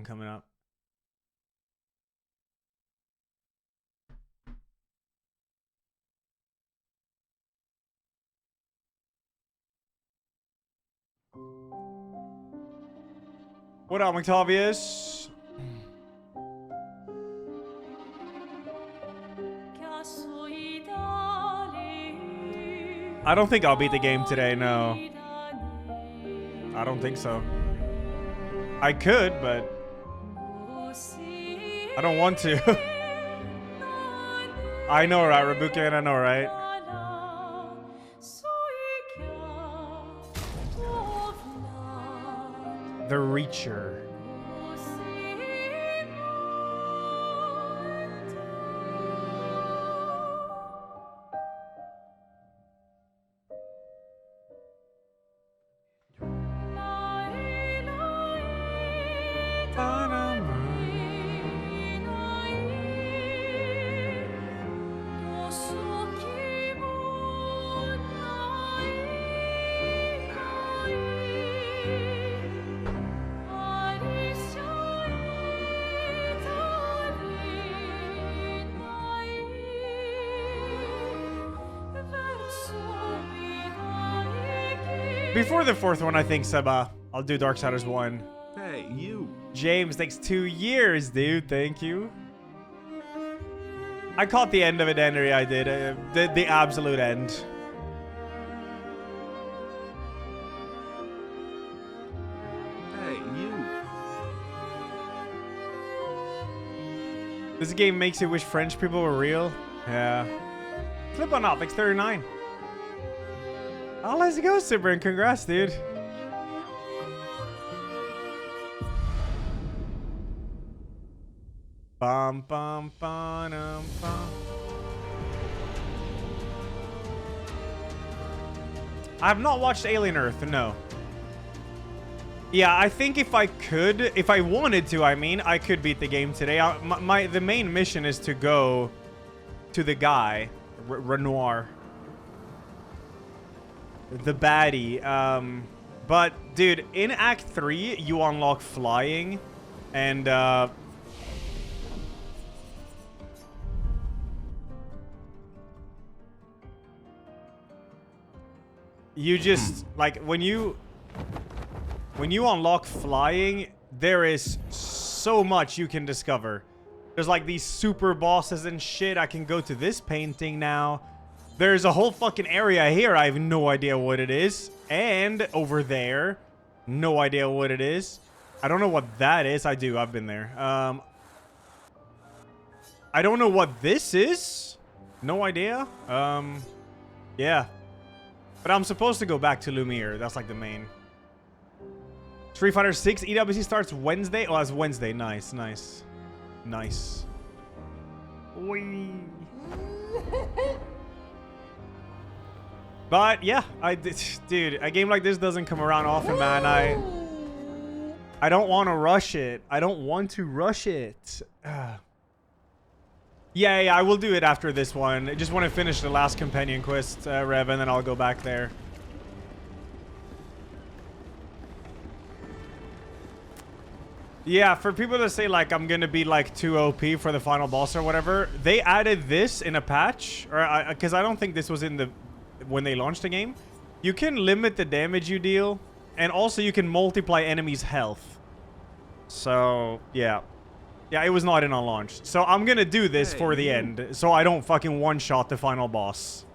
coming up. What up, Octavius? I don't think I'll beat the game today, no. I don't think so. I could, but I don't want to. I know, right, Rabuka, I know, right? The Reacher. Before the fourth one, I think, Seba, I'll do Darksiders 1. Hey, you. James, thanks 2 years, dude. Thank you. I caught the end of it, Henry. I did. The absolute end. Hey, you. This game makes you wish French people were real. Yeah. Flip on off, thanks 39. Oh, let's go, Super, and congrats, dude. Bum, bum, bum, bum. I have not watched Alien Earth, no. Yeah, I think if I could, if I wanted to, I mean, I could beat the game today. The main mission is to go to the guy, Renoir. The baddie. But, dude, in Act 3, you unlock flying. And, you just, like, when you unlock flying, there is so much you can discover. There's, like, these super bosses and shit. I can go to this painting now. There's a whole fucking area here. I have no idea what it is. And over there, no idea what it is. I don't know what that is. I do. I've been there. I don't know what this is. No idea. Yeah. But I'm supposed to go back to Lumiere. That's like the main. Street Fighter 6 EWC starts Wednesday. Oh, that's Wednesday. Nice, nice. Nice. Whee. But yeah, dude, a game like this doesn't come around often, man. I don't want to rush it. I don't want to rush it. Yeah, I will do it after this one. I just want to finish the last companion quest, Rev, and then I'll go back there. Yeah, for people to say, like, I'm going to be, like, too OP for the final boss or whatever, they added this in a patch, or because I don't think this was in the... when they launched the game. You can limit the damage you deal, and also you can multiply enemies' health. So, yeah. Yeah, it was not in on launch. So I'm gonna do this for the end, so I don't fucking one-shot the final boss.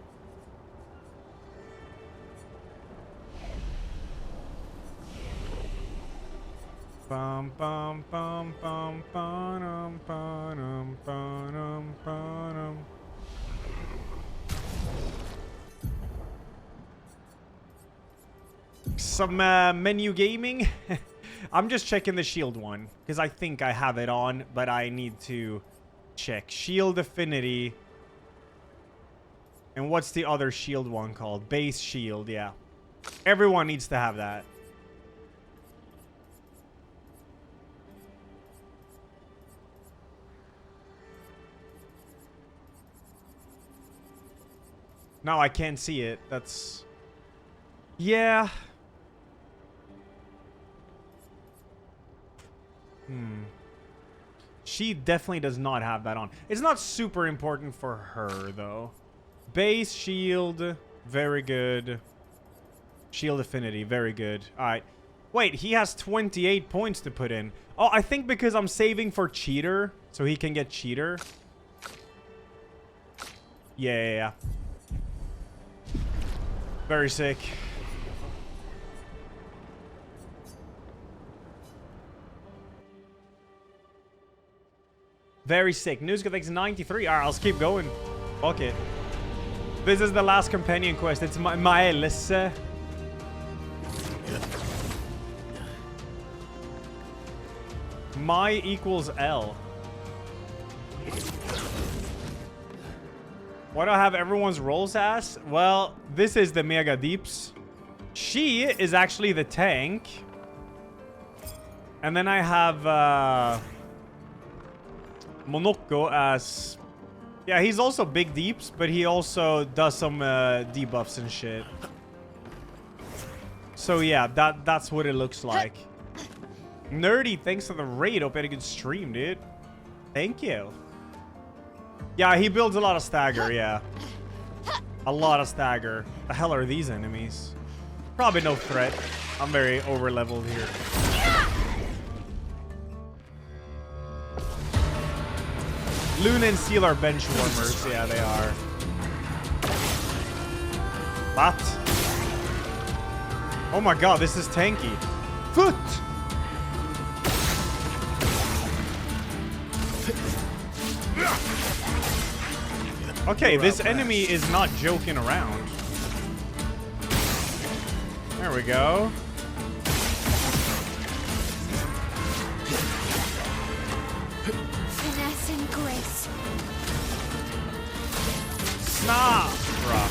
Bum bum bum bum bum bum bum bum. Some menu gaming. I'm just checking the shield one because I think I have it on, but I need to check. Shield affinity. And what's the other shield one called? Base shield, yeah. Everyone needs to have that. No, I can't see it. That's... yeah. She definitely does not have that on. It's not super important for her, though. Base shield, very good. Shield affinity, very good. All right. Wait, he has 28 points to put in. Oh, I think because I'm saving for cheater, so he can get cheater. Yeah. Very sick. Very sick. Newsco thanks 93. Alright, let's keep going. Fuck it. This is the last companion quest. It's Miles. My equals L. Why do I have everyone's rolls as? Well, this is the Mega Deeps. She is actually the tank. And then I have Monoko as... Yeah, he's also big deeps, but he also does some debuffs and shit. So yeah, that's what it looks like. Nerdy, thanks for the raid. Hope you had a good stream, dude. Thank you. Yeah, he builds a lot of stagger, yeah. A lot of stagger. The hell are these enemies? Probably no threat. I'm very over-leveled here. Luna and Seal are bench warmers. Yeah, they are. What? Oh my god, this is tanky. Foot! Okay, this enemy is not joking around. There we go. Finesse and grace. Snap! Rock.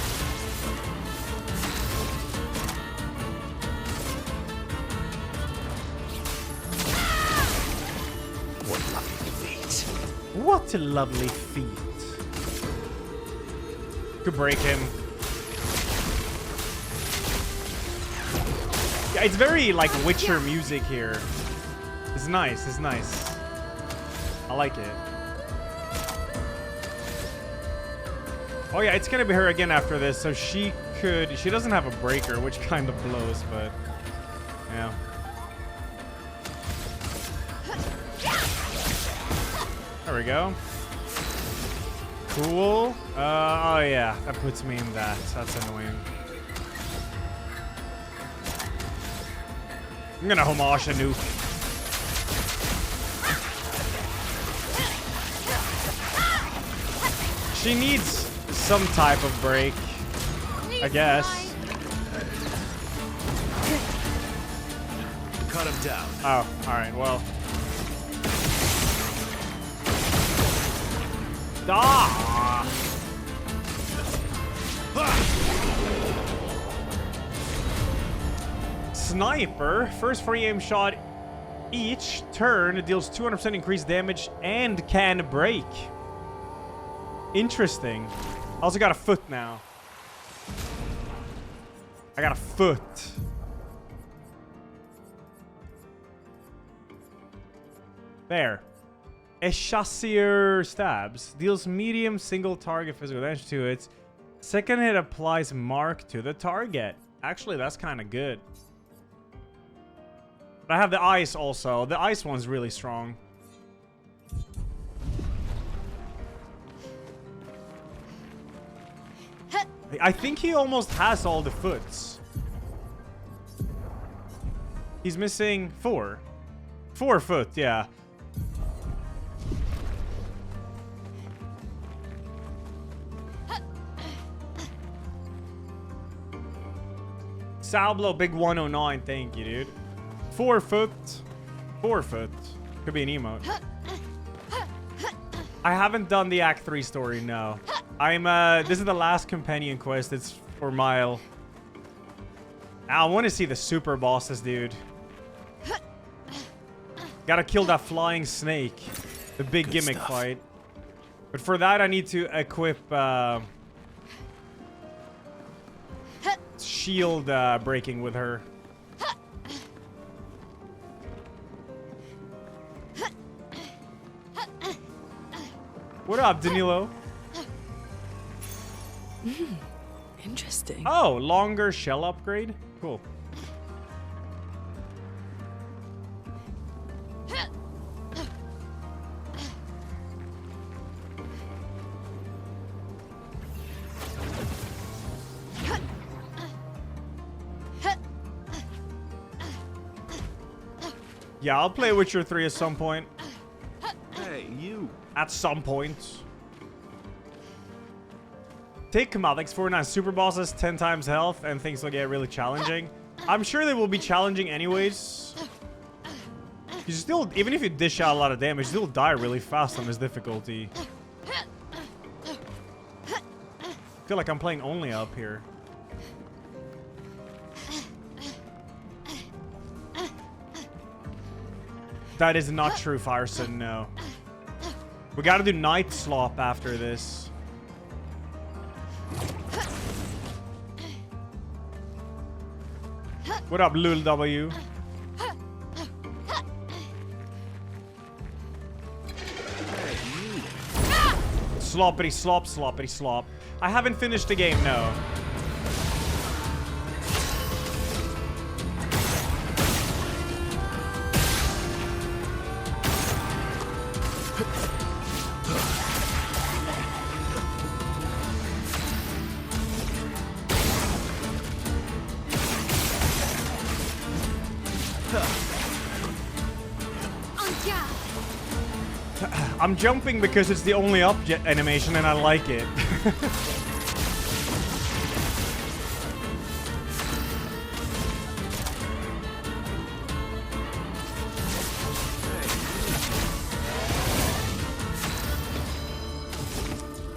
What lovely feet. What a lovely feat. Could break him. Yeah, it's very like Witcher music here. It's nice, it's nice. I like it. Oh yeah, it's gonna be her again after this, so she doesn't have a breaker, which kind of blows, but yeah. There we go. Cool. Oh yeah, that puts me in that. That's annoying. I'm gonna homage a nuke. She needs some type of break, I guess. Cut him down. Oh, alright, well. Ah! Sniper, first free aim shot each turn deals 200% increased damage and can break. Interesting. I also got a foot now. I got a foot. There. A chasseur stabs. Deals medium single target physical damage to its second hit applies mark to the target. Actually, that's kind of good. But I have the ice also. The ice one's really strong. I think he almost has all the foots. He's missing 4. 4 foot, yeah. Salblo, big 109. Thank you, dude. 4 foot. 4 foot. Could be an emote. I haven't done the Act 3 story, no. This is the last companion quest. It's for Mile. I want to see the super bosses, dude. Gotta kill that flying snake. The big Good gimmick stuff. fight. But for that, I need to equip shield breaking with her. What up, Danilo? Interesting. Oh, longer shell upgrade? Cool. Yeah, I'll play Witcher 3 at some point. Hey, you. At some point. Take Kamalix 49 super bosses, 10 times health, and things will get really challenging. I'm sure they will be challenging anyways. You still, even if you dish out a lot of damage, you still die really fast on this difficulty. I feel like I'm playing only up here. That is not true, Fireson, no. We gotta do Night Slop after this. What up, Lul W? Sloppity slop, sloppity slop. I haven't finished the game, no. I'm jumping because it's the only up animation and I like it.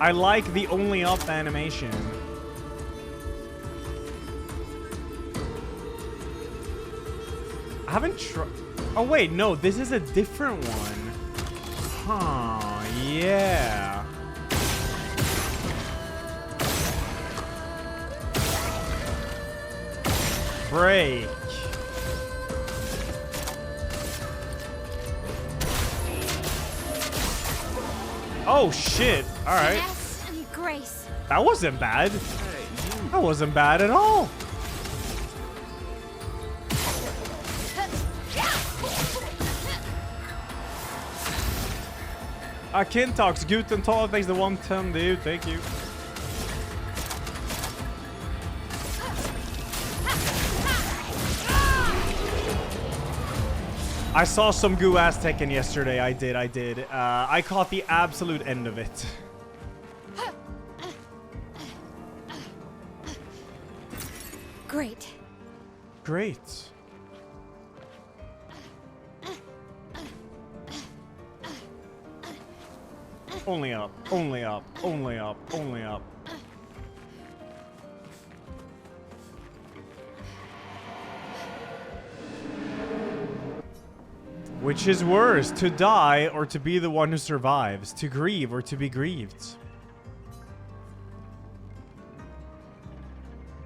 I like the only up animation. I haven't tried. Oh wait, no, this is a different one. Huh, yeah. Break. Oh shit. All right. Finesse and grace. That wasn't bad. Hey, you. That wasn't bad at all. Kintox, Guten Tag, thanks the 110, dude. Thank you. I saw some goo ass Tekken yesterday. I did. I caught the absolute end of it. Great. Great. Only up, only up, only up, only up. Which is worse, to die or to be the one who survives? To grieve or to be grieved?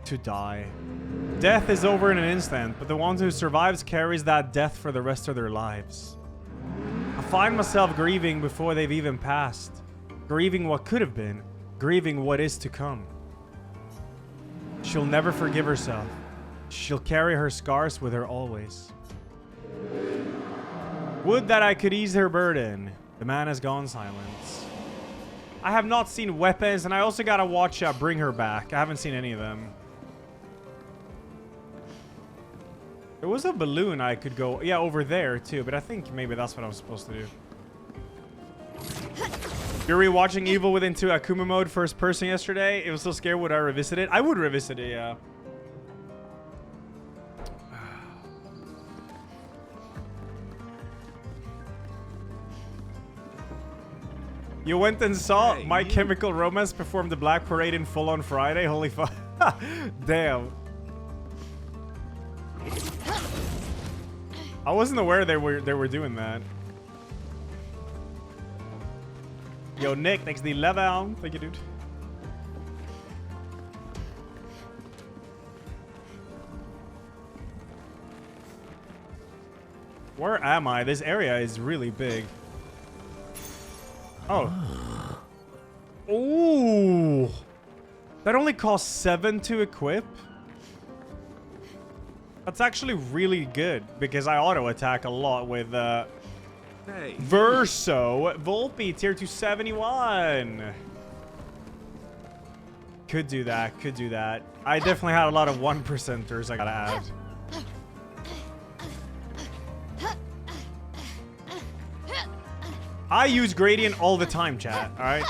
To die. Death is over in an instant, but the one who survives carries that death for the rest of their lives. I find myself grieving before they've even passed. Grieving what could have been. Grieving what is to come. She'll never forgive herself. She'll carry her scars with her always. Would that I could ease her burden. The man has gone silent. I have not seen Weapons, and I also gotta watch Bring Her Back. I haven't seen any of them. There was a balloon I could go... Yeah, over there, too. But I think maybe that's what I was supposed to do. You're rewatching Evil Within 2 Akuma mode first person yesterday. It was so scary. Would I revisit it? I would revisit it, yeah. You went and saw My Chemical Romance perform the Black Parade in full on Friday? Holy fuck. Damn. I wasn't aware they were doing that. Yo, Nick, thanks the 11. Thank you, dude. Where am I? This area is really big. Oh. Ooh. That only costs 7 to equip. That's actually really good because I auto attack a lot with Hey. Verso. Volpe tier 271. Could do that. Could do that. I definitely had a lot of 1%ers I gotta add. I use gradient all the time, chat. Alright?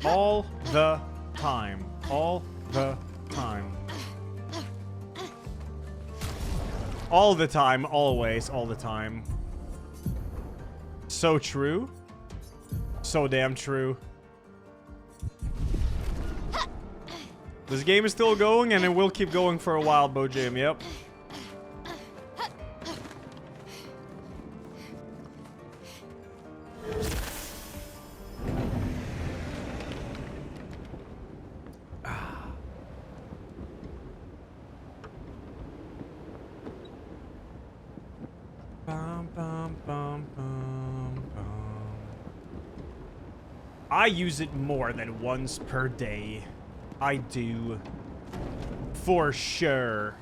All the time. All the time. All the time. Always. All the time. So true. So damn true. This game is still going, and it will keep going for a while, Bojim. Yep. Bum, bum, bum, bum, bum. I use it more than once per day. I do. For sure.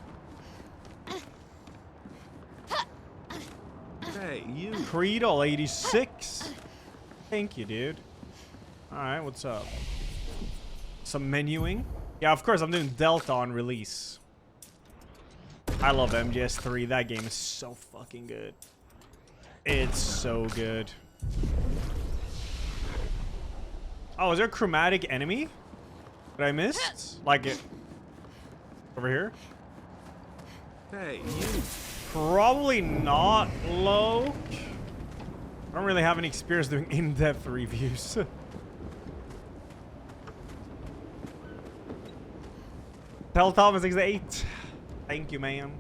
Hey, you. Creedle 86. Thank you, dude. Alright, what's up? Some menuing? Yeah, of course, I'm doing Delta on release. I love MGS3. That game is so fucking good. It's so good. Oh, is there a chromatic enemy that I missed? Like it over here? Hey, you. Probably not, low. I don't really have any experience doing in-depth reviews. Tell Thomas 68. Thank you, man.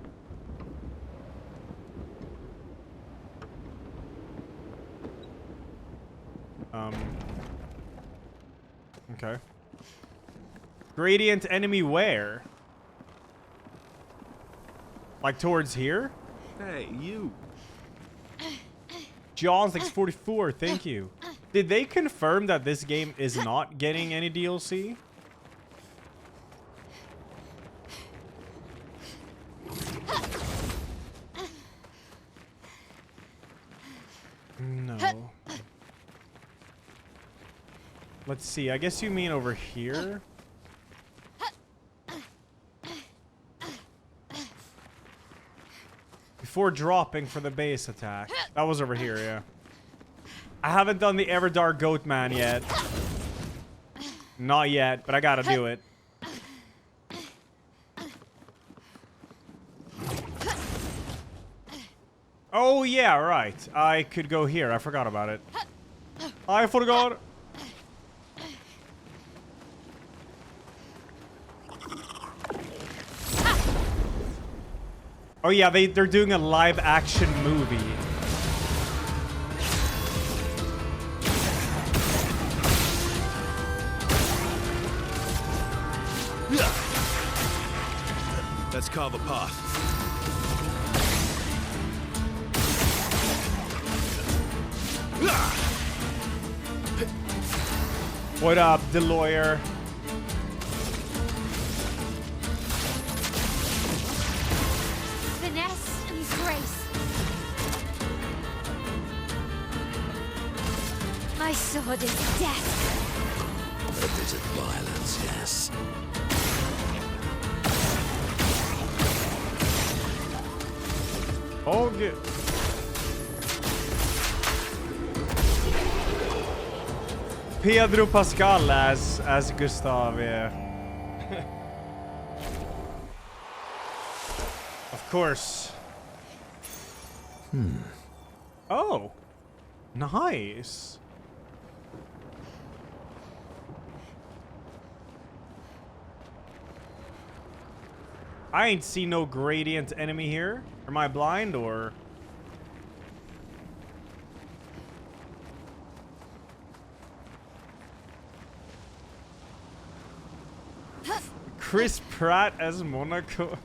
Okay. Gradient enemy where? Like towards here? Hey, you. John 644, thank you. Did they confirm that this game is not getting any DLC? No. Let's see. I guess you mean over here? Before dropping for the base attack. That was over here, yeah. I haven't done the Everdark Goatman yet. Not yet, but I gotta do it. Oh, yeah, right. I could go here. I forgot about it. I forgot. Oh, yeah, they're doing a live action movie. Let's carve a path. What up, the lawyer? Finesse and grace. My sword is death. A bit of violence, yes. Oh, good. Pedro Pascal as Gustav, yeah. Of course. Oh. Nice. I ain't seen no gradient enemy here. Am I blind or? Chris Pratt as Monaco.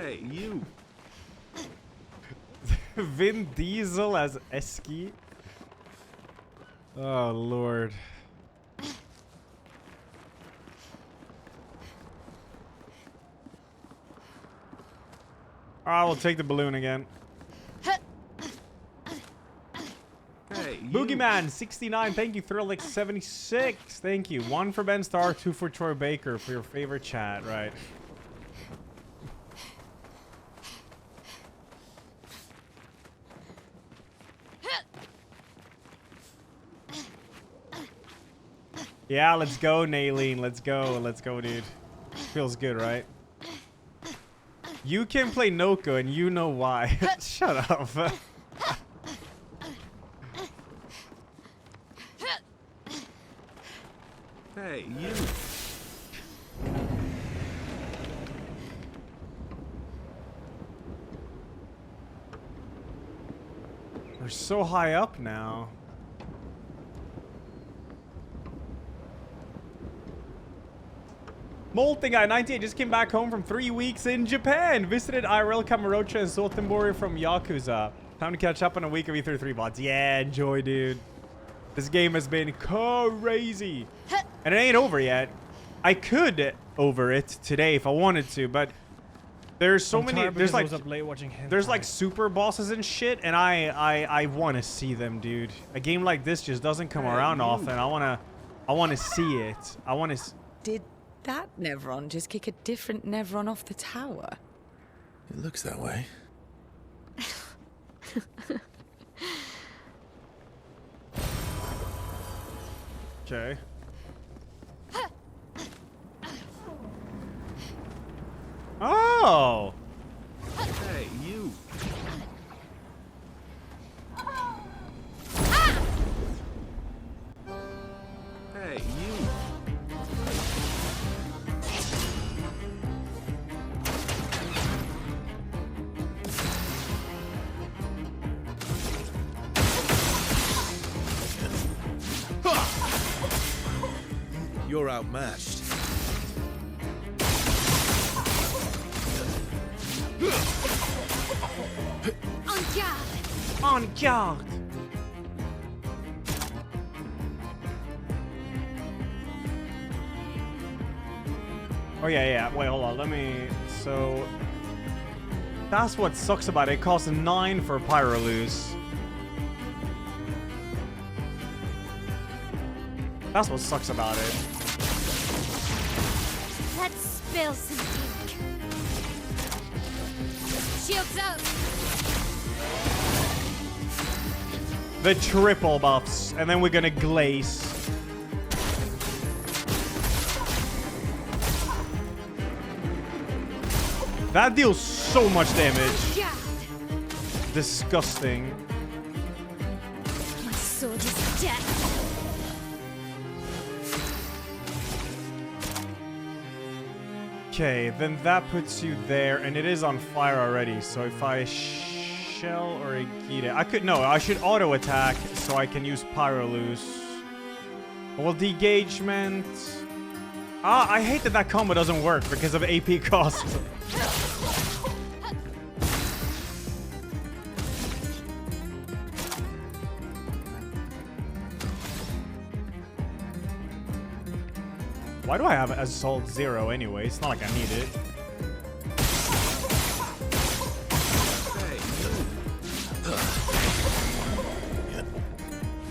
Hey, you. Vin Diesel as Eski. Oh, Lord. Alright, we'll take the balloon again. Hey, you. Boogeyman 69, thank you. Thrillix 76, thank you. 1 for Ben Starr, 2 for Troy Baker for your favorite chat, right? Yeah, let's go, Naylene. Let's go, dude. Feels good, right? You can play Noko, and you know why. Shut up. Hey, you. We're so high up now. Molting Guy 98 just came back home from 3 weeks in Japan. Visited IRL Kamurocho and Sotenbori from Yakuza. Time to catch up on a week of E33 VoDs. Yeah, enjoy, dude. This game has been crazy. And it ain't over yet. I could over it today if I wanted to, but there's so many. There's like super bosses and shit, and I want to see them, dude. A game like this just doesn't come around often. I wanna see it. I wanna. Did that Nevron just kick a different Nevron off the tower? It looks that way. Okay. Oh. Hey, you. Hey, you. You're outmatched. En garde! En garde. Oh yeah. Wait, hold on. Let me. So that's what sucks about it. It costs 9 for Pyroluse. That's what sucks about it. Let's spill some ink. Shields up! The triple buffs, and then we're gonna glaze. That deals so much damage. Guard! Disgusting. My sword is death. Okay, then that puts you there, and it is on fire already. So if I shell or a Gita, I should auto attack so I can use Pyroluse. Well, degagement. I hate that combo doesn't work because of AP cost. Why do I have Assault 0 anyway? It's not like I need it.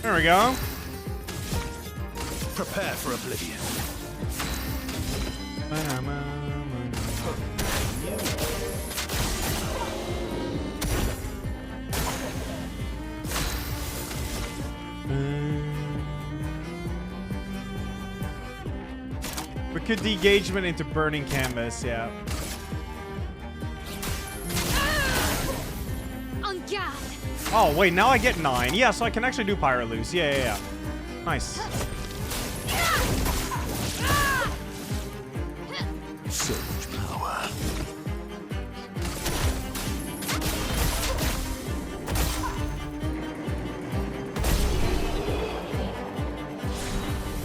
There we go. Prepare for oblivion. We could degagement into burning canvas, yeah. En garde! Oh, wait, now I get 9. Yeah, so I can actually do Pyroluse. Yeah. Nice. So much power.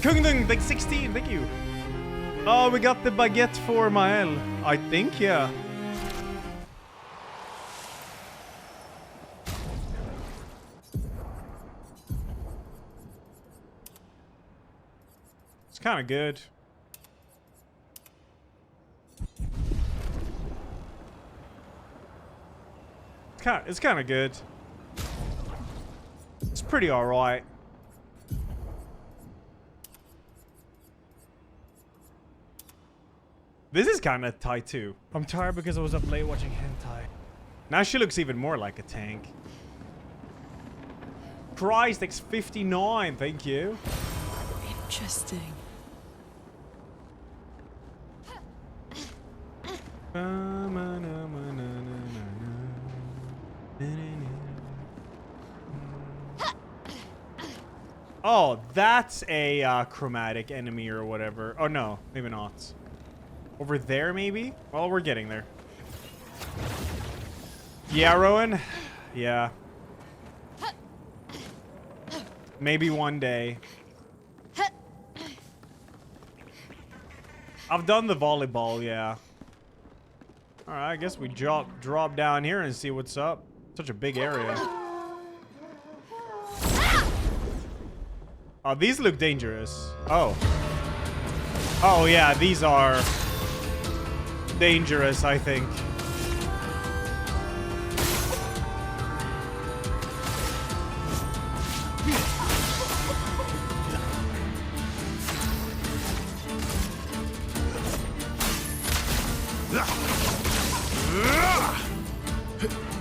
Kungdung, like 16, thank you. Oh, we got the baguette for Mael. I think, yeah. It's kind of good. It's kind of good. It's pretty alright. This is kind of tight too. I'm tired because I was up late watching hentai. Now she looks even more like a tank. Christ, X59, thank you. Interesting. Oh, that's a chromatic enemy or whatever. Oh no, maybe not. Over there, maybe? Well, we're getting there. Yeah, Rowan? Yeah. Maybe one day. I've done the volleyball, yeah. Alright, I guess we drop down here and see what's up. Such a big area. Oh, these look dangerous. Oh. Oh, yeah, these are dangerous, I think.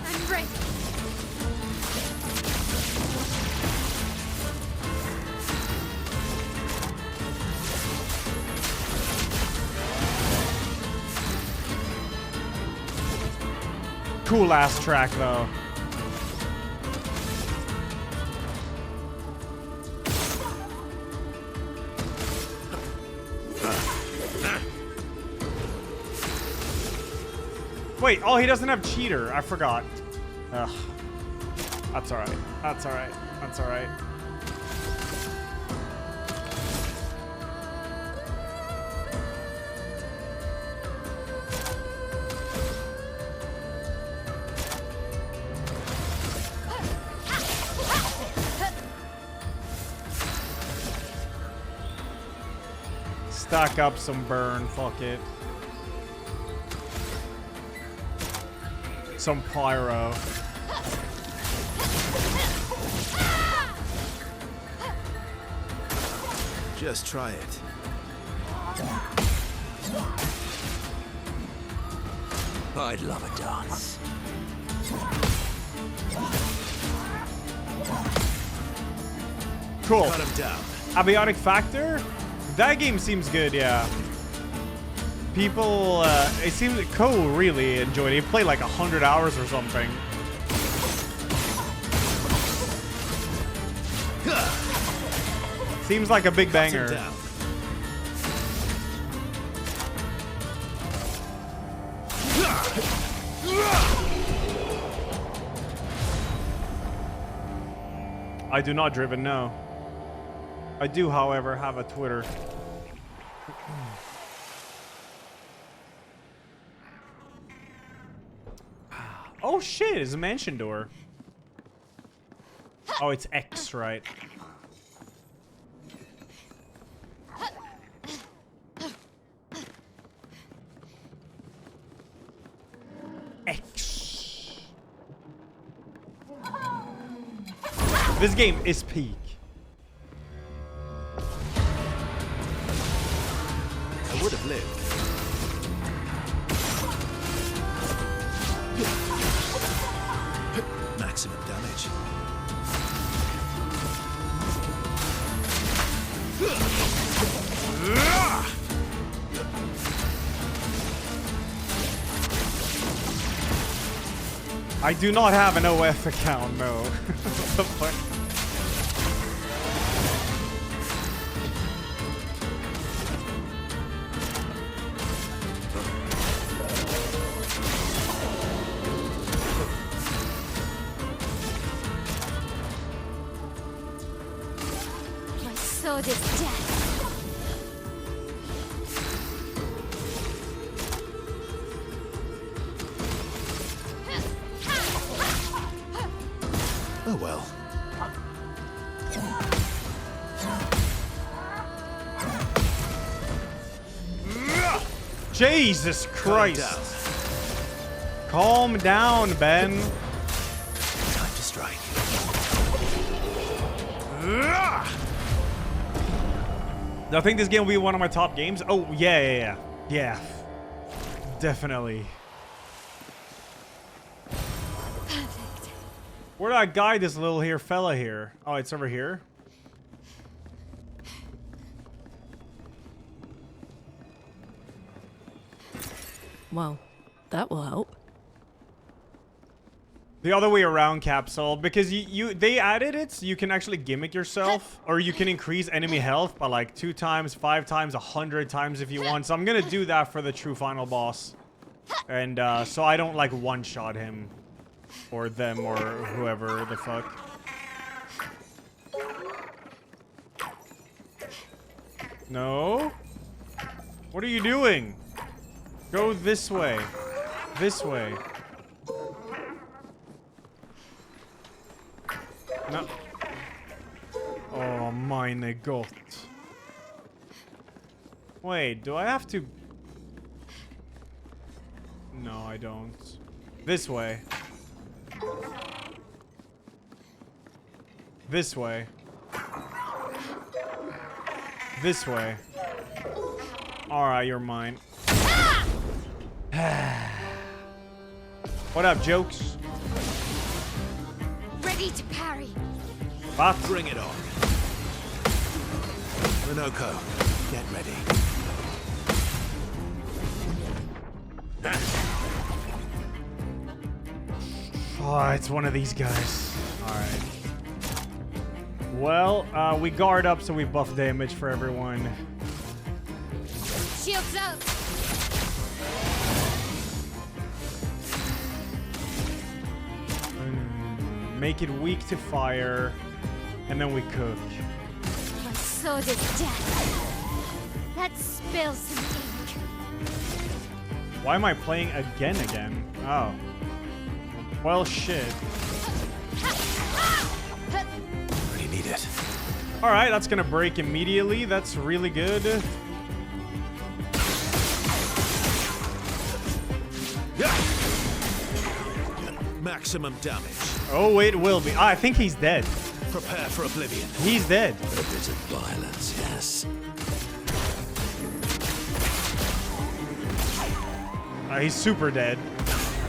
I'm ready. Cool ass track though. Wait, oh, he doesn't have cheater. I forgot. Ugh. That's alright. That's alright. That's alright. Stack up some burn, fuck it. Some pyro. Just try it. I'd love a dance. Cool. Cut him down. Abiotic Factor? That game seems good, yeah. People, it seems that Ko really enjoyed it. He played like 100 hours or something. Seems like a big banger. I do not driven, no. I do, however, have a Twitter. Oh shit, it's a mansion door. Oh, it's X, right? X. This game is peak. I would have lived. Maximum damage. I do not have an OF account, no. What the fuck? My sword is death. Oh well. Jesus Christ. Calm down, Ben. Time to strike. I think this game will be one of my top games. Oh, yeah. Definitely. Perfect. Where do I guide this little fella here? Oh, it's over here. Well, that will help. The other way around, Capsule, because they added it so you can actually gimmick yourself, or you can increase enemy health by like 2 times, 5 times, 100 times if you want. So I'm gonna do that for the true final boss, and so I don't like one-shot him, or them, or whoever the fuck. No. What are you doing? Go this way. This way. No. Oh, meine Gott. Wait, do I have to... No, I don't. This way. This way. This way. Alright, you're mine. What up, jokes? Ready to parry. What? Bring it on. Renoko, get ready. Oh, it's one of these guys. Alright. Well, we guard up so we buff damage for everyone. Shields up. Make it weak to fire, and then we cook. My sword is death. Let's spill some ink. Why am I playing again? Oh. Well, shit. Really need it. Alright, that's gonna break immediately. That's really good. Maximum damage. Oh, it will be. I think he's dead. Prepare for oblivion. He's dead. A bit of violence, yes. He's super dead.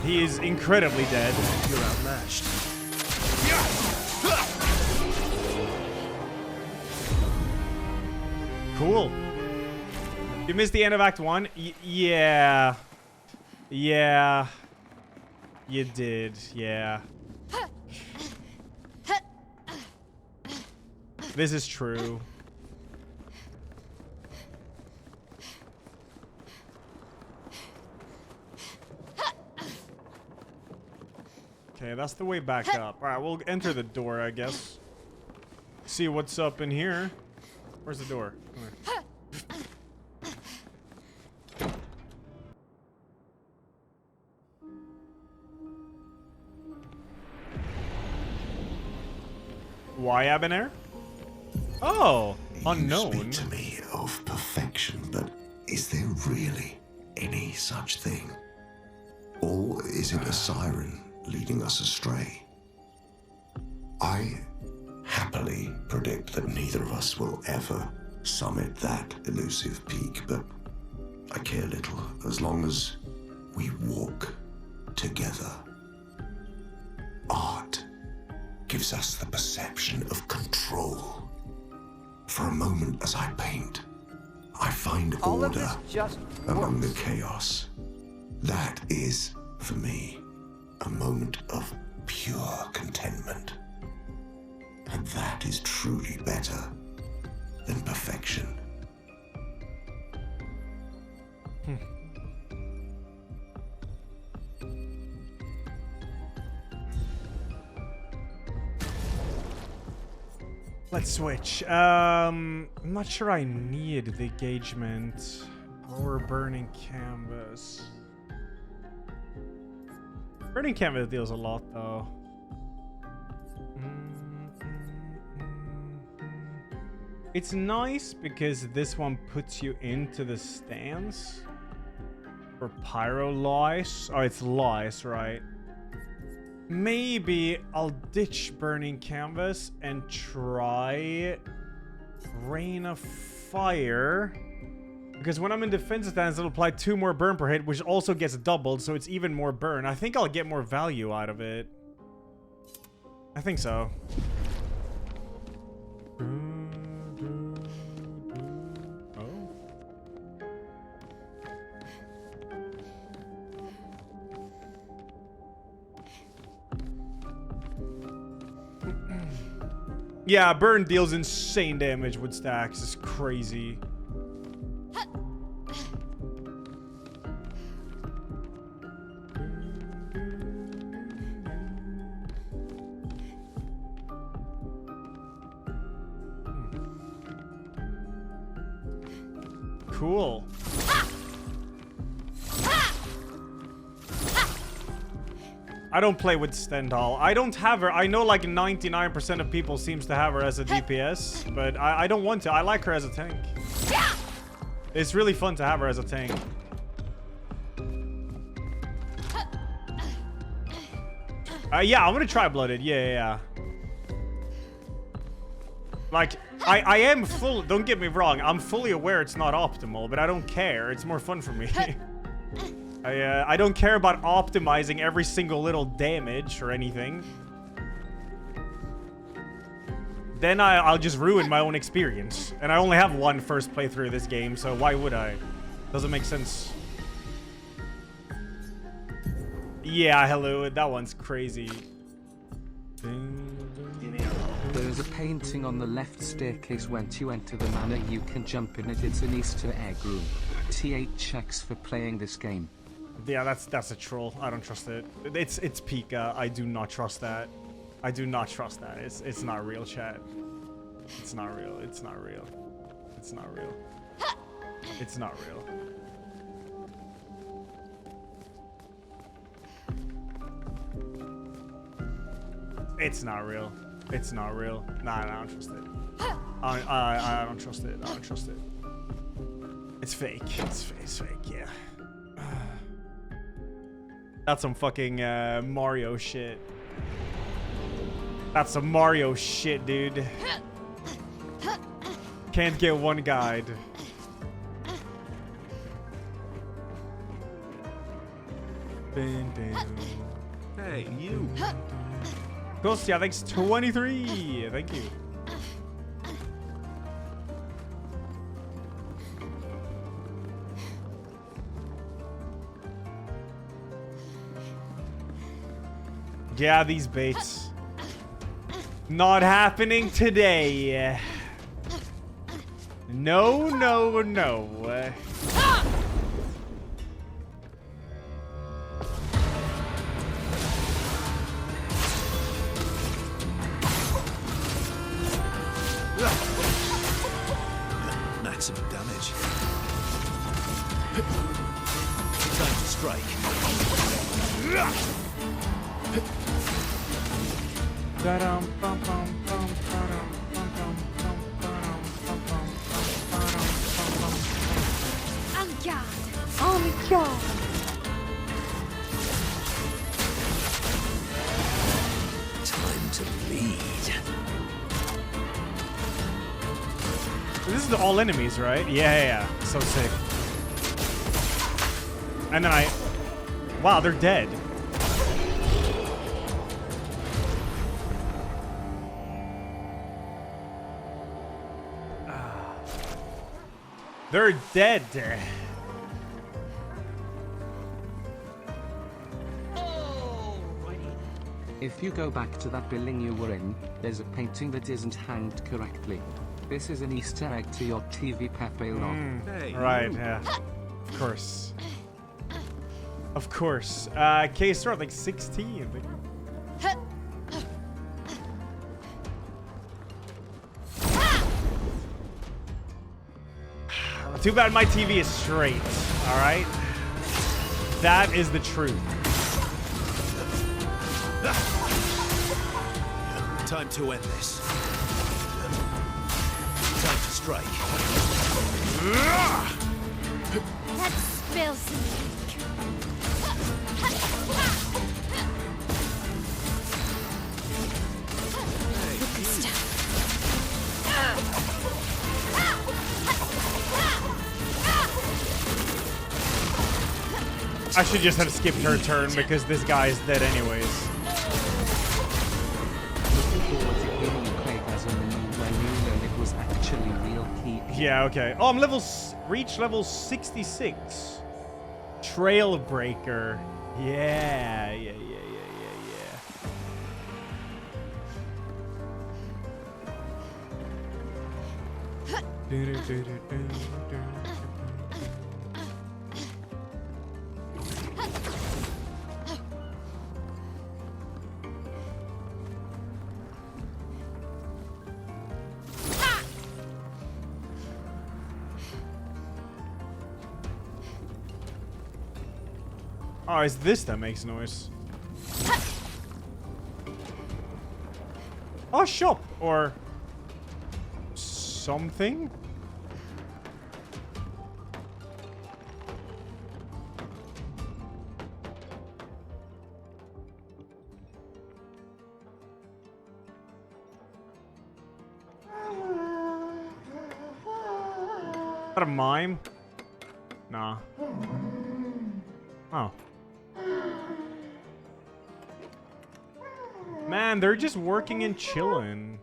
He is incredibly dead. You're outmatched. Cool. You missed the end of Act 1? Yeah. Yeah. You did, yeah. This is true. Okay, that's the way back up. Alright, we'll enter the door, I guess. See what's up in here. Where's the door? Come here. Why Abinair? Oh, unknown. You speak to me of perfection, but is there really any such thing? Or is it a siren leading us astray? I happily predict that neither of us will ever summit that elusive peak, but I care little as long as we walk together. Art gives us the perception of control. For a moment as I paint, I find order among the chaos. That is, for me, a moment of pure contentment. And that is truly better than perfection. Let's switch. I'm not sure I need the engagement or burning canvas. Burning canvas deals a lot, though. It's nice because this one puts you into the stance. For pyro lice? Oh, it's lice, right? Maybe I'll ditch burning canvas and try rain of fire. Because when I'm in defense stance, it'll apply 2 more burn per hit, which also gets doubled, so it's even more burn. I think I'll get more value out of it. I think so. Oh. Yeah, burn deals insane damage with stacks. It's crazy. Cool. I don't play with Stendhal. I don't have her. I know like 99% of people seems to have her as a DPS, but I don't want to. I like her as a tank. It's really fun to have her as a tank. Yeah, I'm gonna try Blooded. Yeah. Like, I am full. Don't get me wrong. I'm fully aware it's not optimal, but I don't care. It's more fun for me. I don't care about optimizing every single little damage or anything. Then I'll just ruin my own experience. And I only have one first playthrough of this game, so why would I? Doesn't make sense. Yeah, hello. That one's crazy. There is a painting on the left staircase when you enter the manor. You can jump in it. It's an Easter egg room. T8 checks for playing this game. Yeah, that's a troll. I don't trust it. It's Pika. I do not trust that. I do not trust that. It's not real, chat. It's not real. It's not real. It's not real. It's not real. It's not real. It's not real. Nah, I don't trust it. I don't trust it. I don't trust it. It's fake. It's fake, yeah. That's some fucking Mario shit. That's some Mario shit, dude. Can't get one guide. Hey, you. Ghostia, thanks 23. Thank you. Yeah, these baits. Not happening today. No, no, no. Maximum damage. Time to strike. Time to bleed. This is all enemies, right? Yeah. So sick. And then wow, they're dead. They're dead. If you go back to that building you were in, there's a painting that isn't hanged correctly. This is an Easter egg to your TV Pepe log. Hey, Right, you. yeah. Of course. Of course. K-Star, like 16. Too bad my TV is straight, alright? That is the truth. Time to end this. Time to strike. That spells some ink. I should just have skipped her turn because this guy is dead anyways. Looking forward to hearing Clair as a mini when you learn it was actually real key. Yeah, okay. Oh, I'm reach level 66. Trailbreaker. Yeah. Oh, it's this that makes noise. Oh, shop or something. Is that a mime? Nah. Oh. Man, they're just working and chilling.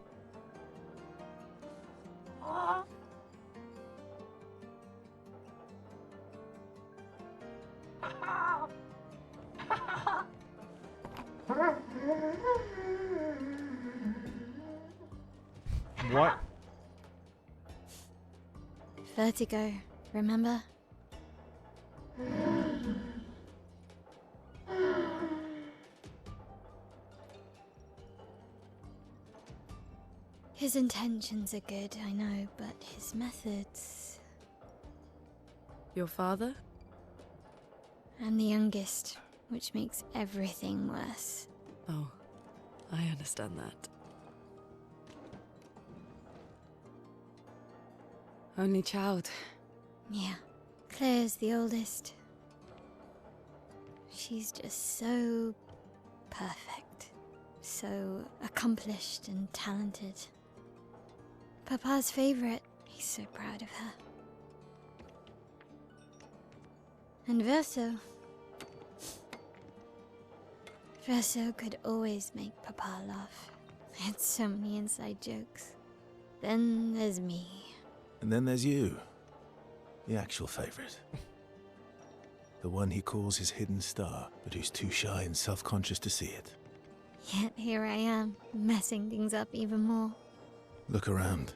What? Vertigo, remember? His intentions are good, I know, but his methods... Your father? I'm the youngest, which makes everything worse. Oh, I understand that. Only child. Yeah, Claire's the oldest. She's just so perfect. So accomplished and talented. Papa's favorite. He's so proud of her. And Verso. Verso could always make Papa laugh. I had so many inside jokes. Then there's me. And then there's you. The actual favorite. The one he calls his hidden star, but who's too shy and self-conscious to see it. Yet here I am, messing things up even more. Look around.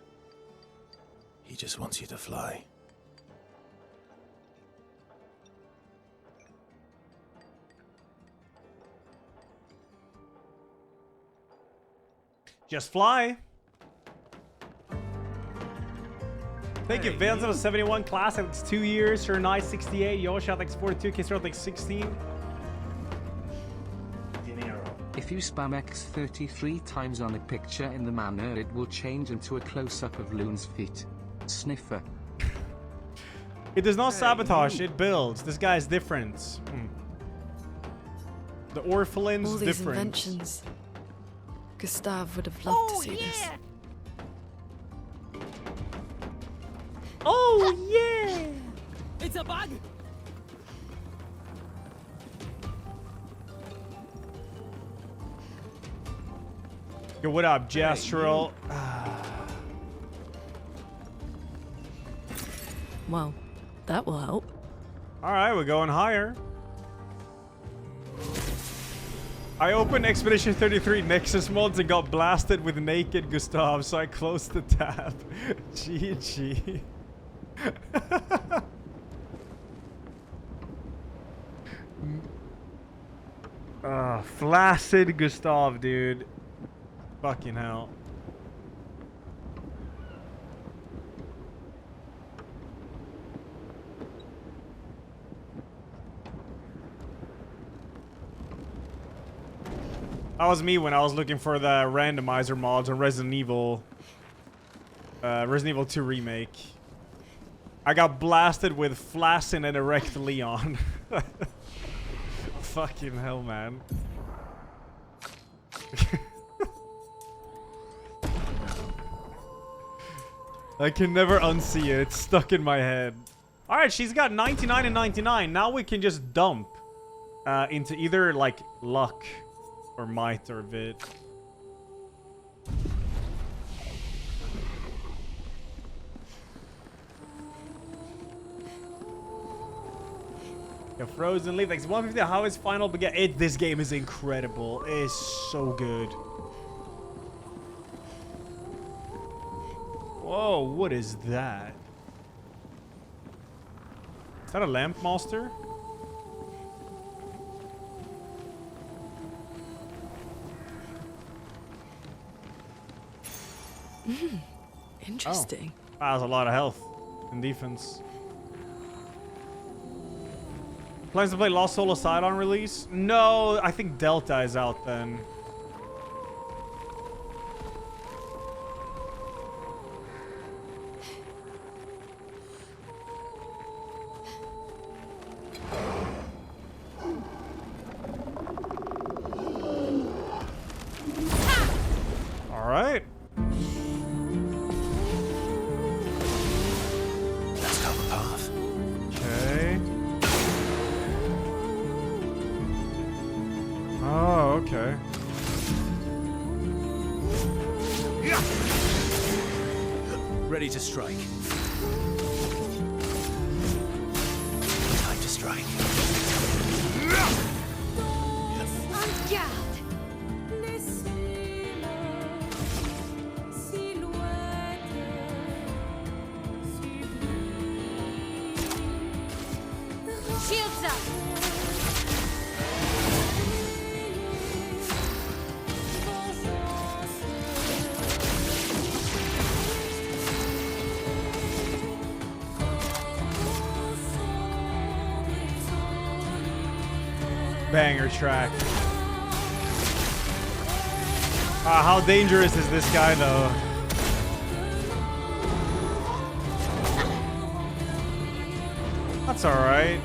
He just wants you to fly. Just fly. Thank you, Vanzo 71 class. It's 2 years. Her nice 68. Yosha thanks 42. Kisser thanks 16. If you spam X 33 times on a picture in the manner, it will change into a close-up of Loon's feet. Sniffer. It does not sabotage. It builds. This guy's different. The Orphelin's All these different. inventions. Gustav would have loved to see this. Oh yeah! It's a bug! Yo, what up, Jastral? Well, that will help. Alright, we're going higher. I opened Expedition 33 Nexus mods and got blasted with naked Gustav, so I closed the tab. GG. Flaccid Gustav, dude. Fucking hell. That was me when I was looking for the randomizer mods on Resident Evil 2 Remake. I got blasted with flaccid and erect Leon. Fucking hell, man. I can never unsee it. It's stuck in my head. Alright, she's got 99 and 99. Now we can just dump. into either like luck or might or vit. Yeah, Frozen Leaf. Thanks. 150. How is Final Began? This game is incredible. It is so good. Whoa, what is that? Is that a lamp monster? Interesting. Oh. That was a lot of health and defense. Plans to play Lost Soul Aside on release? No, I think Delta is out then. All right. Let's go the path. Okay. Oh, okay. Ready to strike. Time to strike. Shields up! Banger track. How dangerous is this guy, though? That's all right.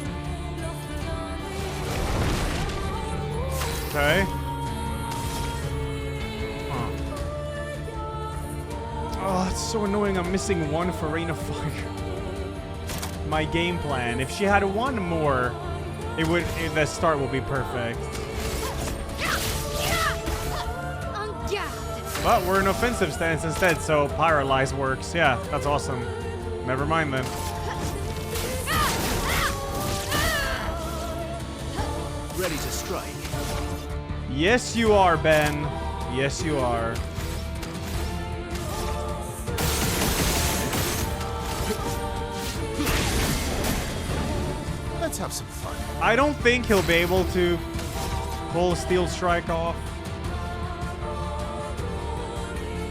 Okay. Huh. Oh, it's so annoying. I'm missing one for Rain of Fire. My game plan. If she had one more, the start will be perfect. But we're in offensive stance instead, so Pyrolyze works. Yeah, that's awesome. Never mind then. Ready to strike. Yes, you are, Ben. Yes, you are. Let's have some fun. I don't think he'll be able to pull Steel Strike off.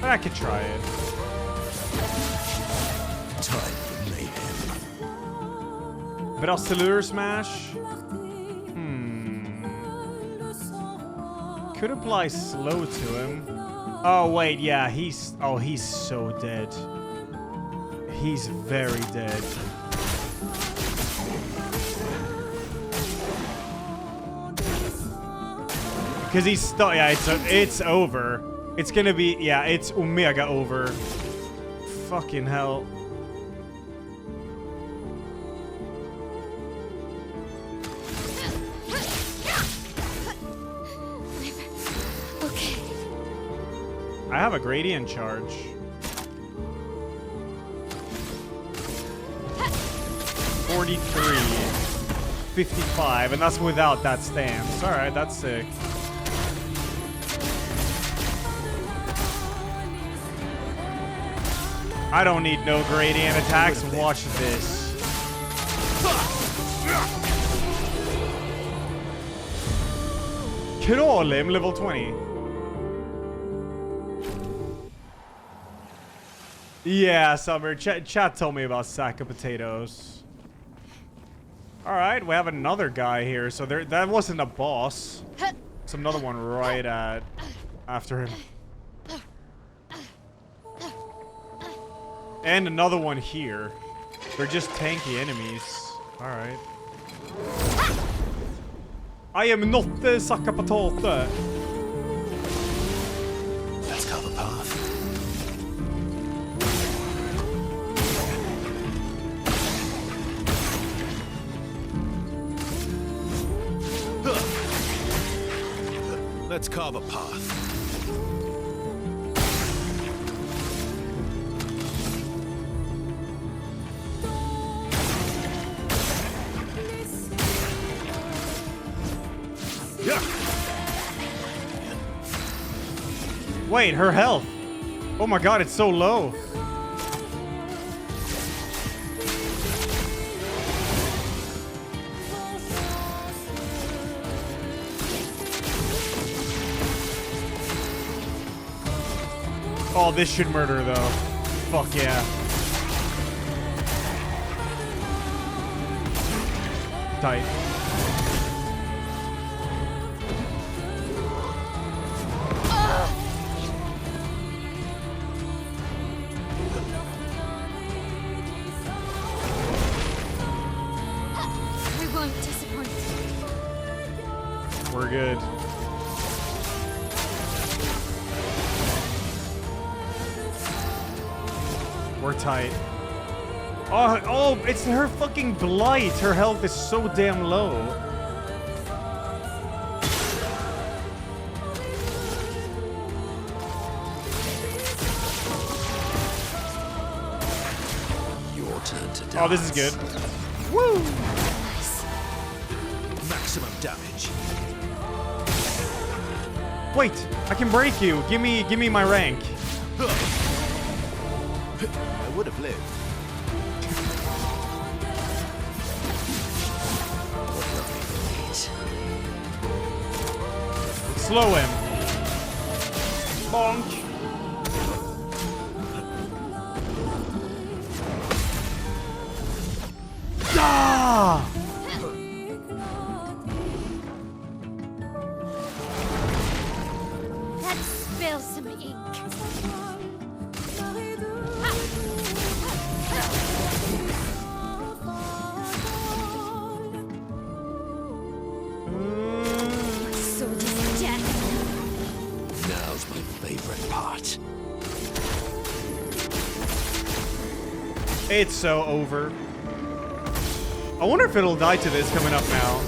But I could try it. Time for mayhem. But I'll Cellular Smash. Could apply slow to him. Oh wait, yeah, he's so dead. He's very dead. Because he's stuck. Yeah, it's over. It's gonna be, yeah, it's Omega over. Fucking hell. I have a gradient charge. 43, 55, and that's without that stance. All right, that's sick. I don't need no gradient attacks. Watch this. Kill him, level 20. Yeah, Summer. Chat told me about sack of potatoes. All right, we have another guy here. So that wasn't a boss. It's another one right after him. And another one here. They're just tanky enemies. All right. I am not the sack of potato. Let's go the path. Let's carve a path. Yeah. Wait, her health. Oh my god, it's so low. Oh, this should murder though. Fuck yeah. Tight. We won't disappoint. We're good. We're tight. Oh, it's her fucking blight. Her health is so damn low. Your turn to dance. Oh, this is good. Woo! Maximum damage. Wait, I can break you. Give me my rank. I would have lived. Slow him. Bonk. Ah! Let's spill some ink. Sword is death. Now's my favorite part. It's so over. I wonder if it'll die to this coming up now.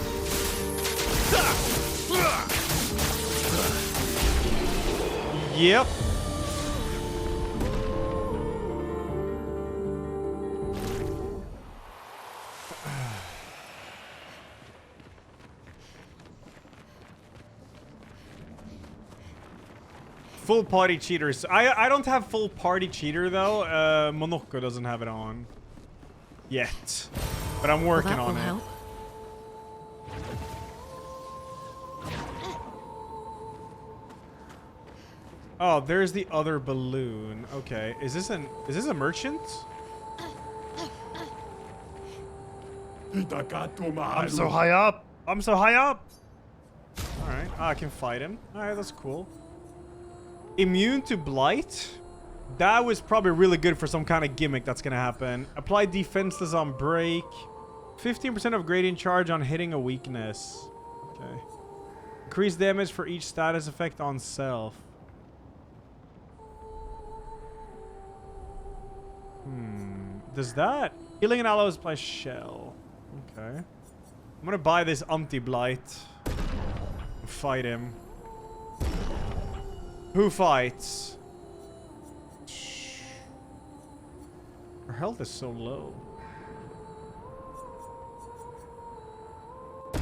Yep. Full party cheaters. I don't have full party cheater though. Monoko doesn't have it on yet, but I'm working That on will it. help. Oh, there's the other balloon. Okay, is this a merchant? I'm so high up. I'm so high up. All right, I can fight him. All right, that's cool. Immune to blight. That was probably really good for some kind of gimmick that's gonna happen. Apply defenseless on break. 15% of gradient charge on hitting a weakness. Okay. Increase damage for each status effect on self. Does that? Healing and aloes by shell. Okay. I'm gonna buy this anti-blight. Fight him. Who fights? Her health is so low. A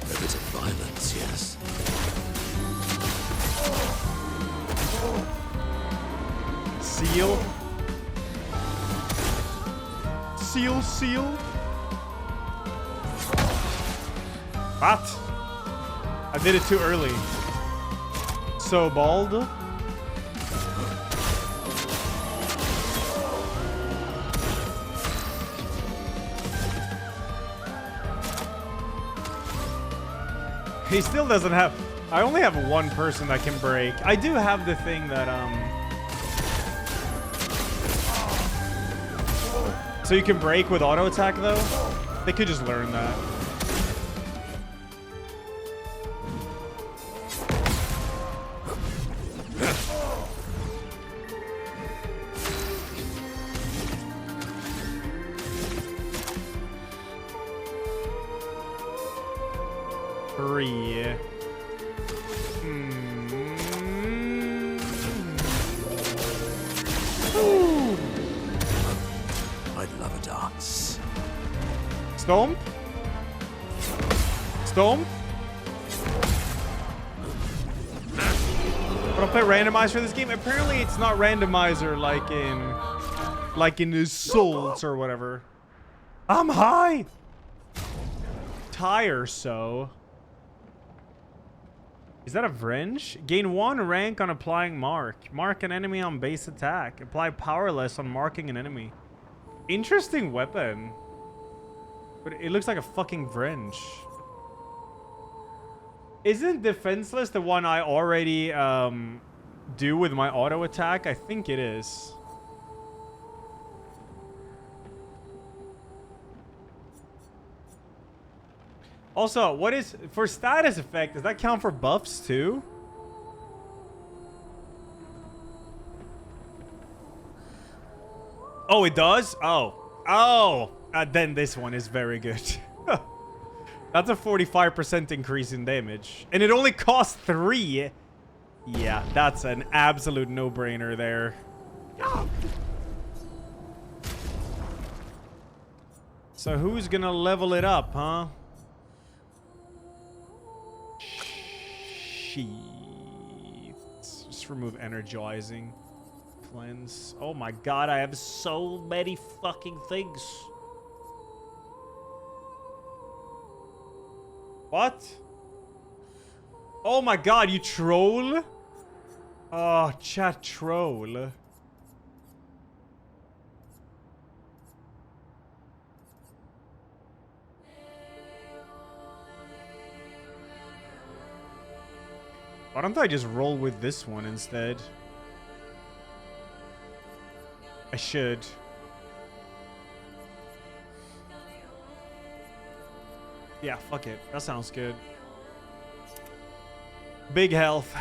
bit of violence, yes. Seal. Seal, seal. What? I did it too early. So bald. He still doesn't have... I only have one person that can break. I do have the thing that, So you can break with auto attack, though? They could just learn that. 3. Ooh. I'd love a dance. Stomp? Stomp? Wanna play randomizer for this game? Apparently it's not randomizer like in Assault or whatever. I'm high! Tire so. Is that a Vrench? Gain 1 rank on applying mark. Mark an enemy on base attack. Apply powerless on marking an enemy. Interesting weapon. But it looks like a fucking Vrench. Isn't defenseless the one I already do with my auto attack? I think it is. Also, what is for status effect? Does that count for buffs too? Oh, it does? Oh, then this one is very good. That's a 45% increase in damage. And it only costs 3. Yeah, that's an absolute no-brainer there. So who's gonna level it up, huh? Sheaths. Just remove energizing. Cleanse. Oh my god, I have so many fucking things. What? Oh my god, you troll? Oh, chat troll. Why don't I just roll with this one instead? I should. Yeah, fuck it. That sounds good. Big health.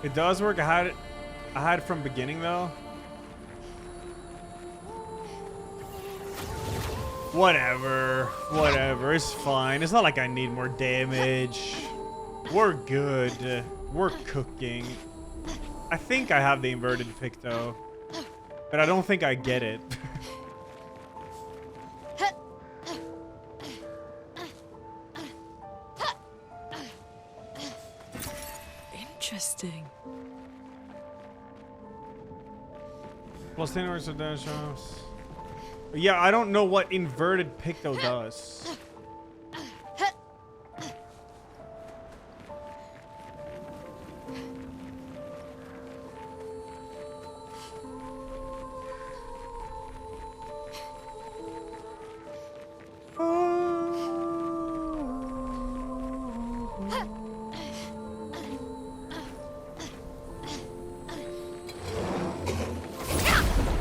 It does work. I had it from beginning though. Whatever. It's fine. It's not like I need more damage. We're good. We're cooking. I think I have the inverted pick though. But I don't think I get it. Interesting. Plus 10 hours of damage. Yeah, I don't know what inverted picto does.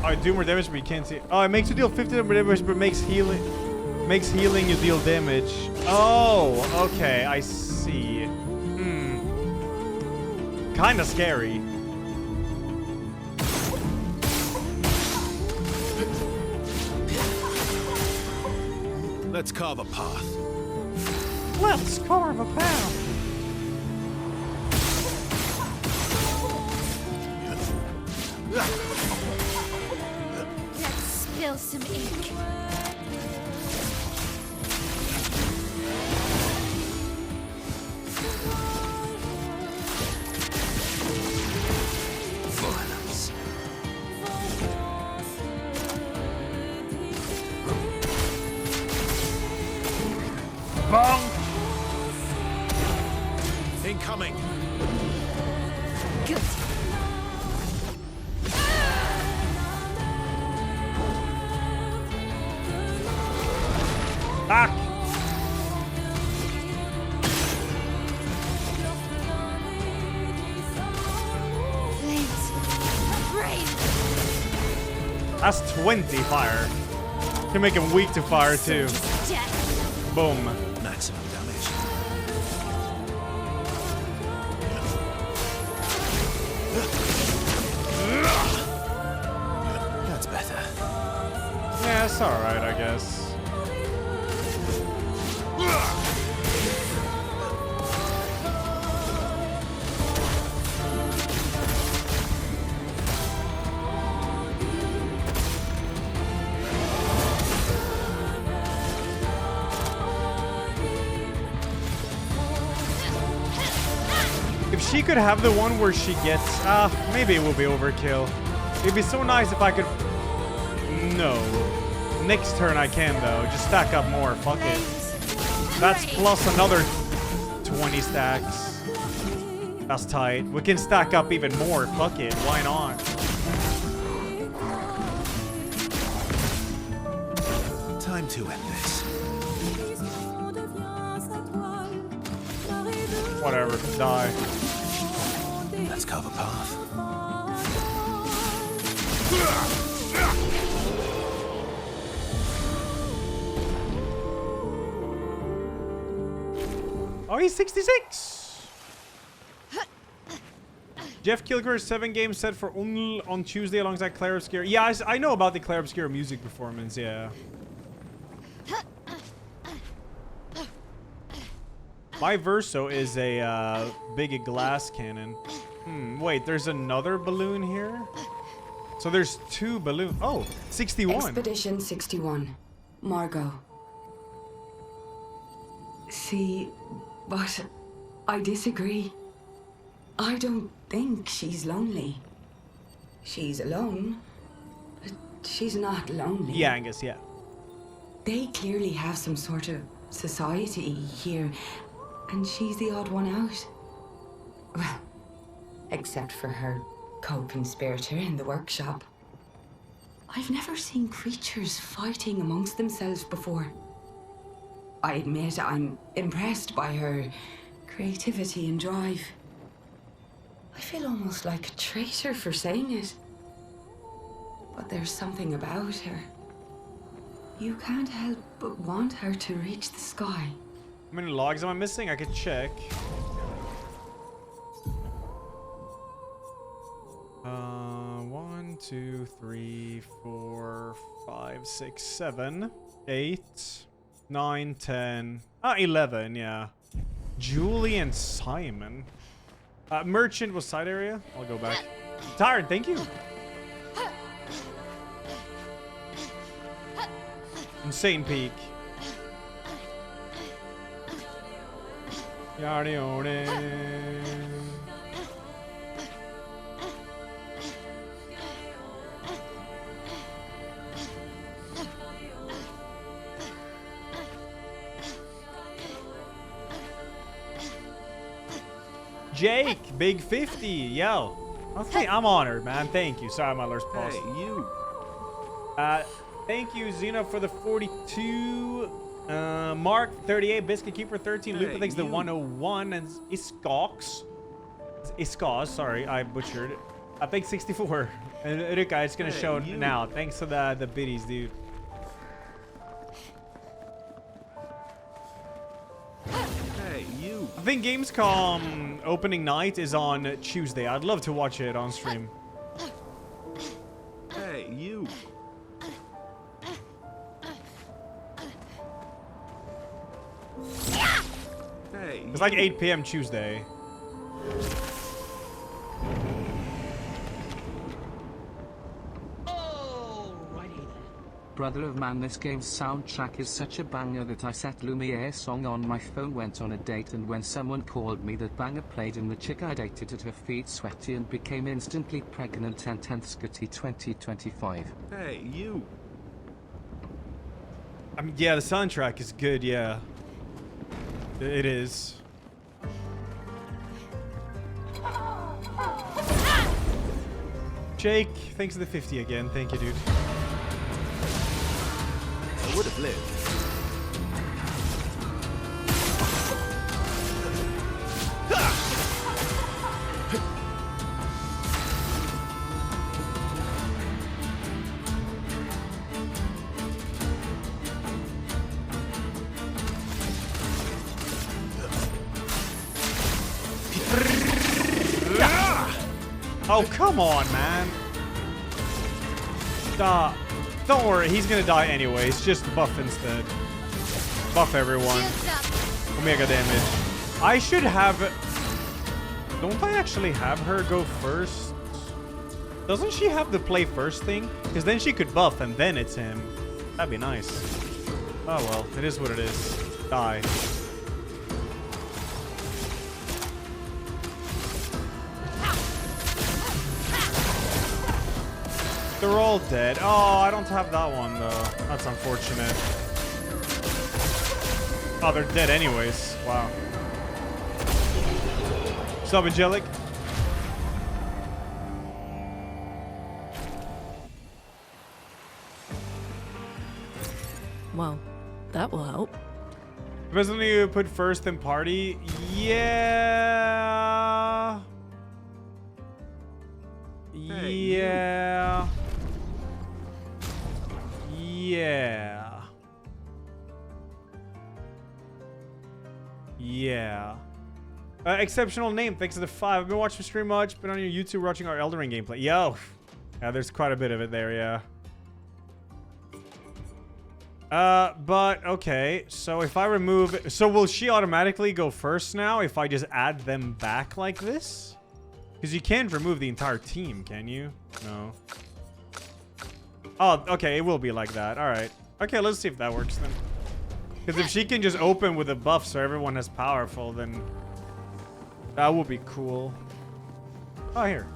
I do more damage, but you can't see it. Oh, it makes you deal 50 more damage, but makes healing you deal damage. Oh, okay, I see. Kinda scary. Let's carve a path. Let's carve a path. Let's spill some ink. Violence. Bonk. Incoming. Good. Ah. Flames. Brave. That's 20 fire. Can make him weak to fire too. Death. Boom. Maximum damage. That's better. Yeah, it's alright, I guess. If she could have the one where she gets... maybe it will be overkill. It'd be so nice if I could... No. Next turn I can, though. Just stack up more. Fuck it. That's plus another 20 stacks. That's tight. We can stack up even more. Fuck it. Why not? Time to end this. Whatever. Die. Let's carve a path. Oh, he's 66. Jeff Kilgore's 7 games set for on Tuesday alongside Clair Obscur. Yeah, I know about the Clair Obscur music performance. Yeah. My Verso is a big glass cannon. Wait, there's another balloon here? So there's 2 balloons. Oh, 61. Expedition 61. Margot. See, but I disagree. I don't think she's lonely. She's alone, but she's not lonely. Yeah, Angus, yeah. They clearly have some sort of society here, and she's the odd one out. Well, except for her co-conspirator in the workshop. I've never seen creatures fighting amongst themselves before. I admit I'm impressed by her creativity and drive. I feel almost like a traitor for saying it. But there's something about her. You can't help but want her to reach the sky. How many logs am I missing? I could check. 1, 2, 3, 4, 5, 6, 7, 8, 9, 10. 11, yeah. Julie and Simon. Merchant was side area. I'll go back. Tired, thank you. Insane Peak. Yardione. Jake, big 50, yo. Okay, I'm honored, man. Thank you. Sorry, my last pause. Hey, you. Thank you, Xena, for the 42. Mark, 38. Biscuit Keeper, 13. Hey, Lupa thanks the you. 101. And Iskox. Iskos, sorry, I butchered it. I think 64. And Rika, it's going to Hey, show you. now. Thanks for the biddies, dude. Hey, you. I think Gamescom opening night is on Tuesday. I'd love to watch it on stream. Hey, you. Hey, It's like 8 p.m. Tuesday. Brother of man, this game's soundtrack is such a banger that I set Lumiere song on my phone, went on a date, and when someone called me, that banger played and the chick I dated at her feet sweaty and became instantly pregnant. 10th Scotty 2025. hey, you. I mean, yeah, the soundtrack is good, yeah. It is. Jake, thanks for the 50 again. Thank you, dude. I would have lived. Oh, come on, man. Stop. Don't worry, he's gonna die anyways. Just buff instead. Buff everyone. Omega damage. I should have... Don't I actually have her go first? Doesn't she have the play first thing? Because then she could buff and then it's him. That'd be nice. Oh well, it is what it is. Die. They're all dead. Oh, I don't have that one, though. That's unfortunate. Oh, they're dead anyways. Wow. Sup, Angelic? Well, that will help. Depends on who you put first in party. Yeah. Yeah. Yeah. Yeah. Exceptional name. Thanks to the 5. I've been watching stream much. Been on your YouTube watching our Elden Ring gameplay. Yo. Yeah, there's quite a bit of it there, yeah. But okay. So if I remove... So will she automatically go first now if I just add them back like this? Because you can't remove the entire team, can you? No. Oh, okay. It will be like that. All right. Okay, let's see if that works then. Because if she can just open with a buff so everyone is powerful, then that would be cool. Oh, here.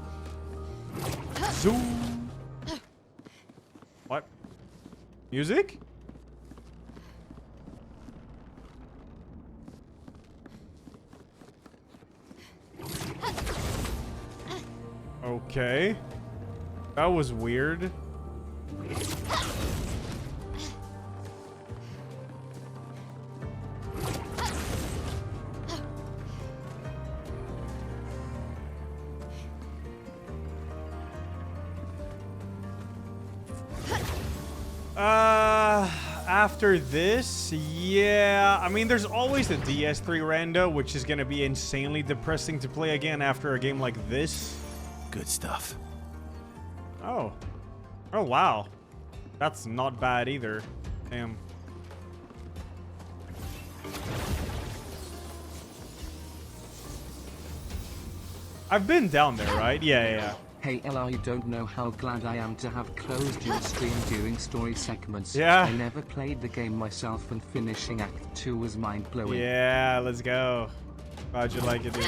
Zoom. What? Music? Okay. That was weird. After this, yeah. I mean, there's always the DS3 rando, which is gonna be insanely depressing to play again after a game like this. Good stuff. Oh. Oh, wow. That's not bad either. Damn. I've been down there, right? Yeah. Hey Ella, you don't know how glad I am to have closed your stream during story segments. Yeah. I never played the game myself and finishing Act 2 was mind-blowing. Yeah, let's go. How'd you like it, dude?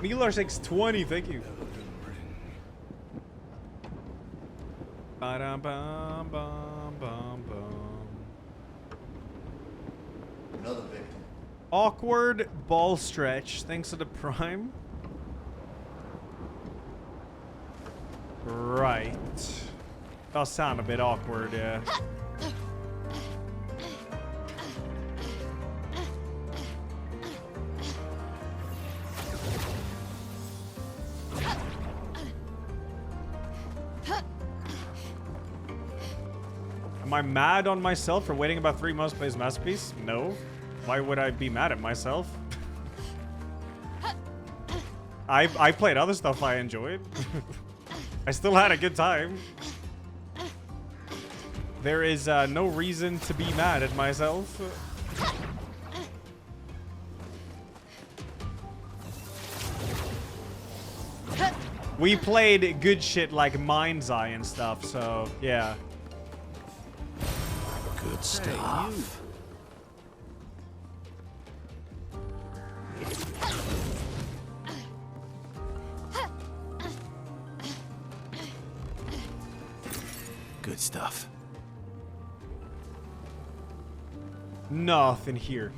Milar 620, thank you. Another victim. Awkward ball stretch. Thanks to the prime. Right. Does sound a bit awkward, yeah. Am I mad on myself for waiting about 3 months to play his masterpiece? No. Why would I be mad at myself? I played other stuff I enjoyed. I still had a good time. There is no reason to be mad at myself. We played good shit like Mind's Eye and stuff, so yeah. Good stuff. Good stuff. Nothing here.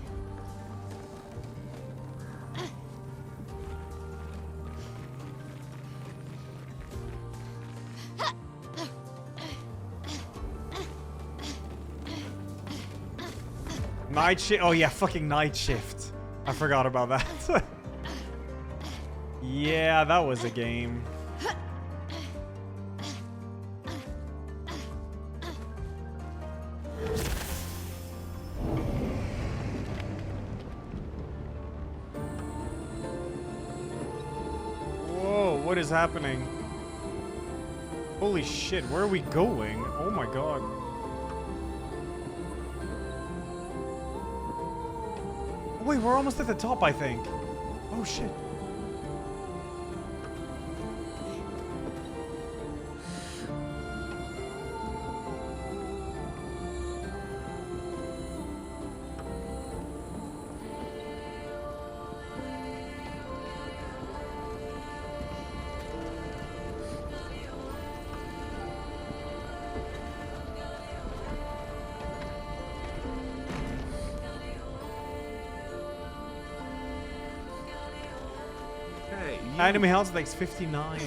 Night shift. Oh yeah, fucking night shift. I forgot about that. Yeah, that was a game. Whoa, what is happening? Holy shit, where are we going? Oh my god. Wait, we're almost at the top, I think. Oh, shit. you. Enemy health takes 59.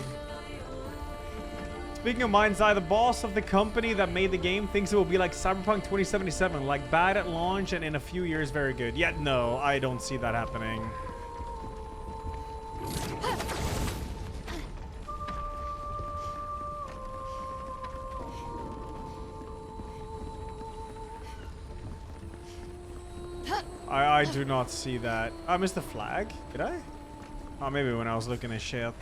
Speaking of Mind's Eye, the boss of the company that made the game thinks it will be like Cyberpunk 2077, like bad at launch and in a few years very good. Yet no, I don't see that happening. I do not see that. I missed the flag. Did I? Oh, maybe when I was looking at shit.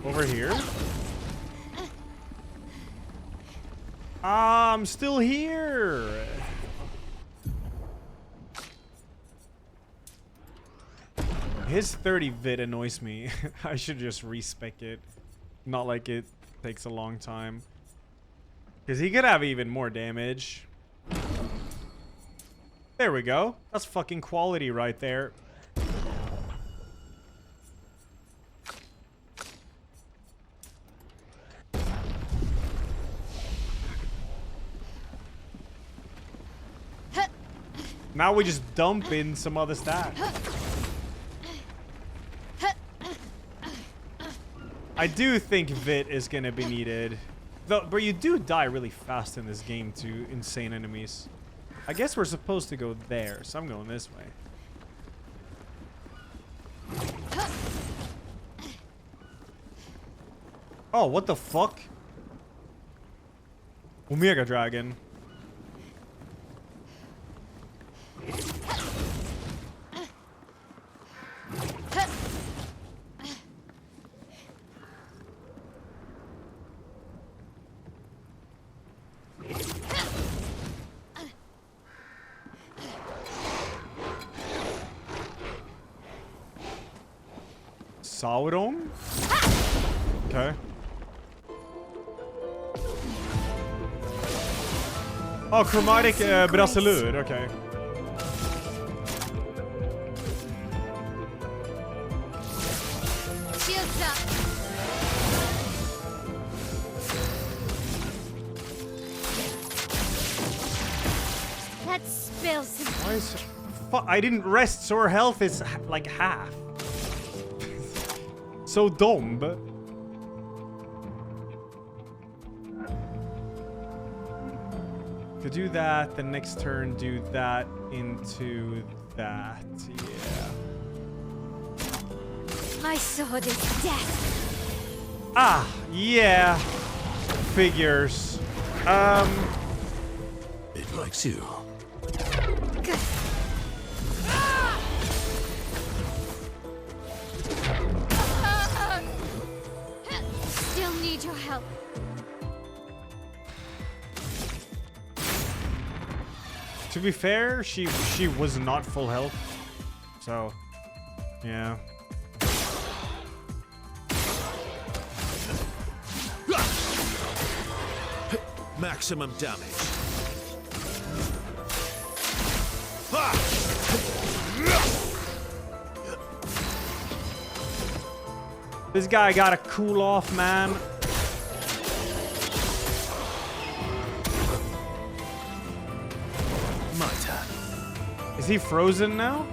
Over here? I'm still here. His 30 vid annoys me. I should just respec it. Not like it takes a long time. Because he could have even more damage. There we go. That's fucking quality right there. Now we just dump in some other stat. I do think Vit is gonna be needed. Though, but you do die really fast in this game to insane enemies. I guess we're supposed to go there, so I'm going this way. Oh, what the fuck? Omega Dragon. Sauron? Okay. Oh, chromatic bracelure. Okay. Shields up. Let's spill some. Why is... I didn't rest, so her health is like half. So dumb. To do that, the next turn do that into that. Yeah. My sword is death. Ah, yeah. Figures. It likes you. Good. Still need your help. To be fair, she was not full health. So, yeah. Maximum damage. This guy gotta cool off, man. My turn. Is he frozen now?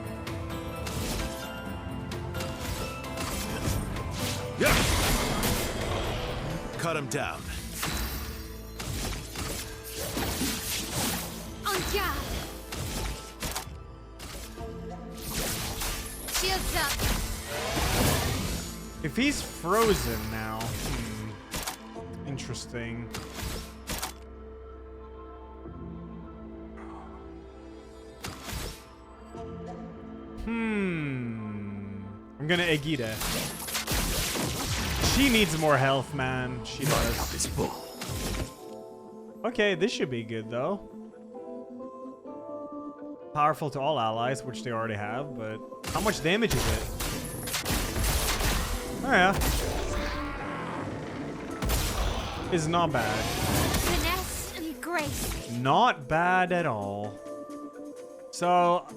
Yeah. Cut him down. On guard. Shields up. If he's frozen now, interesting. I'm gonna Egida. She needs more health, man. She does. My cup is full. Okay, this should be good though. Powerful to all allies, which they already have, but how much damage is it? Oh yeah. It's not bad. Finesse and grace. Not bad at all. So,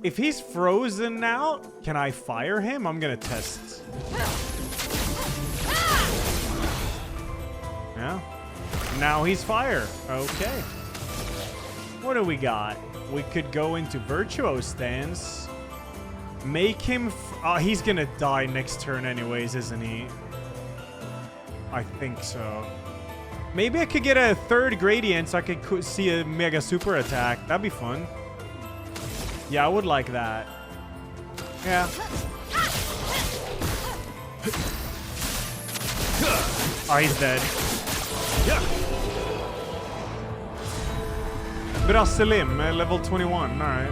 if he's frozen now, can I fire him? I'm gonna test. Yeah. Now he's fire. Okay. What do we got? We could go into Virtuo stance. Make him... he's gonna die next turn anyways, isn't he? I think so. Maybe I could get a third gradient so I could see a mega super attack. That'd be fun. Yeah, I would like that. Yeah. Oh, he's dead. Brasilim, level 21. Alright.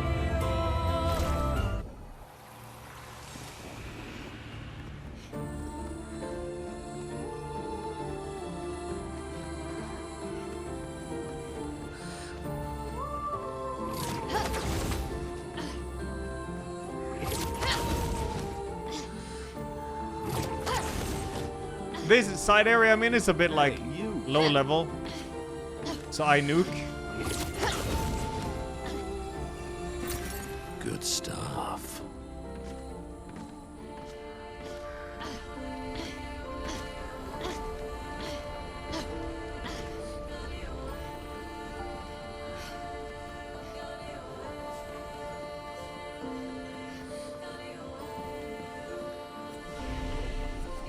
This side area I'm in is a bit like low level. So I nuke. Good stuff.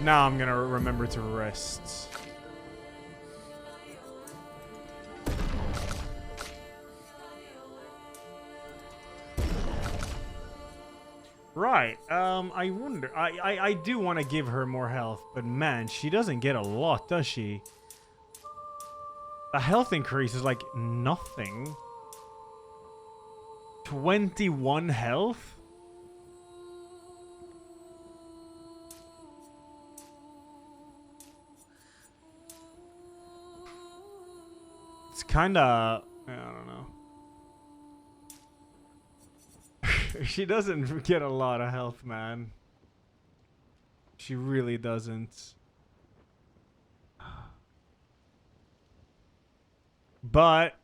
Now I'm gonna remember to rest. Right. I wonder. I do want to give her more health, but man, she doesn't get a lot, does she? The health increase is like nothing. 21 health? It's kind of... I don't know. She doesn't get a lot of health, man. She really doesn't. But...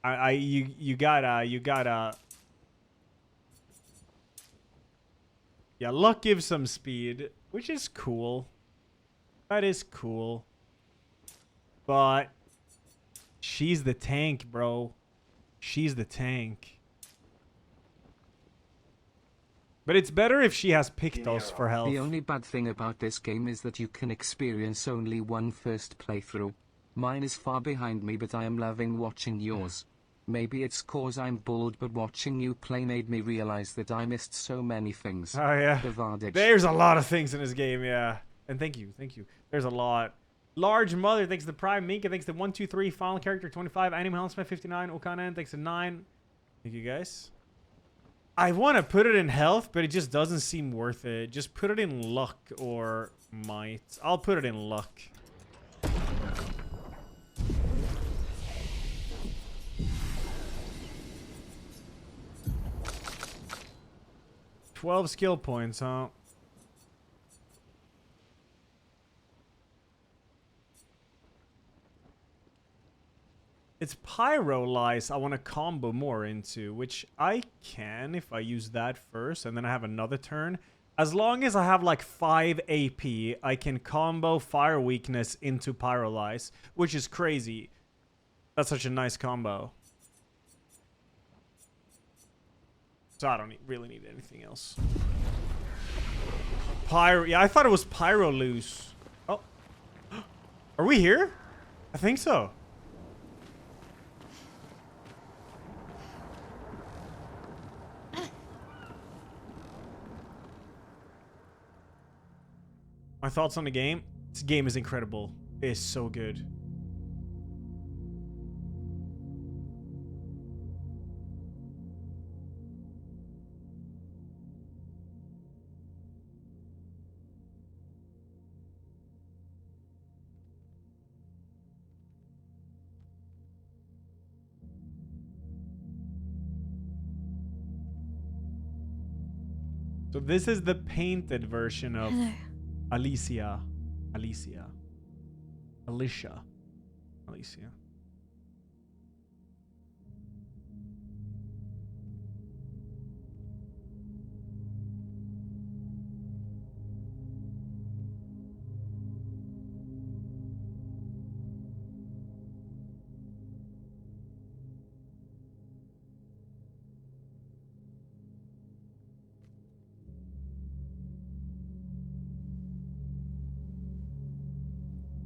You gotta... Yeah, luck gives some speed, which is cool. That is cool. But... she's the tank, bro. She's the tank. But it's better if she has Pictos for health. The only bad thing about this game is that you can experience only one first playthrough. Mine is far behind me, but I am loving watching yours. Maybe it's cause I'm bald, but watching you play made me realize that I missed so many things. Oh, yeah. The VoDs. There's a lot of things in this game, yeah. And thank you. There's a lot. Large Mother, thanks to Prime Minka, thanks to 123, Final Character 25, Animal Huntsman 59, Okanen, thanks to 9. Thank you guys. I want to put it in health, but it just doesn't seem worth it. Just put it in luck or might. I'll put it in luck. $12 skill points, huh? It's Pyrolyze I want to combo more into, which I can if I use that first, and then I have another turn. As long as I have like 5 AP, I can combo Fire Weakness into Pyrolyze, which is crazy. That's such a nice combo. So I don't really need anything else. Yeah, I thought it was Pyrolyze. Oh. Are we here? I think so. My thoughts on the game? This game is incredible. It is so good. So this is the painted version of Alicia.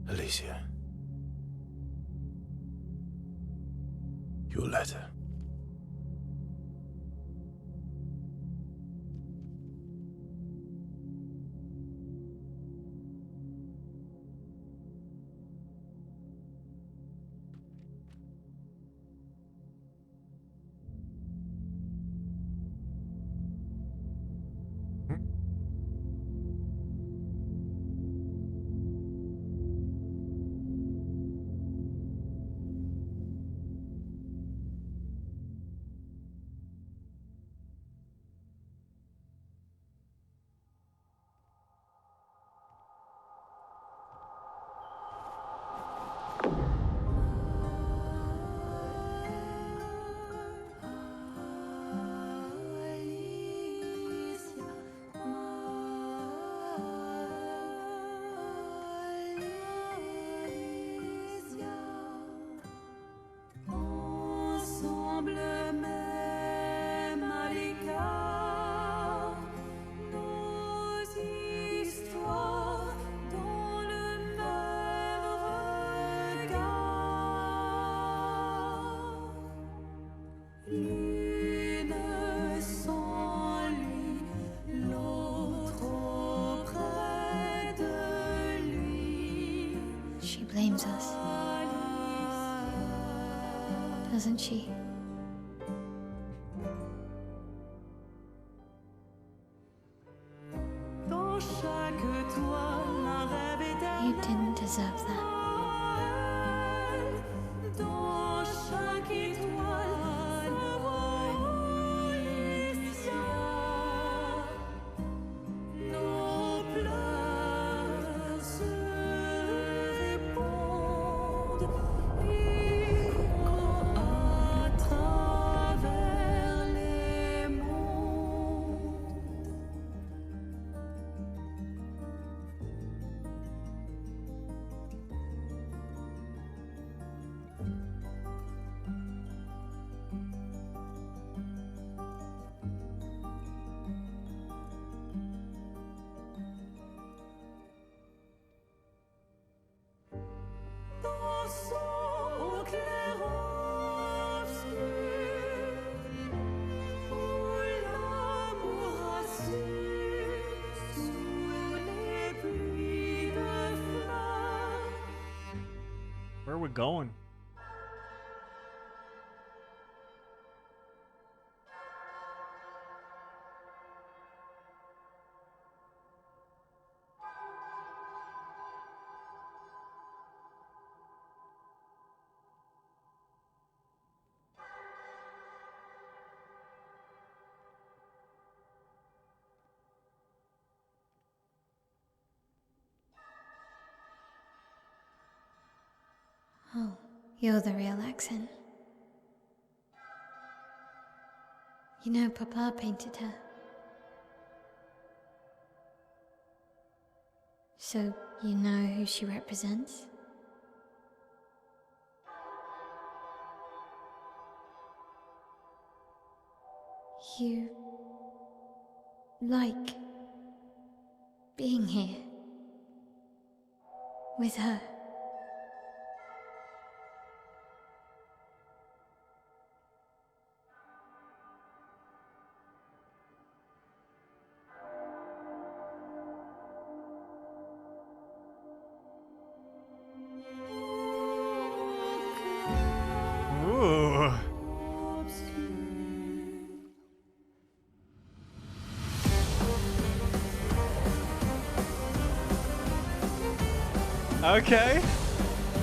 Alicia. Your letter. She blames us, doesn't she? You didn't deserve that. Where are we going? Oh, you're the real accent. You know, Papa painted her. So, you know who she represents? You like being here with her. Ooh. Okay.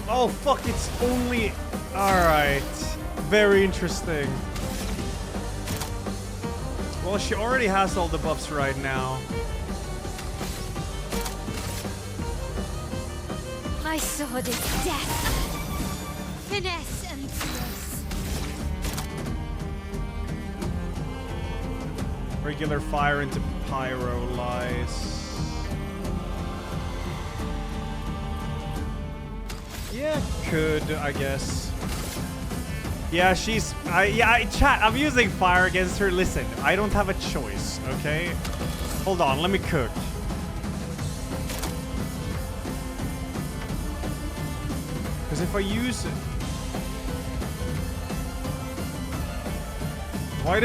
Oh, fuck, it's only... Alright. Very interesting. Well, she already has all the buffs right now. My sword is death. Finesse and grace. Regular fire into pyrolyze. Yeah, could, I guess. Yeah, she's... chat, I'm using fire against her. Listen, I don't have a choice, okay? Hold on, let me cook. Because if I use it... Why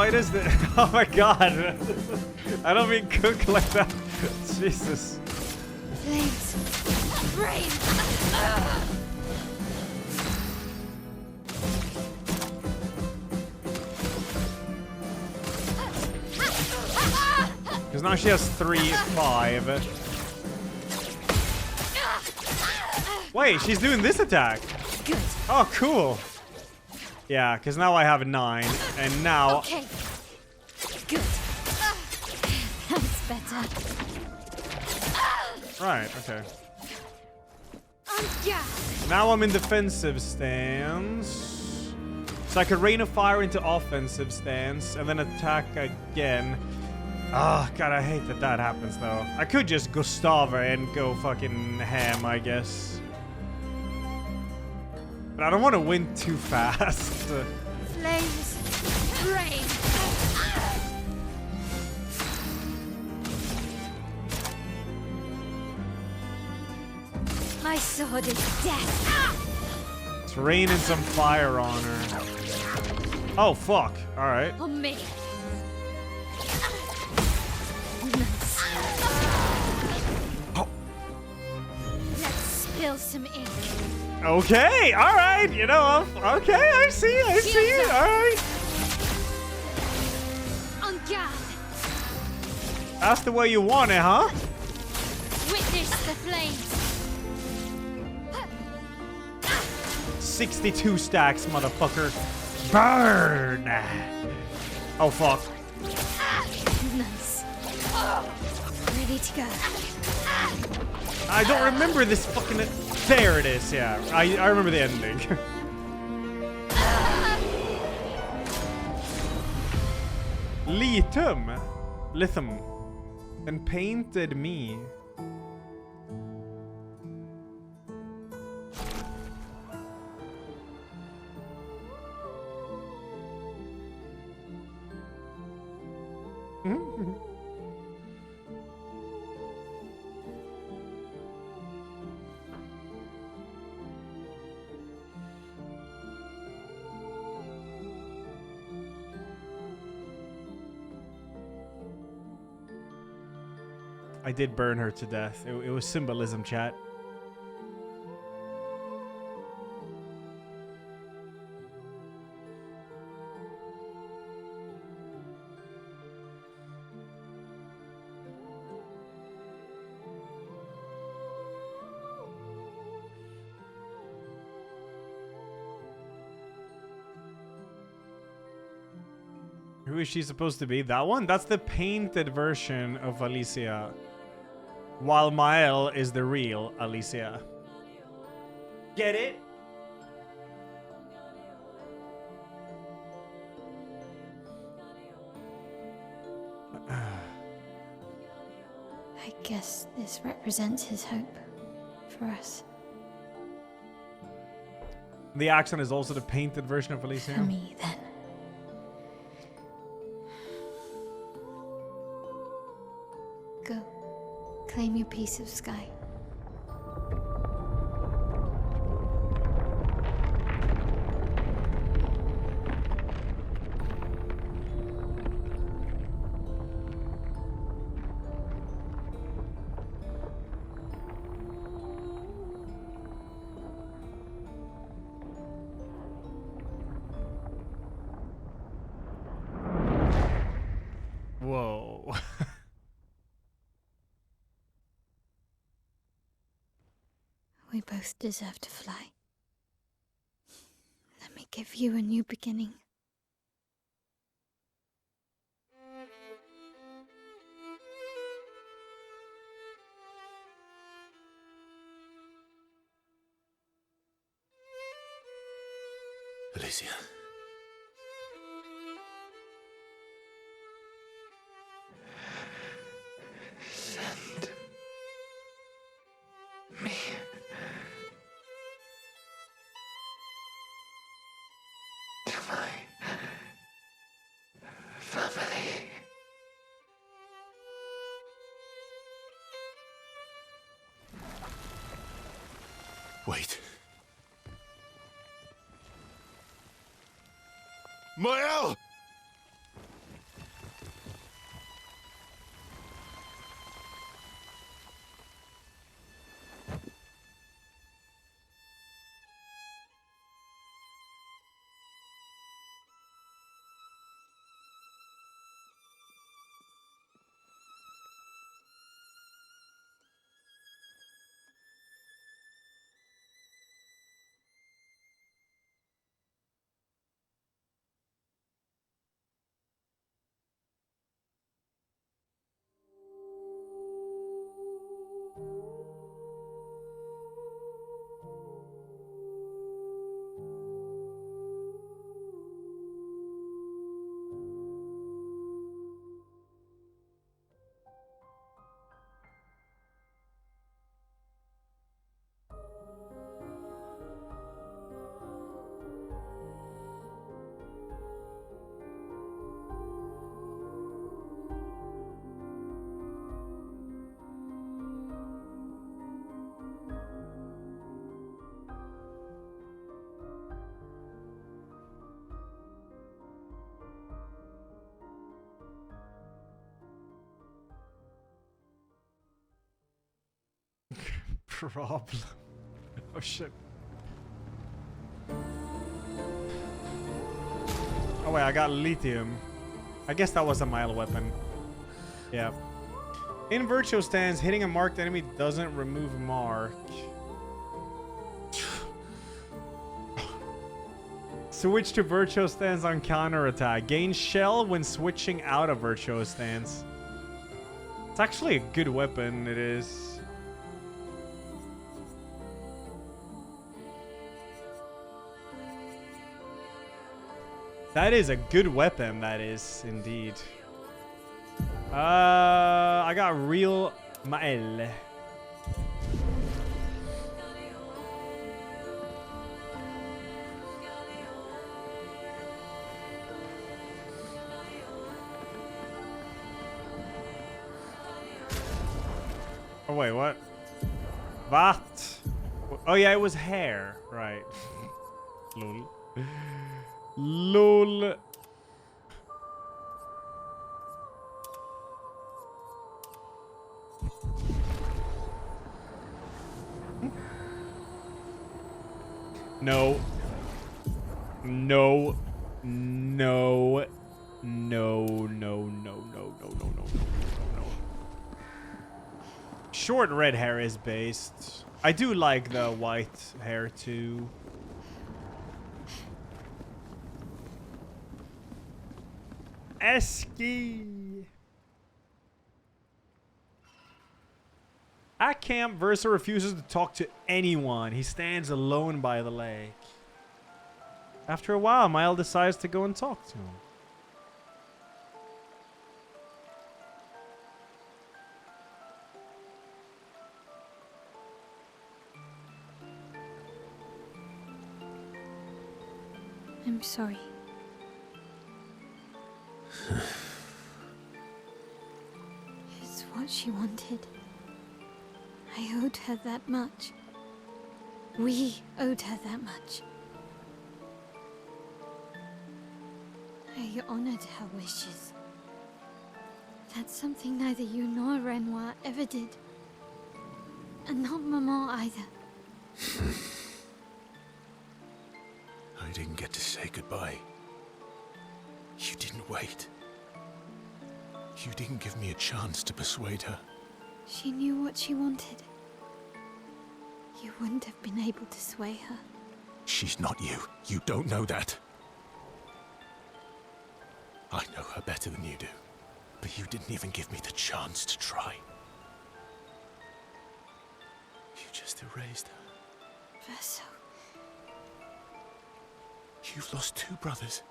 does the... Oh my god. I don't mean cook like that. Jesus. Flames. Rain. Because now she has 3, 5. Wait, she's doing this attack. Good. Oh, cool. Yeah, because now I have 9, and now... Okay. Good. That's better. Right, okay. Yeah. Now I'm in defensive stance. So I could rain of fire into offensive stance, and then attack again. Ah, God, I hate that happens, though. I could just Gustave and go fucking ham, I guess. But I don't want to win too fast. Flames. Rain. My sword is death. Let's rain in some fire on her. Oh, fuck. Alright. On me. Nice. Oh. Let's spill some ink. Okay, alright. You know, okay, I see. Alright. On guard. That's the way you want it, huh? Witness the flames. 62 stacks, motherfucker. Burn! Oh, fuck. Nice. Ready to go. I don't remember this fucking... There it is, yeah. I remember the ending. Lithium. And painted me. I did burn her to death. It was symbolism, chat. Who is she supposed to be? That one? That's the painted version of Alicia. While Mael is the real Alicia. Get it? I guess this represents his hope for us. The accent is also the painted version of Alicia. For me, then. Go. Claim your piece of sky. Whoa. We both deserve to fly. Let me give you a new beginning. Alicia. Send me to my family. Wait. Mael! Problem. Oh shit. Oh wait, I got lithium. I guess that was a mile weapon. Yeah. In virtual stance, hitting a marked enemy doesn't remove mark. Switch to virtual stance on counterattack. Gain shell when switching out of virtual stance. It's actually a good weapon, it is. That is a good weapon, that is, indeed. I got real Mael. Oh wait, what? What? Oh yeah, it was hair, right? Lol. LOL. No. No. No. No. No. No. No. No. No. No. No. No. Short red hair is based. I do like the white hair too. Esky. At camp, Versa refuses to talk to anyone. He stands alone by the lake. After a while, Mael decides to go and talk to him. I'm sorry. It's what she wanted. I owed her that much. We owed her that much. I honored her wishes. That's something neither you nor Renoir ever did. And not Maman either. I didn't get to say goodbye. You didn't wait. You didn't give me a chance to persuade her. She knew what she wanted. You wouldn't have been able to sway her. She's not you. You don't know that. I know her better than you do. But you didn't even give me the chance to try. You just erased her. Verso. You've lost 2 brothers.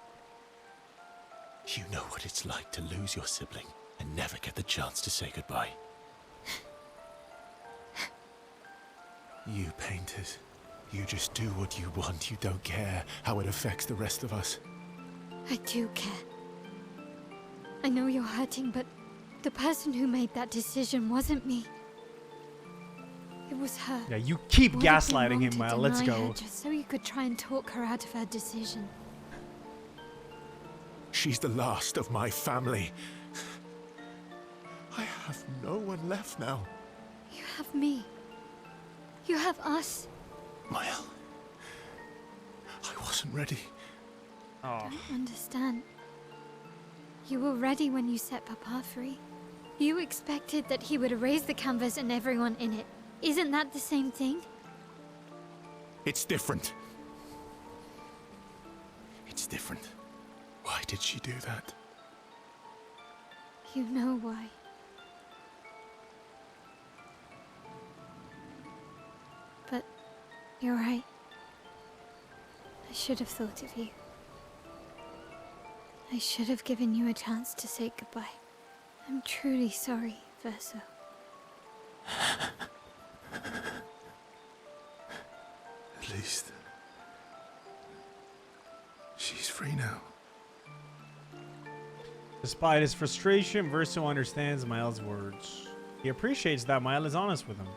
You know what it's like to lose your sibling and never get the chance to say goodbye. You painters, you just do what you want. You don't care how it affects the rest of us. I do care. I know you're hurting, but the person who made that decision wasn't me. It was her. Yeah, you keep Would have been gaslighting wrong him, to Mael. Let's deny her go. just so you could try and talk her out of her decision. She's the last of my family. I have no one left now. You have me. You have us. Mile. I wasn't ready. Oh. I don't understand. You were ready when you set Papa free. You expected that he would erase the canvas and everyone in it. Isn't that the same thing? It's different. It's different. Why did she do that? You know why. But you're right. I should have thought of you. I should have given you a chance to say goodbye. I'm truly sorry, Verso. At least she's free now. Despite his frustration, Verso understands Miles' words. He appreciates that Mile is honest with him.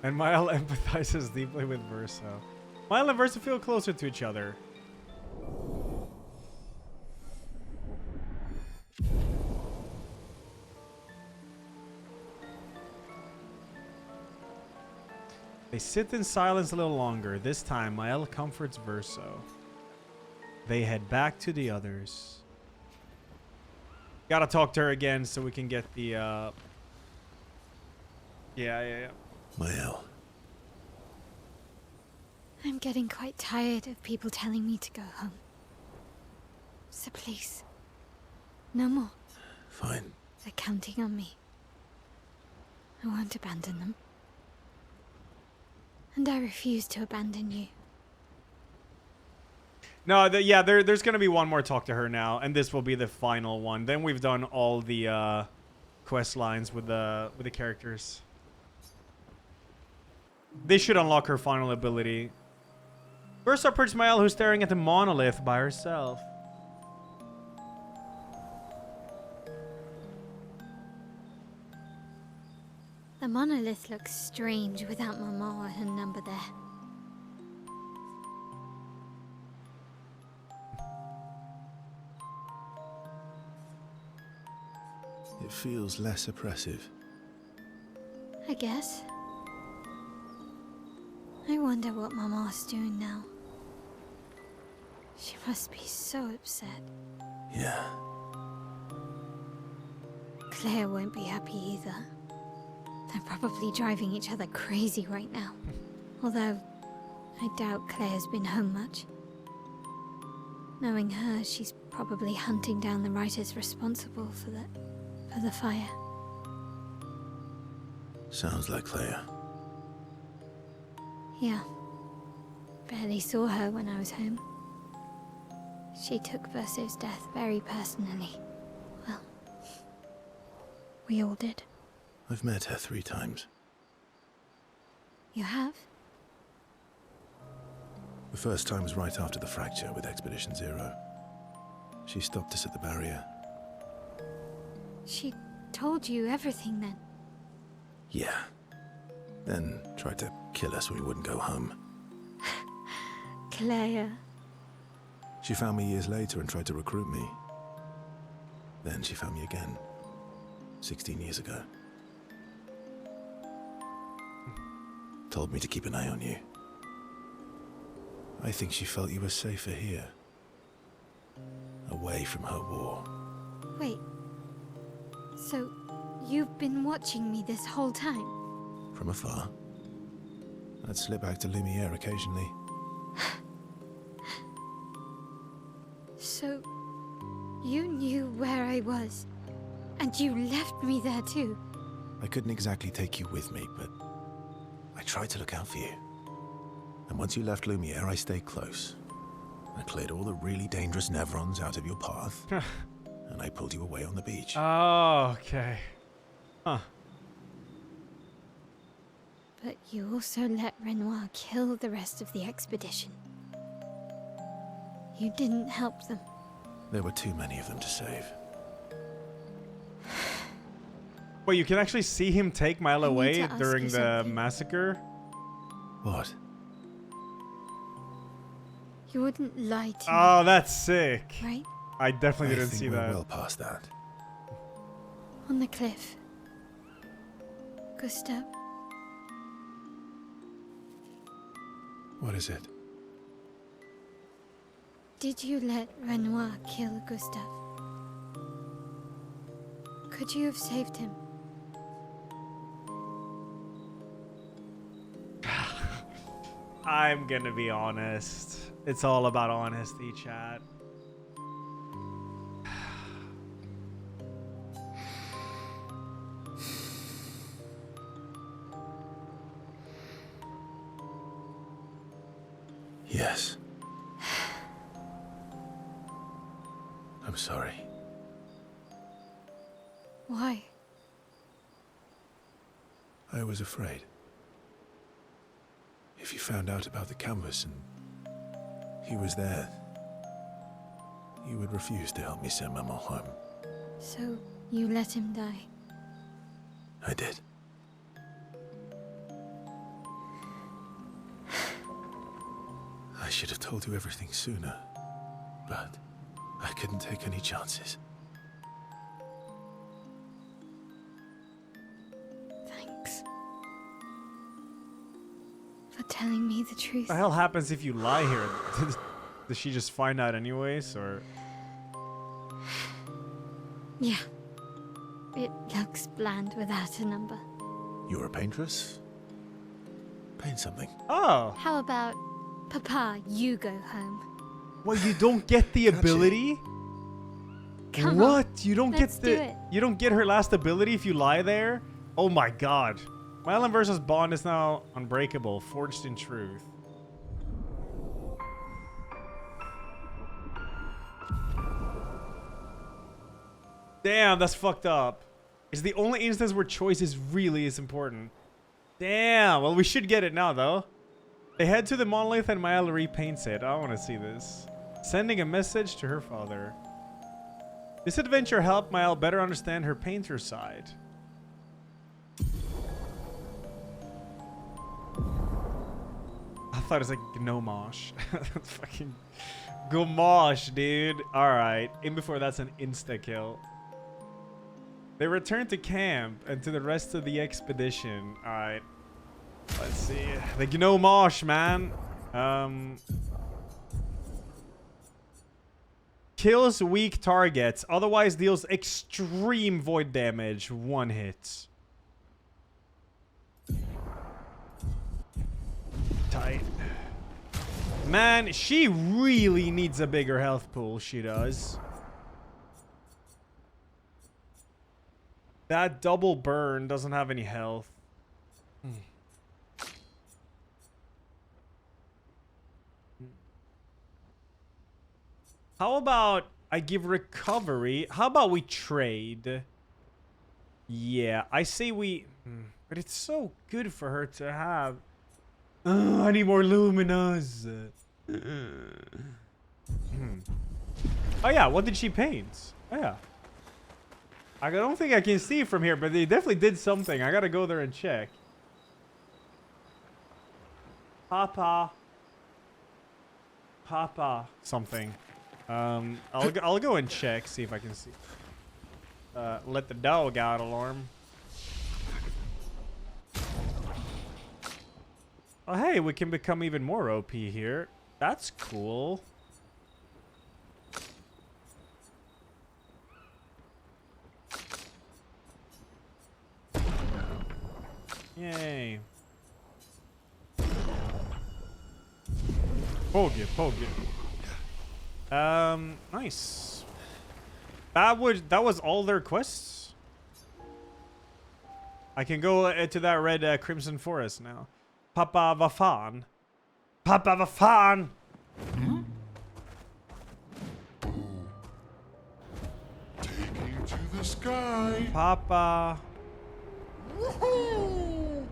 And Mile empathizes deeply with Verso. Mile and Verso feel closer to each other. They sit in silence a little longer. This time, Mile comforts Verso. They head back to the others. Gotta talk to her again so we can get the, Yeah. Mile. I'm getting quite tired of people telling me to go home. So please, no more. Fine. They're counting on me. I won't abandon them. And I refuse to abandon you. No, there's gonna be one more talk to her now, and this will be the final one. Then we've done all the quest lines with the characters. They should unlock her final ability. First up, it's Mael, who's staring at the monolith by herself. The monolith looks strange without Mama or her number there. It feels less oppressive. I guess. I wonder what Mama's doing now. She must be so upset. Yeah. Claire won't be happy either. They're probably driving each other crazy right now. Although, I doubt Claire's been home much. Knowing her, she's probably hunting down the writers responsible for the fire. Sounds like Claire. Yeah. Barely saw her when I was home. She took Verso's death very personally. Well, we all did. I've met her 3 times. You have? The first time was right after the fracture with Expedition Zero. She stopped us at the barrier. She told you everything then? Yeah. Then tried to kill us when we wouldn't go home. Claire. She found me years later and tried to recruit me. Then she found me again. 16 years ago. Told me to keep an eye on you. I think she felt you were safer here. Away from her war. Wait. So, you've been watching me this whole time? From afar. I'd slip back to Lumiere occasionally. So, you knew where I was, and you left me there too? I couldn't exactly take you with me, but I tried to look out for you. And once you left Lumiere, I stayed close. I cleared all the really dangerous Nevrons out of your path, and I pulled you away on the beach. Oh, okay. Huh. But you also let Renoir kill the rest of the expedition. You didn't help them. There were too many of them to save. Wait, you can actually see him take Milo away during the massacre? What? You wouldn't lie to me, Oh, that's sick. right? I definitely I didn't think see we're that. well past that. On the cliff. Gustav, What is it? did you let Renoir kill Gustav? Could you have saved him? I'm gonna be honest. It's all about honesty, chat. Yes. I'm sorry. Why? I was afraid. If you found out about the canvas and he was there, you would refuse to help me send Maman home. So you let him die? I did. I should have told you everything sooner, but I couldn't take any chances. Thanks. For telling me the truth. What the hell happens if you lie here? Does she just find out anyways, or? Yeah. It looks bland without a number. You're a paintress? Paint something. Oh. How about, Papa, you go home? Well, you don't get the ability? Come what? on, You don't let's get do the it. You don't get her last ability if you lie there? Oh my god. Mylan versus Bond is now unbreakable, forged in truth. Damn, that's fucked up. It's the only instance where choice is really important. Damn, well we should get it now though. They head to the monolith and Mael repaints it. I want to see this. Sending a message to her father. This adventure helped Mael better understand her painter side. I thought it was like gnomosh. That's fucking gomosh, dude. Alright. In before that's an insta-kill. They return to camp and to the rest of the expedition. Alright. Let's see. The gnomosh, man. Kills weak targets. Otherwise deals extreme void damage. One hit. Tight. Man, she really needs a bigger health pool. She does. That double burn doesn't have any health. How about I give recovery? How about we trade? Yeah, I say we... But it's so good for her to have. I need more luminous. Oh yeah, what did she paint? Oh yeah. I don't think I can see from here, but they definitely did something. I gotta go there and check. Papa. Something. I'll go and check, see if I can see. Let the dog out alarm. Oh, hey, we can become even more OP here. That's cool. Yay. Pogue. Nice. That was all their quests. I can go to that red Crimson Forest now. Papa Vafan. Papa Vafan. Taking to the sky. Papa. Woohoo!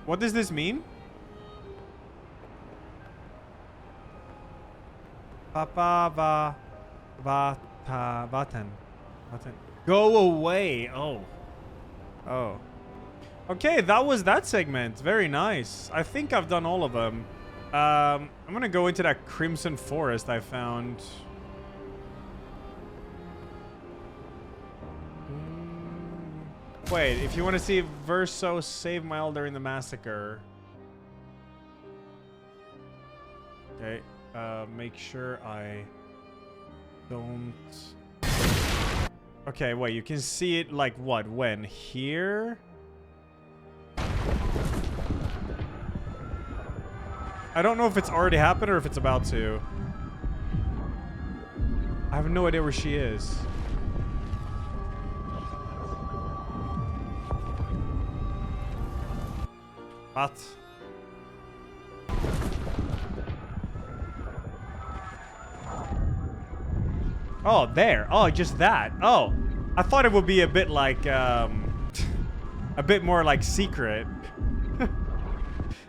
What does this mean? Papa Vatan. Go away. Oh. Okay, that was that segment. Very nice. I think I've done all of them. I'm gonna go into that Crimson Forest I found. Wait, if you want to see Verso save Mile during the massacre. Okay, make sure I don't... Okay, wait, you can see it like what? When? Here? I don't know if it's already happened or if it's about to. I have no idea where she is. What? Oh, there. Oh, just that. Oh, I thought it would be a bit like, a bit more like secret.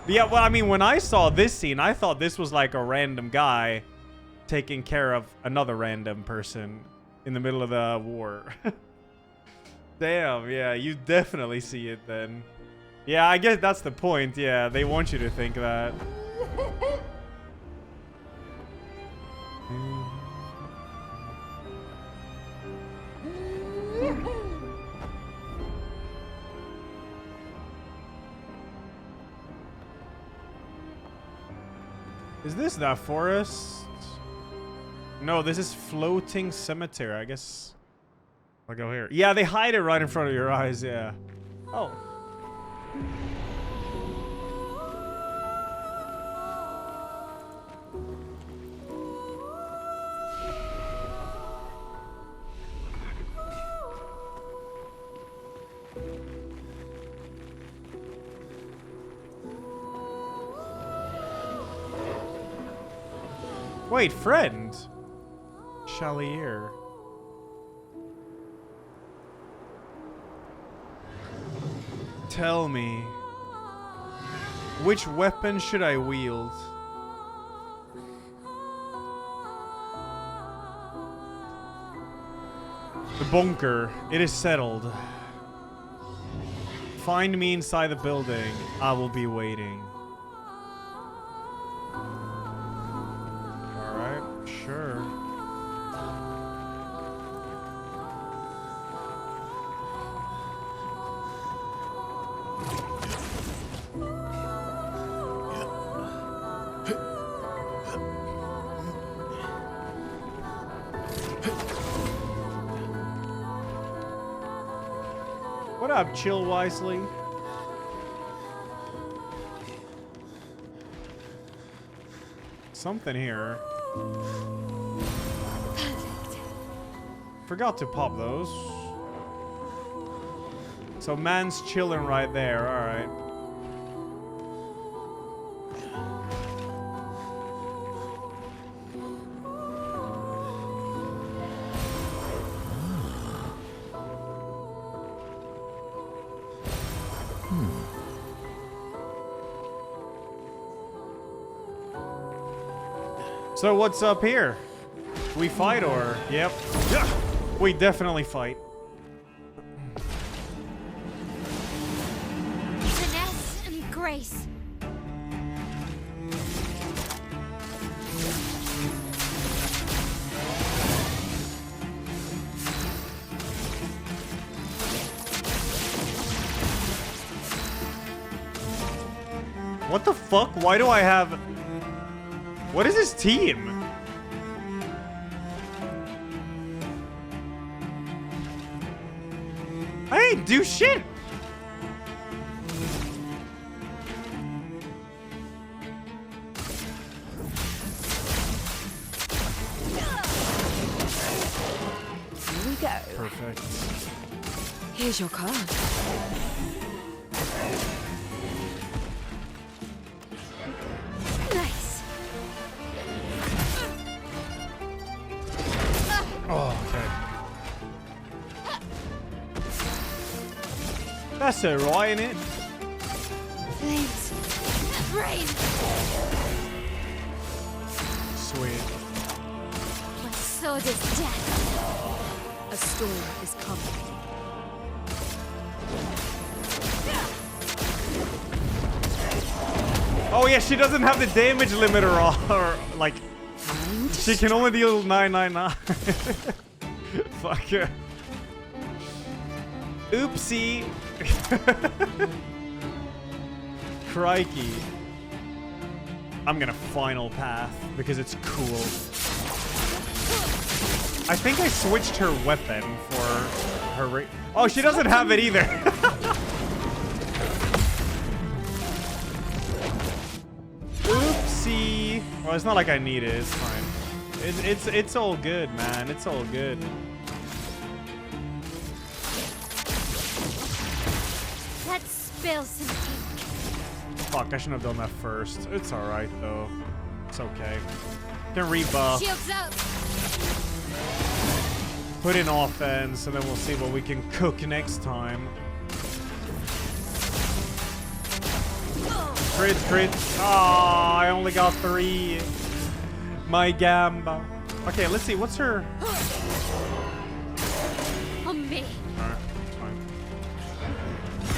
Yeah, well, I mean, when I saw this scene, I thought this was like a random guy taking care of another random person in the middle of the war. Damn, yeah, you definitely see it then. Yeah, I guess that's the point. Yeah, they want you to think that. Is this that forest? No, this is floating cemetery. I guess I'll go here. Yeah, they hide it right in front of your eyes. Yeah. Oh. Wait, friend. Chalier. Tell me, which weapon should I wield? The bunker. It is settled. Find me inside the building. I will be waiting. Sure. What up, Chill Wisely? Something here. Perfect. Forgot to pop those. So man's chilling right there. All right. So what's up here? We fight or? Yep. We definitely fight. Finesse and grace. What the fuck? Why do I have... What is this team? I ain't do shit. Here we go. Perfect. Here's your card. Nice. Oh, okay. That's a right, innit? Flames. Rain. Sweet. My sword is death. A storm is coming. Oh yeah, she doesn't have the damage limiter or like she can only deal 999. Fuck her. Oopsie. Crikey. I'm gonna final path because it's cool. I think I switched her weapon for her. Oh, she doesn't have it either. Oopsie. Well, it's not like I need it. It's fine. It's all good, man. It's all good. Let's spill some ink. Fuck, I shouldn't have done that first. It's alright, though. It's okay. Can rebuff. Shields up. Put in offense, and then we'll see what we can cook next time. Crit, crit. Oh, I only got 3. My gamba. Okay, let's see. What's her... On me. Alright, fine.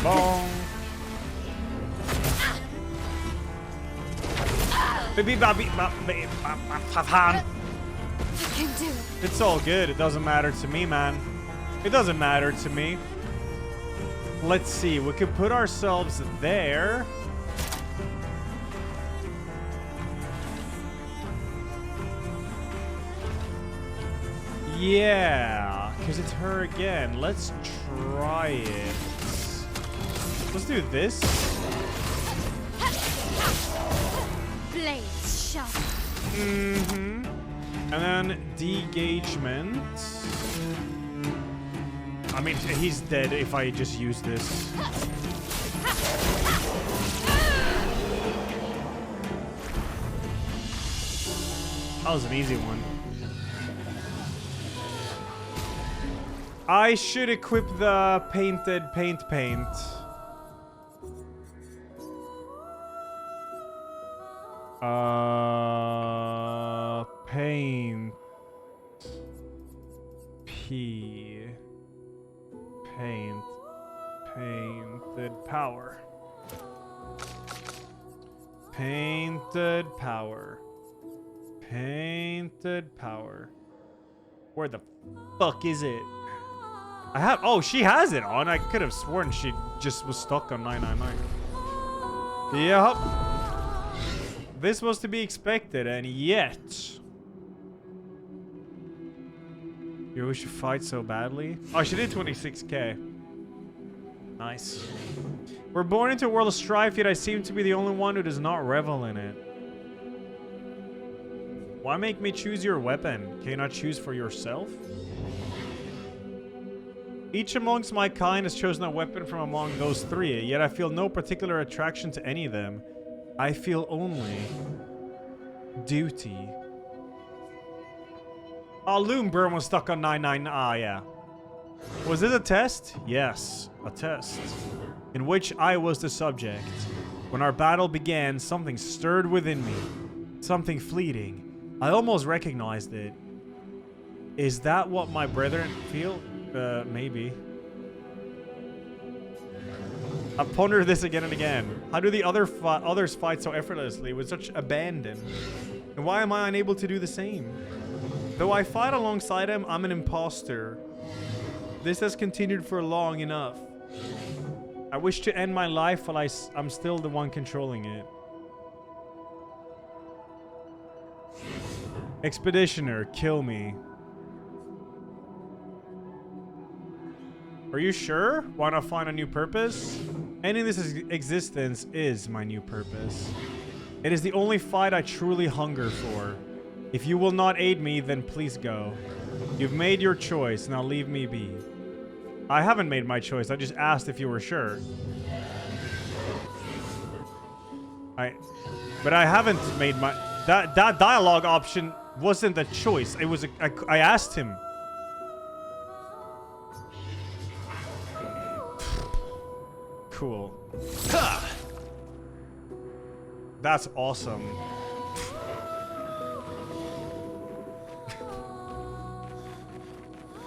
Bong. It's all good. It doesn't matter to me, man. It doesn't matter to me. Let's see. We could put ourselves there. Yeah, because it's her again. Let's try it. Let's do this. Blades sharp. Mm-hmm. And then degagement. I mean, he's dead if I just use this. That was an easy one. I should equip the painted paint. Paint. P. Paint. Painted power. Painted power. Painted power. Where the fuck is it? I have... Oh, she has it on. I could have sworn she just was stuck on 999. Yep. This was to be expected, and yet... You wish to fight so badly? Oh, she did 26k. Nice. We're born into a world of strife, yet I seem to be the only one who does not revel in it. Why make me choose your weapon? Can you not choose for yourself? Each amongst my kind has chosen a weapon from among those 3, yet I feel no particular attraction to any of them. I feel only duty. Oh, Loomburn was stuck on 99. Ah, yeah. Was this a test? Yes, a test. In which I was the subject. When our battle began, something stirred within me. Something fleeting. I almost recognized it. Is that what my brethren feel? Maybe. I've pondered this again and again. How do the others fight so effortlessly with such abandon? And why am I unable to do the same? Though I fight alongside him, I'm an imposter. This has continued for long enough. I wish to end my life while I'm still the one controlling it. Expeditioner, kill me. Are you sure? Why not find a new purpose? Ending this existence is my new purpose. It is the only fight I truly hunger for. If you will not aid me, then please go. You've made your choice, now leave me be. I haven't made my choice, I just asked if you were sure. But I haven't made my... That dialogue option wasn't a choice. It was I asked him. Cool. That's awesome.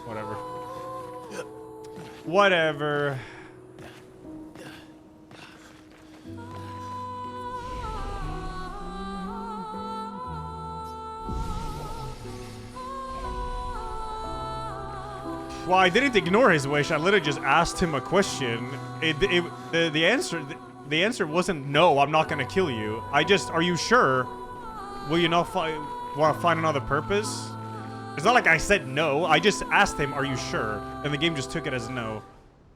Whatever. Whatever. Well, I didn't ignore his wish. I literally just asked him a question. The answer wasn't no, I'm not gonna kill you. I just, are you sure? Will you not want to find another purpose? It's not like I said no. I just asked him, are you sure? And the game just took it as no.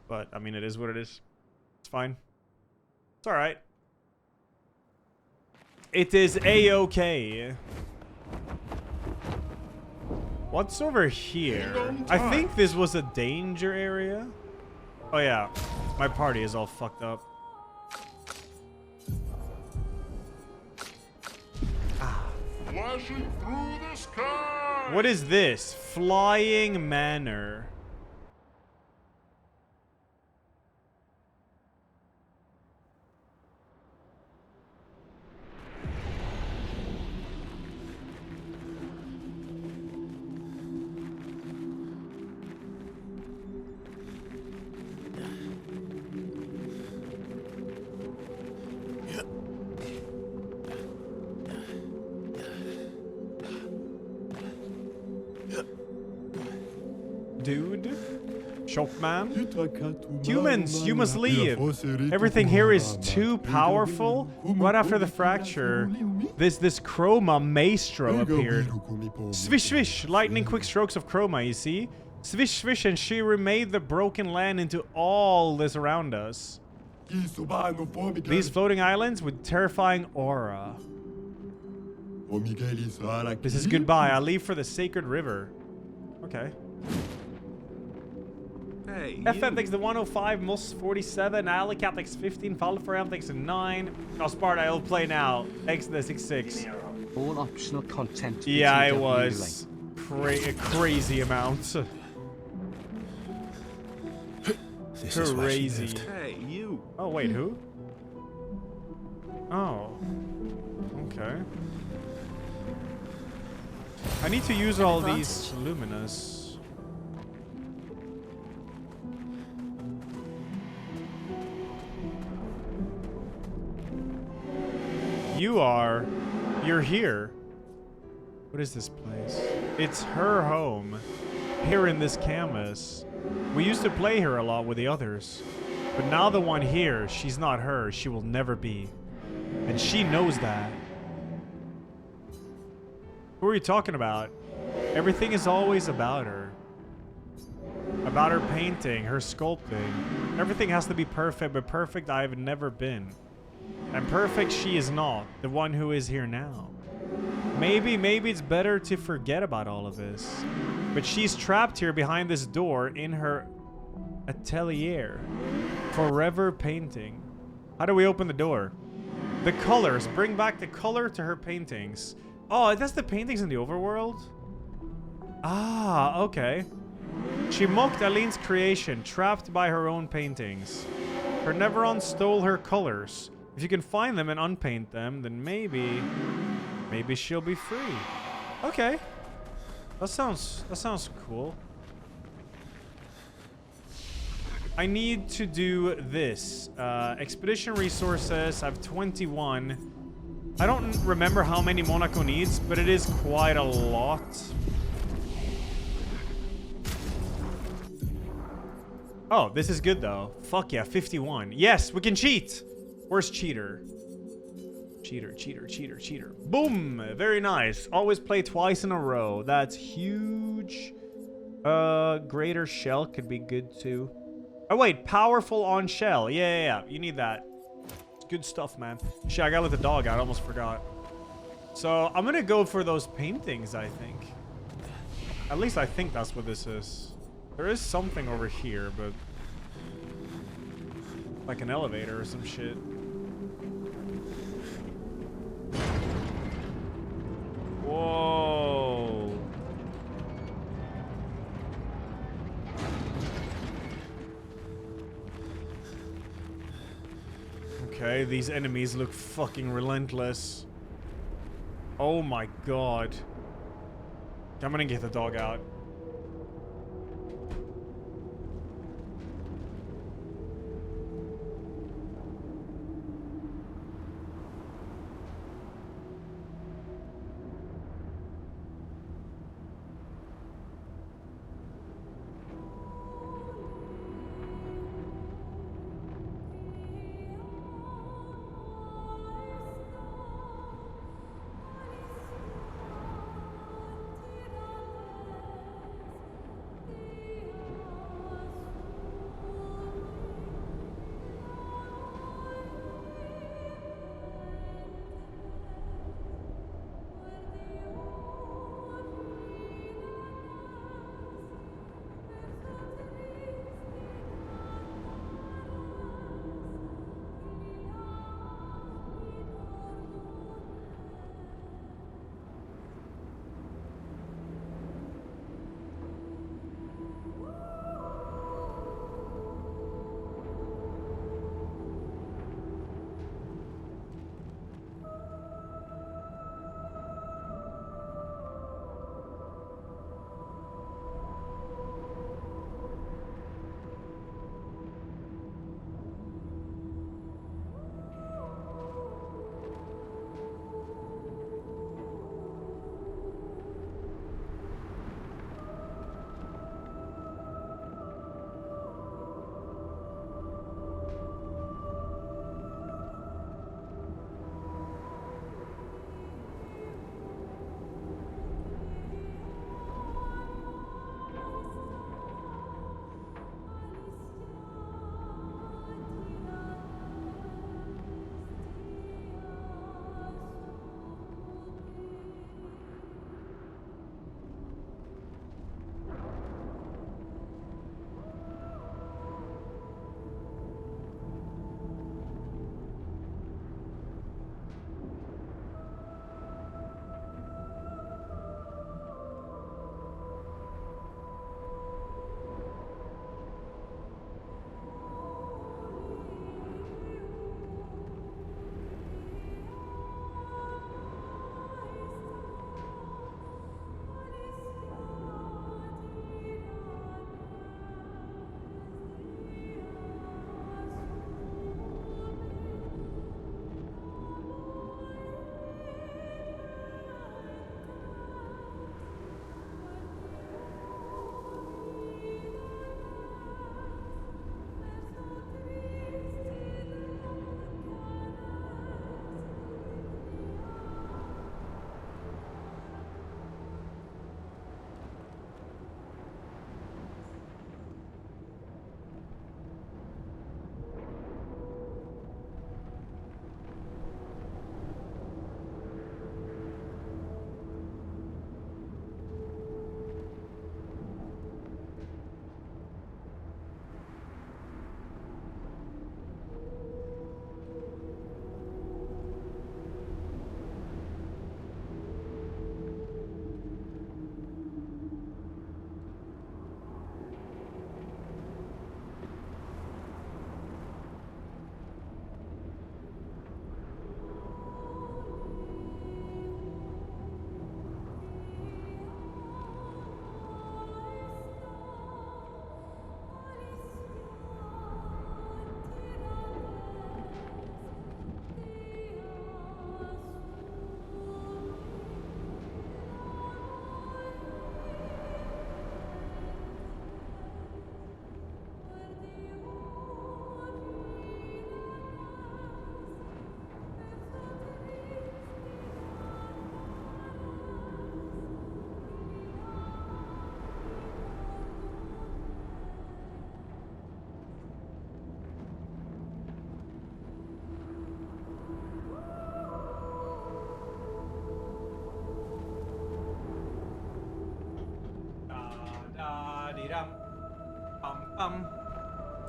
But, I mean, it is what it is. It's fine. It's alright. It is A-okay. What's over here? I think this was a danger area. Oh, yeah. My party is all fucked up. Flashing through the sky. What is this? Flying Manor. Dude. Shopman. Humans, you must leave. Everything here is too powerful. Right after the fracture, this chroma maestro appeared. Swish swish, lightning quick strokes of chroma, you see? Swish swish, and she remade the broken land into all this around us. These floating islands with terrifying aura. This is goodbye. I leave for the sacred river. Okay. Hey, FM thanks to 105, Mus 47, Alicap thanks 15, Falafram thanks to 9. No, Sparta, I'll play now. Thanks to the 66. All optional content. Yeah, it was a crazy amount. This is where she Crazy. lived. Hey, you. Oh, wait, who? Oh. Okay. I need to use all these luminous. You're here. What is this place? It's her home. Here in this canvas. We used to play her a lot with the others. But now the one here, she's not her. She will never be. And she knows that. Who are you talking about? Everything is always about her. About her painting, her sculpting. Everything has to be perfect, but perfect I have never been. And perfect she is not, the one who is here now. Maybe it's better to forget about all of this. But she's trapped here behind this door in her atelier. Forever painting. How do we open the door? The colors. Bring back the color to her paintings. Oh, that's the paintings in the overworld? Ah, okay. She mocked Aline's creation, trapped by her own paintings. Her Neveron stole her colors. If you can find them and unpaint them, then maybe she'll be free. Okay. That sounds cool. I need to do this. Expedition resources. I have 21. I don't remember how many Monaco needs, but it is quite a lot. Oh, this is good though. Fuck yeah, 51. Yes, we can cheat. Where's cheater? Cheater. Boom! Very nice. Always play twice in a row. That's huge. Greater shell could be good too. Oh wait, powerful on shell. Yeah. You need that. It's good stuff, man. Shit, I gotta let the dog out. I almost forgot. So I'm gonna go for those paintings, I think. At least I think that's what this is. There is something over here, but like an elevator or some shit. Whoa. Okay, these enemies look fucking relentless. Oh my god. I'm gonna get the dog out.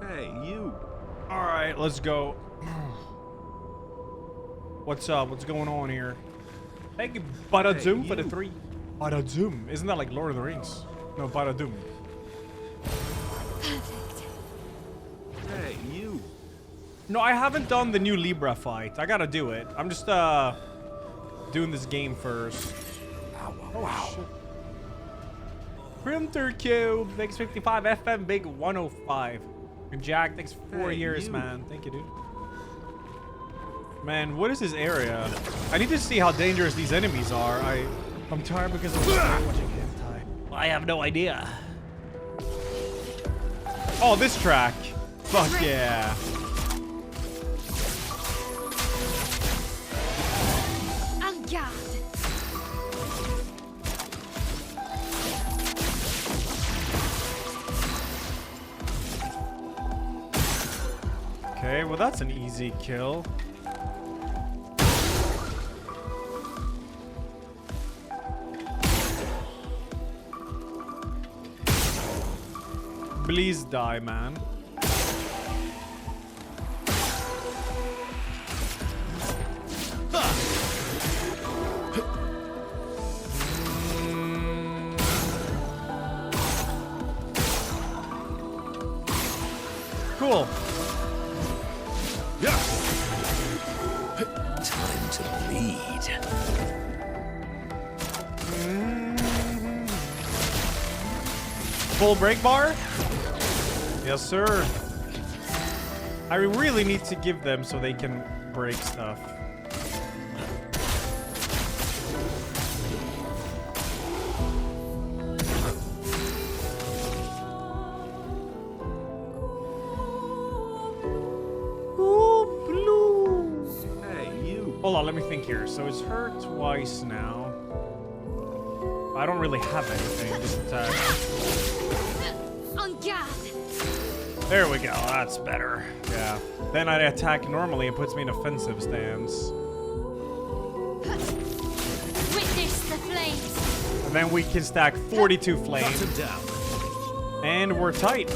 Hey, you. All right, let's go. What's up? What's going on here? Thank you, Bada-Zoom, for the 3. Bada-Zoom. Isn't that like Lord of the Rings? No, Bada-Doom. Hey, you. No, I haven't done the new Libra fight. I gotta do it. I'm just doing this game first. Wow. Shit. Printer Cube, thanks 55. FM Big 105. And Jack, thanks 4 years, man. Thank you, dude. Man, what is this area? I need to see how dangerous these enemies are. I'm tired because I'm watching hentai. I have no idea. Oh, this track. Fuck yeah. En garde. Okay, well that's an easy kill. Please die, man. Cool. Yeah. Time to bleed. Full break bar? Yes, sir. I really need to give them so they can break stuff. Hold on, let me think here. So it's her twice now. I don't really have anything. Just attack. En garde. There we go. That's better. Yeah. Then I attack normally. It puts me in offensive stance. Witness the flames. And then we can stack 42 flames. And we're tight.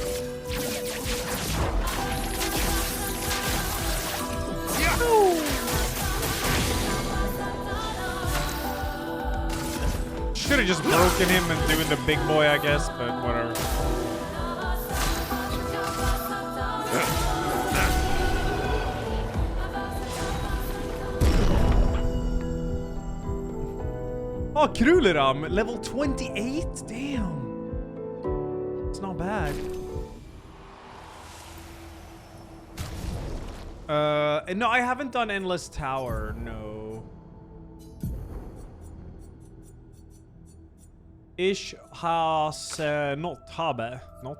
Should have just broken him and doing the big boy, I guess, but whatever. Oh, Kruleram, level 28? Damn. It's not bad. No, I haven't done Endless Tower, no. Ich has not habe. Not.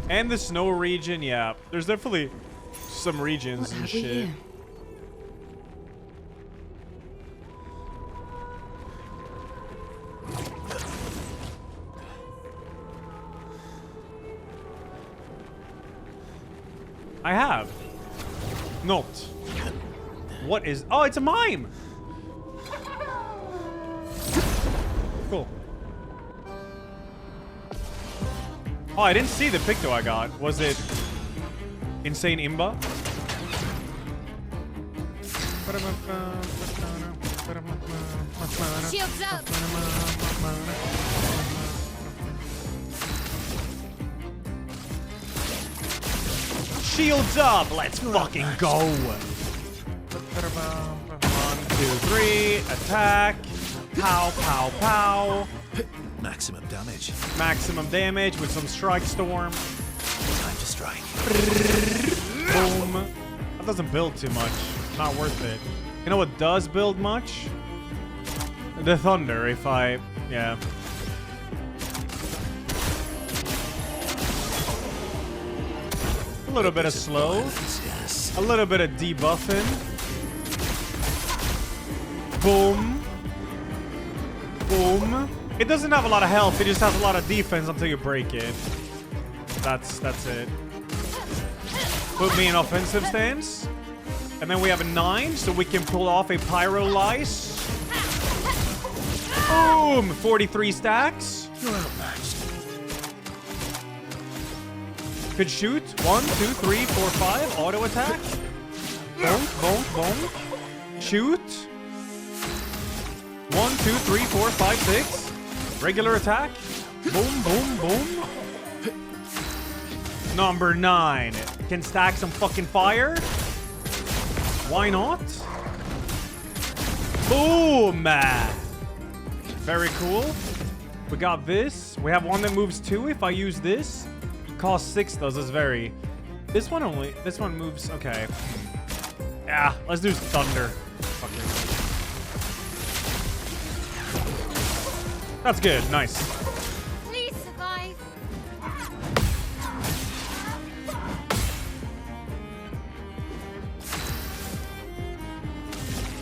And the snow region, yeah. There's definitely some regions and shit. I have. Not. What is... Oh, it's a mime! Cool. Oh, I didn't see the picto I got. Was it... Insane Imba? Shields up. Shields up! Let's fucking go! 1, 2, 3, attack. Pow, pow, pow. Maximum damage. Maximum damage with some strike storm. Time to strike. Boom. That doesn't build too much. Not worth it. You know what does build much? The thunder, if I... Yeah. A little bit of slow. Yes. A little bit of debuffing. Boom. Boom. It doesn't have a lot of health. It just has a lot of defense until you break it. That's it. Put me in offensive stance. And then we have a 9, so we can pull off a Pyrolyse. Boom! 43 stacks. You're outmatched. Could shoot. 1, 2, 3, 4, 5. Auto attack. Bonk, bonk, bonk. Shoot. 1, 2, 3, 4, 5, 6. Regular attack. Boom, boom, boom. Number 9. Can stack some fucking fire. Why not? Boom! Very cool. We got this. We have one that moves 2 if I use this. Cost 6 though, so it's very... This one only... This one moves... Okay. Yeah, let's do thunder. Fuck it. That's good. Nice. Please survive.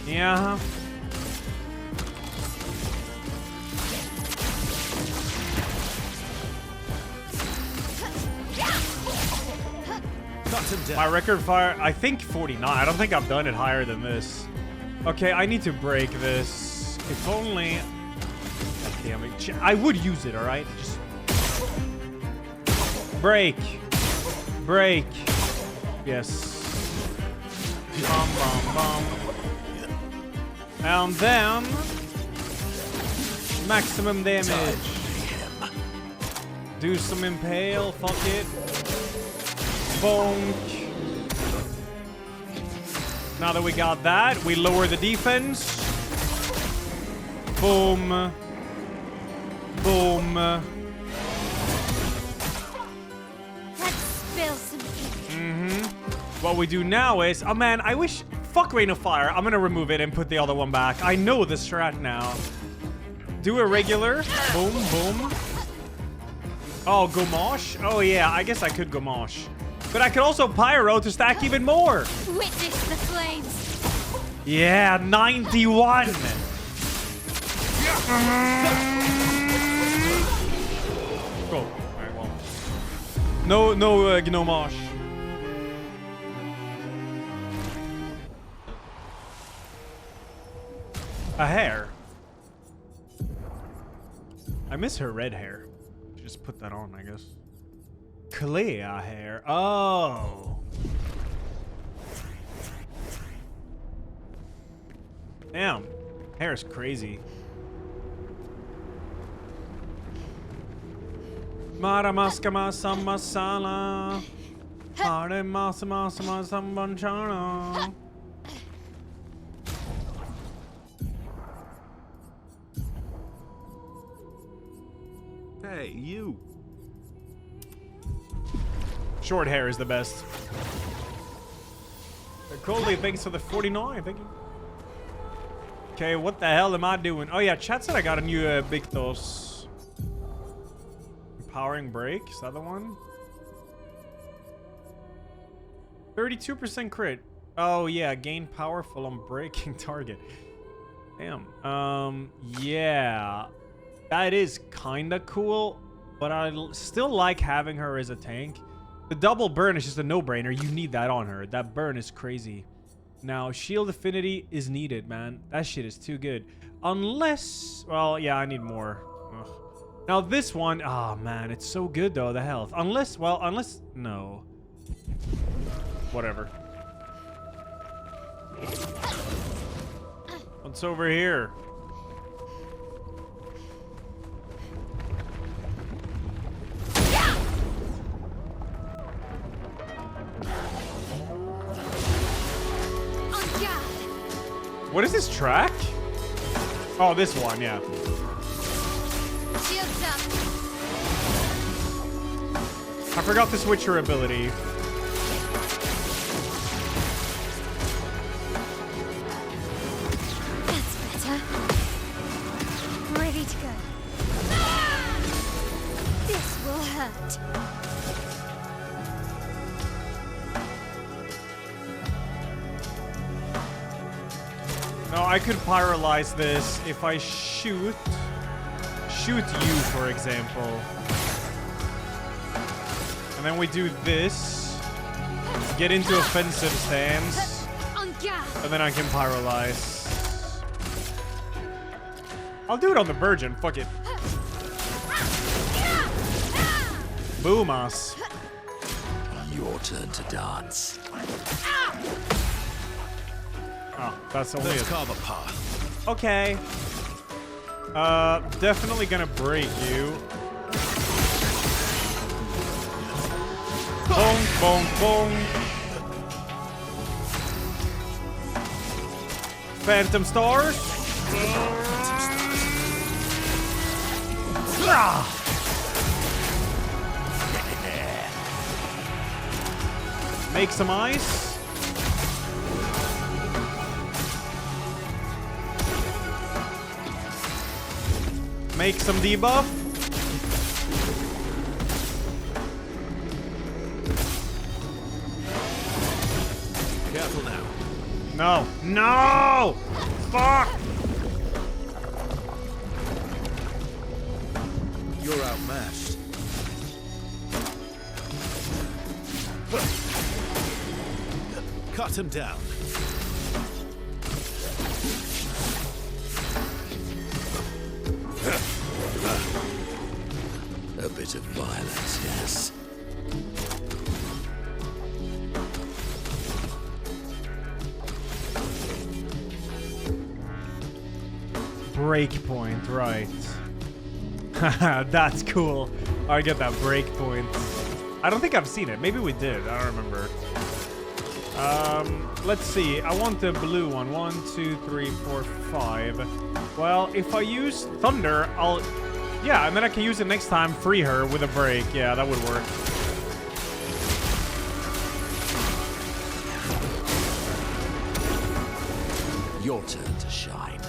Yeah. My record fire, I think 49. I don't think I've done it higher than this. Okay, I need to break this. If only... God damn it. I would use it, alright? Just... Break. Break. Yes. Bum, bum, bum. And then... Maximum damage. Do some impale, fuck it. Bonk. Now that we got that, we lower the defense. Boom. Boom. Let's spill some ink. What we do now is... Oh man, I wish... Fuck Rain of Fire. I'm gonna remove it and put the other one back. I know the strat now. Do a regular. Boom, boom. Oh, Gomosh? Oh yeah, I guess I could Gomosh. But I could also Pyro to stack even more. Witness the flames. Yeah, 91. Cool. Alright, well. No Gnomosh. A hair. I miss her red hair. Just put that on, I guess. Clair hair. Oh. Damn. Hair is crazy. Mara maskama samasala. Hare masama sambanchana. Hey, you. Short hair is the best. Coley, thanks for the 49. Thank you. Okay, what the hell am I doing? Oh yeah, chat said I got a new Bictos. Empowering break. Is that the one? 32% crit. Oh yeah, gain powerful on breaking target. Damn. Yeah. That is kinda cool, but I still like having her as a tank. The double burn is just a no-brainer. You need that on her. That burn is crazy. Now, shield affinity is needed, man. That shit is too good. Unless... Well, yeah, I need more. Ugh. Now, this one... Oh, man. It's so good, though, the health. Unless... Well, unless... No. Whatever. What's over here? What is this track? Oh, this one, yeah. Shields up. I forgot to switch her ability. That's better. Ready to go. This will hurt. No, I could pyrolyze this if I shoot you, for example. And then we do this, get into offensive stance, and then I can pyrolyze. I'll do it on the Virgin. Fuck it. Boomas. Your turn to dance. Oh, that's only Let's a... carve a path. Okay. Definitely gonna break you. Boom, boom, boom. Phantom Stars. Ah. Make some ice. Make some debuff. Careful now. No. No! Fuck! You're outmatched. Cut him down. A bit of violence, yes. Breakpoint, right. That's cool. I get that breakpoint. I don't think I've seen it. Maybe we did. I don't remember. Let's see. I want the blue one. 1, 2, 3, 4, 5. Well, if I use Thunder, I'll... Yeah, and then I can use it next time, free her with a break. Yeah, that would work. Your turn to shine.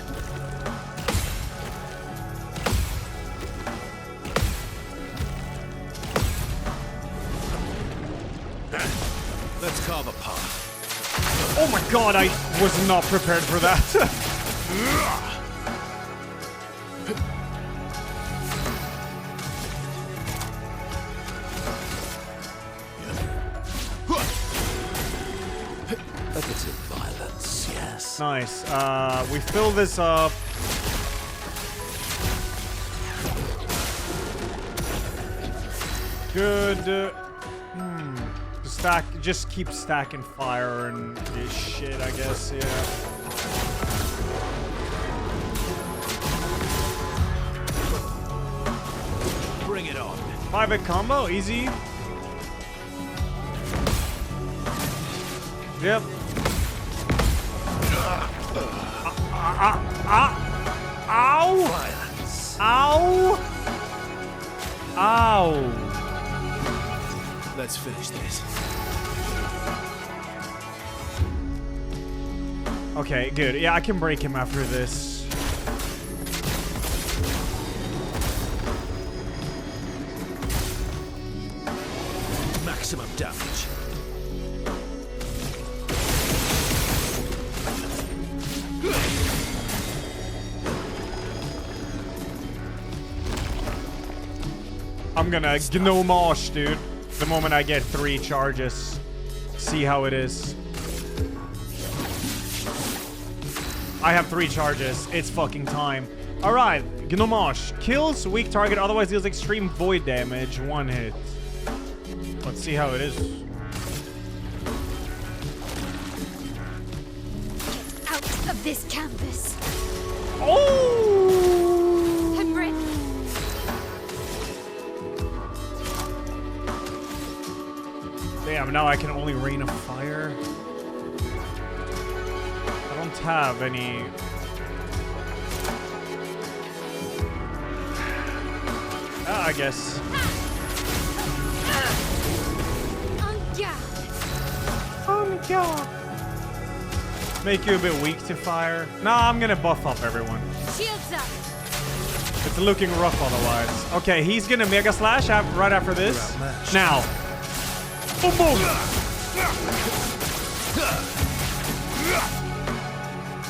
Let's carve a path. Oh my god, I was not prepared for that. A bit of violence, yes. Nice. We fill this up. Good. Stack. Just keep stacking fire and this shit, I guess. Yeah. Bring it on. 5-hit combo, easy. Yep. Ow! Violence. Ow! Ow! Let's finish this. Okay, good. Yeah, I can break him after this. Maximum damage. I'm gonna Gnomage, dude. The moment I get 3 charges. See how it is. I have 3 charges. It's fucking time. Alright, Gnomage. Kills weak target, otherwise deals extreme void damage. 1 hit. Let's see how it is. Get out of this canvas. Oh! Henry. Damn, now I can only rain of fire. I don't have any... I guess. Make you a bit weak to fire. Nah, I'm gonna buff up everyone. Shields up. It's looking rough otherwise. Okay, he's gonna Mega Slash right after this. Now. Boom, boom.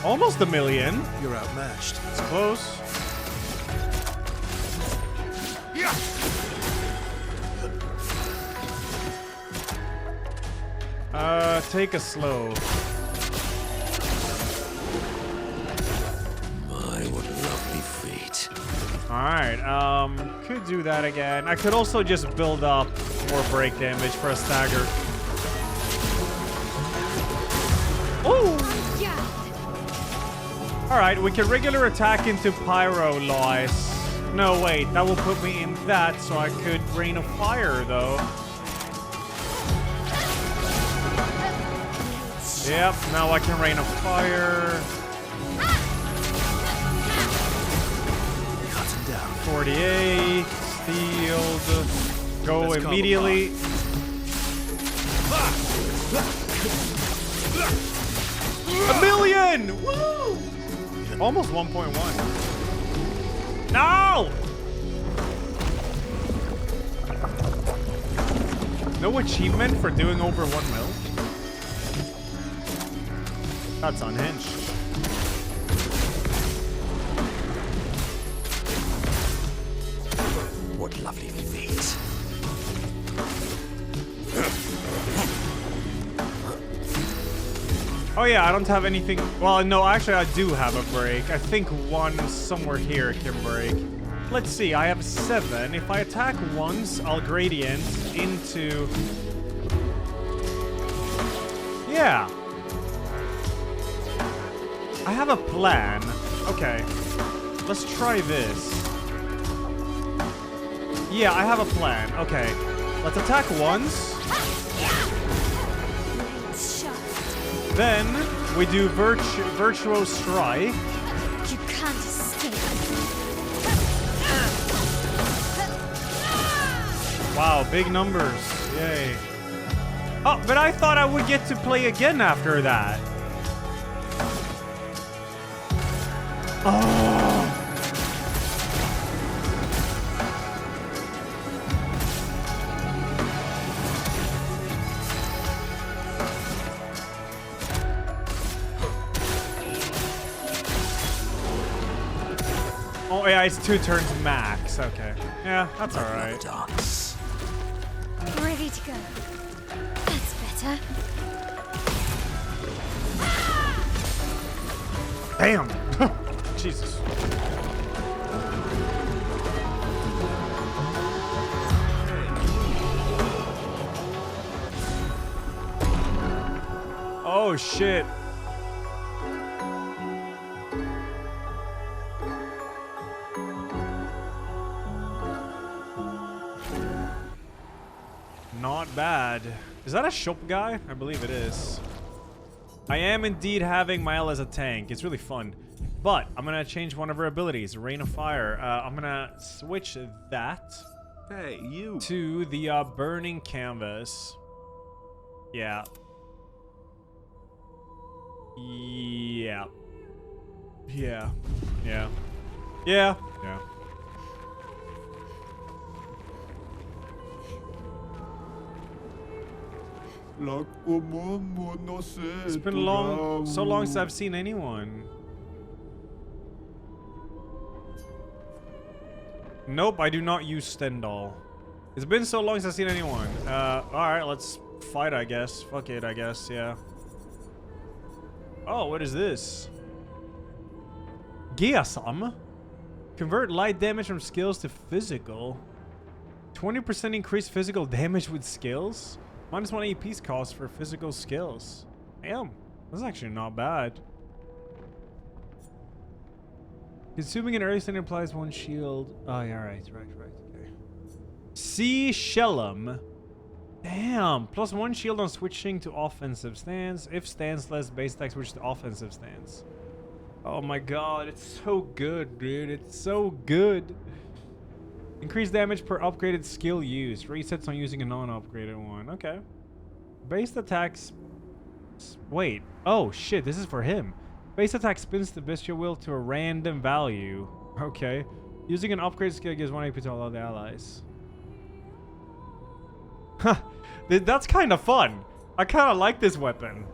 Almost 1,000,000. You're outmatched. It's close. Take a slow. My, what a lovely feat. Alright, could do that again. I could also just build up more break damage for a stagger. Ooh! Alright, we can regular attack into Pyro Lois. No, wait, that will put me in that, so I could Rain of Fire, though. Yep, now I can Rain of Fire. 48, stealed. Go immediately. $1 million! Woo! Almost 1.1. No! No achievement for doing over 1 mil? That's unhinged. What lovely feet. Oh yeah, I don't have anything. Well, no, actually I do have a break. I think one somewhere here can break. Let's see, I have 7. If I attack once, I'll gradient into... Yeah. I have a plan. Okay. Let's try this. Yeah, I have a plan. Okay. Let's attack once. Then we do Virtuo Strike. You can't escape. Wow, big numbers. Yay. Oh, but I thought I would get to play again after that. Oh. Oh yeah, it's 2 turns max. Okay. Yeah, that's alright. Ready to go. That's better. Damn! Jesus. Oh shit. Not bad. Is that a shop guy? I believe it is. I am indeed having Mael as a tank. It's really fun. But I'm gonna change one of her abilities, Rain of Fire. I'm gonna switch that Hey, you. to the Burning Canvas. Yeah. Yeah. Yeah. Yeah. Yeah. Yeah. It's been so long since I've seen anyone. Nope, I do not use Stendhal. It's been so long since I've seen anyone. Alright, let's fight, I guess. Fuck it, I guess, yeah. Oh, what is this? Giasam? Convert light damage from skills to physical. 20% increased physical damage with skills? -1 AP's cost for physical skills. Damn, that's actually not bad. Consuming an early standard applies 1 shield. Oh, yeah, right, okay. Sea Shellum. Damn, +1 shield on switching to offensive stance. If stanceless, base attack switch to offensive stance. Oh my god, it's so good, dude. It's so good. Increased damage per upgraded skill used. Resets on using a non-upgraded one. Okay. Base attacks... Wait. Oh, shit. This is for him. Base attack spins the bestial will to a random value. Okay. Using an upgrade skill gives 1 AP to all other allies. Huh. That's kind of fun. I kind of like this weapon.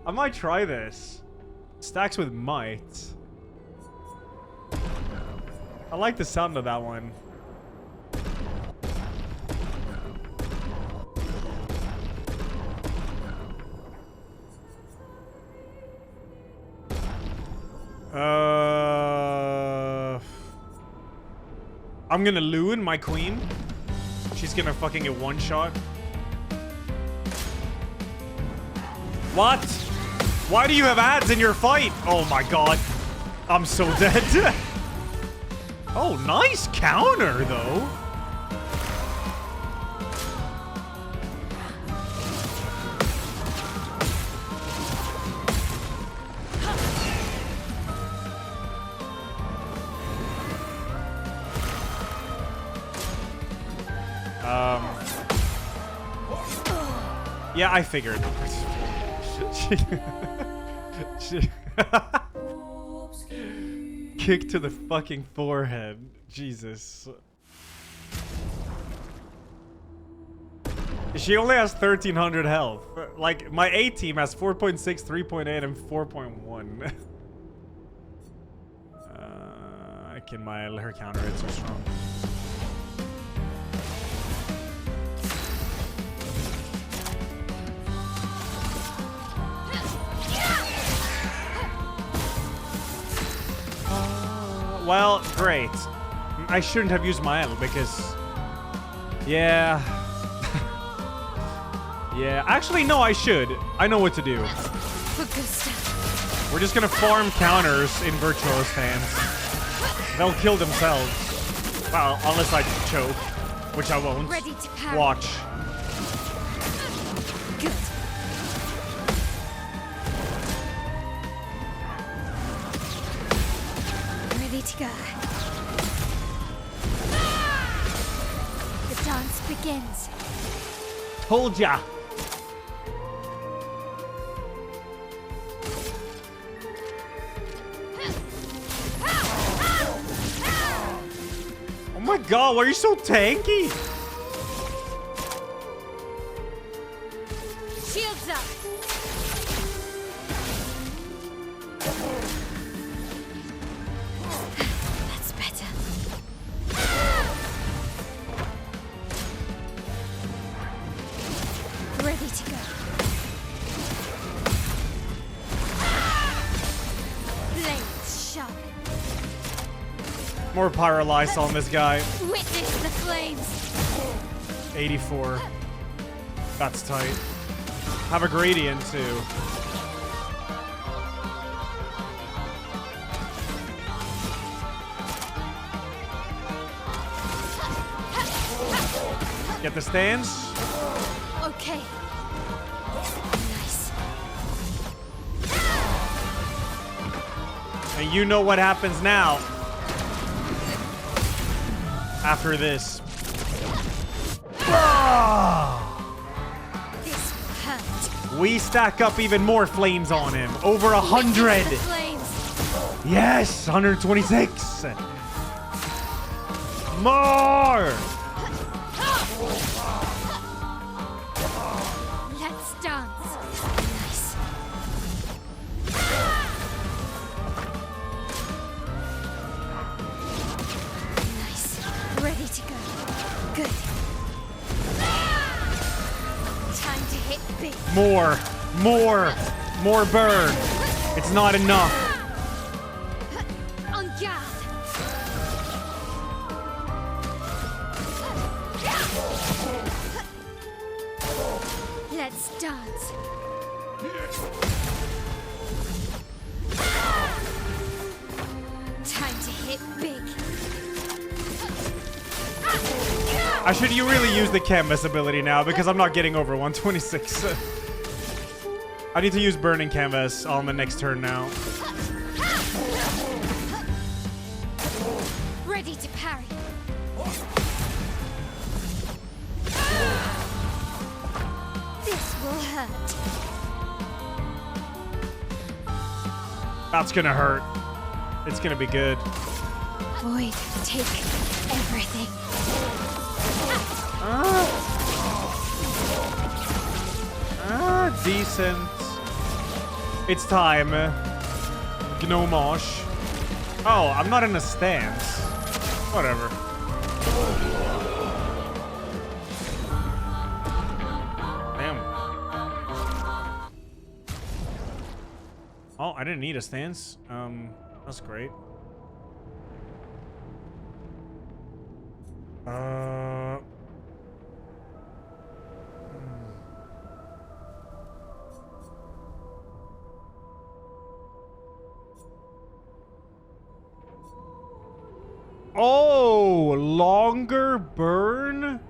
I might try this. Stacks with might. I like the sound of that one. I'm gonna Loon my queen. She's gonna fucking get one shot. What? Why do you have ads in your fight? Oh my god. I'm so dead. Oh, nice counter though. Yeah, I figured. Kick to the fucking forehead. Jesus. She only has 1300 health. Like, my A team has 4.6, 3.8, and 4.1. Her counter hits are strong. Well, great. I shouldn't have used my L because... Yeah. Yeah. Actually, no, I should. I know what to do. We're just gonna farm counters in Virtuo's hands. They'll kill themselves. Well, unless I choke. Which I won't. Watch. Good. Ready to go. The dance begins. Told ya. Oh my god, why are you so tanky? Shields up. That's better. Ready to go. Blades sharp. More Pyrolyse on this guy. Witness the flames. 84. That's tight. Have a gradient too. Get the stands. Okay. Nice. And you know what happens now. After this. This hurt. We stack up even more flames on him. Over 100. Yes, 126. More. Let's dance. Nice. Nice. Ready to go. Good. Time to hit big. More. More burn. It's not enough. On guard. Let's dance. Time to hit big. You really use the canvas ability now because I'm not getting over 126. I need to use burning canvas on the next turn now. Ready to parry. This will hurt. That's gonna hurt. It's gonna be good. Void, take everything. Decent. It's time. Gnomosh. Oh, I'm not in a stance. Whatever. Damn. Oh, I didn't need a stance. That's great. Oh, longer burn?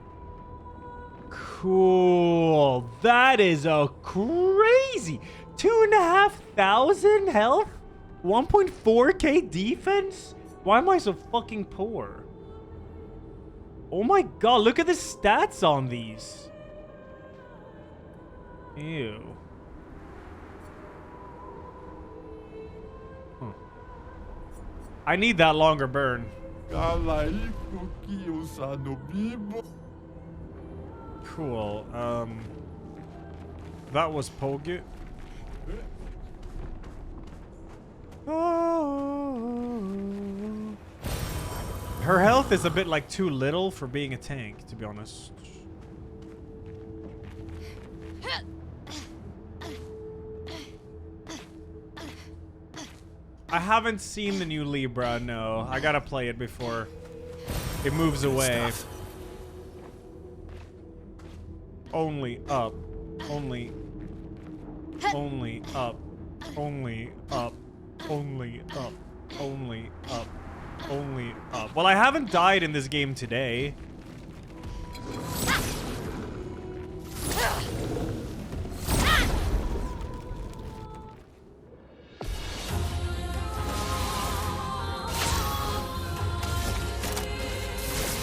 Cool. That is a crazy 2,500 health? 1.4k defense? Why am I so fucking poor? Oh my god, look at the stats on these. Ew. Huh. I need that longer burn. Cool. That was Pogut. Her health is a bit like too little for being a tank, to be honest. I haven't seen the new Libra, no. I gotta play it before it moves away. Only up. Only up. Only up. Only up. Only up. Only up. Well, I haven't died in this game today.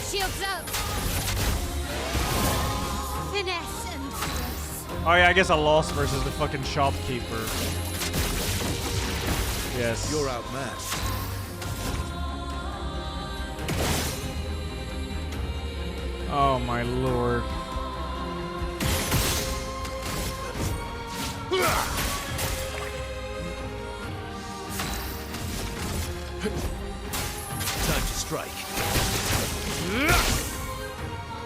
Shields up. Finesse and grace. Oh yeah, I guess I lost versus the fucking shopkeeper. Yes. You're outmatched. Oh my lord. Time to strike.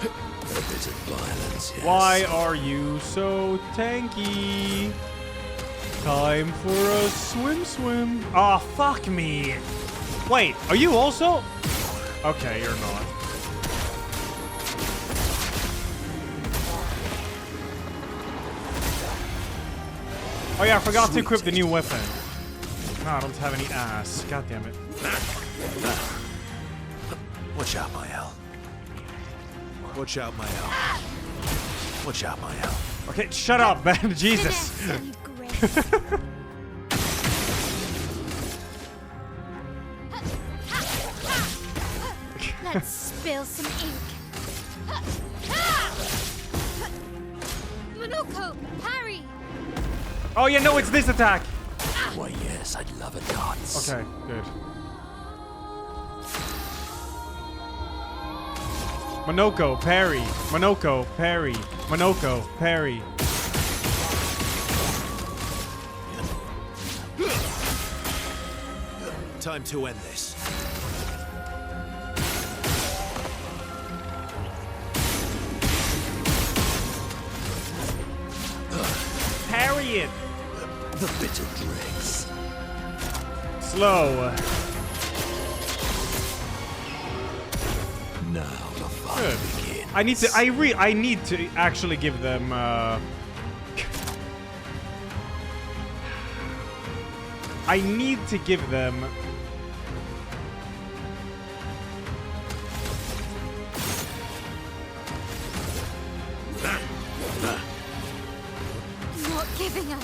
A bit of violence, yes. Why are you so tanky? Time for a swim. Ah, oh, fuck me. Wait, are you also? Okay, you're not. Oh yeah, I forgot to equip the new weapon. No, I don't have any ass. God damn it. Watch out, my L. Watch out, my L. Watch out, my L. Okay, shut up, man. Jesus. Let's spill some ink. Monoko, parry. Oh yeah, no, it's this attack. Why, yes, I'd love a dance. Okay, good. Monoko, parry. Monoko, parry. Monoko, parry. Time to end this. Parry it. The bitter dregs. Slow. Now the fun begins. I need to actually give them I need to give them Not giving up.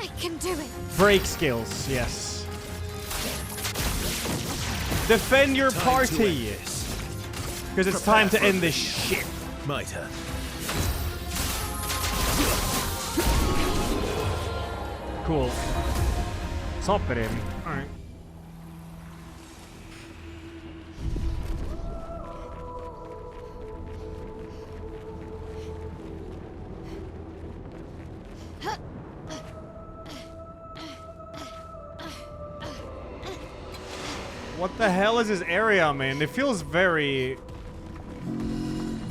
I can do it. break skills, yes. Defend your party. Because it's time to end this shit. My turn. Cool. Top it in. Alright. What the hell is this area, man? It feels very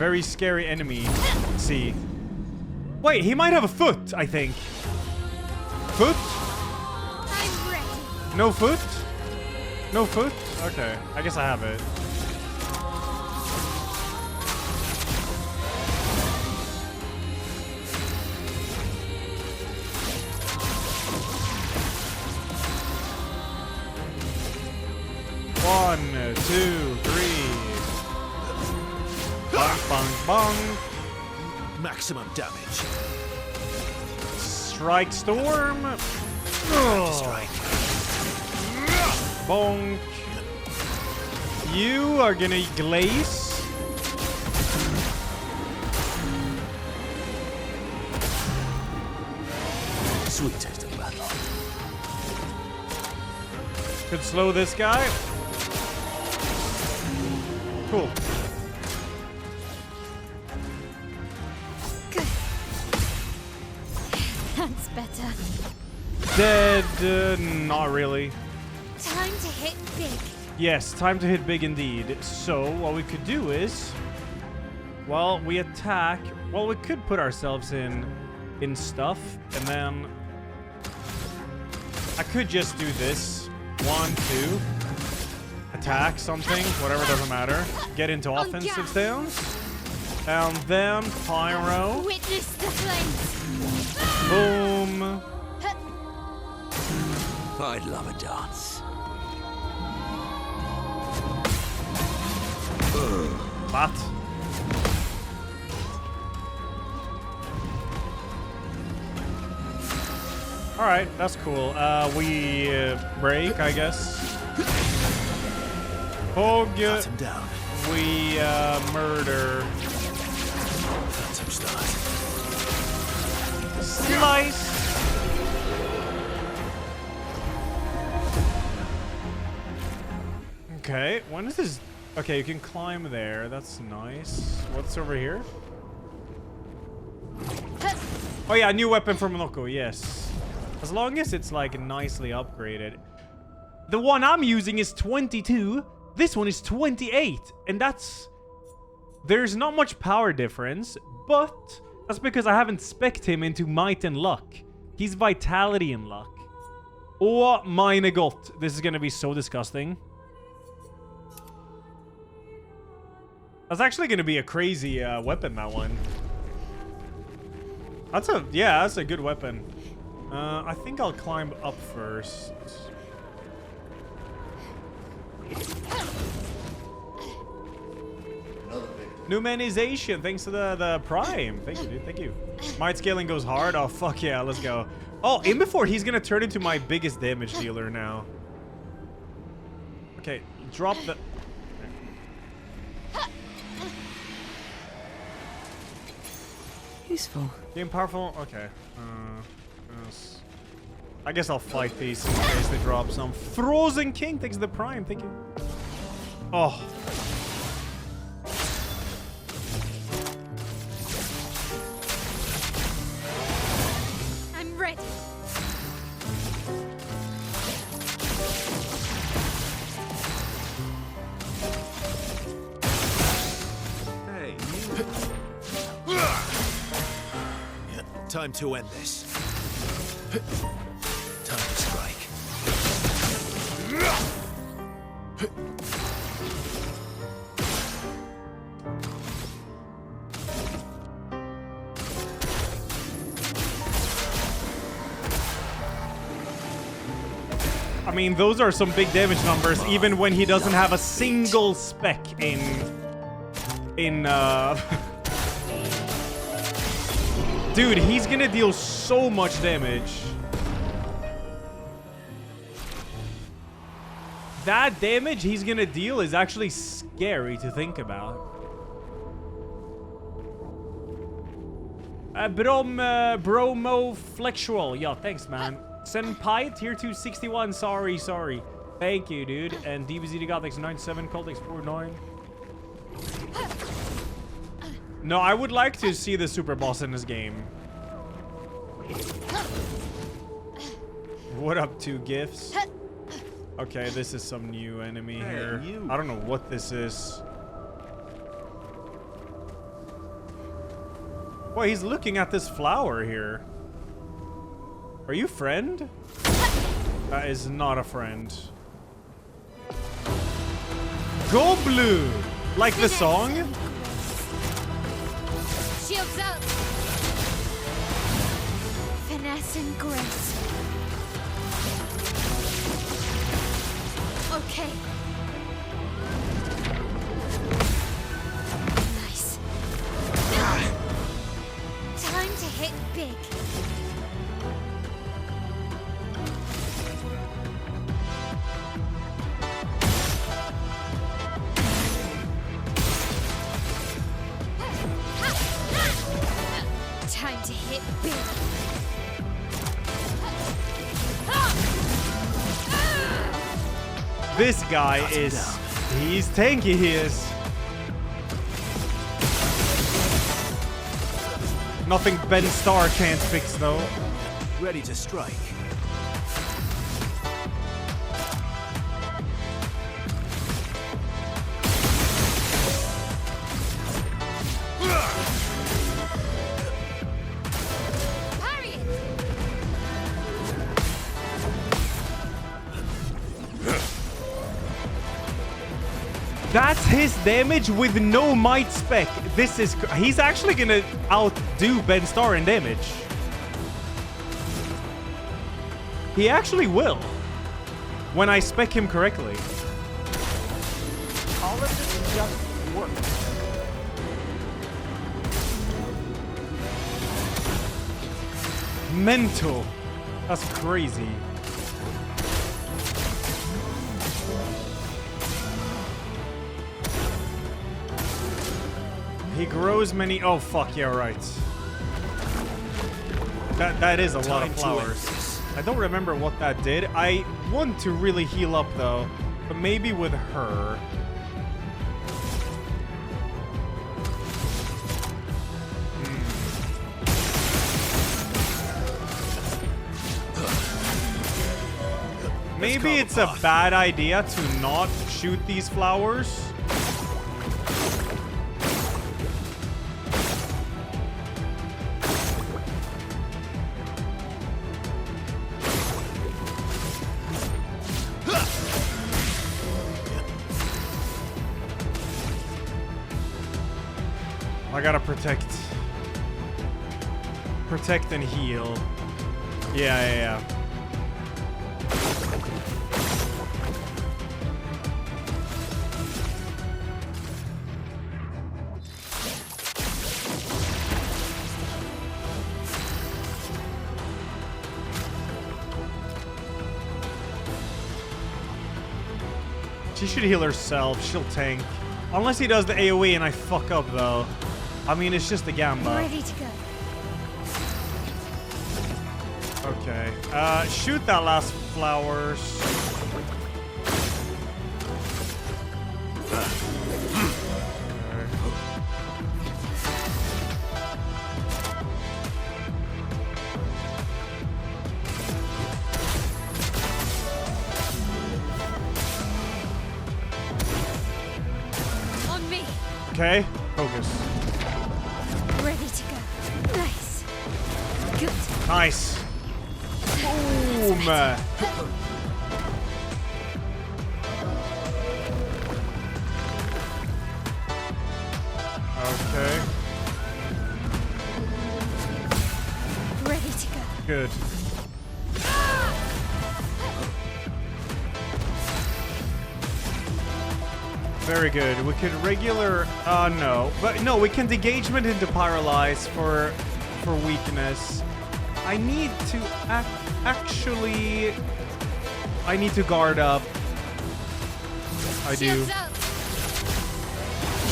Very scary enemy. Let's see. Wait, he might have a foot, I think. Foot? I'm ready. No foot? No foot? Okay, I guess I have it. One, two, three. Bonk, bonk, bonk. Maximum damage. Strike storm. Strike. Bonk. You are gonna glaze. Sweet taste of battle. Could slow this guy. Cool. Good. That's better. Dead. Not really. Time to hit big. Yes, time to hit big indeed. So, what we could do is... Well, we attack... Well, we could put ourselves in stuff, and then... I could just do this. 1, 2... Attack something, whatever, doesn't matter. Get into offensive stance. And then pyro. Witness the flames. Boom. I'd love a dance. What? Alright, that's cool. We break, I guess. Hog. Cut him down. We murder. Phantom stars. Slice. Okay, when is this? Okay, you can climb there. That's nice. What's over here? Oh yeah, new weapon from Monoko. Yes. As long as it's like nicely upgraded. The one I'm using is 22. This one is 28. And that's... There's not much power difference. But that's because I haven't spec'd him into might and luck. He's vitality and luck. Oh meine Gott. This is going to be so disgusting. That's actually going to be a crazy weapon, that one. That's a... Yeah, that's a good weapon. I think I'll climb up first. Numanization, thanks to the Prime. Thank you, dude. Thank you. Might scaling goes hard. Oh, fuck yeah. Let's go. Oh, in before, he's going to turn into my biggest damage dealer now. Okay, drop the... Useful. Game powerful? Okay. Yes. I guess I'll fight these in case they drop some. Frozen King, thanks to the Prime. Thank you. Oh. I'm ready. Hey, Time to end this. Time to strike. I mean, those are some big damage numbers, even when he doesn't have a single spec in Dude, he's gonna deal so much damage. That damage he's gonna deal is actually scary to think about. Bromo Flexual. Yo, thanks, man. Senpai, tier 261. Sorry. Thank you, dude. And DBZ to God, thanks 97. Cold, thanks 49. No, I would like to see the super boss in this game. What up, two gifts? Okay, this is some new enemy here. I don't know what this is. Boy, he's looking at this flower here. Are you friend? That is not a friend. Go blue! Like the song? Shields up. Finesse and grace. Okay. Nice. Time to hit big. Time to hit big. This guy is... He's tanky, he is. Nothing Ben Starr can't fix, though. Ready to strike. That's his damage with no might spec. This is... He's actually gonna outdo Ben Starr in damage. He actually will. When I spec him correctly. All of this just works. Mental. That's crazy. He grows many... Oh, fuck, yeah, right. That is a lot of flowers. I don't remember what that did. I want to really heal up, though. But maybe with her. Maybe it's a bad idea to not shoot these flowers. I gotta protect. Protect and heal. Yeah. She should heal herself. She'll tank. Unless he does the AoE and I fuck up, though. I mean, it's just a Gamba. Ready to go. Okay. Shoot that last flowers. On me. Okay. Focus. Ready to go. Nice. Good. Nice. Boom. Okay. Ready to go. Good. Very good. We could regular... no. But no, we can degagement into paralyze for weakness. I need to actually... I need to guard up. I do.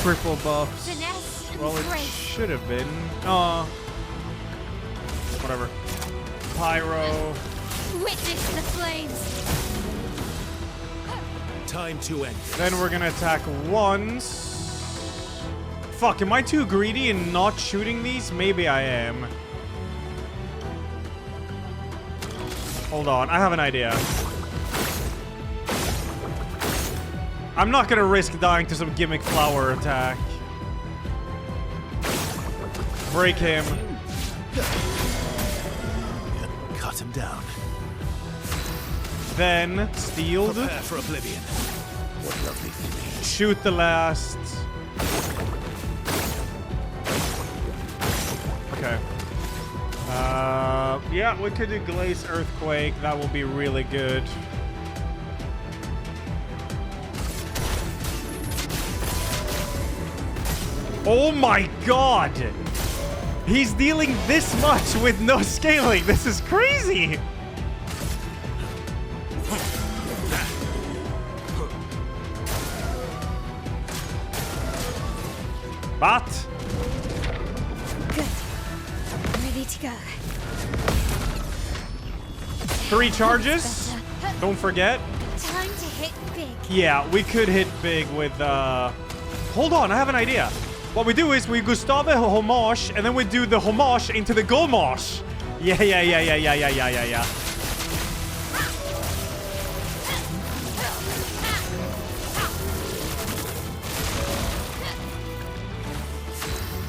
Triple buffs. Well, it should have been. Whatever. Pyro. Witness the flames. Time to end. Then we're gonna attack once. Fuck, am I too greedy in not shooting these? Maybe I am. Hold on, I have an idea. I'm not gonna risk dying to some gimmick flower attack. Break him. Cut him down. Then stealed. Prepare for oblivion. What lovely thing. Shoot the last. Okay. Yeah, we could do Glaze Earthquake. That will be really good. Oh my god! He's dealing this much with no scaling. This is crazy. But Good. Ready to go. 3 charges. Don't forget. Time to hit big. Yeah, we could hit big with hold on, I have an idea. What we do is we Gustave homage and then we do the homage into the gomage. Yeah.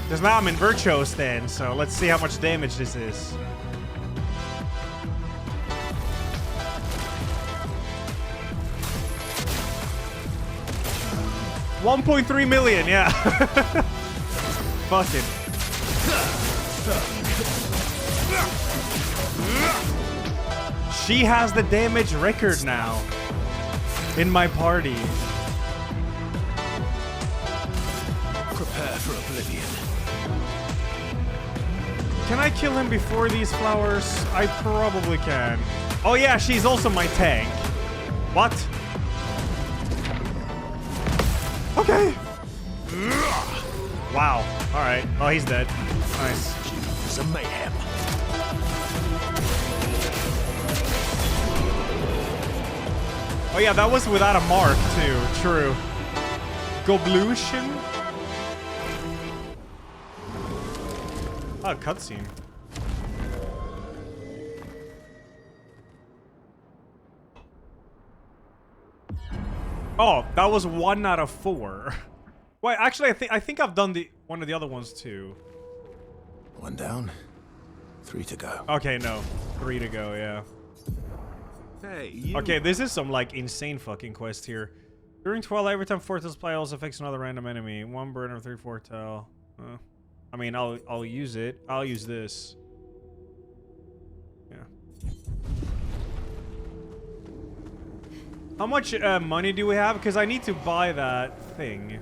Because now I'm in Virtuo stand, so let's see how much damage this is. $1.3 million, yeah. Fuck it. She has the damage record now in my party. Prepare for oblivion. Can I kill him before these flowers? I probably can. Oh yeah, she's also my tank. What? Okay. Wow. All right. Oh, he's dead. Nice. Some mayhem. Oh yeah, that was without a mark too. True. Goblution. Oh, cutscene. Oh, that was 1 out of 4. Wait, actually, I think I've done one of the other ones too. 1 down, 3 to go. Okay, no, 3 to go. Yeah. Hey, you. Okay, this is some like insane fucking quest here. During Twilight, every time Fortels play, also affects another random enemy. 1 burn or 3 foretell. I mean, I'll use it. I'll use this. Yeah. How much money do we have? Because I need to buy that thing.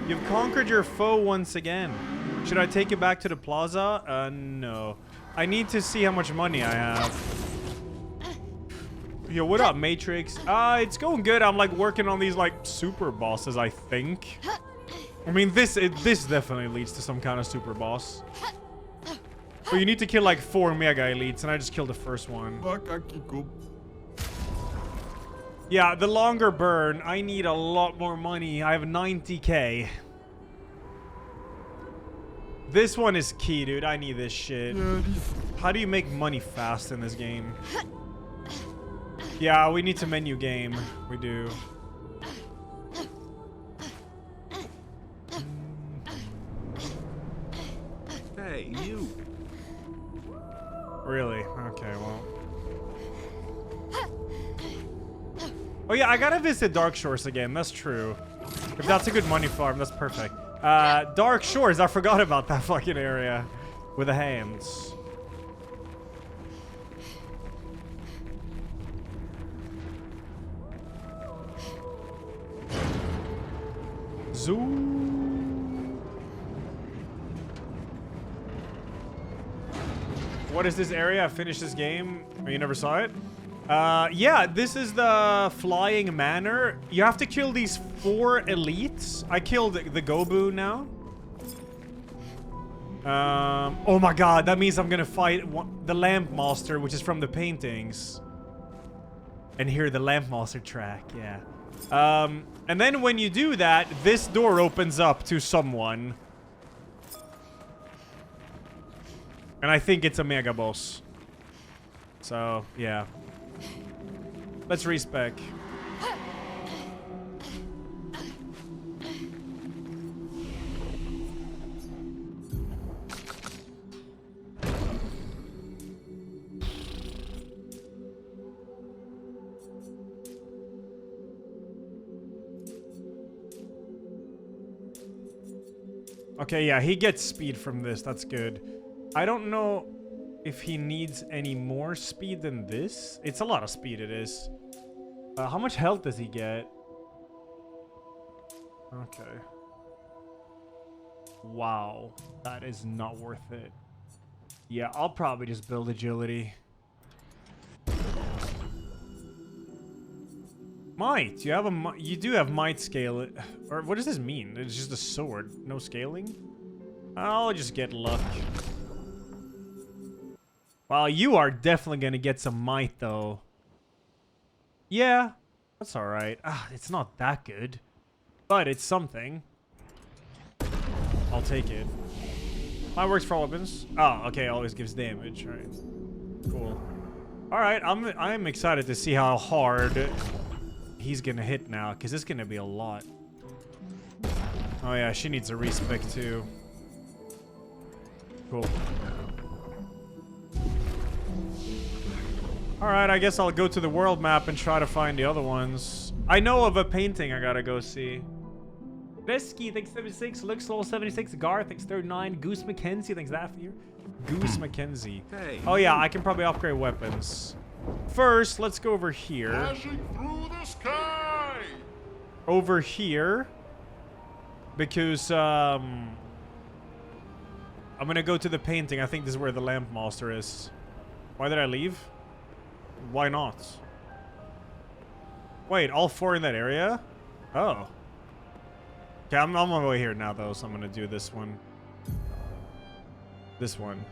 You've conquered your foe once again. Should I take it back to the plaza? No. I need to see how much money I have. Yo, what up, Matrix? It's going good. I'm like working on these like super bosses, I think. I mean, this definitely leads to some kind of super boss. But you need to kill like 4 mega elites, and I just killed the first one. Yeah, the longer burn. I need a lot more money. I have 90k. This one is key, dude. I need this shit. How do you make money fast in this game? Yeah, we need to menu game. We do. Hey, you. Really? Okay, well. Oh yeah, I gotta visit Dark Shores again. That's true. If that's a good money farm, that's perfect. Dark Shores. I forgot about that fucking area with the hands. Zoom. What is this area? I finished this game. Oh, you never saw it? Yeah, this is the Flying Manor. You have to kill these 4 elites. I killed the Gobu now. Oh my god, that means I'm gonna fight the Lamp Master, which is from the paintings. And hear the Lamp Master track, yeah. And then when you do that, this door opens up to someone. And I think it's a mega boss. So, yeah. Let's respec. Okay, yeah, he gets speed from this. That's good. I don't know if he needs any more speed than this. It's a lot of speed, it is. How much health does he get? Okay. Wow. That is not worth it. Yeah, I'll probably just build agility. Might. You do have might scale. Or what does this mean? It's just a sword. No scaling? I'll just get luck. Well, you are definitely gonna get some might, though. Yeah, that's alright. It's not that good. But it's something. I'll take it. Mine works for all weapons. Oh, okay, always gives damage. Alright. Cool. Alright, I'm excited to see how hard he's gonna hit now, because it's gonna be a lot. Oh yeah, she needs a respec too. Cool. Alright, I guess I'll go to the world map and try to find the other ones. I know of a painting I gotta go see. Besky, thanks 76. Luxlol 76. Gar, thanks 39. Goose Mackenzie, thanks that for you. Goose Mackenzie. Hey. Oh yeah, I can probably upgrade weapons. First, let's go over here. Flashing through the sky. Over here. Because, I'm gonna go to the painting. I think this is where the lamp master is. Why did I leave? Why not? Wait, all four in that area? Oh. Okay, I'm on my way here now, though, so I'm gonna do this one. This one.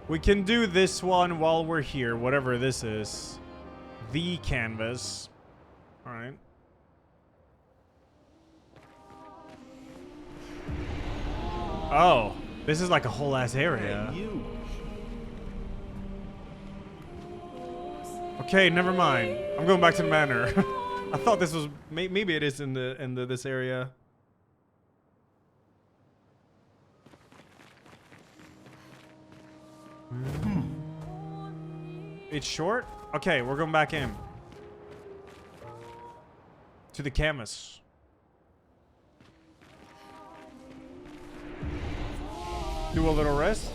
We can do this one while we're here, whatever this is. The canvas. Alright. Oh, this is like a whole ass area. Hey, you. Okay, never mind. I'm going back to the manor. I thought this was maybe it is in this area. It's short? Okay, we're going back in. To the canvas. Do a little rest.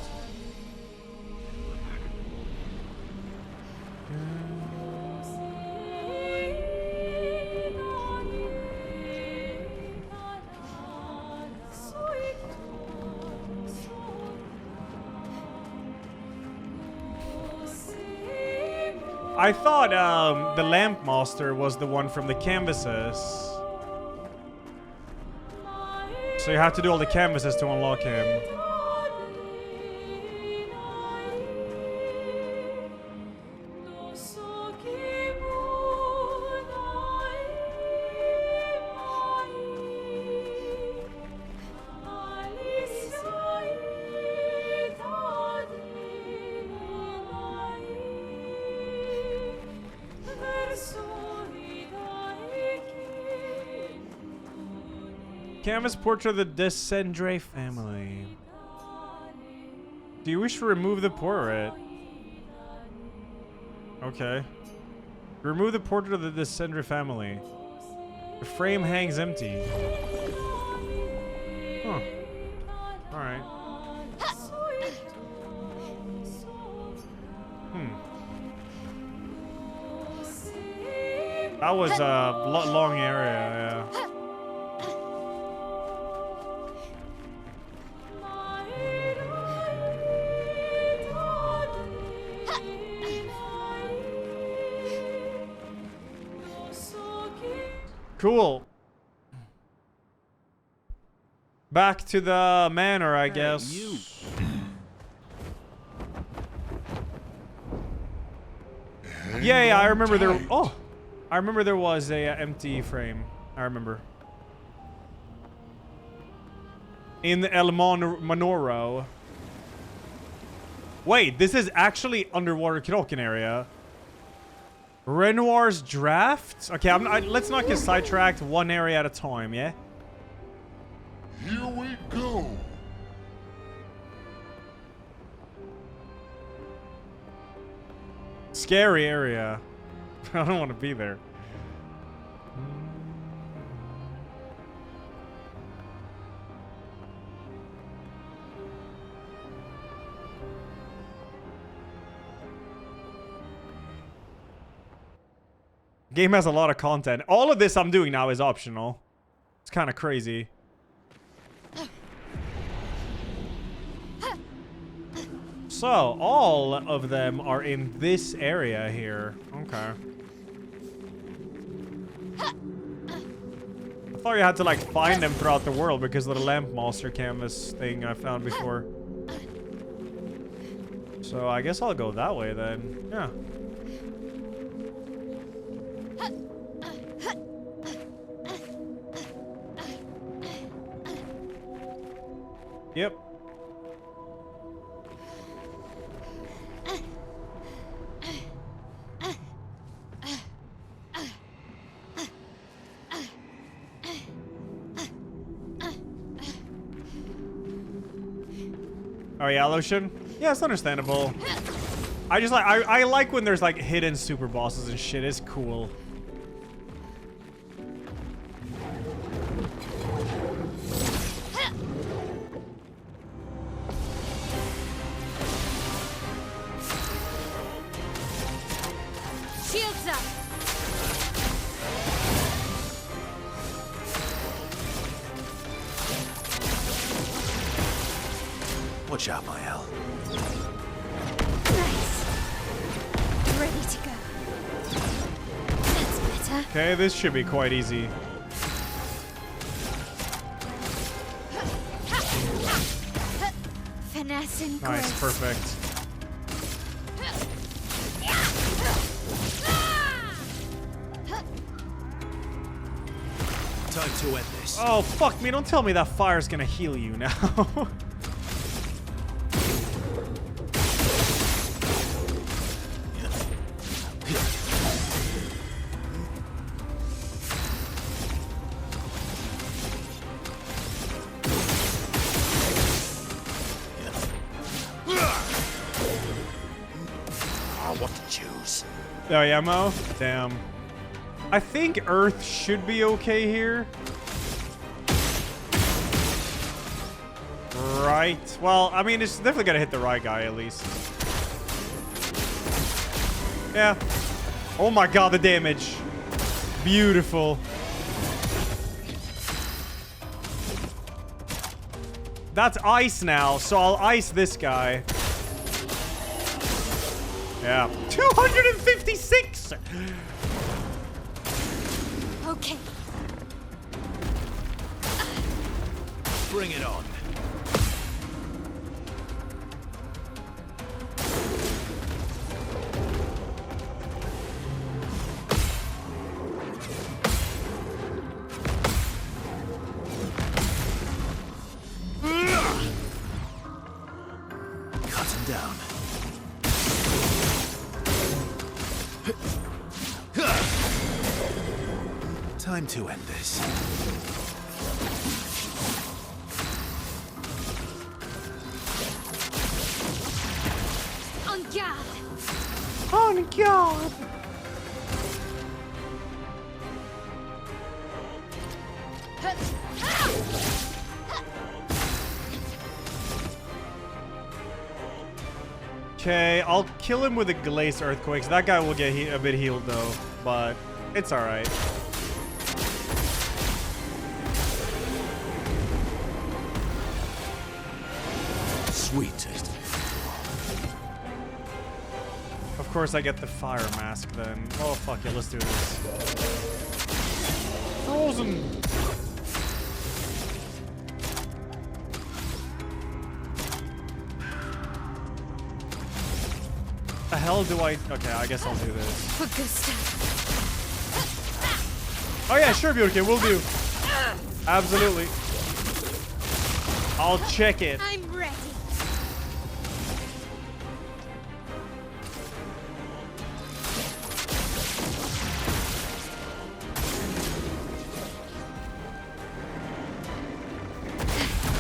I thought the lamp master was the one from the canvases. So you have to do all the canvases to unlock him. Canvas portrait of the Descendre family. Do you wish to remove the portrait? Okay. Remove the portrait of the Descendre family. The frame hangs empty. Huh. Alright. That was a long area, yeah. Cool. Back to the manor, I guess. You. Yeah, I remember there. Oh, I remember there was a empty frame. I remember. In El Monoro. Wait, this is actually underwater Kirokin area. Renoir's draft? Okay, let's not get sidetracked. One area at a time, yeah? Here we go. Scary area. I don't want to be there. Game has a lot of content. All of this I'm doing now is optional. It's kind of crazy. So, all of them are in this area here. Okay. I thought you had to, like, find them throughout the world because of the lamp monster canvas thing I found before. So, I guess I'll go that way then. Yeah. Yep. Oh yeah, Lotion? Yeah, it's understandable. I just like I like when there's like hidden super bosses and shit. It's cool. Shields up. Watch out, my Al. Nice. Ready to go. That's better. Okay, this should be quite easy. Finesse and Nice, grace. perfect. Time to end this. Oh, fuck me. Don't tell me that fire's gonna heal you now. I want to choose. Oh, yeah, Mo? Damn. I think Earth should be okay here. Right. Well, I mean, it's definitely gonna hit the right guy at least. Yeah. Oh my god, the damage. Beautiful. That's ice now, so I'll ice this guy. Yeah. 256! Okay. Bring it on. Cut him down. Time to end this. On guard. On guard. Okay, I'll kill him with a Glaze Earthquakes. That guy will get a bit healed though, but it's alright. Sweetest. Of course I get the fire mask then. Oh fuck yeah, let's do this. Frozen! The hell do I... Okay, I guess I'll do this. For good stuff. Oh yeah, sure, Bjorken, we'll do. Absolutely. I'll check it. I'm ready.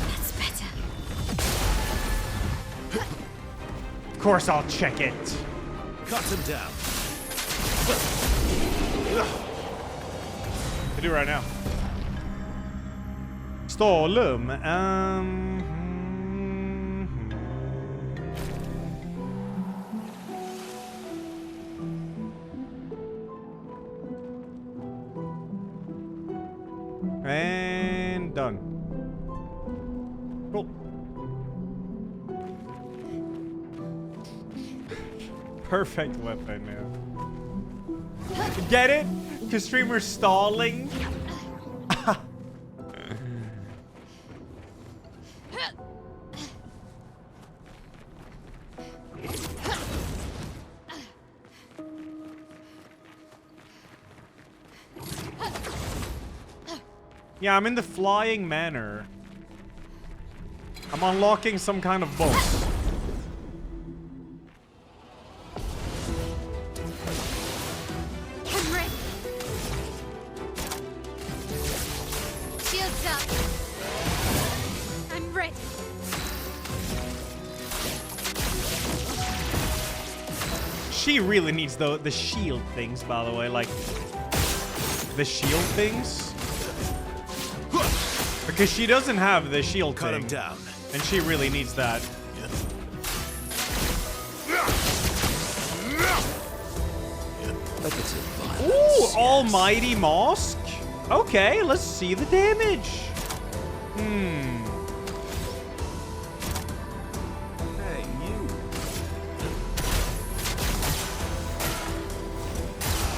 That's better. Of course I'll check it. Cut him down. do right now. Stålum. And done. Cool. Perfect weapon, man. Get it? Because streamer's stalling. Yeah, I'm in the flying manor. I'm unlocking some kind of boss. I'm ready. Shields up. I'm ready. She really needs the shield things, by the way, like the shield things. Because she doesn't have the shield Cut thing. him down. And she really needs that. Ooh, almighty mosque. Okay, let's see the damage. Hey, you.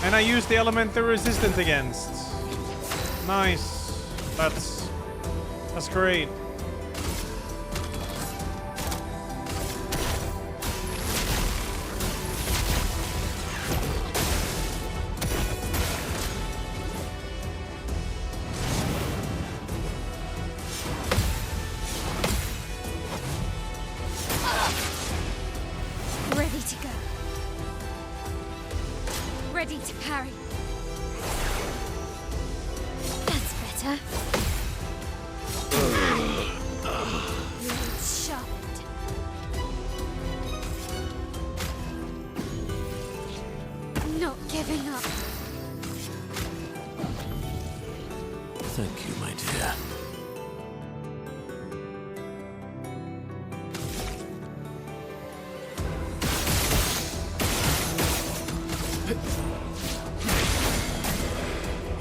And I use the element they're resistant against. Nice. That's great. Ready to go. Ready to parry. That's better. Blades sharpened. Not giving up. Thank you, my dear.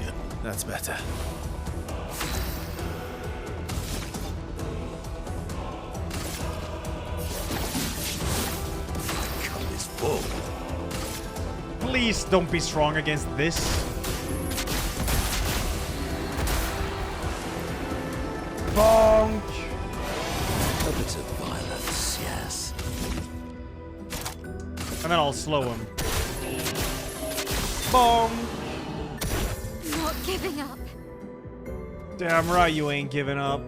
Yeah, that's better. Please don't be strong against this. Bonk. A bit of violence, yes. And then I'll slow him. Bonk. Not giving up. Damn right you ain't giving up.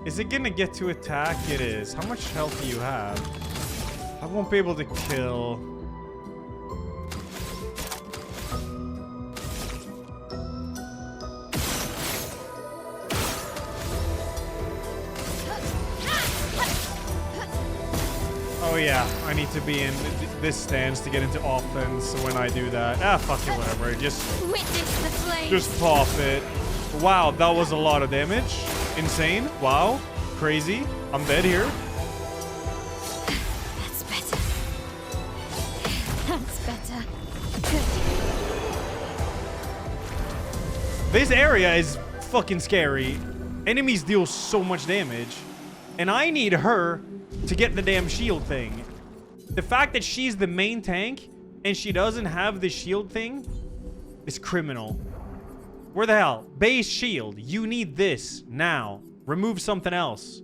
Is it gonna get to attack? It is. How much health do you have? I won't be able to kill. Oh yeah, I need to be in this stance to get into offense when I do that. Ah, fuck it, whatever. Just Witness the flames. Just pop it. Wow, that was a lot of damage. Insane. Wow. Crazy. I'm dead here. That's better. That's better. Good. This area is fucking scary. Enemies deal so much damage. And I need her to get the damn shield thing. The fact that she's the main tank and she doesn't have the shield thing is criminal. Where the hell? Base shield. You need this now. Remove something else.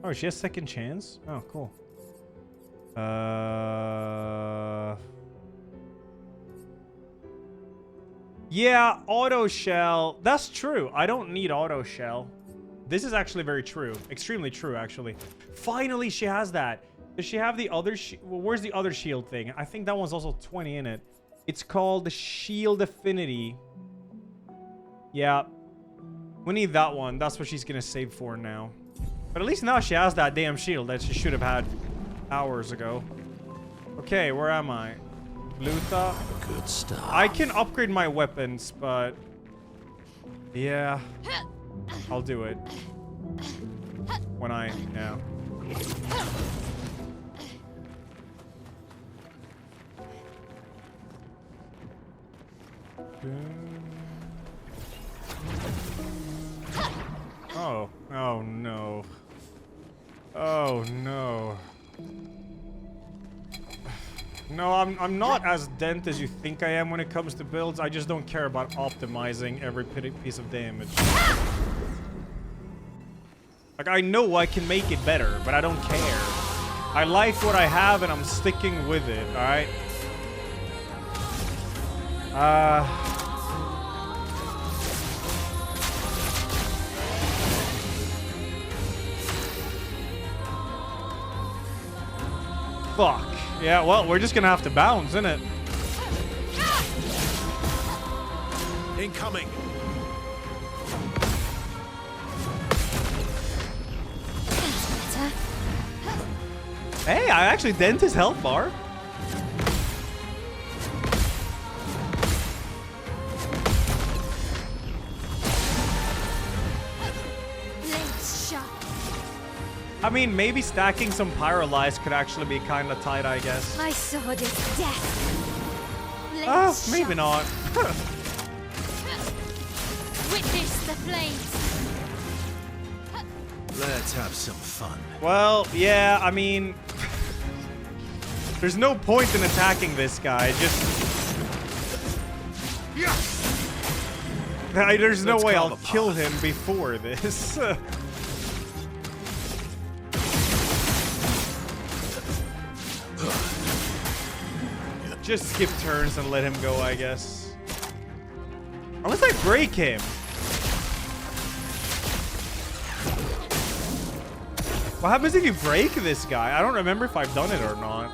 Oh, she has second chance? Oh, cool. Yeah, auto shell. That's true. I don't need auto shell. This is actually very true. Extremely true, actually. Finally, she has that. Does she have the other well, where's the other shield thing? I think that one's also 20 in it. It's called the Shield Affinity. Yeah. We need that one. That's what she's gonna save for now. But at least now she has that damn shield that she should have had hours ago. Okay, where am I? Blutha. Good stuff. I can upgrade my weapons, but... yeah. I'll do it. When I... yeah. Oh. Oh, no. Oh, no. No, I'm not as dent as you think I am when it comes to builds. I just don't care about optimizing every piece of damage. Like, I know I can make it better, but I don't care. I like what I have, and I'm sticking with it, alright? Fuck. Yeah, well, we're just gonna have to bounce, isn't it? Incoming. Hey, I actually dent his health bar. I mean, maybe stacking some Pyrolyze could actually be kind of tight, I guess. My sword is death. Oh, maybe not. Witness the flames. Let's have some fun. Well, yeah, I mean... there's no point in attacking this guy, just... there's no way I'll kill him before this. Just skip turns and let him go, I guess. Unless I break him. What happens if you break this guy? I don't remember if I've done it or not.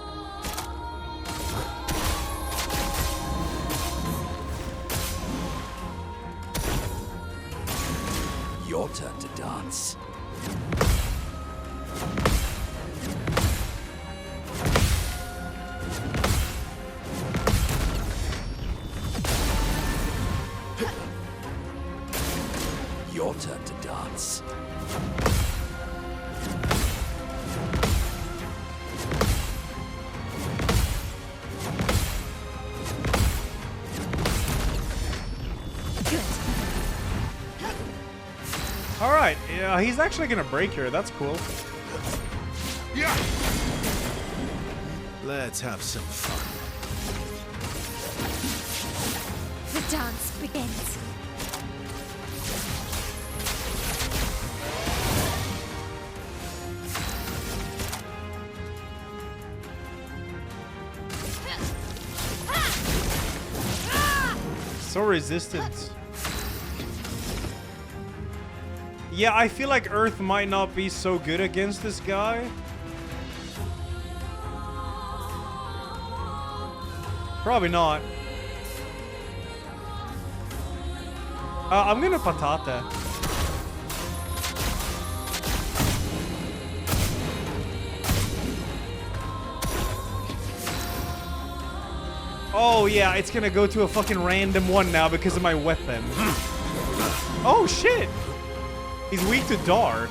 Your turn to dance. Your turn to dance. All right, yeah, he's actually gonna break here. That's cool. Yeah. Let's have some fun. The dance begins. So resistant. Yeah, I feel like Earth might not be so good against this guy. Probably not. I'm gonna patata. Oh yeah, it's gonna go to a fucking random one now because of my weapon. Oh shit! He's weak to dark.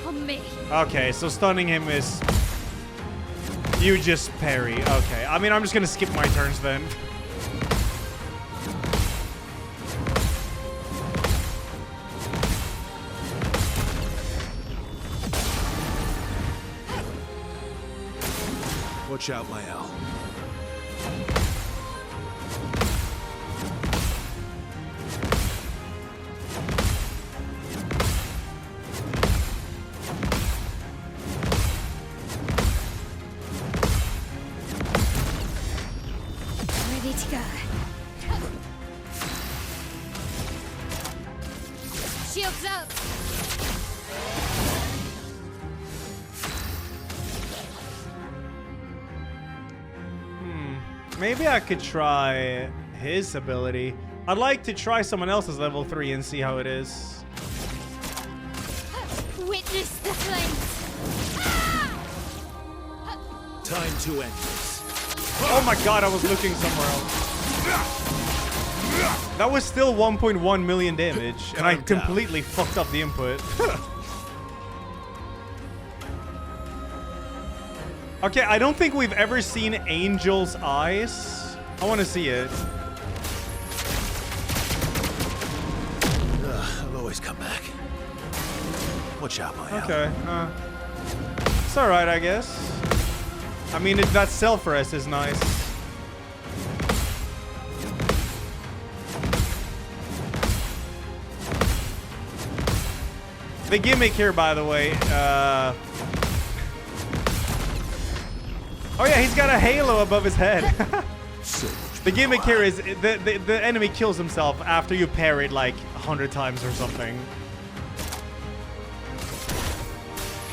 On me. Okay, so stunning him is... you just parry. Okay, I mean, I'm just gonna skip my turns then. Watch out, my owl. Shields up. Maybe I could try his ability. I'd like to try someone else's level 3 and see how it is. Witness the flames. Time to end this. Oh my god, I was looking somewhere else. That was still 1.1 million damage, and I completely fucked up the input. Okay, I don't think we've ever seen Angel's eyes. I want to see it. I'll always come back. Watch out, my Okay, it's alright, I guess. I mean, that self-rest is nice. The gimmick here, by the way, oh yeah, he's got a halo above his head. The gimmick here is the enemy kills himself after you parried like 100 times or something.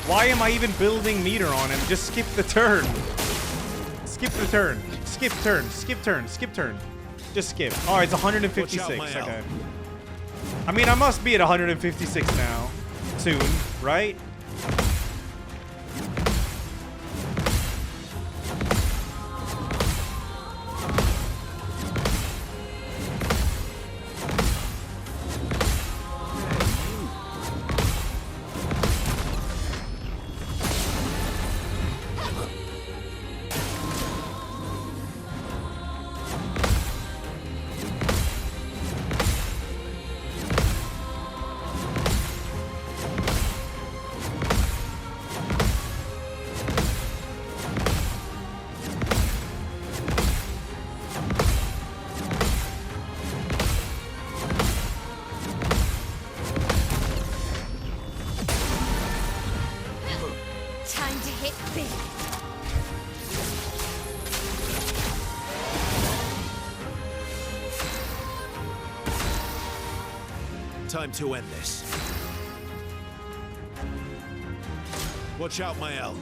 Why am I even building meter on him? Just skip the turn. Skip the turn. Skip turn. Skip turn. Skip turn. Just skip. Oh, it's 156. Okay. I mean, I must be at 156 now. Soon, right? Time to end this. Watch out, my L.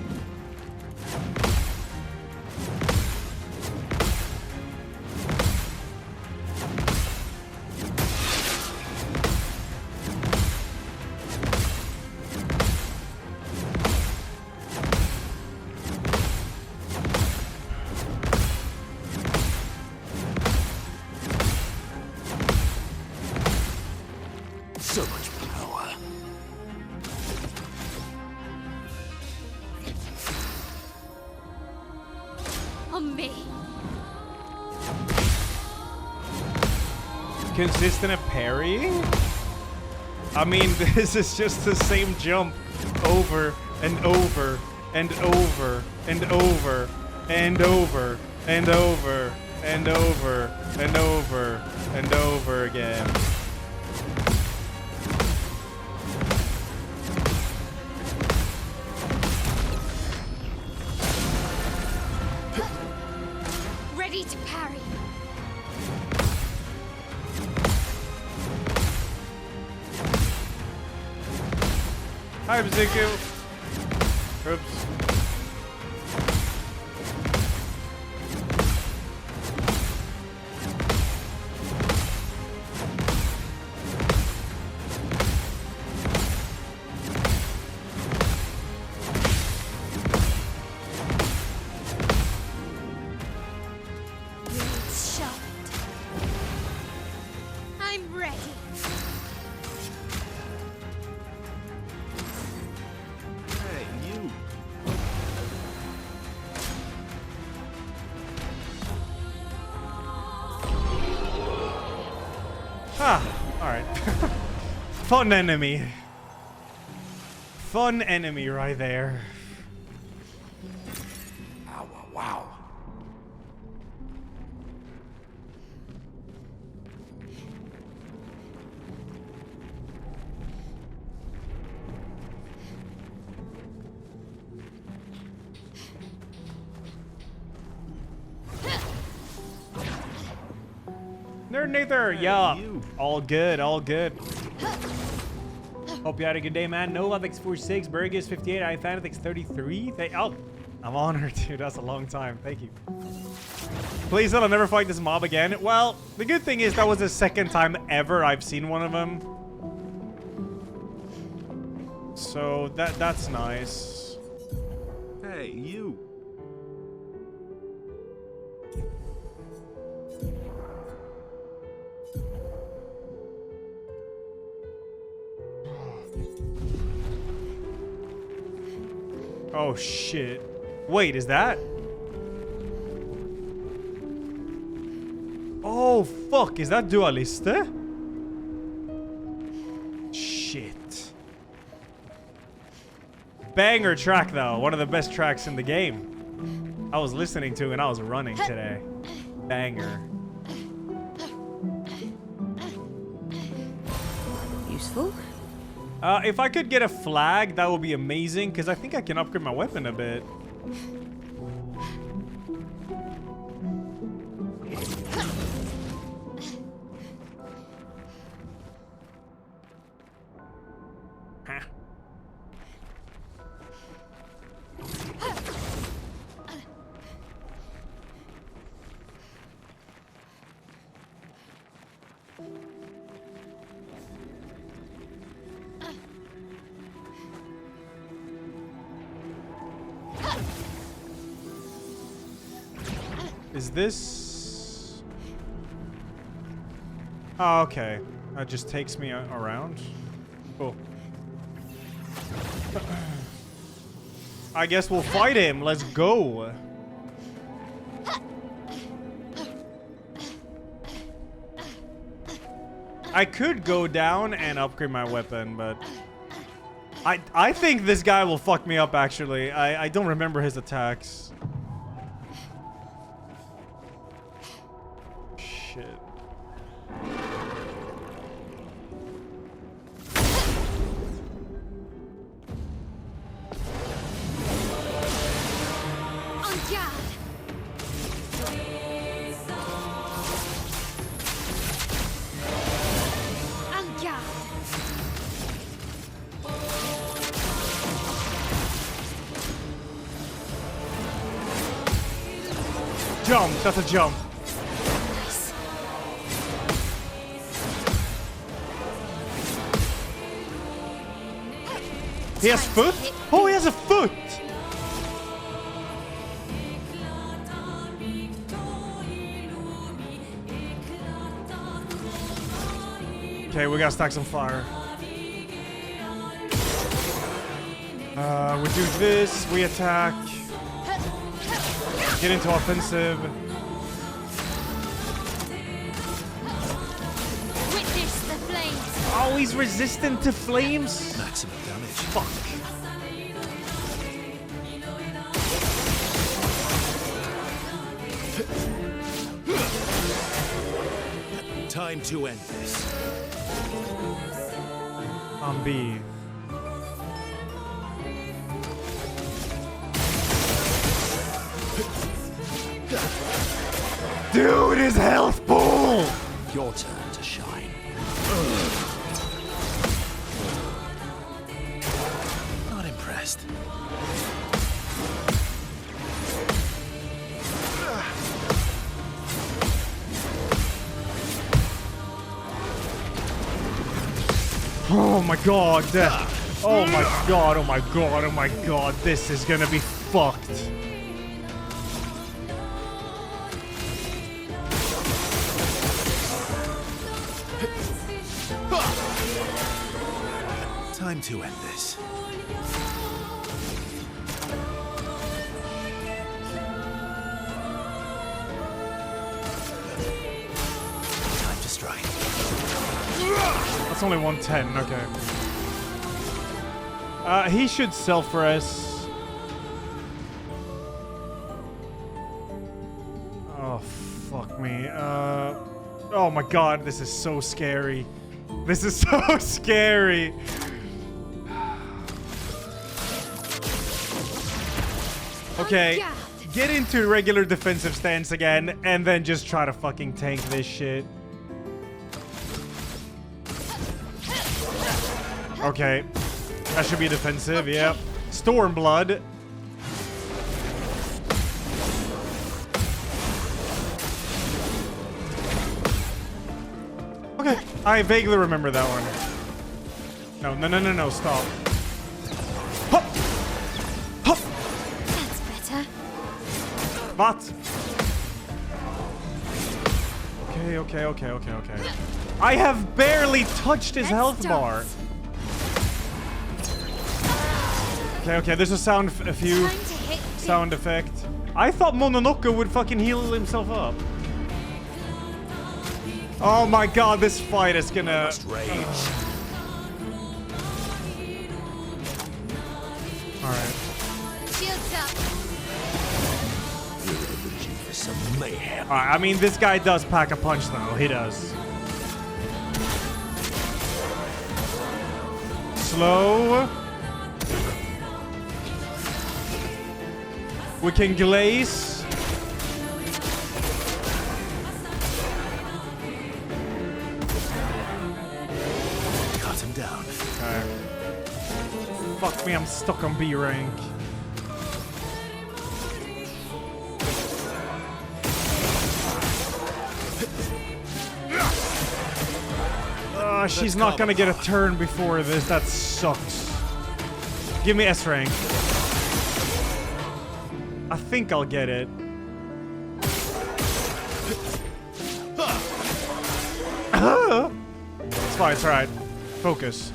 So much power. On me. Consistent at parrying? I mean, this is just the same jump over and over and over and over and over and over and over and over and over again. Ready to parry. Hi, Bziku. Oops. Blades sharpened. I'm ready. Hey, you. Ah, alright. Fun enemy. Fun enemy right there. Ow, wow. Nerd Nather, yeah. All good, all good. Hope you had a good day, man. Novatix 46, Burgess 58, iFanatix 33. Oh, I'm honored, dude. That's a long time. Thank you. Please don't never fight this mob again. Well, the good thing is that was the second time ever I've seen one of them. So that's nice. Hey, you. Oh shit. Wait, is that? Oh fuck, is that Dualiste? Shit. Banger track though, one of the best tracks in the game. I was listening to and I was running today. Banger. Useful. If I could get a flag, that would be amazing, because I think I can upgrade my weapon a bit. Is this... Oh, okay. That just takes me around. Cool. I guess we'll fight him. Let's go. I could go down and upgrade my weapon, but... I think this guy will fuck me up, actually. I don't remember his attacks. Shit. Jump, that's a jump. Nice. He has foot? Oh, he has a foot! Okay, we gotta stack some fire. We do this, we attack. Get into offensive. Witness the flames. Oh, he's resistant to flames? Maximum damage. Fuck. Time to end this. On B. Dude, his health pool! Your turn to shine. Not impressed. Oh my god. Oh my god, oh my god, oh my god. This is gonna be fucked. Time to end this. Time to strike. That's only 110, okay. He should self-res. Oh, fuck me. Oh my god, this is so scary. This is so scary. Okay, get into regular defensive stance again, and then just try to fucking tank this shit. Okay. That should be defensive, yep. Stormblood. Okay, I vaguely remember that one. No, stop. Hop! Hop! That's better. What? Okay. I have barely touched his health bar. Okay, there's a sound effect. I thought Mononoke would fucking heal himself up. Oh my god, this fight is gonna... Alright. Shields up. Alright, I mean, this guy does pack a punch though. He does. Slow. We can glaze. Cut him down. Okay. Fuck me, I'm stuck on B rank. She's not gonna get a turn before this. That sucks. Give me S rank. I think I'll get it. It's fine, it's alright. Focus.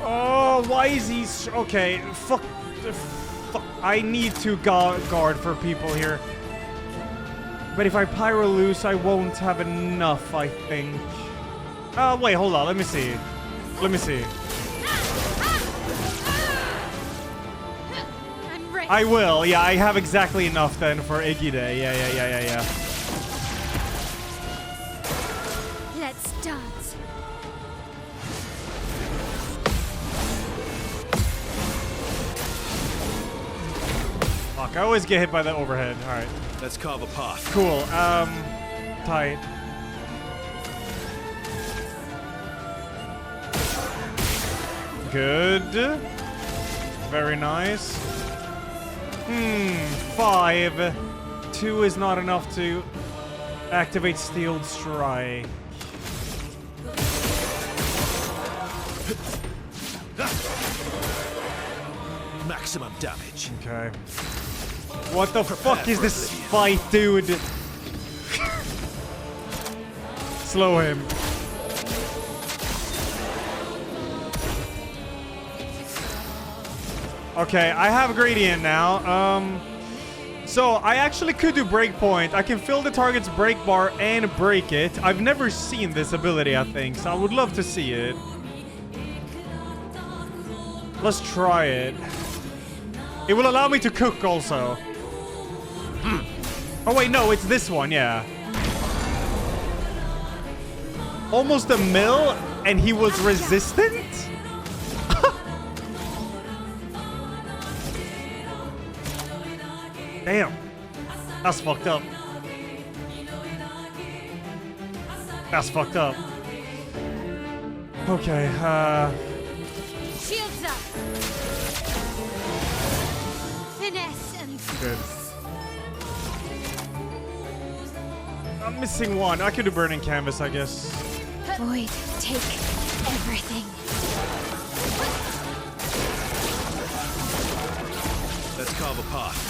Oh, why is he... Okay, fuck. I need to guard for people here. But if I pyro loose, I won't have enough, I think. Wait, hold on. Let me see. I'm ready. I will. Yeah, I have exactly enough then for Iggy Day. Yeah. Let's dance. Fuck, I always get hit by the overhead. Alright. Let's carve a path. Cool. Tight. Good. Very nice. 5. 2 is not enough to activate Steeled Strike. Maximum damage. Okay. What the fuck is this fight, dude? Slow him. Okay, I have Gradient now. So I actually could do Breakpoint. I can fill the target's break bar and break it. I've never seen this ability, I think, so I would love to see it. Let's try it. It will allow me to cook also. Oh wait, no, it's this one, yeah. Almost a mil, and he was resistant? Damn. That's fucked up. That's fucked up. Okay, Shields up. Finesse and good. I'm missing one. I could do Burning Canvas, I guess. Void, take everything. Let's carve a path.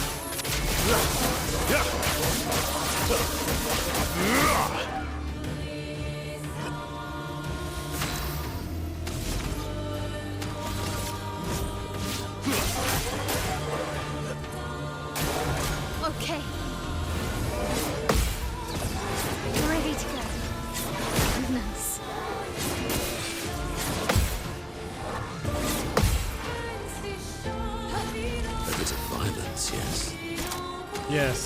Okay. Ready to go. Nice. A bit of violence, yes. Yes.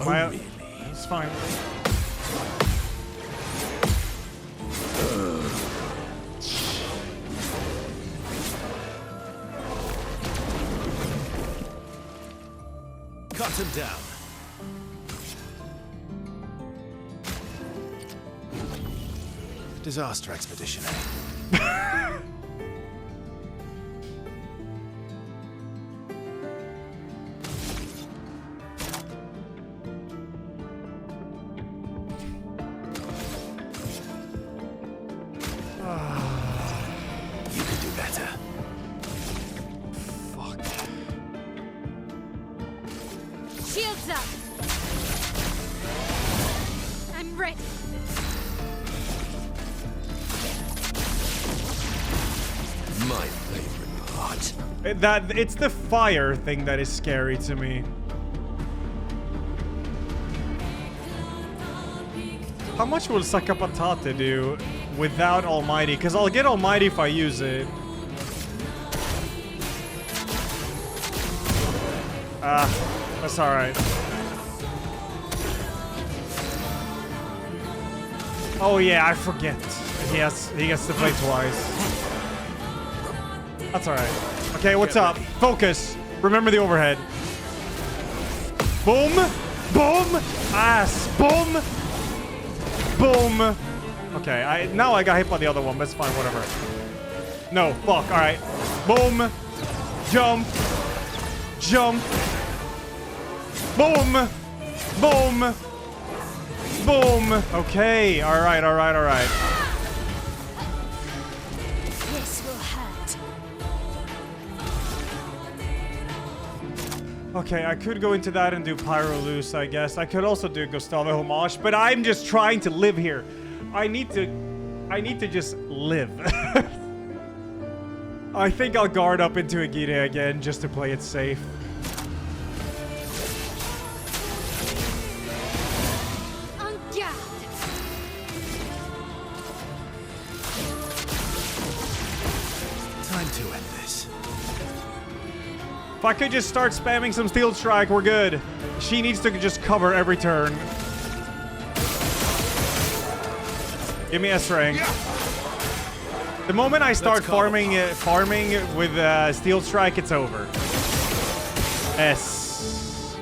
really? It's fine. Cut him down. Disaster expedition, eh? You could do better. Fuck. Shields up! I'm ready. My favorite part. It's the fire thing that is scary to me. How much will Sakapatate do without Almighty? Because I'll get Almighty if I use it. That's alright. Oh yeah, I forget. He gets to play twice. That's alright. Okay, what's up? Focus. Remember the overhead. Boom. Boom. Ass. Boom. Boom. Okay, now I got hit by the other one, but it's fine, whatever. No, fuck, alright. Boom. Jump. Jump. Boom. Boom. Boom. Okay, alright. This will hurt. Okay, I could go into that and do Pyro Loose, I guess. I could also do Gustavo Homage, but I'm just trying to live here. I need to just live. I think I'll guard up into Agite again just to play it safe. On guard. Time to end this. If I could just start spamming some Steel Strike, we're good. She needs to just cover every turn. Give me S-Rank. The moment I start farming with Steel Strike, it's over. S.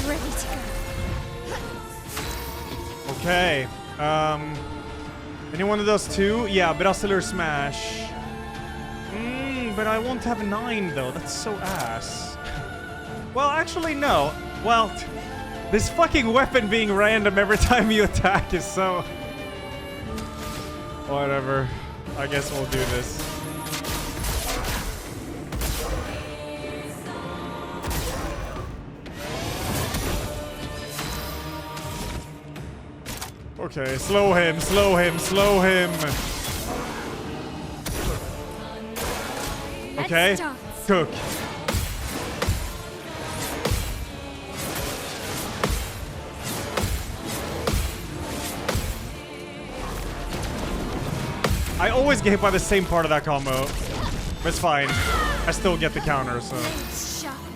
Ready to go. Okay. Any one of those two? Yeah, Brasiler Smash. But I won't have 9 though. That's so ass. Well, actually, no. Well, this fucking weapon being random every time you attack is so... Whatever. I guess we'll do this. Okay, slow him, slow him, slow him. Okay, cook. I always get hit by the same part of that combo. But it's fine. I still get the counter, so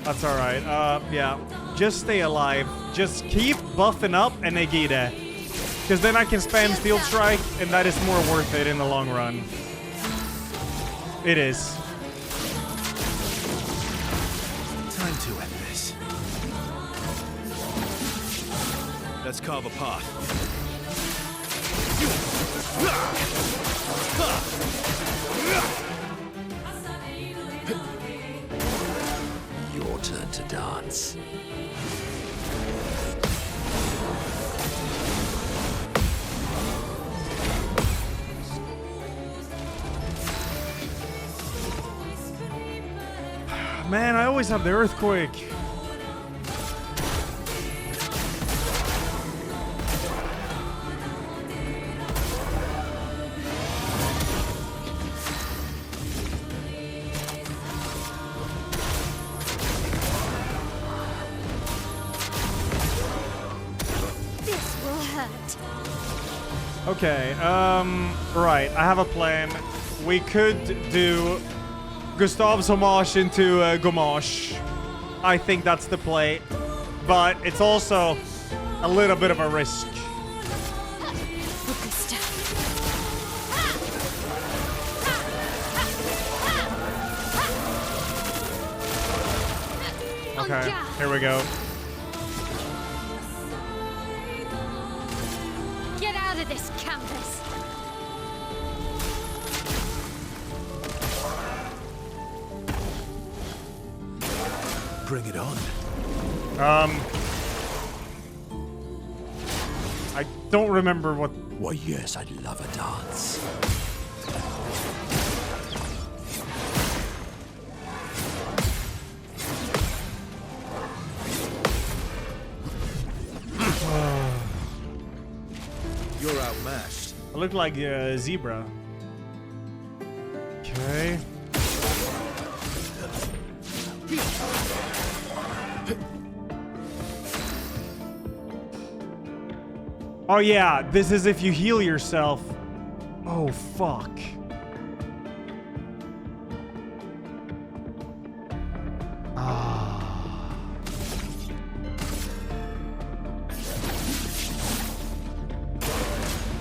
that's alright. Yeah. Just stay alive. Just keep buffing up and Agite. Because then I can spam Steel Strike, and that is more worth it in the long run. It is. Time to end this. Let's carve a path. Your turn to dance. Man, I always have the Earthquake. Okay, right, I have a plan. We could do Gustav's homage into Gamache. I think that's the play. But it's also a little bit of a risk. Okay, here we go. Get out of this campus. Bring it on. I don't remember what... Why, yes, I'd love a dance. You're outmatched. I look like a zebra. Okay. Oh yeah, this is if you heal yourself. Oh fuck.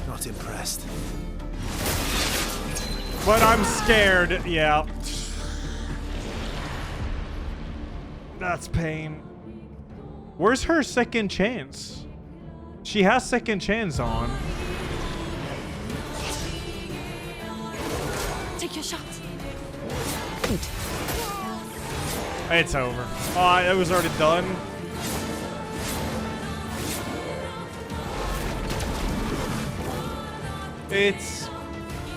Not impressed. But I'm scared, yeah. That's pain. Where's her second chance? She has second chance on. Take your shot. Good. It's over. Oh, it was already done. It's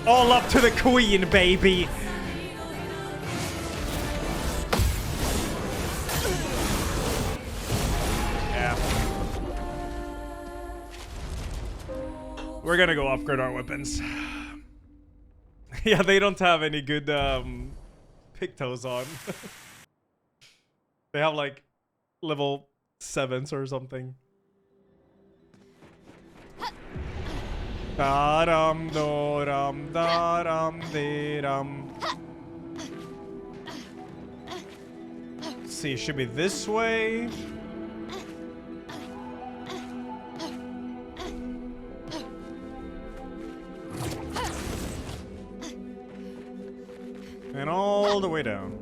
all up to the queen, baby. We're gonna go upgrade our weapons. Yeah, they don't have any good pictos on. They have like level 7s or something. Da-dum, do-dum, da-dum, dee-dum. Let's see, it should be this way. And all the way down.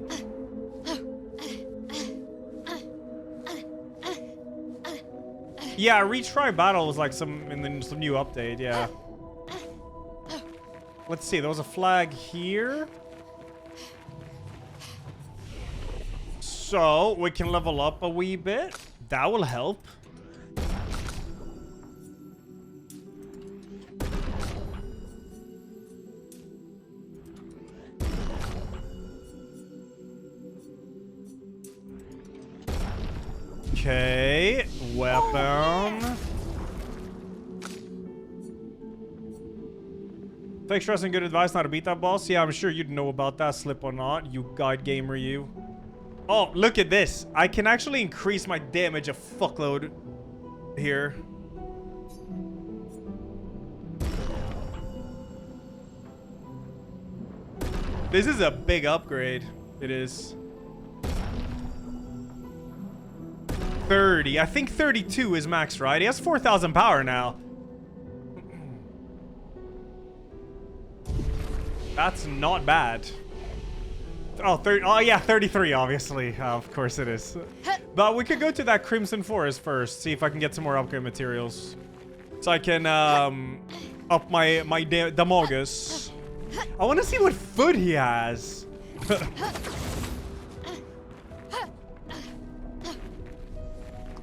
Yeah, retry battle was like some new update, yeah. Let's see, there was a flag here. So we can level up a wee bit. That will help. Okay, weapon. Fake stress and good advice not to beat that boss. Yeah, I'm sure you'd know about that, slip or not, you guide gamer you. Oh, look at this. I can actually increase my damage a fuckload here. This is a big upgrade. It is. 30. I think 32 is max, right? He has 4,000 power now. That's not bad. Oh, oh yeah, 33, obviously. Of course it is. But we could go to that Crimson Forest first, see if I can get some more upgrade materials. So I can up my Damogus. I want to see what foot he has.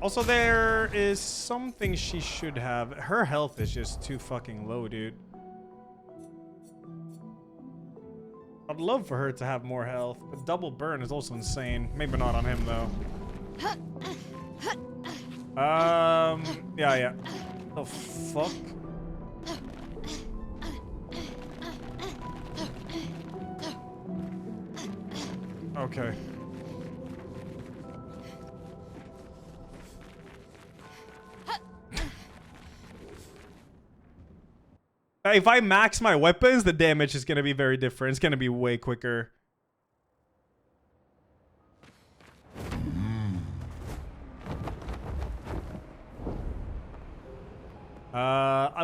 Also, there is something she should have. Her health is just too fucking low, dude. I'd love for her to have more health, but double burn is also insane. Maybe not on him, though. Yeah. The fuck? Okay. if I max my weapons, the damage is gonna be very different. It's gonna be way quicker.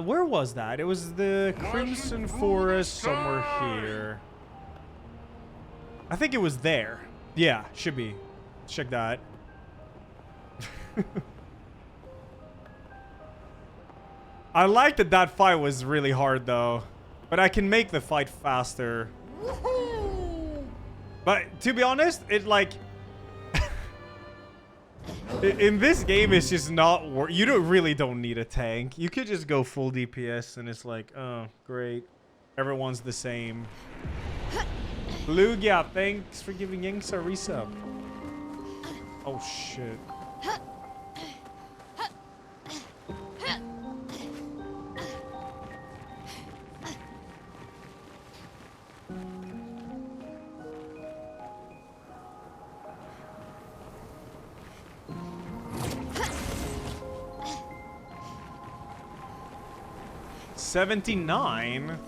Where was that? It was the Crimson Forest somewhere here. I think it was there. Yeah, should be. Check that. I like that that fight was really hard though, but I can make the fight faster. But to be honest, it like in this game it's just not you really don't need a tank. You could just go full DPS and it's like, oh great, everyone's the same. Lugia, thanks for giving Yanks a resub. Oh shit. $79.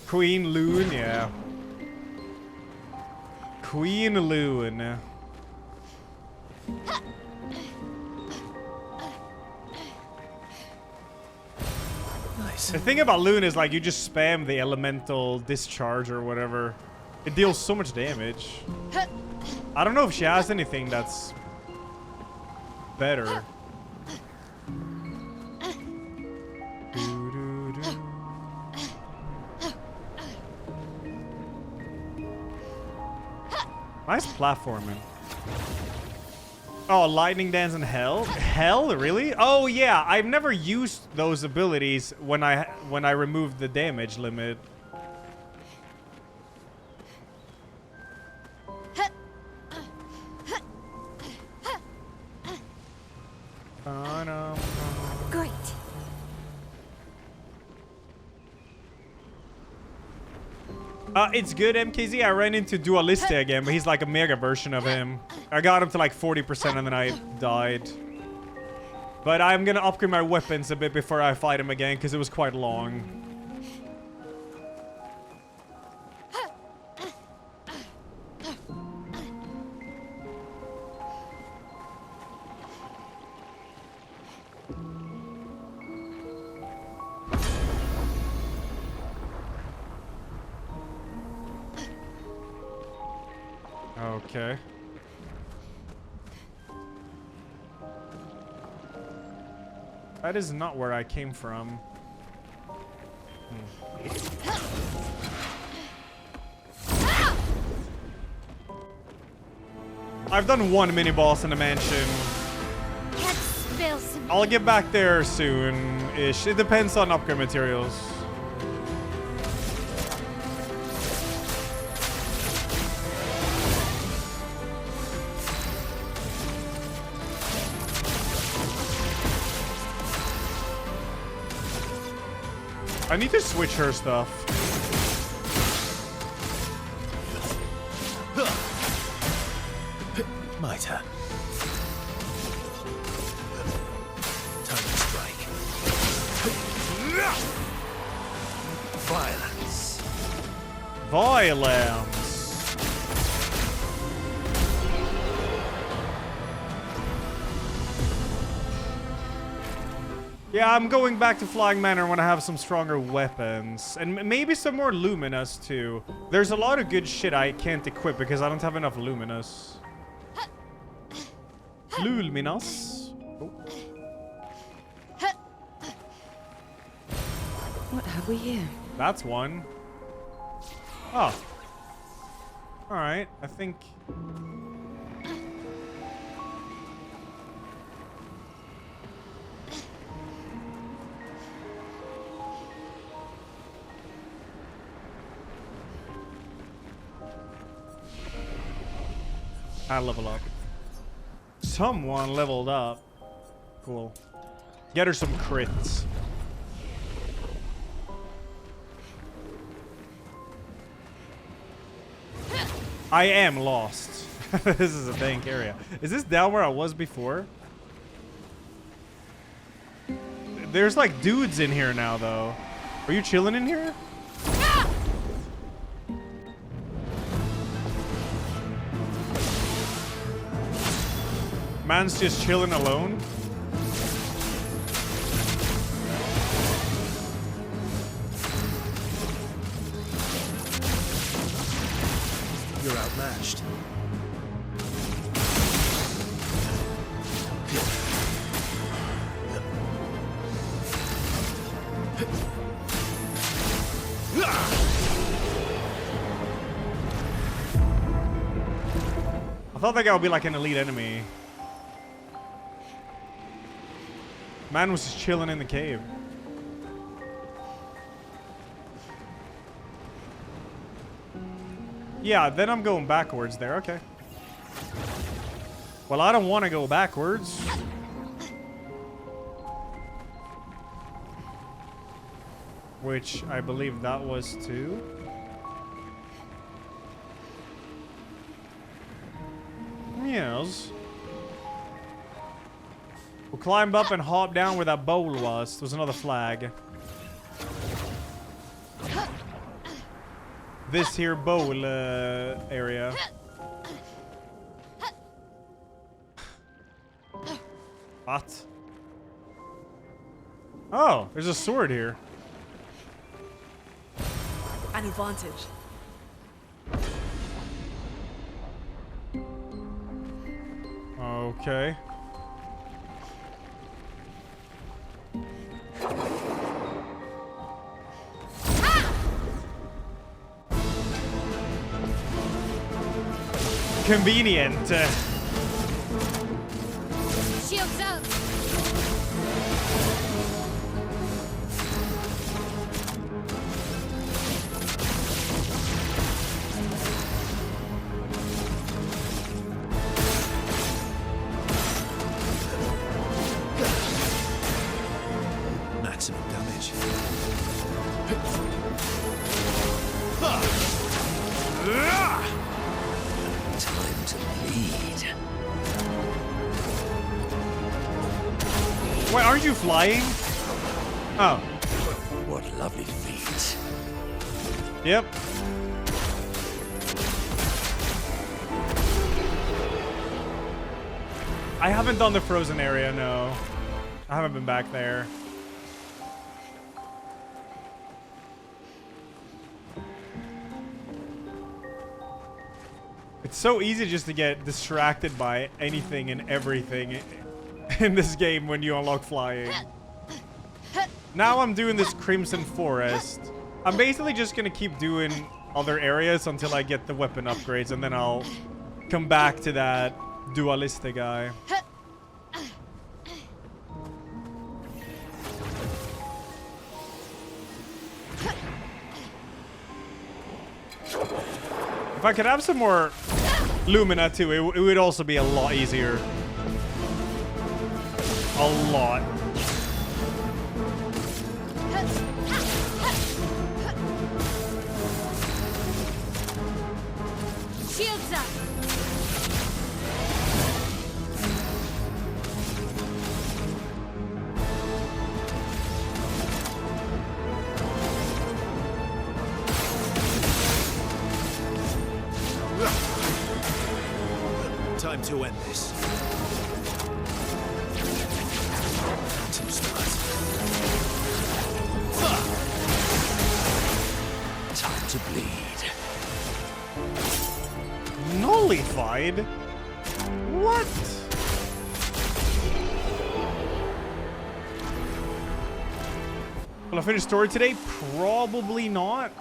Queen Loon, yeah. Queen Loon. Nice. The thing about Loon is like you just spam the elemental discharge or whatever. It deals so much damage. I don't know if she has anything that's better. Nice platforming. Oh, lightning dance in hell? Hell, really? Oh yeah, I've never used those abilities when I removed the damage limit. Great. It's good, MKZ. I ran into Dualiste again, but he's like a mega version of him. I got him to like 40% and then I died. But I'm gonna upgrade my weapons a bit before I fight him again, because it was quite long. Okay. That is not where I came from. I've done one mini boss in the mansion. I'll get back there soon-ish. It depends on upgrade materials. I need to switch her stuff. My turn. Time to strike. Violence. Violence. Yeah, I'm going back to Flying Manor when I have some stronger weapons. And maybe some more Luminous, too. There's a lot of good shit I can't equip because I don't have enough Luminous. Luminous? Oh. What have we here? That's one. Oh. Alright, I think... I level up. Someone leveled up. Cool. Get her some crits. I am lost. This is a dank area. Is this down where I was before? There's like dudes in here now, though. Are you chilling in here? Man's just chilling alone. You're outmatched. I thought that guy would be like an elite enemy. Man was just chilling in the cave. Yeah, then I'm going backwards there. Okay. Well, I don't want to go backwards. Which I believe that was too. Yes. We'll climb up and hop down where that bowl was. There's another flag. This here bowl area. What? Oh, there's a sword here. An advantage. Okay. Convenient. Shields up. Maximum damage. Time to bleed. Wait, aren't you flying? Oh. What lovely feet. Yep. I haven't done the frozen area, no. I haven't been back there. It's so easy just to get distracted by anything and everything in this game when you unlock flying. Now I'm doing this Crimson Forest. I'm basically just gonna keep doing other areas until I get the weapon upgrades, and then I'll come back to that dualistic guy. If I could have some more Lumina too, it would also be a lot easier. A lot. Shields up. Time to end this. Phantom start. Time to bleed. Nullified? What? Will I finish story today? Probably not.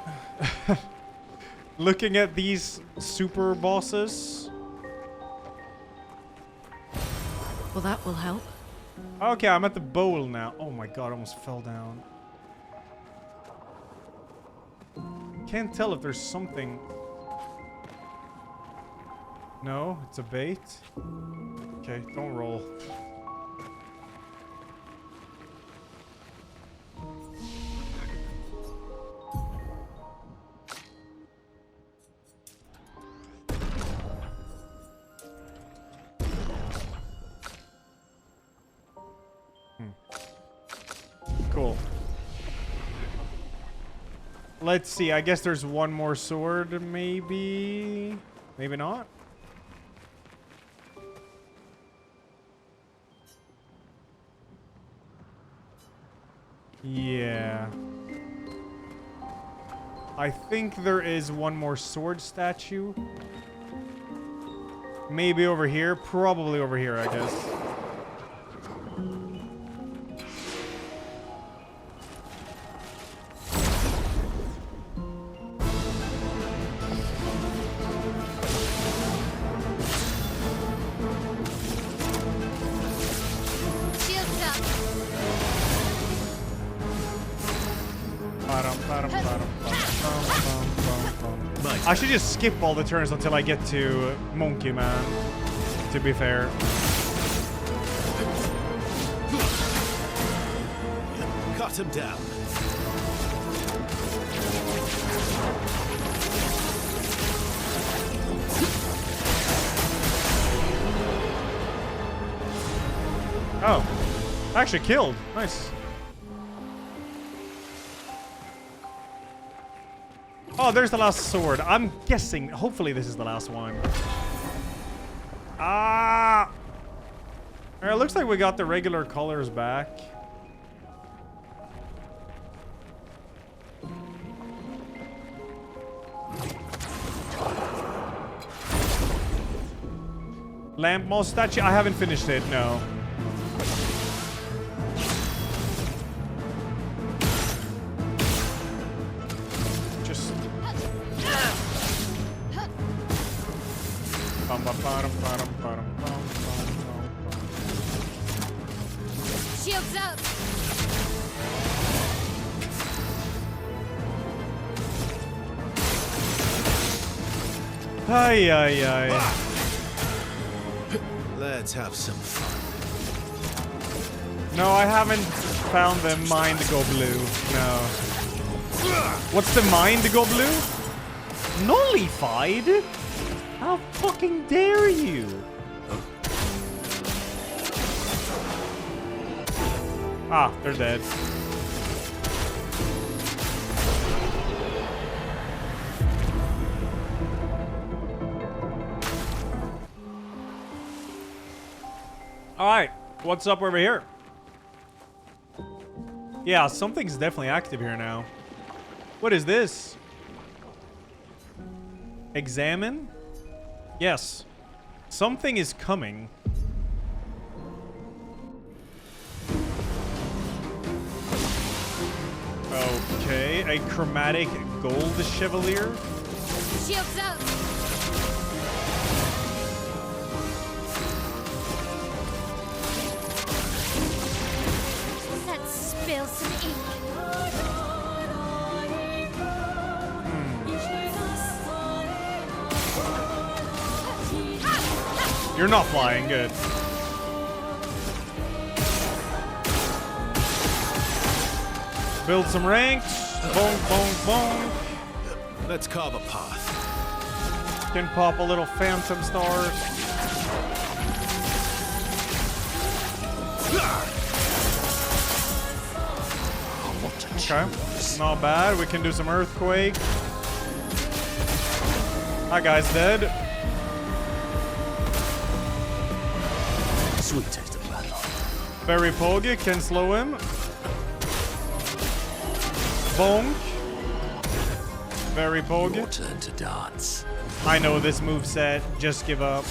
Looking at these super bosses. Well, that will help. Okay, I'm at the bowl now. Oh my god, I almost fell down. Can't tell if there's something. No, it's a bait. Okay, don't roll. Cool. Let's see. I guess there's one more sword, maybe. Maybe not. Yeah. I think there is one more sword statue. Maybe over here. Probably over here, I guess. I should just skip all the turns until I get to Monkey Man, to be fair. Cut him down. Oh, actually killed. Nice. Oh, there's the last sword. I'm guessing, hopefully this is the last one. Ah! Alright, it looks like we got the regular colors back. Lamp mouse statue? I haven't finished it, no. Shields up. Ay, ay, ay. Let's have some fun. No, I haven't found the mind go blue. No. What's the mind go blue? Nullified? How fucking dare you? Ah, they're dead. Alright, what's up over here? Yeah, something's definitely active here now. What is this? Examine? Yes. Something is coming. Okay, a chromatic gold chevalier. Shields up. Let's spill some ink. You're not flying, good. Build some ranks. Bonk, bonk, bonk. Let's carve a path. Can pop a little phantom stars. Okay, not bad. We can do some earthquake. That guy's dead. Sweet taste of battle. Very Pogi can slow him. Bonk. Very Pogi. Your turn to dance. I know this moveset. Just give up.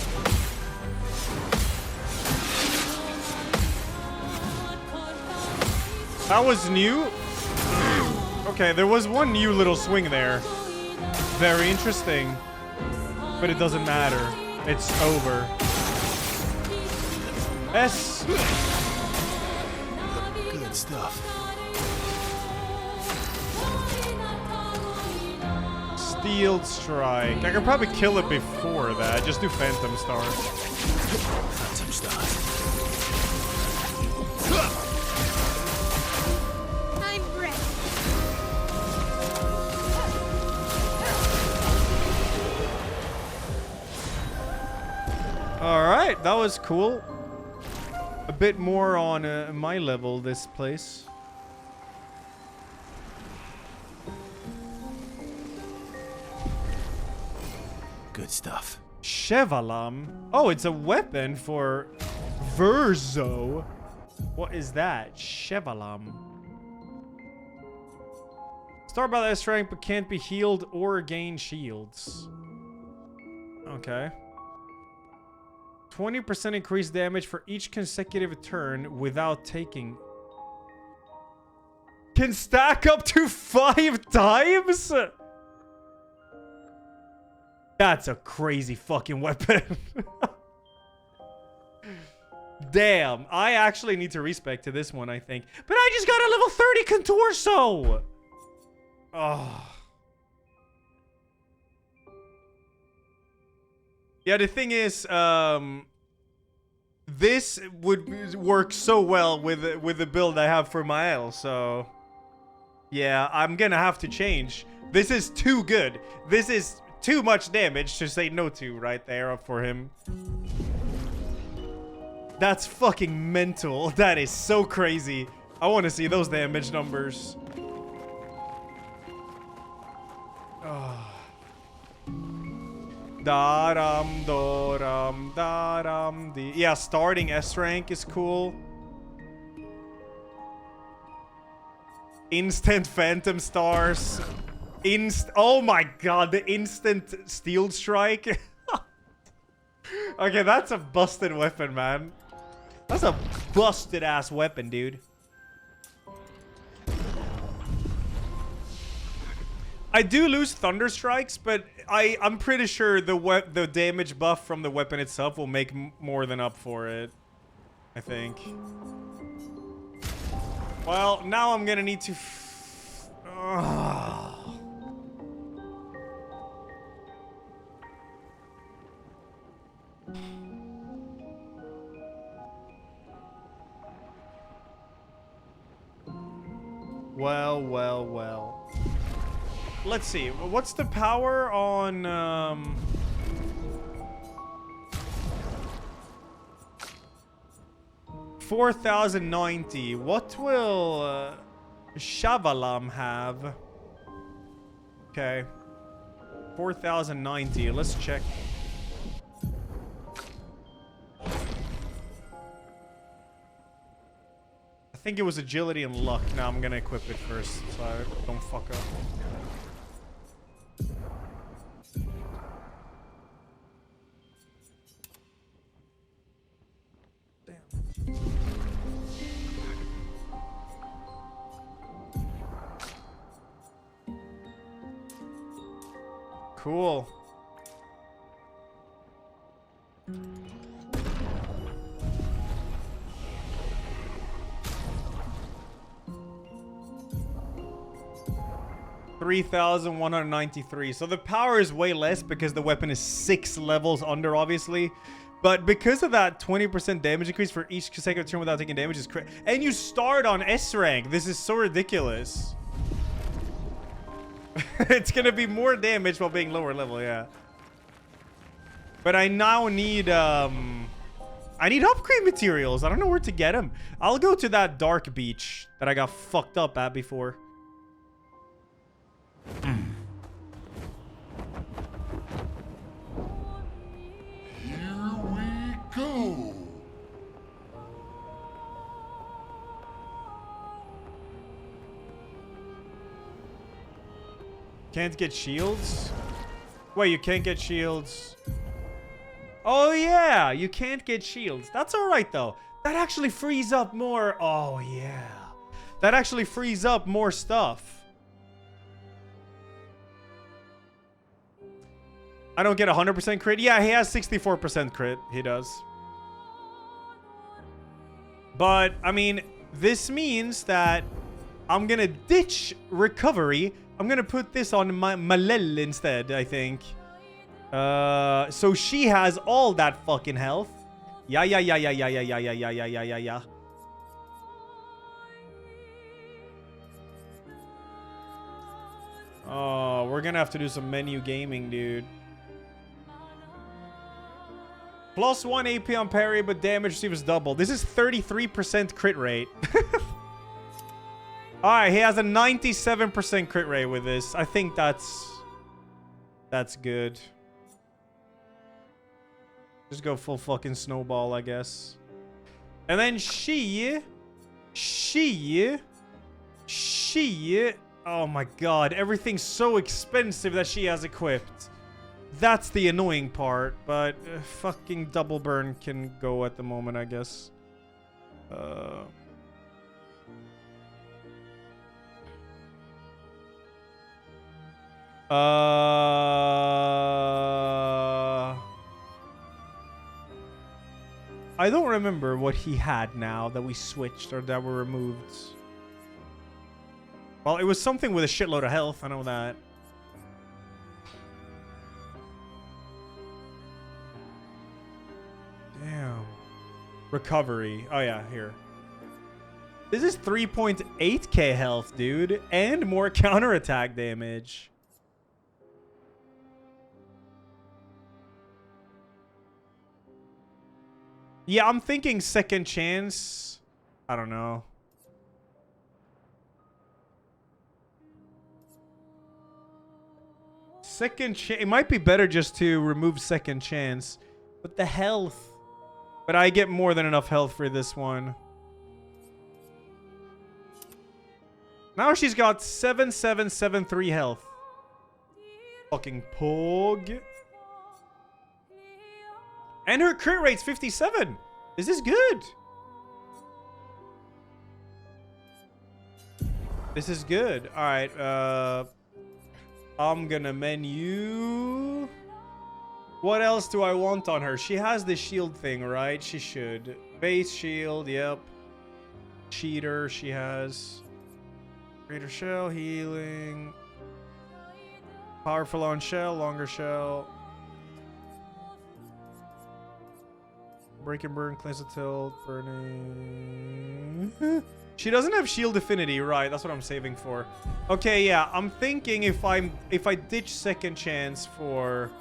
That was new. Okay, there was one new little swing there. Very interesting. But it doesn't matter. It's over. S. Good stuff. Field Strike. I could probably kill it before that. Just do Phantom Stars. Phantom Stars. I'm ready. Alright, that was cool. A bit more on my level, this place. Good stuff. Chevalam. Oh, it's a weapon for Verzo. What is that? Chevalam. Start by that strength, but can't be healed or gain shields. Okay. 20% increased damage for each consecutive turn without taking. Can stack up to 5 times? That's a crazy fucking weapon. Damn. I actually need to respec to this one, I think. But I just got a level 30 Contorso. Oh. Yeah, the thing is, this would work so well with the build I have for Mael, so yeah, I'm gonna have to change. This is too good. This is too much damage to say no to right there for him. That's fucking mental. That is so crazy. I want to see those damage numbers. Oh. Da-dum, do-dum, da-dum, dee. Yeah, starting S rank is cool. Instant Phantom Stars. Oh my god, the instant Steel Strike. Okay, that's a busted weapon, man. That's a busted ass weapon, dude. I do lose Thunder Strikes, but I'm pretty sure the damage buff from the weapon itself will make more than up for it. I think. Well, now I'm gonna need to... Well, well, well. Let's see. What's the power on... 4090. What will Shavalam have? Okay. 4090. Let's check. I think it was agility and luck. Now I'm gonna equip it first so I don't fuck up. Cool. $3,193. So the power is way less because the weapon is 6 levels under, obviously. But because of that 20% damage increase for each consecutive turn without taking damage is crazy. And you start on S rank. This is so ridiculous. It's gonna be more damage while being lower level, yeah. But I now need I need upgrade materials. I don't know where to get them. I'll go to that dark beach that I got fucked up at before. Here we go. Can't get shields? Wait, you can't get shields. Oh yeah, you can't get shields. That's alright though. That actually frees up more. Oh yeah. That actually frees up more stuff. I don't get 100% crit. Yeah, he has 64% crit. He does. But, I mean, this means that I'm gonna ditch recovery I'm gonna put this on my Malel instead, I think. So she has all that fucking health. Yeah. Oh, we're gonna have to do some menu gaming, dude. +1 AP on parry, but damage received is double. This is 33% crit rate. Alright, he has a 97% crit rate with this. I think that's good. Just go full fucking snowball, I guess. And then she... Oh my god, everything's so expensive that she has equipped. That's the annoying part, but fucking double burn can go at the moment, I guess. I don't remember what he had now that we switched or that were removed. Well, it was something with a shitload of health, I know that. Damn. Recovery. Oh yeah, here. This is 3.8k health, dude. And more counterattack damage. Yeah, I'm thinking second chance. I don't know. Second chance. It might be better just to remove second chance. But the health. But I get more than enough health for this one. Now she's got 7773 health. Fucking pog. And her crit rate's 57. This is good. This is good. All right. I'm gonna menu. What else do I want on her? She has the shield thing, right? She should. Base shield, yep. Cheater, she has. Greater shell, healing. Powerful on shell, longer shell. Break and burn, cleanse the tilt, burning. She doesn't have shield affinity, right? That's what I'm saving for. Okay, yeah, I'm thinking if I ditch second chance for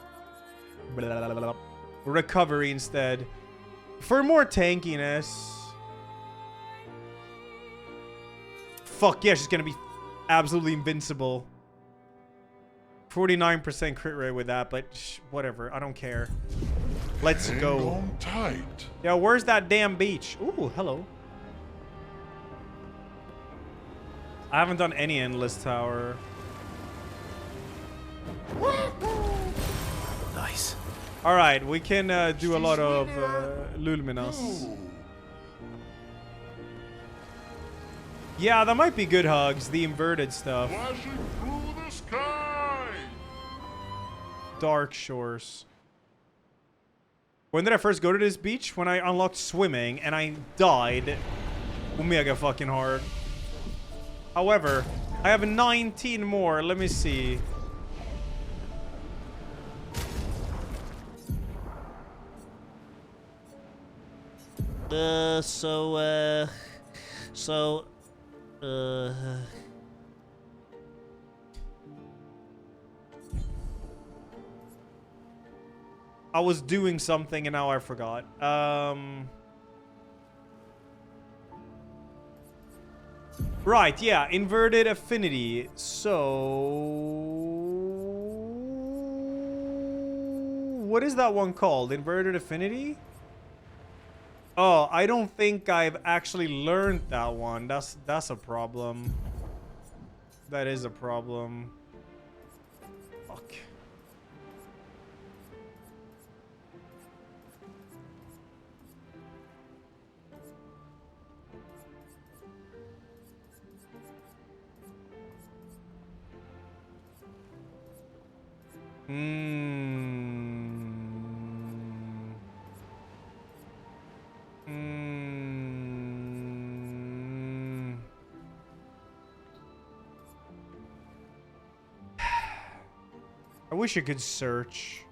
recovery instead, for more tankiness. Fuck yeah, she's gonna be absolutely invincible. 49% crit rate with that, but whatever, I don't care. Let's go. Hang on tight. Yeah, where's that damn beach? Ooh, hello. I haven't done any endless tower. Nice. All right, we can do a lot of Luminos. Yeah, that might be good hugs. The inverted stuff. Flashing through the sky. Dark Shores. When did I first go to this beach? When I unlocked swimming and I died mega fucking hard. However, I have 19 more. Let me see. I was doing something and now I forgot. Right, yeah, inverted affinity. So what is that one called? Inverted affinity? Oh, I don't think I've actually learned that one. That's a problem. That is a problem. Fuck. I wish you could search.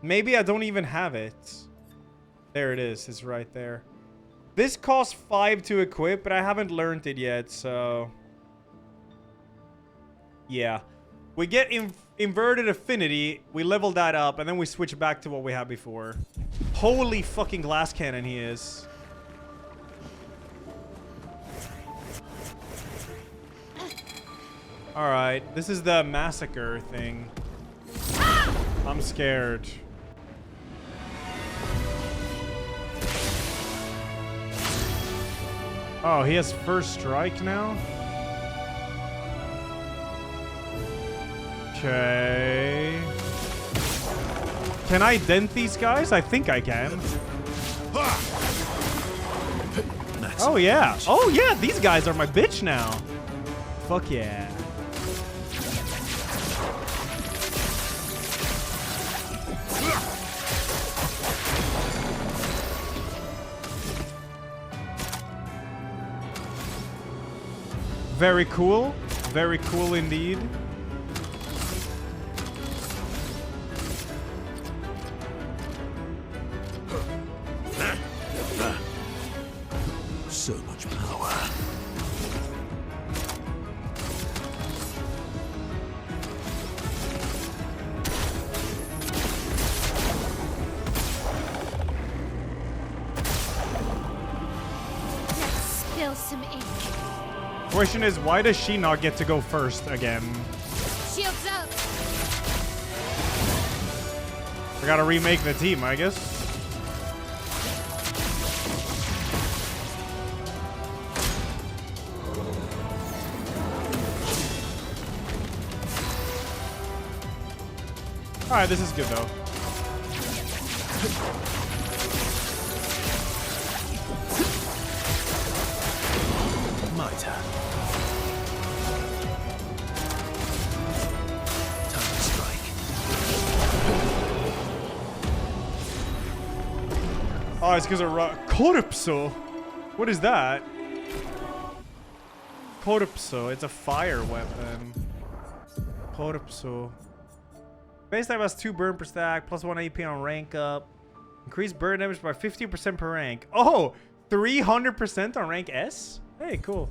Maybe I don't even have it. There it is. It's right there. This costs 5 to equip, but I haven't learned it yet, so... Yeah. We get inverted affinity, we level that up, and then we switch back to what we had before. Holy fucking glass cannon he is. Alright, this is the massacre thing. I'm scared. Oh, he has first strike now? Okay. Can I dent these guys? I think I can. Oh, yeah. Oh, yeah. These guys are my bitch now. Fuck yeah. Very cool. Very cool indeed. So much power. Let's spill some ink. Question is, why does she not get to go first again? Shields up. I gotta remake the team, I guess. Alright, this is good though. My turn. Time to strike. Oh, it's because of Corpso. What is that? Corpso. It's a fire weapon. Corpso. Base type has 2 burn per stack, plus 1 AP on rank up. Increase burn damage by 50% per rank. Oh, 300% on rank S? Hey, cool.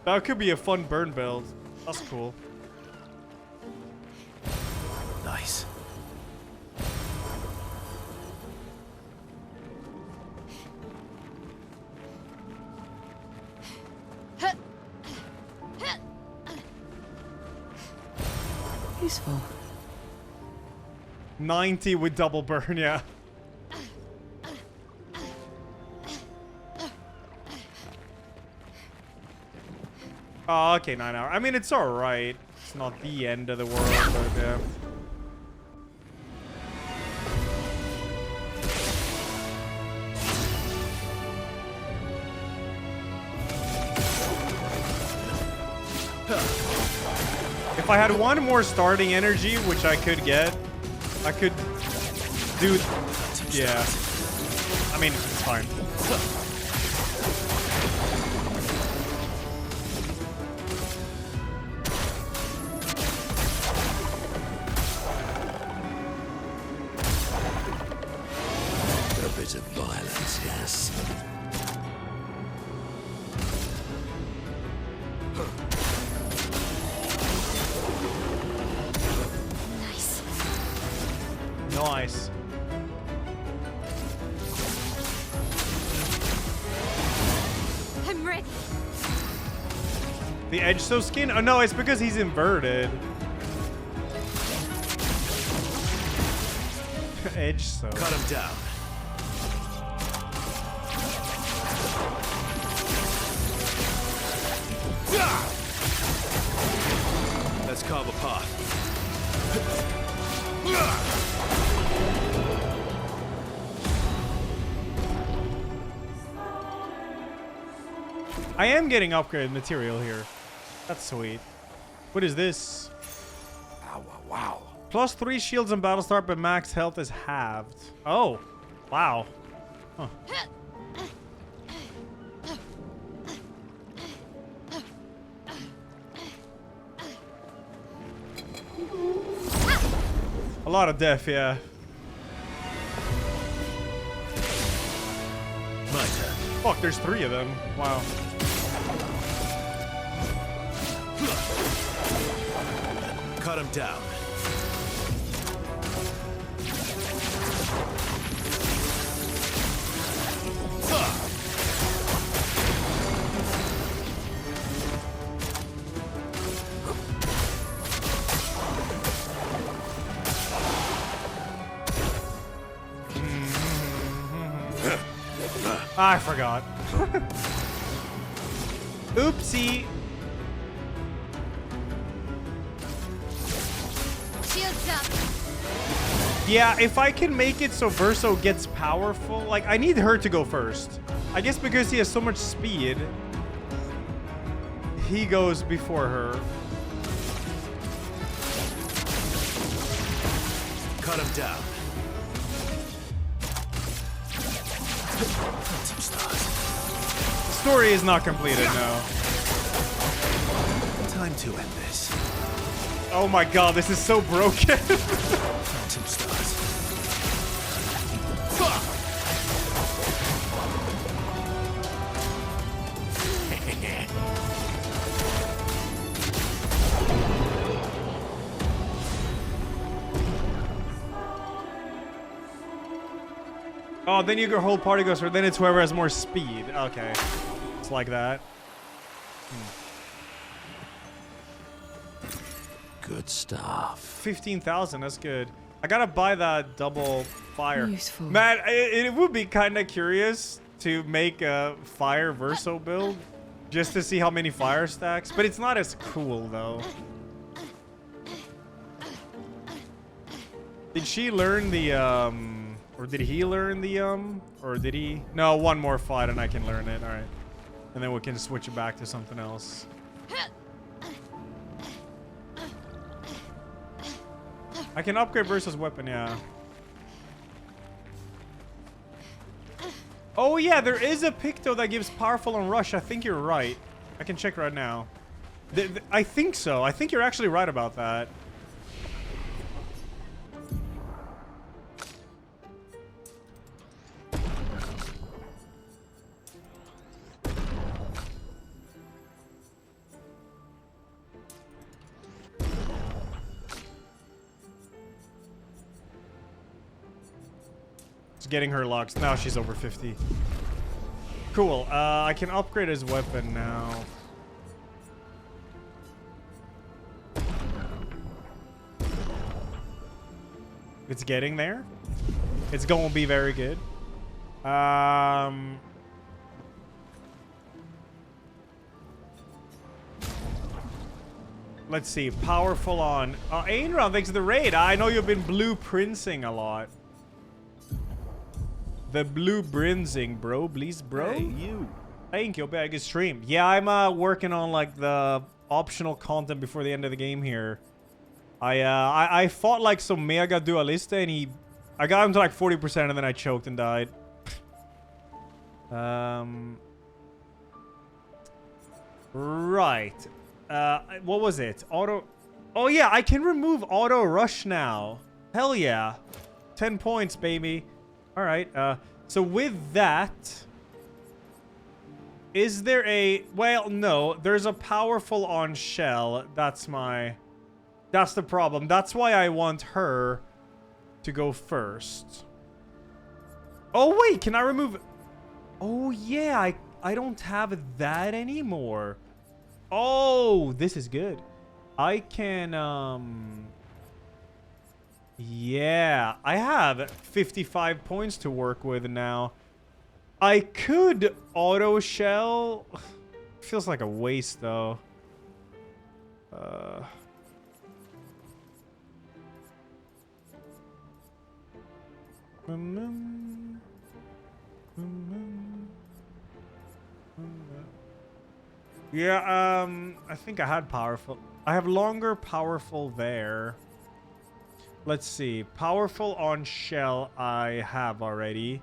That could be a fun burn build. That's cool. Nice. Useful. 90 with double burn, yeah. Oh, okay, 9 hours. I mean, it's alright. It's not the end of the world, but yeah. If I had one more starting energy, which I could get, I could do... Yeah. I mean, it's fine. A bit of violence, yes. Nice. I'm ready. The edge so skin? Oh no, it's because he's inverted. Edge so. Cut him down. Let's carve a path. I am getting upgraded material here. That's sweet. What is this? Wow, wow. Plus 3 shields on battle start, but max health is halved. Oh, wow. Huh. A lot of death, yeah. My turn. Fuck, there's 3 of them. Wow. Cut him down. I forgot. Oopsie. Shields up. Yeah, if I can make it so Verso gets powerful, like I need her to go first. I guess because he has so much speed, he goes before her. Cut him down. Story is not completed, no. Time to end this. Oh my god, this is so broken. Phantom stars. Oh, then your whole party goes for. Then it's whoever has more speed. Okay, it's like that. Good stuff. 15,000. That's good. I gotta buy that double fire. Useful. Man, it would be kind of curious to make a fire verso build just to see how many fire stacks, but it's not as cool though. Did she learn the or did he learn the or did he? No, one more fight and I can learn it. All right, and then we can switch it back to something else. I can upgrade versus weapon, yeah. Oh yeah, there is a Picto that gives powerful on rush. I think you're right. I can check right now. I think so. I think you're actually right about that. Getting her locks. Now she's over 50. Cool. I can upgrade his weapon now. It's getting there. It's going to be very good. Let's see. Powerful on. Ainron, thanks for the raid. I know you've been blueprinting a lot. The blue brinzing, bro. Please, bro. Hey, you. Thank you. Bag is stream. Yeah, I'm working on like the optional content before the end of the game here. I fought like some mega dualista and I got him to like 40% and then I choked and died. Right. What was it? Auto. Oh yeah, I can remove auto rush now. Hell yeah. 10 points, baby. All right. So with that, is there a... Well, no. There's a powerful on Shell. That's the problem. That's why I want her to go first. Oh, wait. Can I remove... Oh, yeah. I don't have that anymore. Oh, this is good. I can... Yeah, I have 55 points to work with now. I could auto shell. Feels like a waste though. Yeah, I think I had powerful. I have longer powerful there. Let's see. Powerful on shell I have already.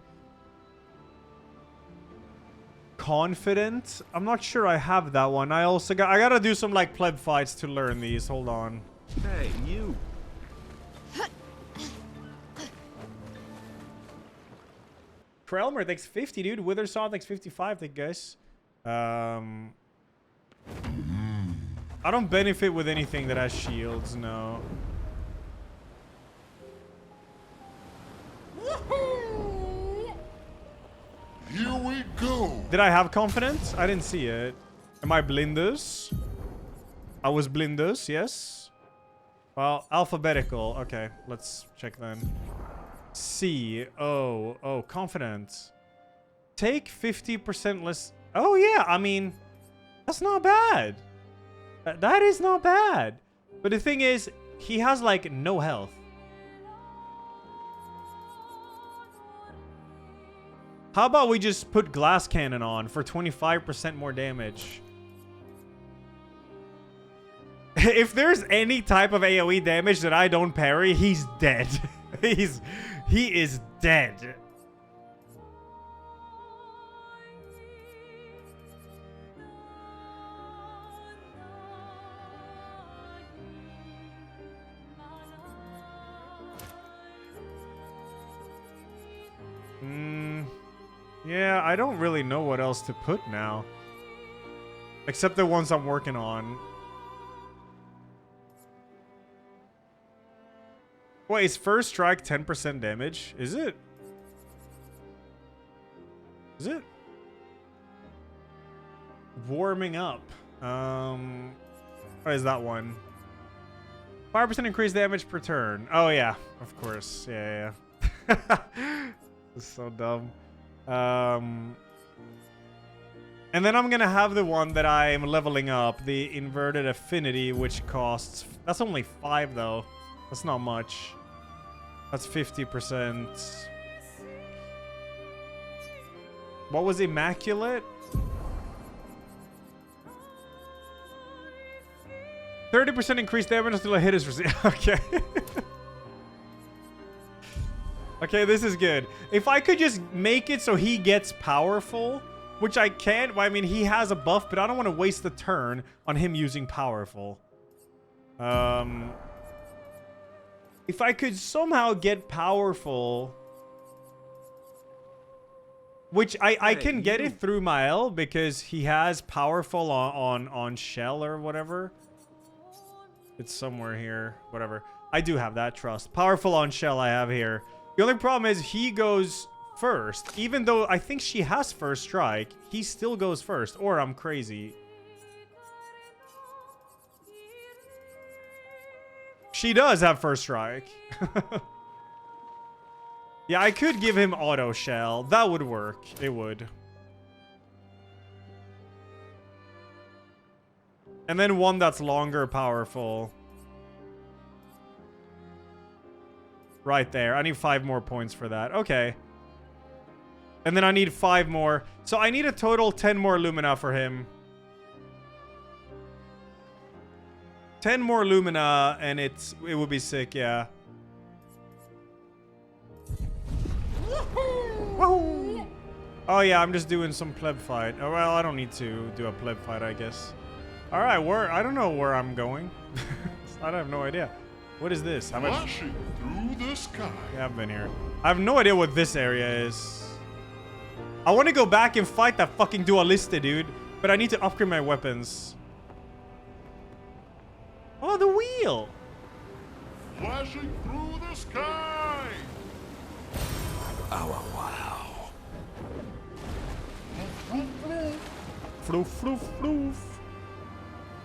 confident. I'm not sure I have that one. I gotta do some like pleb fights to learn these. Hold on. Hey, you. Krelmer thanks 50, dude. Withersaw thanks 55. Thank you guys. I don't benefit with anything that has shields, no. Here we go. Did I have confidence? I didn't see it. Am I blinders? I was blinders, yes. Well, alphabetical. Okay, let's check then. C. Oh, confidence. Take 50% less. Oh, yeah. I mean, that's not bad. That is not bad. But the thing is, he has like no health. How about we just put glass cannon on for 25% more damage? If there's any type of AoE damage that I don't parry, he's dead. He is dead. Yeah, I don't really know what else to put now. Except the ones I'm working on. Wait, is first strike 10% damage? Is it? Is it? Warming up. What is that one? 5% increased damage per turn. Oh, yeah. Of course. Yeah. This is so dumb. And then I'm gonna have the one that I'm leveling up, the inverted affinity, which costs... That's only 5 though. That's not much. That's 50%. What was immaculate? 30% increased damage until a hit is received. Okay. Okay, this is good. If I could just make it so he gets powerful, which I can't. I mean, he has a buff, but I don't want to waste the turn on him using powerful. If I could somehow get powerful, which I can get it through Mael because he has powerful on Shell or whatever. It's somewhere here. Whatever. I do have that, trust. Powerful on Shell I have here. The only problem is he goes first. Even though I think she has first strike, he still goes first. Or I'm crazy. She does have first strike. Yeah, I could give him auto shell. That would work. It would. And then one that's longer powerful. Right there. I need 5 more points for that. Okay. And then I need 5 more. So I need a total 10 more Lumina for him. 10 more Lumina and it would be sick, yeah. Woohoo! Oh yeah, I'm just doing some pleb fight. Oh well, I don't need to do a pleb fight, I guess. Alright, I don't know where I'm going. I have no idea. What is this? How much? Flashing through the sky. Yeah, I've been here. I have no idea what this area is. I want to go back and fight that fucking Dualista, dude. But I need to upgrade my weapons. Oh, the wheel! Flashing through the sky. Oh, wow. Floof, floof, floof.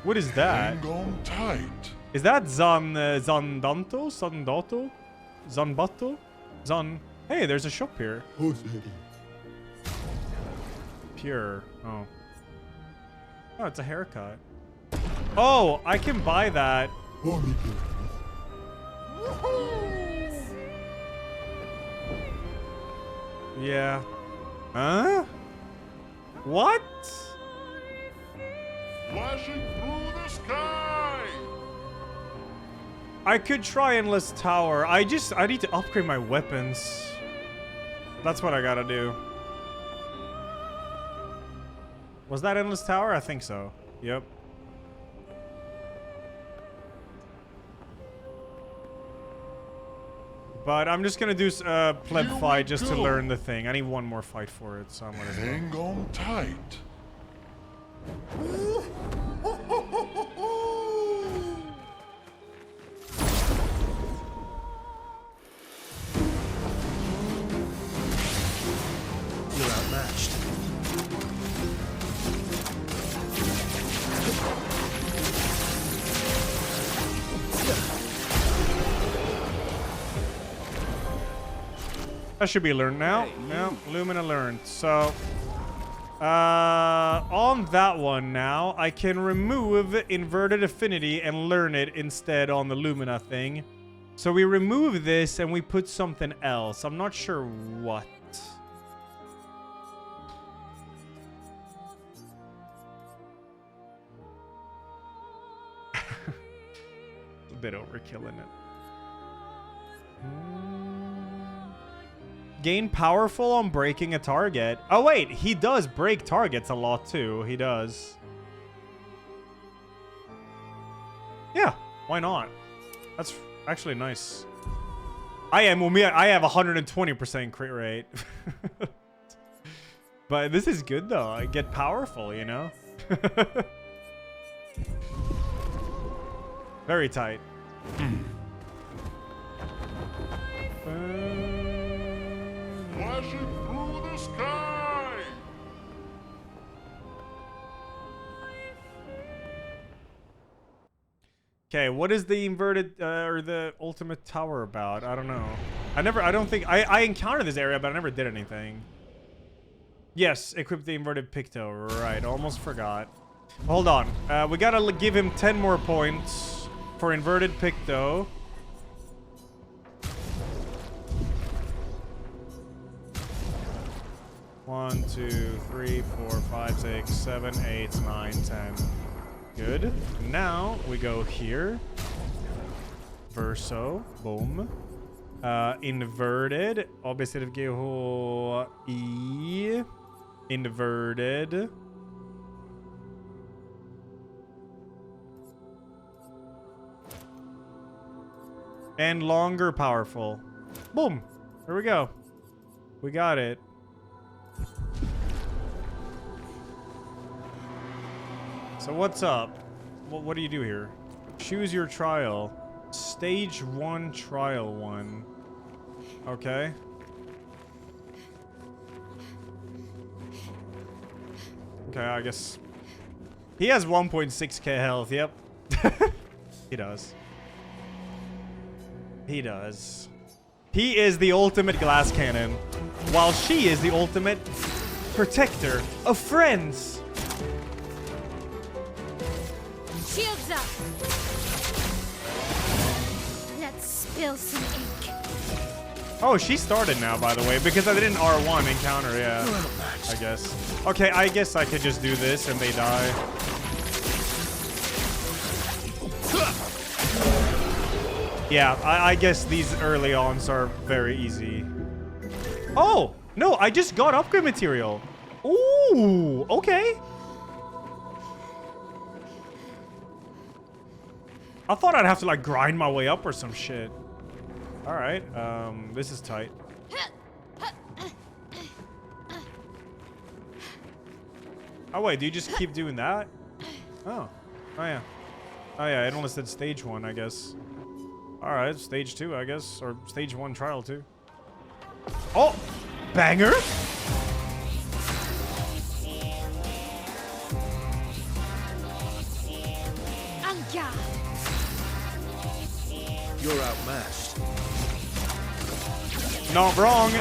What is that? Hang on tight. Is that Zandanto? Zandato? Zanbato? Hey, there's a shop here. Pure. Oh. Oh, it's a haircut. Oh, I can buy that. Yeah. Huh? What? Flashing through the sky. I could try Endless Tower. I need to upgrade my weapons. That's what I gotta do. Was that Endless Tower? I think so. Yep. But I'm just gonna do pleb fight just to learn the thing. I need one more fight for it, so I'm gonna Hang on tight. You're outmatched. That should be learned now. No, Lumina learned. So, on that one now, I can remove Inverted Affinity and learn it instead on the Lumina thing. So we remove this and we put something else. I'm not sure what. A bit overkill, isn't it? Gain powerful on breaking a target. Oh wait, he does break targets a lot too. He does. Yeah, why not? That's actually nice. I have 120% crit rate. But this is good though. I get powerful, you know? Very tight. Flashing through the sky! Okay, what is the inverted or the ultimate tower about? I don't know. I don't think I encountered this area, but I never did anything. Yes, equip the inverted picto. Right, almost forgot. Hold on. We gotta give him 10 more points for inverted picto. One, 2, 3, 4, 5, 6, 7, 8, 9, 10. Good. Now we go here. Verso. Boom. Inverted. Opposite of GH E. Inverted. And longer powerful. Boom. There we go. We got it. So what's up? What do you do here? Choose your trial. Stage 1, trial 1. Okay. Okay, I guess. He has 1.6k health, yep. He does. He does. He is the ultimate glass cannon, while she is the ultimate protector of friends. Shields up! Let's spill some ink. Oh, she started now, by the way, because I did an R1 encounter, yeah. I guess. Okay, I guess I could just do this and they die. Yeah, I guess these early ons are very easy. Oh! No, I just got upgrade material. Ooh, okay. I thought I'd have to like grind my way up or some shit. All right, this is tight. Oh wait, do you just keep doing that? Oh, oh yeah. Oh yeah, it only said stage 1, I guess. All right, stage 2, I guess, or stage 1 trial 2. Oh, banger! You're outmatched. Not wrong.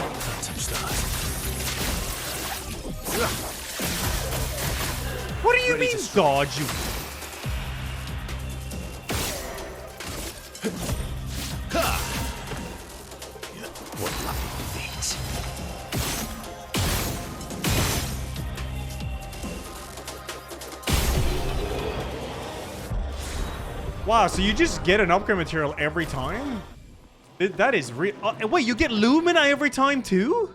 What do you mean dodge? You. What lucky defeat. Wow, so you just get an upgrade material every time? That is real. Wait, you get Lumina every time too?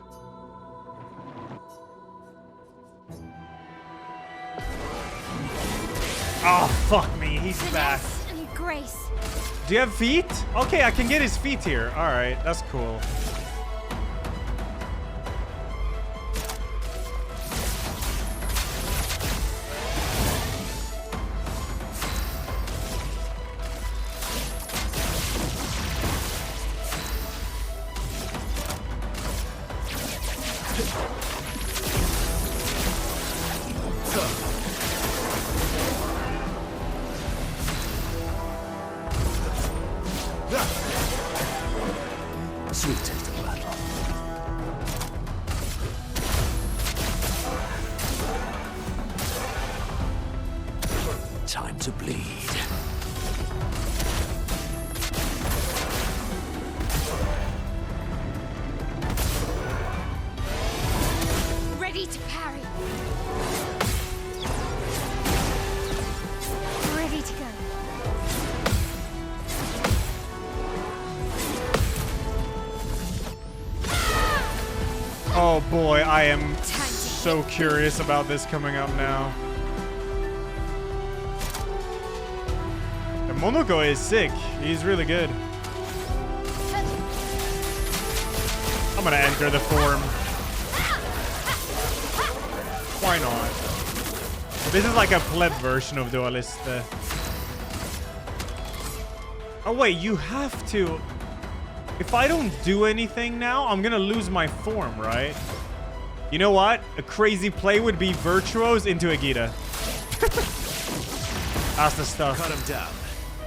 Oh, fuck me. He's back. Finesse and grace. Do you have feet? Okay, I can get his feet here. All right, that's cool. Sweet taste of battle. Time to bleed. Ready to parry. Ready to go. Oh boy, I am so curious about this coming up now. The Monoko is sick. He's really good. I'm gonna enter the form. Why not? This is like a pleb version of Duelist. Oh wait, you have to... If I don't do anything now, I'm gonna lose my form, right? You know what? A crazy play would be Virtuos into Agita. That's the stuff. Cut him down.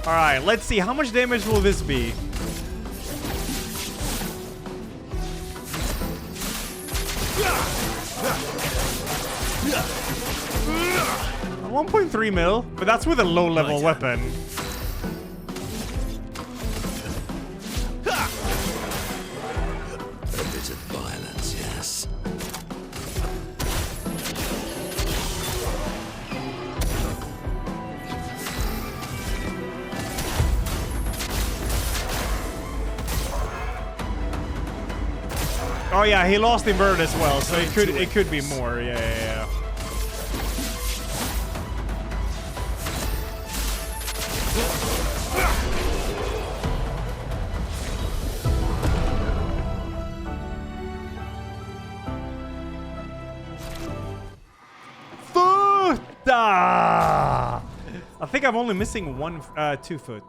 Alright, let's see. How much damage will this be? 1.3 mil, but that's with a low-level weapon. A bit of violence, yes. Oh yeah, he lost invert as well, so it could be more. Yeah. Futa! I think I'm only missing 2 foot.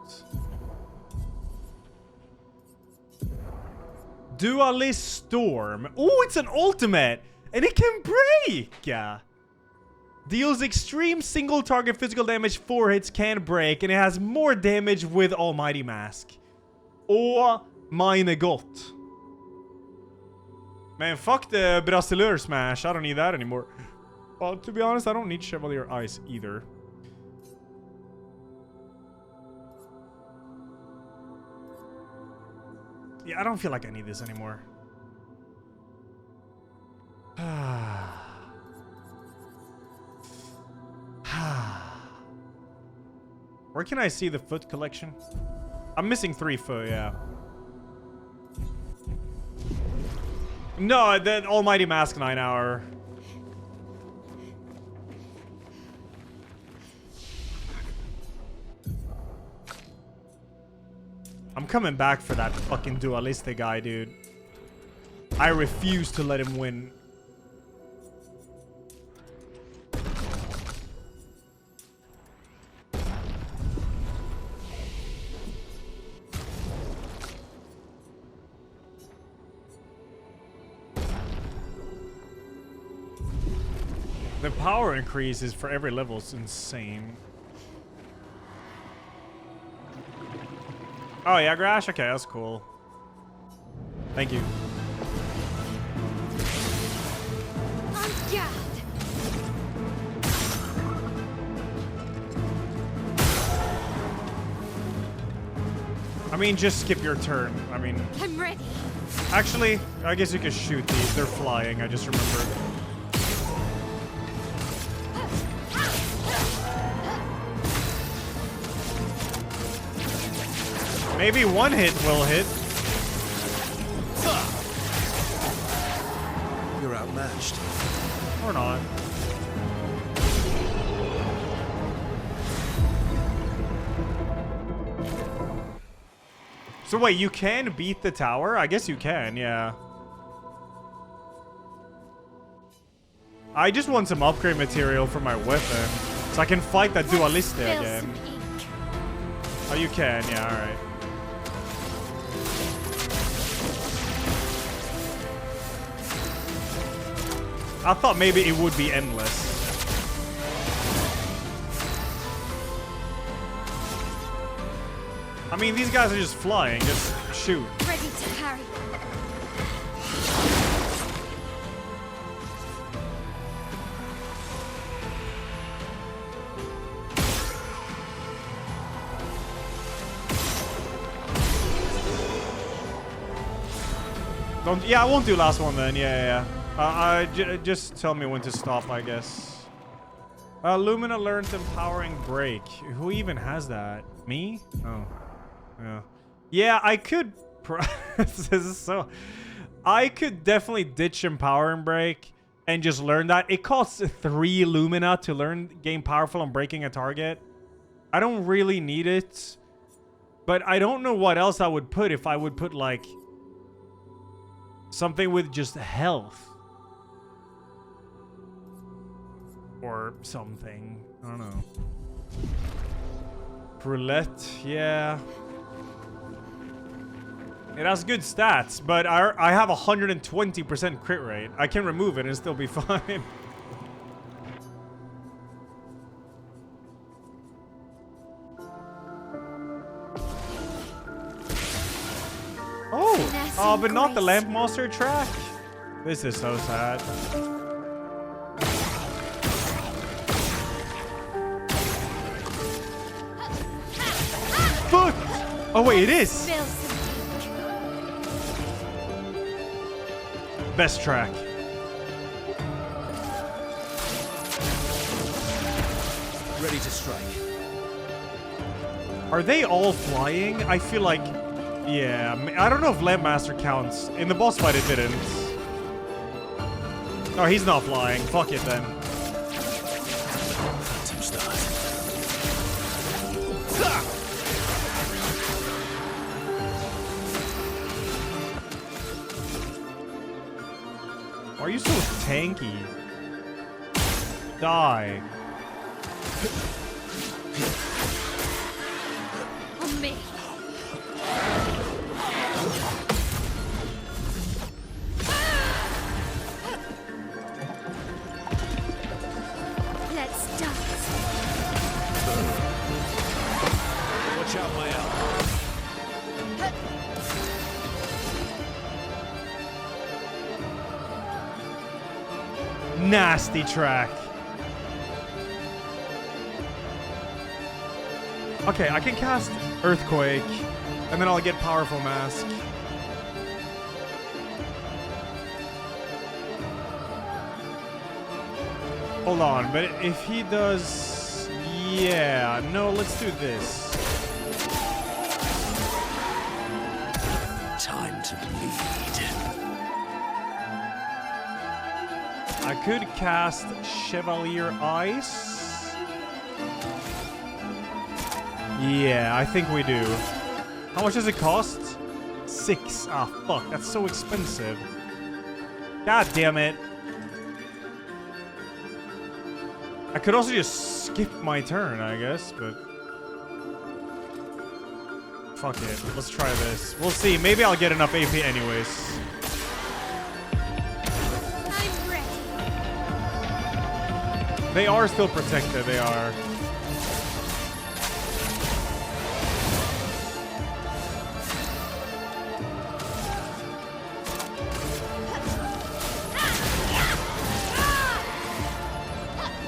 Dualist Storm. Oh, it's an ultimate! And it can break! Deals extreme single target physical damage, 4 hits, can break, and it has more damage with Almighty Mask. Oh meine Gott. Man, fuck the Brasileur Smash. I don't need that anymore. Well, to be honest, I don't need Chevalier Ice either. Yeah, I don't feel like I need this anymore. Where can I see the foot collection? I'm missing 3 foot, yeah. No, the Almighty Mask 9-hour. I'm coming back for that fucking dualistic guy, dude. I refuse to let him win. The power increase is for every level. It's insane. Oh, yeah, Grash? Okay, that's cool. Thank you. I mean, just skip your turn. I mean... I'm ready. Actually, I guess you could shoot these. They're flying, I just remembered. Maybe one hit will hit. You're outmatched. Or not. So wait, you can beat the tower? I guess you can, yeah. I just want some upgrade material for my weapon. So I can fight that Dualiste again. Oh, you can, yeah, alright. I thought maybe it would be endless. I mean, these guys are just flying. Just shoot. Ready to carry. Don't. Yeah, I won't do last one then. Yeah. Just tell me when to stop, I guess. Lumina learned empowering break. Who even has that? Me? Oh. Yeah. Yeah, I could. This is so. I could definitely ditch empowering break and just learn that. It costs 3 Lumina to learn gain powerful on breaking a target. I don't really need it, but I don't know what else I would put if I would put like something with just health. Or something. I don't know. Roulette, yeah. It has good stats, but I have 120% crit rate. I can remove it and still be fine. Oh, but not the Lamp Monster track? This is so sad. Fuck! Oh wait, it is! Best track. Ready to strike. Are they all flying? I feel like... Yeah, I don't know if Lamp Master counts. In the boss fight, it didn't. Oh, he's not flying. Fuck it then. Why are you so tanky? Die. On me. Let's dance. Watch out, my elbow. Nasty track. Okay, I can cast Earthquake, and then I'll get Powerful Mask. Hold on, but if he does... Yeah, no, let's do this. Time to bleed. I could cast Chevalier Ice. Yeah, I think we do. How much does it cost? 6. Ah, fuck. That's so expensive. God damn it. I could also just skip my turn, I guess, but... Fuck it. Let's try this. We'll see. Maybe I'll get enough AP anyways. I'm ready. They are still protected. They are.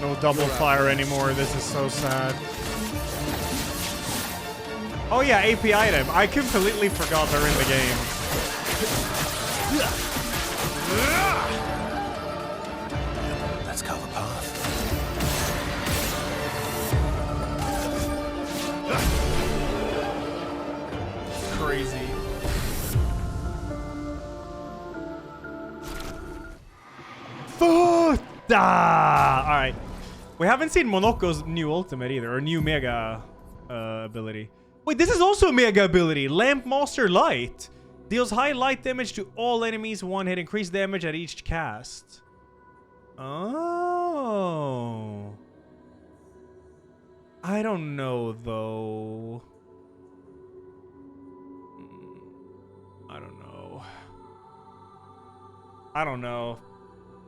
No double fire anymore. This is so sad. Oh yeah, AP item. I completely forgot they're in the game. Let's cover path. Crazy. Alright. We haven't seen Monoko's new ultimate either, or new Mega ability. Wait, this is also a mega ability. Lamp Master Light. Deals high light damage to all enemies. One hit. Increased damage at each cast. Oh. I don't know, though. I don't know. I don't know.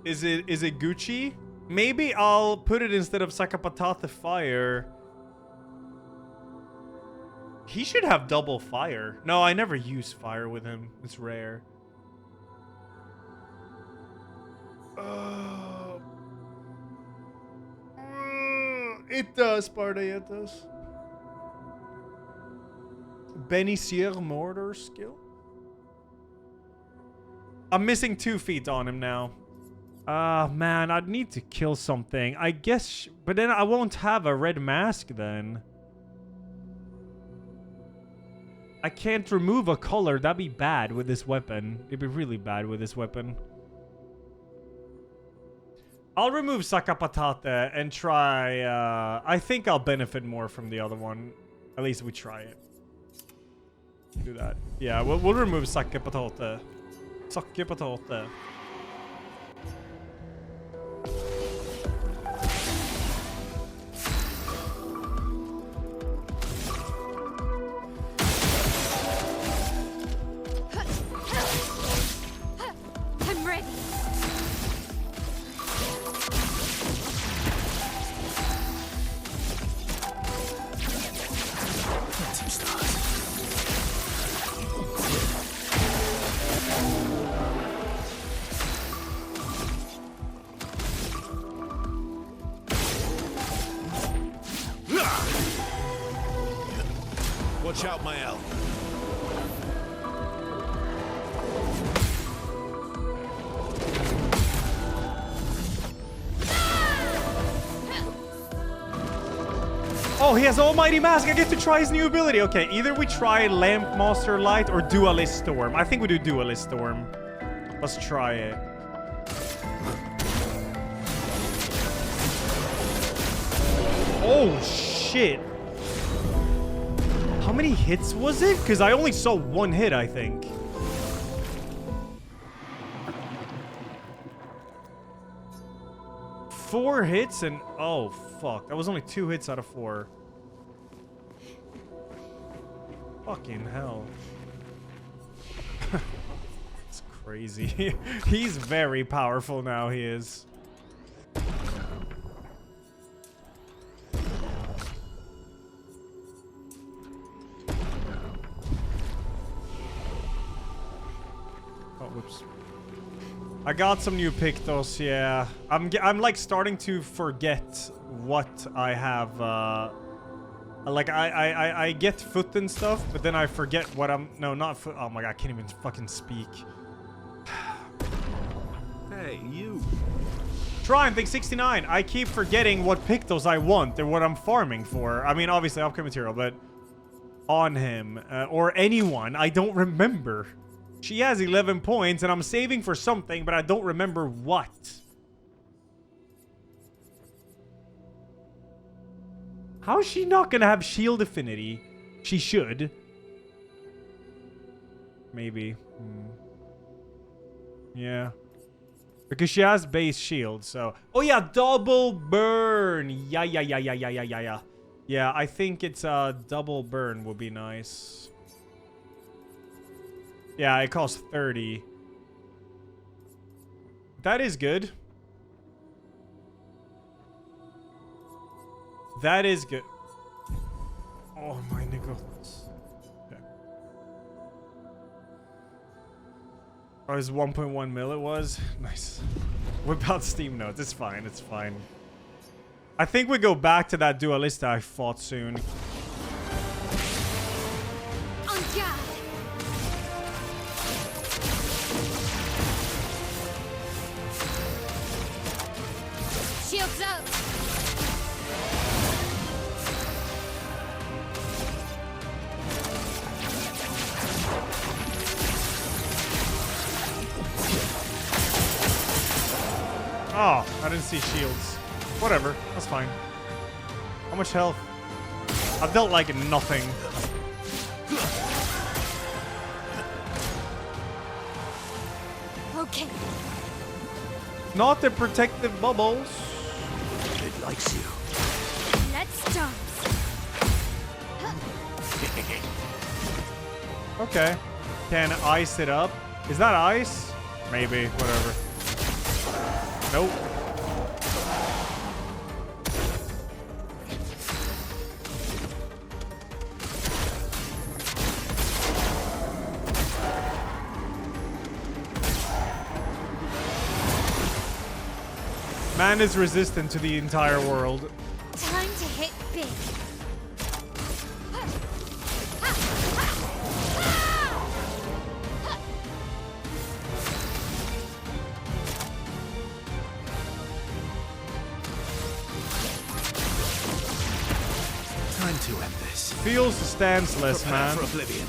Is it Gucci? Maybe I'll put it instead of Sakapatata Fire. He should have double fire. No, I never use fire with him. It's rare. It does, Sparta, it does. Benisier Mortar skill? I'm missing 2 feet on him now. Man, I'd need to kill something. I guess, but then I won't have a red mask then. I can't remove a color. That'd be bad with this weapon. It'd be really bad with this weapon. I'll remove Sakapatata and try... I think I'll benefit more from the other one. At least we try it. Do that. Yeah, we'll remove Sakapatata. Sakapatata. I'm ready. Watch out, my L. Oh, he has Almighty Mask. I get to try his new ability. Okay, either we try Lamp Master Light or Dualist Storm. I think we do Dualist Storm. Let's try it. Oh, shit. How many hits was it? Because I only saw 1 hit, I think. Four hits and... Oh, fuck. That was only 2 hits out of 4. Fucking hell. It's crazy. He's very powerful now, he is. Whoops. I got some new Pictos, yeah. I'm like starting to forget what I have. Like I get foot and stuff, but then I forget what I'm. No, not foot. Oh my god, I can't even fucking speak. Hey, you. Trying thing 69. I keep forgetting what Pictos I want and what I'm farming for. I mean, obviously upgrade material, but on him or anyone, I don't remember. She has 11 points, and I'm saving for something, but I don't remember what. How is she not gonna have shield affinity? She should. Maybe. Yeah. Because she has base shield, so... Oh, yeah, double burn! Yeah. Yeah, I think it's double burn would be nice. Yeah, it costs 30. That is good. That is good. Oh, my nickels. Okay. Oh, it's 1.1 mil it was? Nice. Whip out Steam Notes. It's fine, it's fine. I think we go back to that Dualista I fought soon. On guard. Shields up. Oh, I didn't see shields. Whatever, that's fine. How much health? I've dealt like nothing. Not the protective bubbles. It likes you. Let's dance. Okay. Can ice it up? Is that ice? Maybe. Whatever. Nope. Man is resistant to the entire world. Time to hit big. Time to end this. Feels stanceless, Prepare man. for oblivion.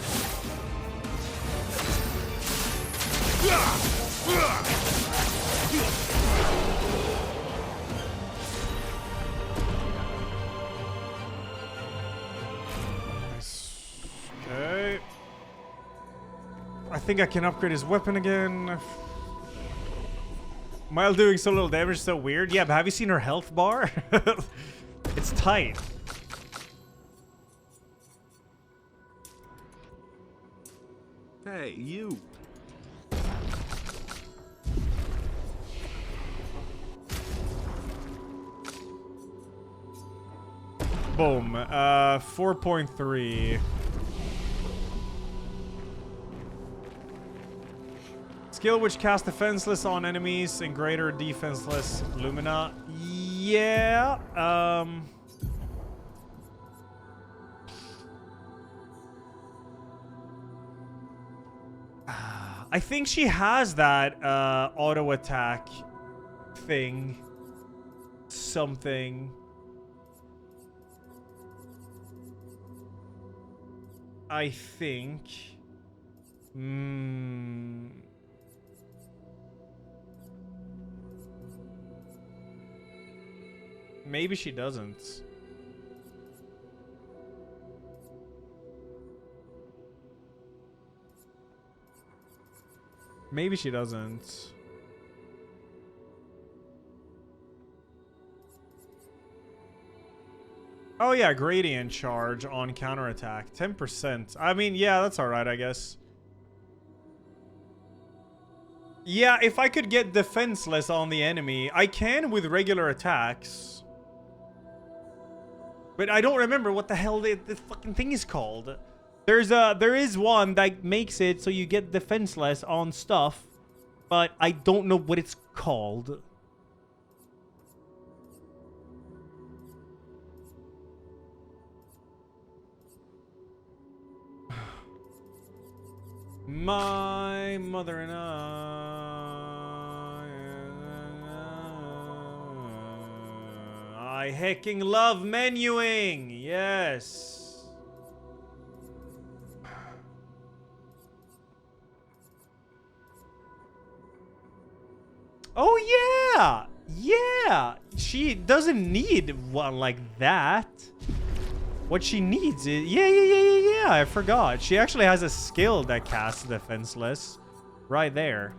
Okay. I think I can upgrade his weapon again. Mile doing so little damage is so weird. Yeah, but have you seen her health bar? It's tight. Hey, you. Boom. 4.3. Skill which casts defenseless on enemies and greater defenseless Lumina. Yeah. I think she has that auto attack thing. Something. I think. Maybe she doesn't. Maybe she doesn't. Oh yeah, gradient charge on counterattack. 10%. I mean, yeah, that's alright, I guess. Yeah, if I could get defenseless on the enemy, I can with regular attacks. But I don't remember what the hell the fucking thing is called. There is one that makes it so you get defenseless on stuff, but I don't know what it's called. My mother and I hecking love menuing. Yes. Oh yeah. Yeah. She doesn't need one like that. What she needs is... Yeah, I forgot. She actually has a skill that casts defenseless. Right there.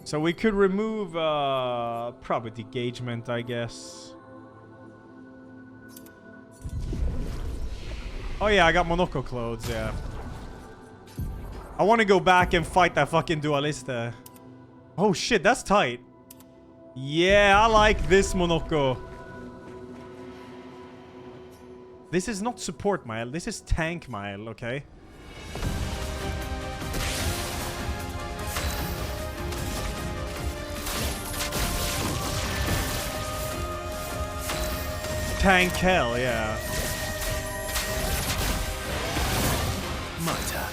So we could remove probably engagement, I guess. Oh yeah, I got Monaco clothes, yeah. I want to go back and fight that fucking Dualista. Oh shit, that's tight. Yeah, I like this Monaco. This is not support mile, this is tank mile, okay? Tank hell, yeah. My turn.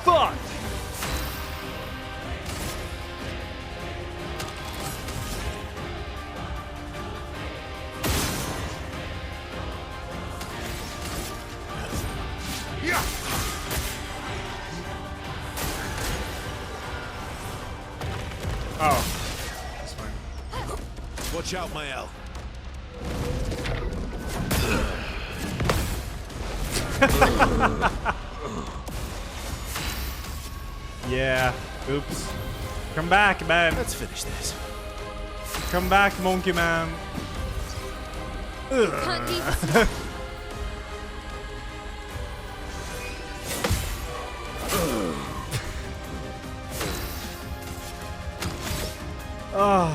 Fuck! Oh. That's fine. Watch out, Mael. Yeah. Oops. Come back, man. Let's finish this. Come back, monkey man. Can't do this. Oh.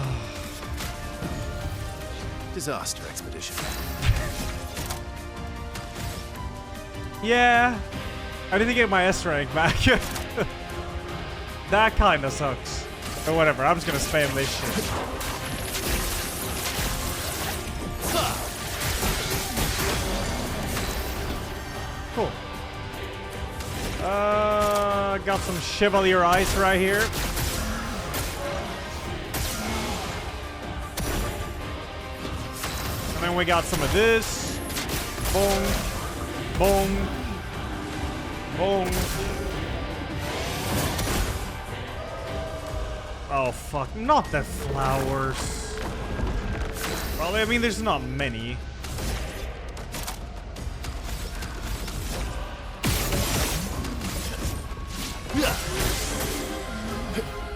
Disaster expedition. Yeah. I need to get my S rank back. That kind of sucks. But whatever, I'm just gonna spam this shit. Cool. Got some Chevalier Ice right here. And then we got some of this. Boom. Boom. Boom. Oh, fuck. Not the flowers. Well, I mean, there's not many.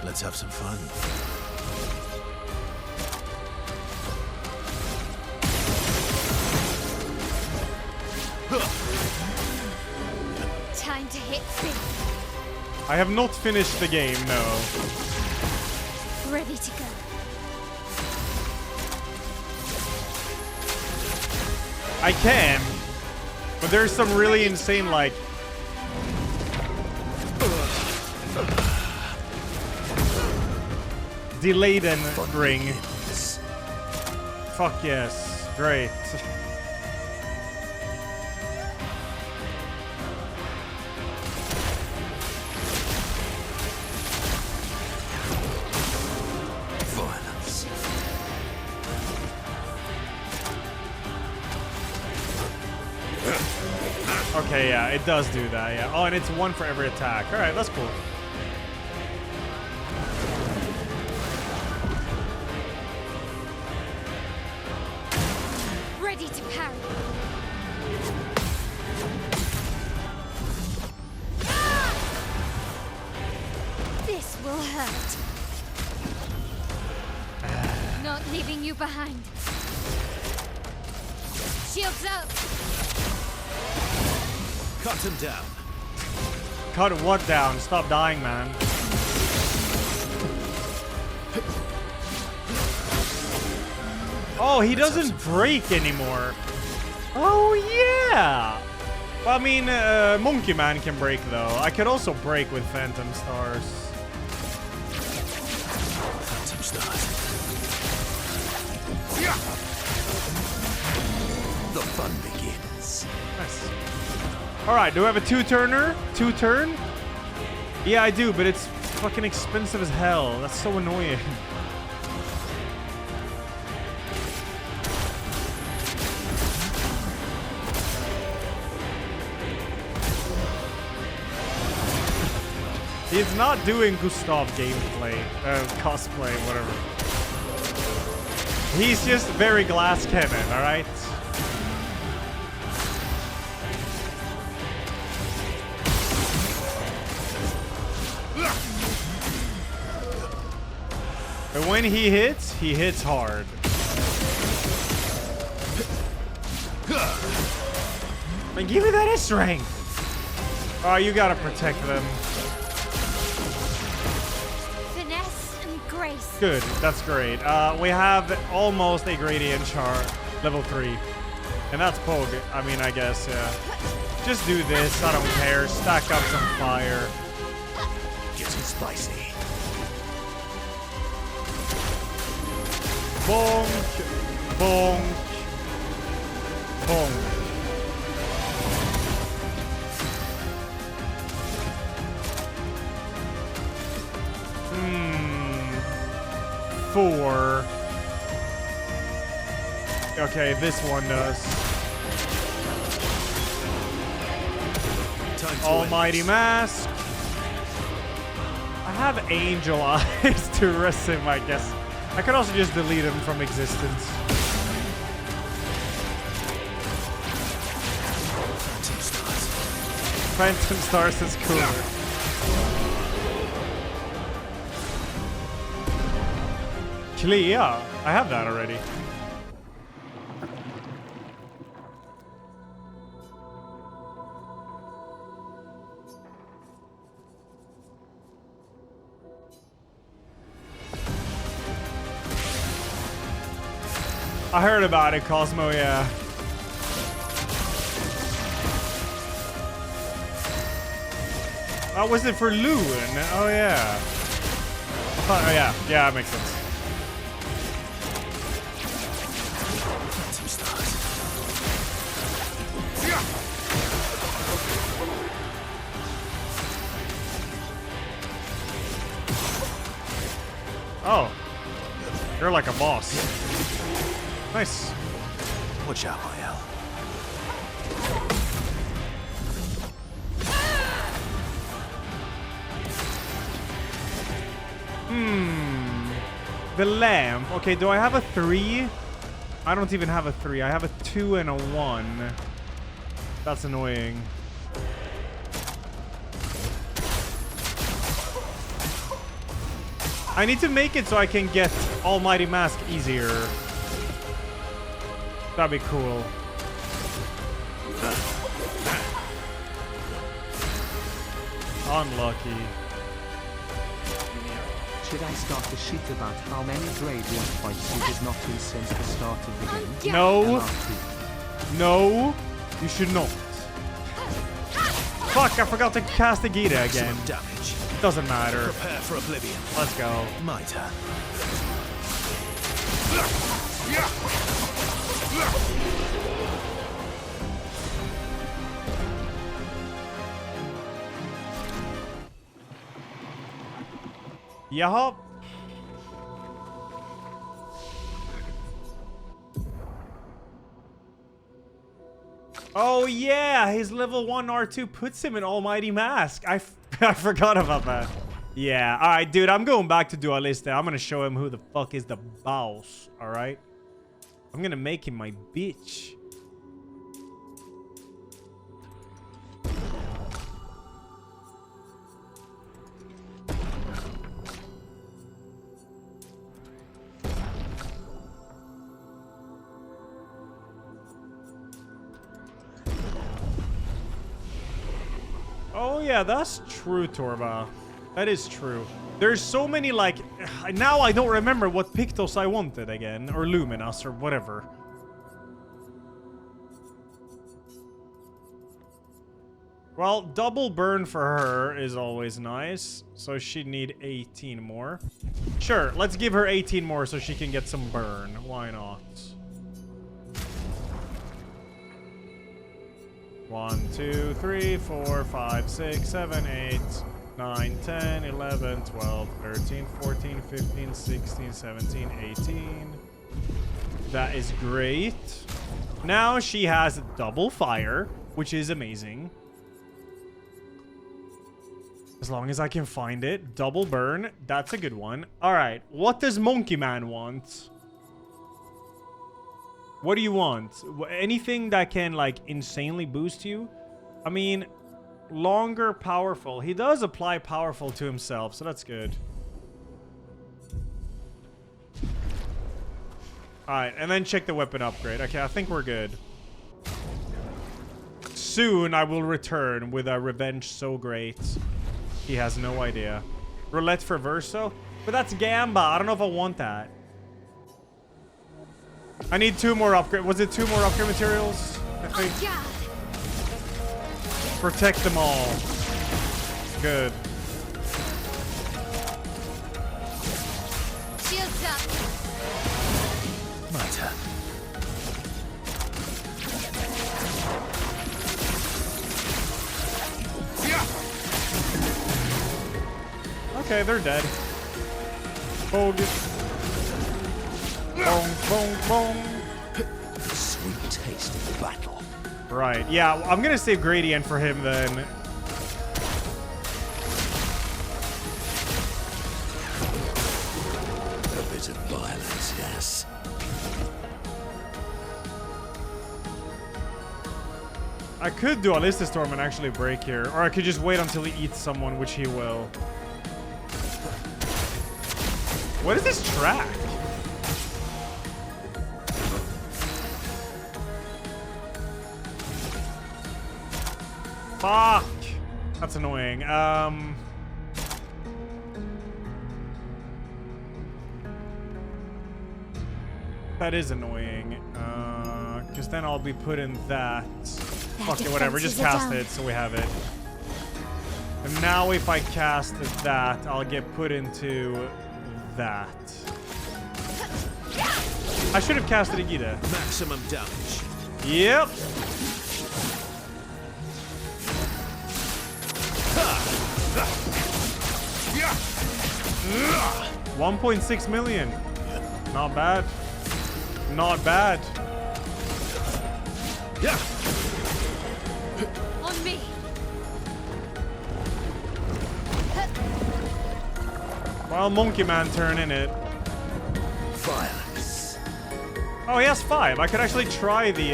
Let's have some fun. Time to hit big. I have not finished the game, no. Ready to go. I can, but there's some really insane, like... delayed ring. Fuck yes. Great. Violence. Okay, yeah, it does do that, yeah. Oh, and it's one for every attack. Alright, that's cool. Ready to parry. Ah! This will hurt. Not leaving you behind. Shields up. Cut him down. Cut what down? Stop dying, man. Oh, he doesn't break anymore. Oh, yeah. Well, I mean, Monkey Man can break, though. I could also break with Phantom Stars. Phantom Stars. The fun begins. Nice. Alright, do I have a two-turner? Two-turn? Yeah, I do, but it's fucking expensive as hell. That's so annoying. He's not doing Gustav gameplay, cosplay, whatever. He's just very glass cannon, alright? But when he hits hard. Man, give me that S-rank! Oh, you gotta protect them. Finesse and grace. Good, that's great. We have almost a gradient chart, level 3. And that's Pog, I mean, I guess, yeah. Just do this, I don't care. Stack up some fire. Getting spicy. Bonk, bonk, bonk. Hmm. 4. Okay, this one does. Almighty Mask. I I have angel eyes to rest him, I guess. I could also just delete him from existence. Phantom Stars is cooler. Clair, I have that already. I heard about it, Cosmo, yeah. Oh, was it for Loon? Oh, yeah. Oh, yeah. Yeah, that makes sense. Oh. You're like a boss. Nice. Watch out, Mael. The lamp. Okay, do I have a 3? I don't even have a 3. I have a 2 and a 1. That's annoying. I need to make it so I can get Almighty Mask easier. That'd be cool. Unlucky. Should I start the sheet about how many gradient points you did not lose since the start of the game? No. No, you should not. Fuck, I forgot to cast the Gita again. Damage. Doesn't matter. Prepare for oblivion. Let's go. My turn. Yup. Oh yeah, his level 1 R2 puts him in Almighty Mask. I forgot about that. Yeah, alright, dude, I'm going back to Dualista. I'm gonna show him who the fuck is the boss, alright? I'm gonna make him my bitch. Oh yeah, that's true, Torba. That is true. There's so many, like... Now I don't remember what Pictos I wanted again. Or Luminous, or whatever. Well, double burn for her is always nice. So she'd need 18 more. Sure, let's give her 18 more so she can get some burn. Why not? 1, 2, 3, 4, 5, 6, 7, 8, 9, 10, 11, 12, 13, 14, 15, 16, 17, 18. That is great. Now she has double fire, which is amazing. As long as I can find it. Double burn. That's a good one. All right. What does Monkey Man want? What do you want? Anything that can, like, insanely boost you? I mean, longer powerful. He does apply powerful to himself, so that's good. Alright, and then check the weapon upgrade. Okay, I think we're good. Soon I will return with a revenge so great. He has no idea. Roulette for Verso? But that's Gamba. I don't know if I want that. I need 2 more upgrade. Was it 2 more upgrade materials? I think. Protect them all. Good. Shields up. My turn. Okay, they're dead. Bogus. Boom, boom, boom. Sweet taste of the battle. Right. Yeah, I'm gonna save Gradient for him then. bit of violence, yes. I could Dualista Storm and actually break here. Or I could just wait until he eats someone, which he will. What is this track? Fuck! That's annoying. That is annoying. Because then I'll be put in that. Fuck it, whatever. Just cast it so we have it. And now if I cast that, I'll get put into that. I should have casted a Gita. Maximum damage. Yep. 1.6 million. Not bad. Not bad. Yeah. On me. Well, Monkey Man turn in it. Violence. Oh, he has 5. I could actually try the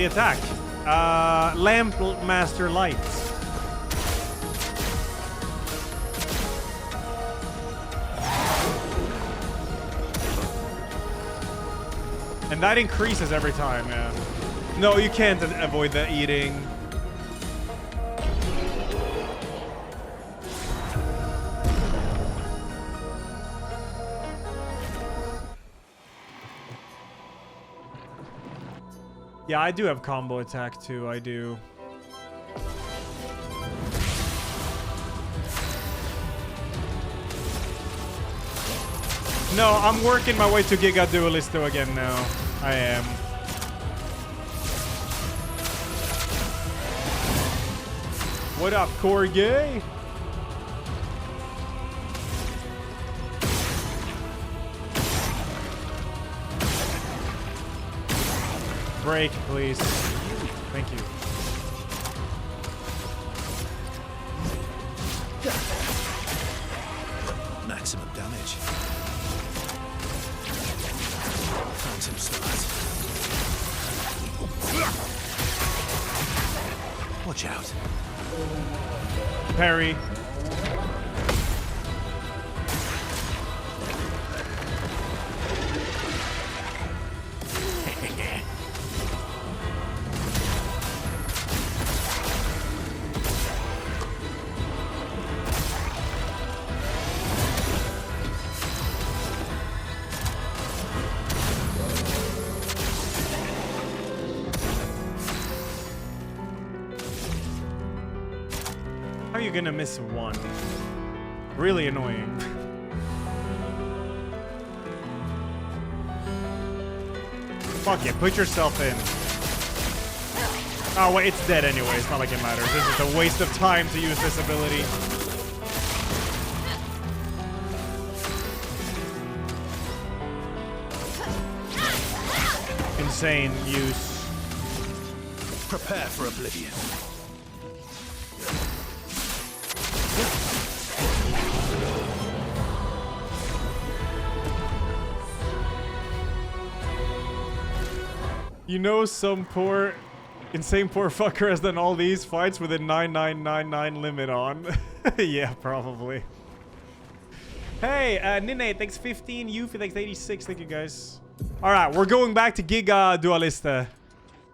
attack. Lamp Master Lights. And that increases every time, yeah. No, you can't avoid the eating. Yeah, I do have combo attack too, I do. No, I'm working my way to Giga Duelisto again now. I am. What up, Corgay? Break, please. Thank you. Maximum damage. Phantom start. Watch out. Parry. How are you gonna miss one? Really annoying. Fuck it, put yourself in. Oh wait, it's dead anyway, it's not like it matters. This is a waste of time to use this ability. Insane use. Prepare for oblivion. You know some poor, insane poor fucker has done all these fights with a 9999 limit on. Yeah, probably. Hey, Nine, thanks 15. Yuffie, thanks 86. Thank you, guys. All right, we're going back to Giga Duelista.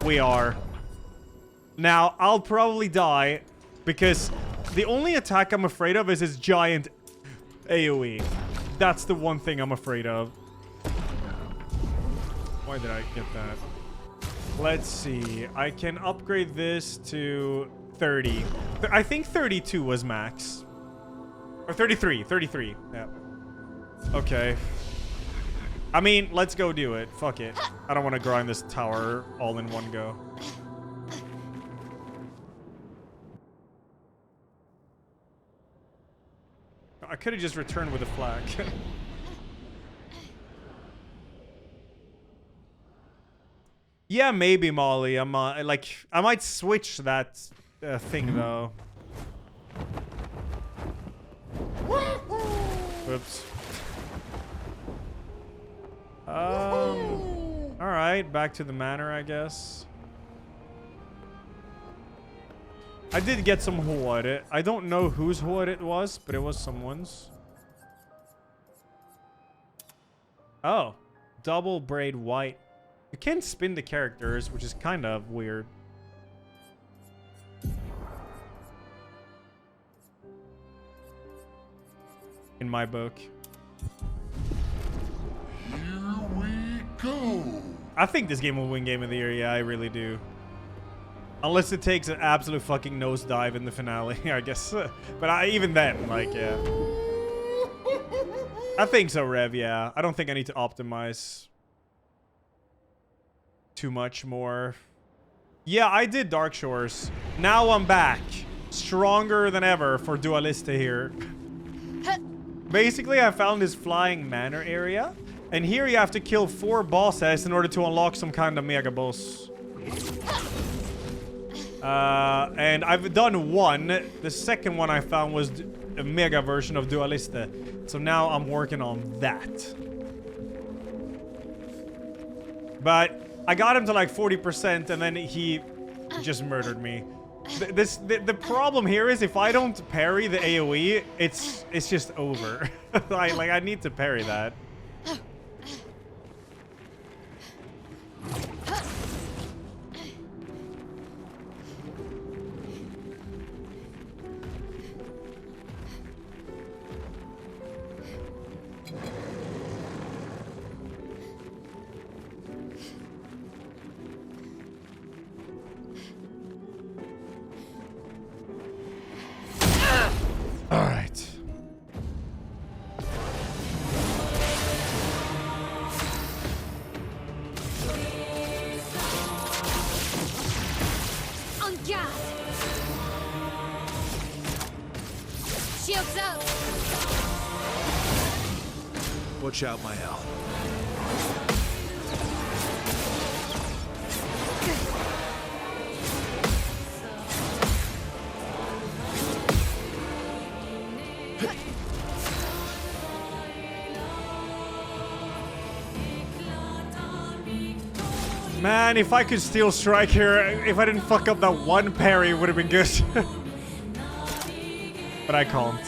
We are. Now, I'll probably die because the only attack I'm afraid of is his giant AoE. That's the one thing I'm afraid of. Why did I get that? Let's see. I can upgrade this to 30. I think 32 was max. Or 33. 33. Yeah. Okay. I mean, let's go do it. Fuck it. I don't want to grind this tower all in one go. I could have just returned with a flag. Yeah, maybe Molly. I'm like, I might switch that thing though. Whoops. All right, back to the manor, I guess. I did get some hår. I don't know whose hår it was, but it was someone's. Oh, double braid white. You can't spin the characters, which is kind of weird. In my book. Here we go. I think this game will win Game of the Year. Yeah, I really do. Unless it takes an absolute fucking nosedive in the finale, I guess. But even then, like, yeah. I think so, Rev, yeah. I don't think I need to optimize too much more. Yeah, I did Dark Shores. Now I'm back. Stronger than ever for Dualista here. Basically, I found this flying manor area. And here you have to kill 4 bosses in order to unlock some kind of mega boss. And I've done 1. The second one I found was a mega version of Dualista. So now I'm working on that. But I got him to like 40% and then he just murdered me. The problem here is if I don't parry the AoE, it's just over. I need to parry that. All right. On guard. Shields up. Watch out, my Al. Man, if I could steal strike here, if I didn't fuck up that 1 parry, it would have been good. But I can't.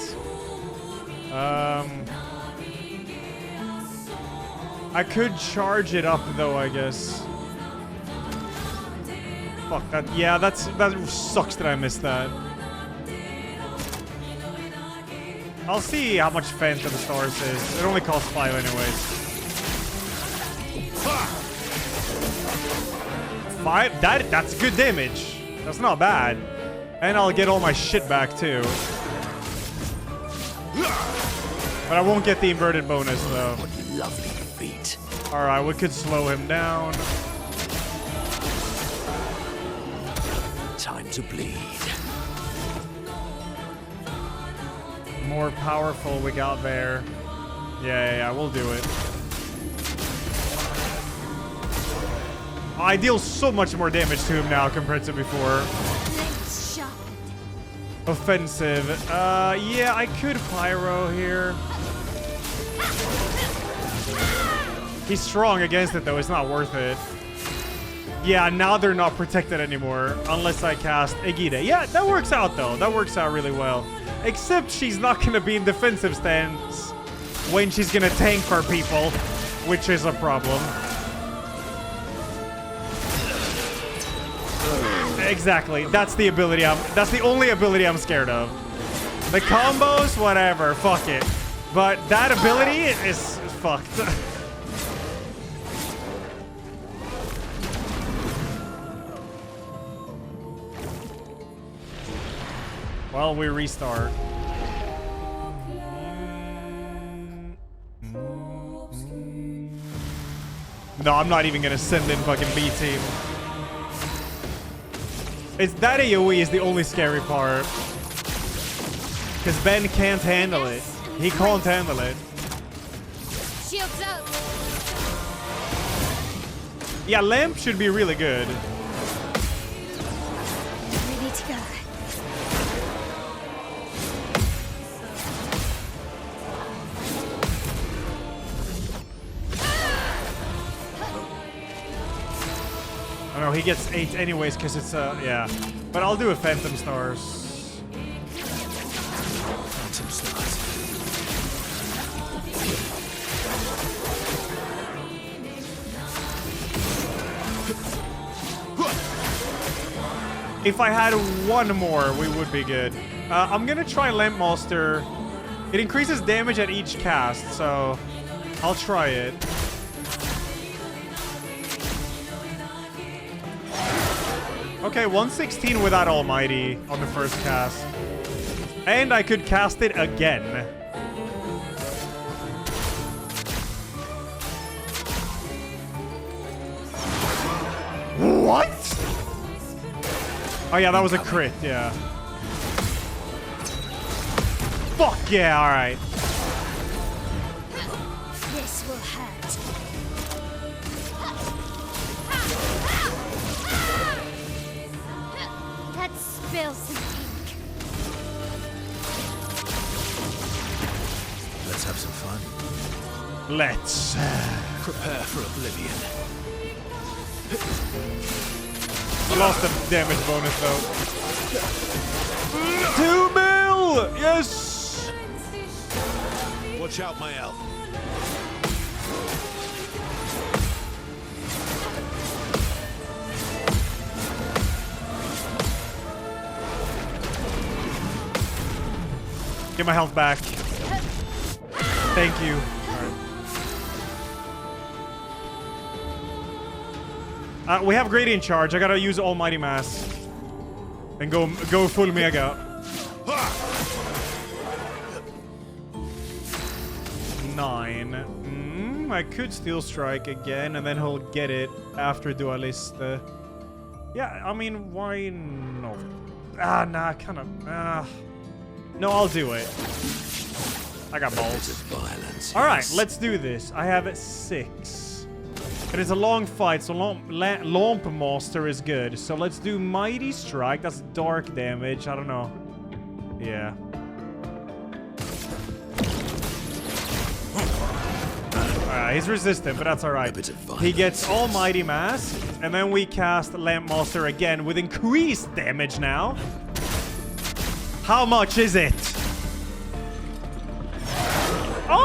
I could charge it up though, I guess. Fuck that. Yeah, that sucks that I missed that. I'll see how much Phantom Stars is. It only costs 5 anyways. 5? That's good damage. That's not bad. And I'll get all my shit back too. But I won't get the inverted bonus though. Lovely feet. Alright, we could slow him down. Time to bleed. More powerful we got there. Yeah, we'll do it. I deal so much more damage to him now compared to before. Offensive. Yeah, I could pyro here. He's strong against it though, it's not worth it. Yeah, now they're not protected anymore unless I cast Egida. Yeah, that works out though. That works out really well. Except she's not gonna be in defensive stance when she's gonna tank for people, which is a problem. Exactly. That's the ability that's the only ability I'm scared of. The combos, whatever, fuck it. But that ability is fucked. Well, we restart. No, I'm not even gonna send in fucking B team. It's that AoE is the only scary part. Because Ben can't handle it. He can't handle it. Shields up. Yeah, lamp should be really good. Ready to go. Oh no, he gets 8 anyways because it's yeah. But I'll do a Phantom Stars. Phantom Stars. If I had one more, we would be good. I'm gonna try Lamp Monster. It increases damage at each cast, so I'll try it. Okay, 116 without Almighty on the first cast. And I could cast it again. What? Oh yeah, that was a crit, yeah. Fuck yeah, alright. This will hurt. Let's spill some ink. Let's have some fun. Let's Prepare for oblivion. I lost the damage bonus though. 2 mil! Yes! Watch out, my elf. Get my health back. Thank you. Alright. We have Gradient Charge. I gotta use Almighty Mass. And go full Mega. 9. I could Steel Strike again, and then he'll get it after Dualist. Yeah, I mean, why not? Nah, kind of. No, I'll do it. I got balls. Alright, let's do this. I have 6. It is a long fight, so Lamp Monster is good. So let's do Mighty Strike. That's dark damage. I don't know. Yeah. He's resistant, but that's alright. He gets Almighty Mask, and then we cast Lamp Monster again with increased damage now. How much is it? Oh!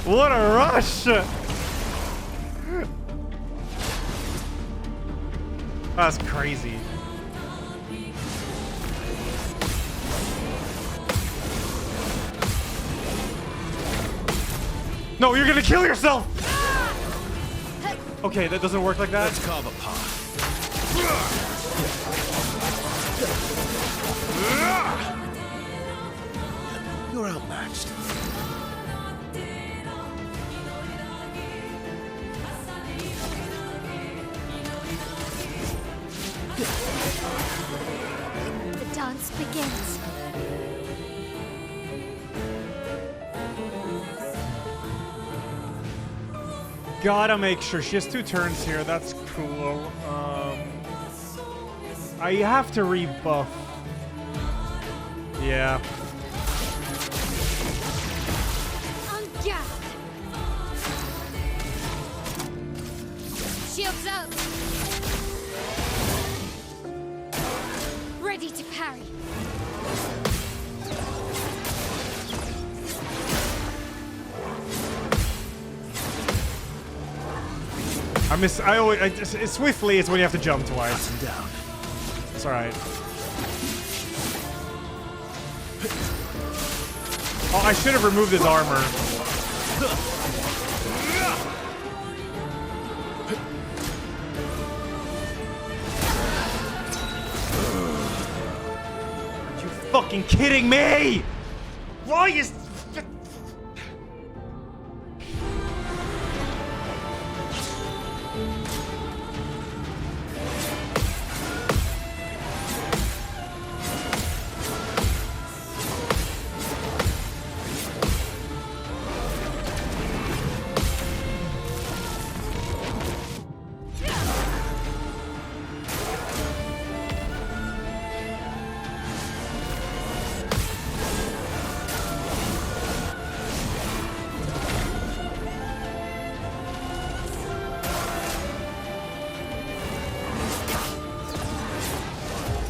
What a rush! That's crazy. No, you're gonna kill yourself! Okay, that doesn't work like that. Let's carve a path. You're outmatched. The dance begins. Gotta make sure. She has 2 turns here. That's cool. I have to rebuff. Yeah. On guard. Shields up. Ready to parry. I always swiftly is when you have to jump twice. Up and down. It's alright. Oh, I should have removed his armor. Are you fucking kidding me? Why is...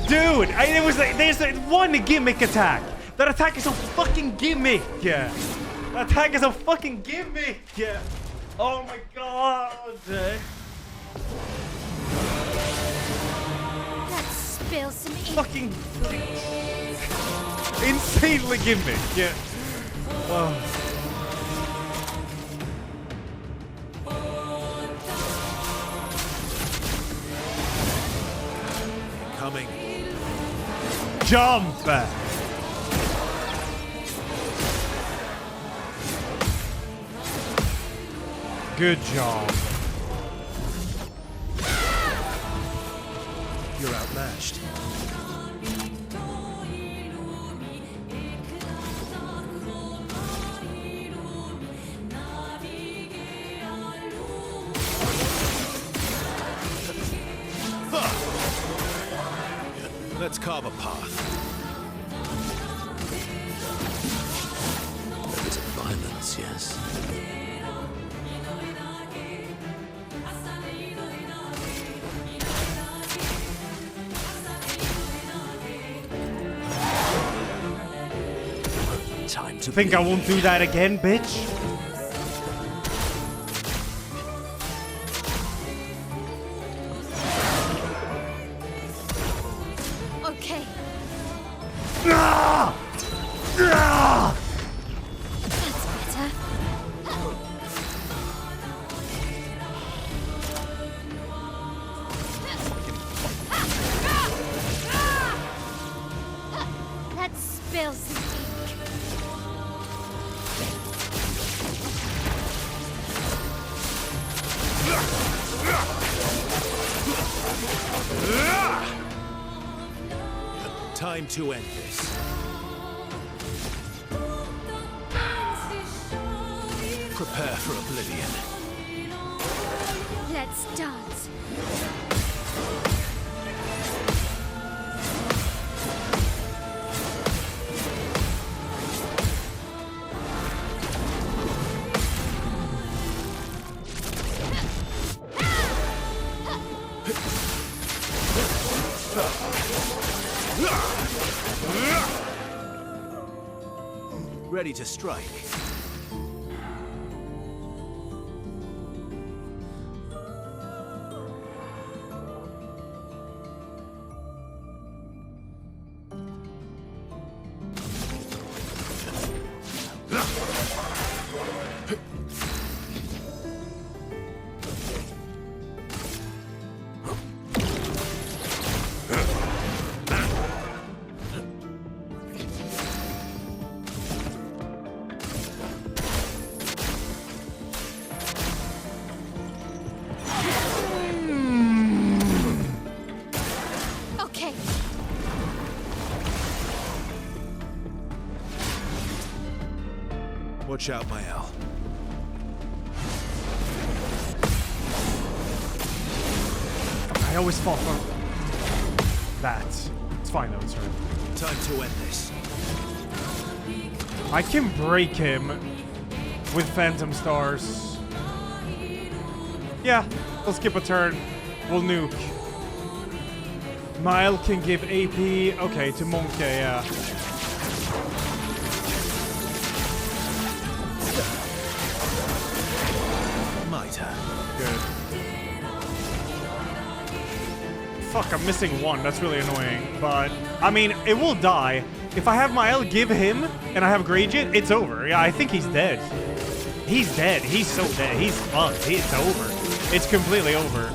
Dude, it was like, there's one gimmick attack. That attack is a fucking gimmick. Yeah. That attack is a fucking gimmick. Yeah. Oh my god. Let's spill some ink. Fucking insanely gimmick. Yeah. Oh. Coming. Jump. Good job. You're outmatched. Let's carve a path. A bit of violence, yes. Time to Think I won't do that again, bitch? Okay. Ah! Ah! That's better. Let's spill some ink. Time to end this. Prepare for oblivion. Let's dance. Ready to strike. Okay. Watch out, Mael. I always fall for that. It's fine though, it's right. Time to end this. I can break him with Phantom Stars. Yeah, we'll skip a turn. We'll nuke. Mile can give AP. Okay, to Monkey, yeah. Mitre. Good. Fuck, I'm missing one. That's really annoying. But, I mean, it will die. If I have Mael give him, and I have Gradient, it's over. Yeah, I think he's dead. He's dead. He's so dead. He's fucked. It's over. It's completely over.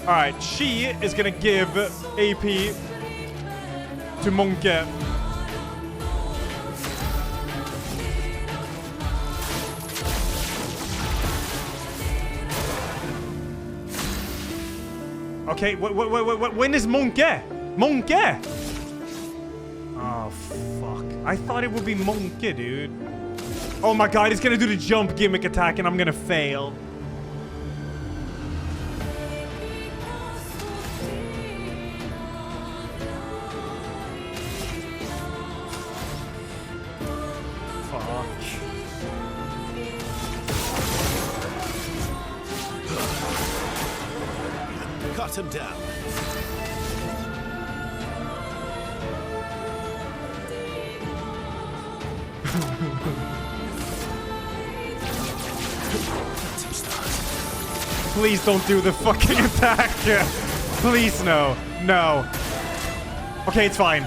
Alright, she is gonna give AP to Monkey. Okay, when is Monkey? Monkey! Oh, fuck. I thought it would be Monkey, dude. Oh my god, he's gonna do the jump gimmick attack and I'm gonna fail. Cut him down. Please don't do the fucking attack. Please, no. No. Okay, it's fine.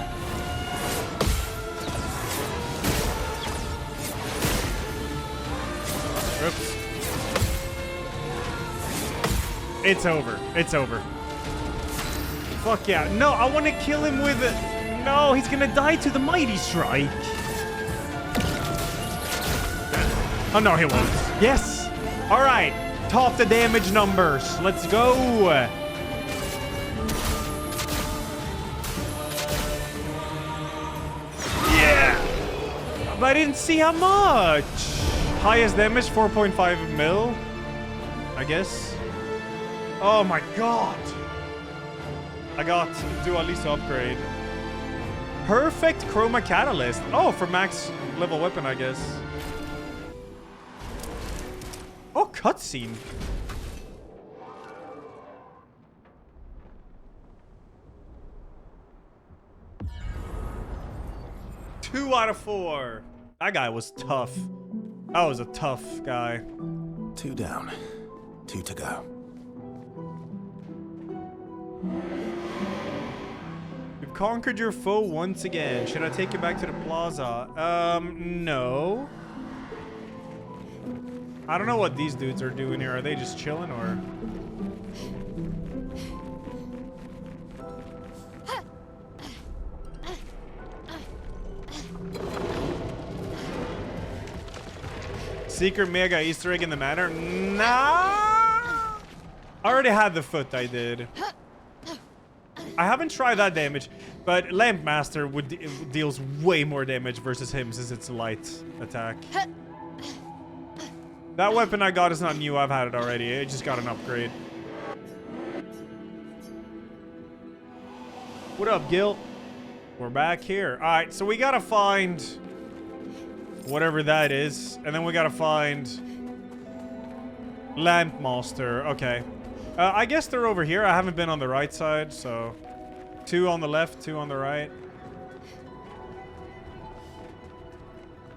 Oops. It's over. It's over. Fuck yeah. No, I want to kill him with it. No, he's gonna die to the Mighty Strike. Oh, no, he won't. Yes. All right. Top the damage numbers. Let's go. Yeah. But I didn't see how much. Highest damage, 4.5 mil. I guess. Oh my god. I got Dualista upgrade. Perfect Chroma Catalyst. Oh, for max level weapon, I guess. Oh, cutscene. Two out of 4. That guy was tough. That was a tough guy. 2 down. 2 to go. You've conquered your foe once again. Should I take you back to the plaza? No. I don't know what these dudes are doing here. Are they just chilling or? Secret mega Easter egg in the manor? Nah. I already had the foot, I did. I haven't tried that damage, but Lamp Master deals way more damage versus him since it's a light attack. That weapon I got is not new. I've had it already. It just got an upgrade. What up, Gil? We're back here. All right, so we gotta find whatever that is, and then we gotta find Lamp Master. Okay. I guess they're over here. I haven't been on the right side, so 2 on the left, 2 on the right.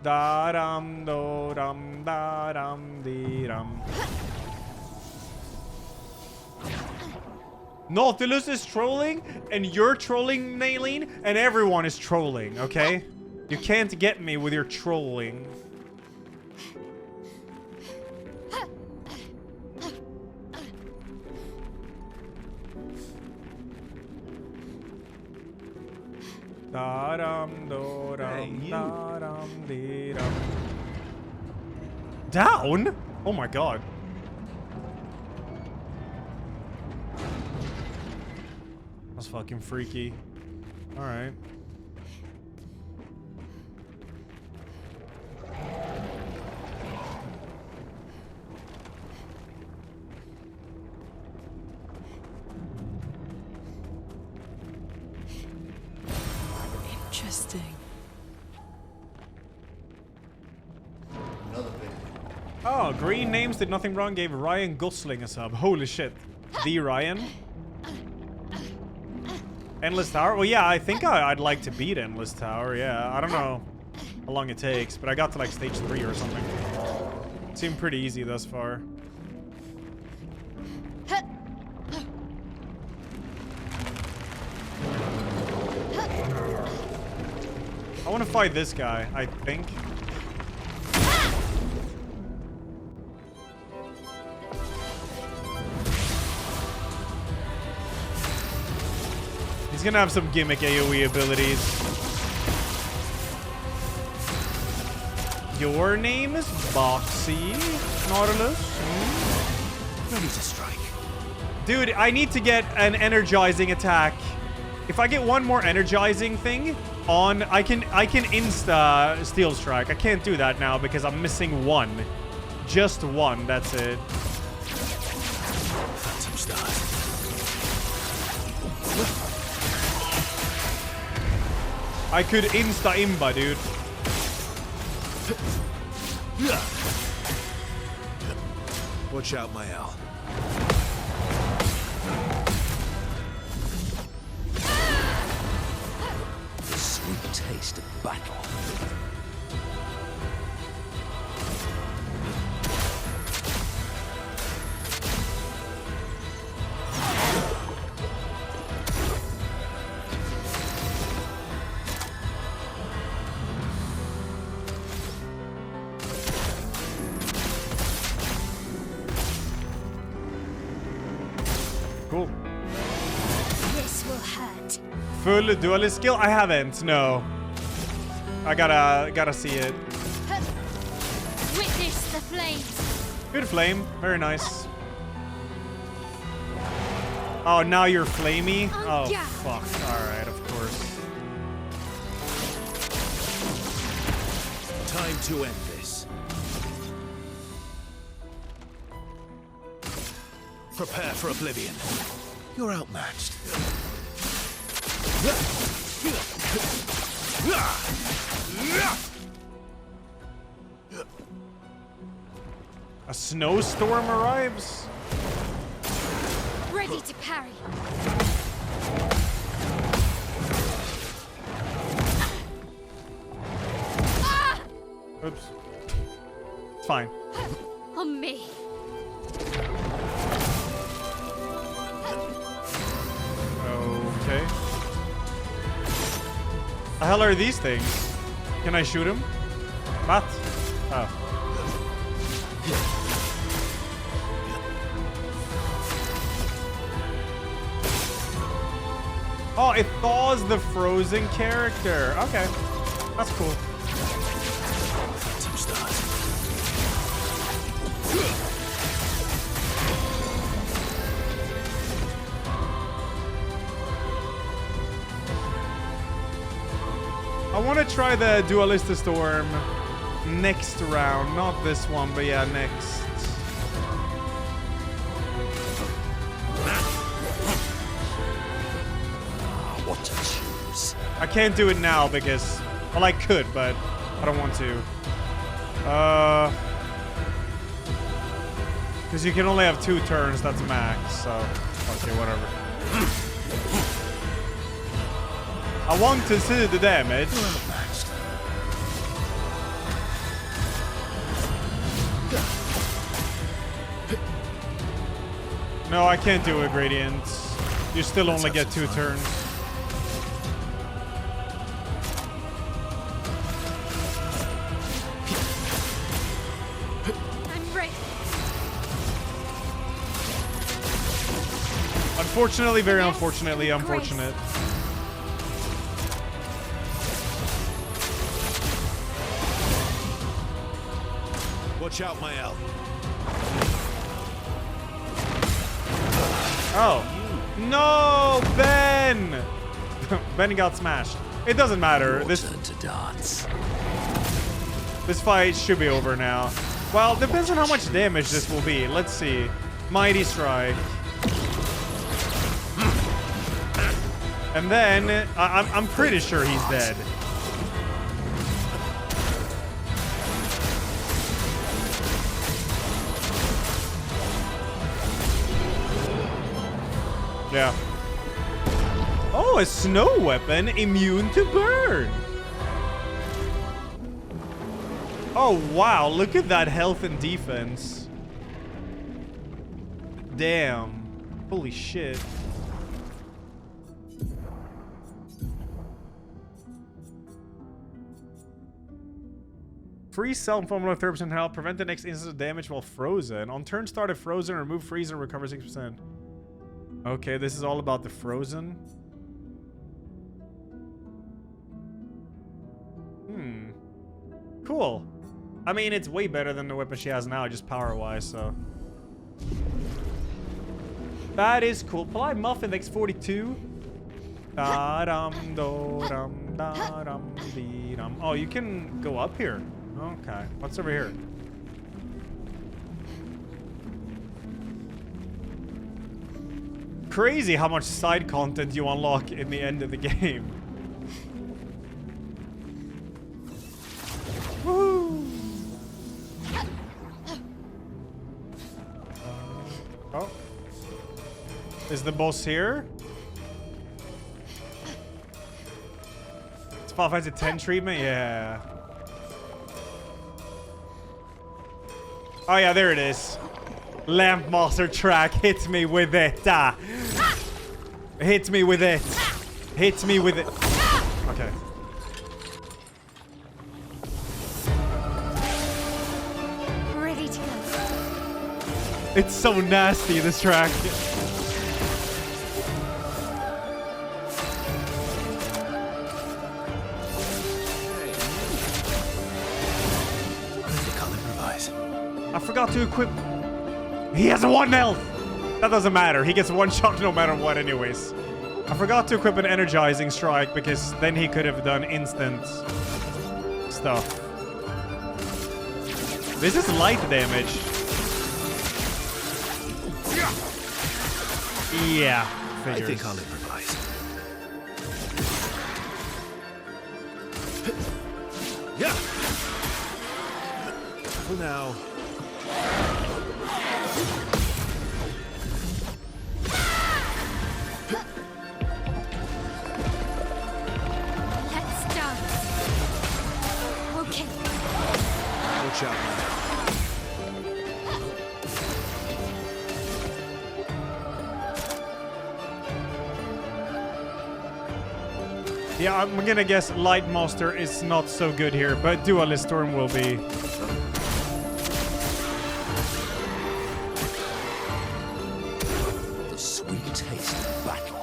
Da dum do dum da dum dee dum. Nautilus is trolling, and you're trolling, Naylene, and everyone is trolling, okay? You can't get me with your trolling. Da dum do dum da dum dee dum. Down? Oh my god. That's fucking freaky. All right. Interesting. Another big. Oh, Green Names Did Nothing Wrong gave Ryan Gosling a sub. Holy shit. The Ryan? Endless Tower? Well, yeah, I think I'd like to beat Endless Tower. Yeah, I don't know how long it takes, but I got to like stage 3 or something. It seemed pretty easy thus far. I want to fight this guy, I think. He's gonna have some gimmick AoE abilities. Your name is Boxy, Nautilus? Ready to strike. Dude, I need to get an energizing attack. If I get one more energizing thing on, I can insta Steel Strike. I can't do that now because I'm missing one. Just one, that's it. Phantom Stars. I could insta-imba, dude. Watch out, my Al. good taste of battle. Cool. This will hurt. Full duelist skill? I haven't, no. I gotta see it. Witness the flames. Good flame. Very nice. Oh, now you're flamey? Oh, fuck. Alright, of course. Time to end this. Prepare for oblivion. You're outmatched. A snowstorm arrives? Ready to parry. Oops. It's fine. On me. Okay. The hell are these things? Can I shoot him? What? Oh. Oh, it thaws the frozen character. Okay. That's cool. Some start. I want to try the Duelista Storm next round. Not this one, but yeah, next. What to choose? I can't do it now because... Well, I could, but I don't want to. Because you can only have 2 turns, that's max, so... Okay, whatever. I want to see the damage. No, I can't do a gradient. You still only get 2 turns. I'm ready. Unfortunately, very unfortunately, unfortunate. Watch out, my L. Oh. No, Ben! Ben got smashed. It doesn't matter. Your turn to dance. This fight should be over now. Well, depends on how much damage this will be. Let's see. Mighty Strike. And then, I'm pretty sure he's dead. Yeah. Oh, a snow weapon immune to burn. Oh, wow. Look at that health and defense. Damn. Holy shit. Freeze self formula 30% health. Prevent the next instance of damage while frozen. On turn start if frozen, remove freeze and recover 6%. Okay, this is all about the frozen. Cool. I mean, it's way better than the weapon she has now, just power-wise, so. That is cool. Polite Muffin, thanks 42. Da-dum-do-dum-da-dum-dee-dum. Oh, you can go up here. Okay. What's over here? Crazy how much side content you unlock in the end of the game. Woo! Oh. Is the boss here? It's Final Fantasy 10 treatment? Yeah. Oh yeah, there it is. Lamp Master track. Hit me with it. Hit me with it. Hit me with it. Okay. Ready to go. It's so nasty, this track. I forgot to equip. He has 1 health. That doesn't matter. He gets 1 shot no matter what anyways. I forgot to equip an energizing strike because then he could have done instant stuff. This is light damage. Yeah, figures. I think I'll improvise. Yeah. For now. Let's dance. Okay. Watch out, man. Yeah, I'm gonna guess Light Master is not so good here, but Dualist Storm will be. The sweet taste of battle.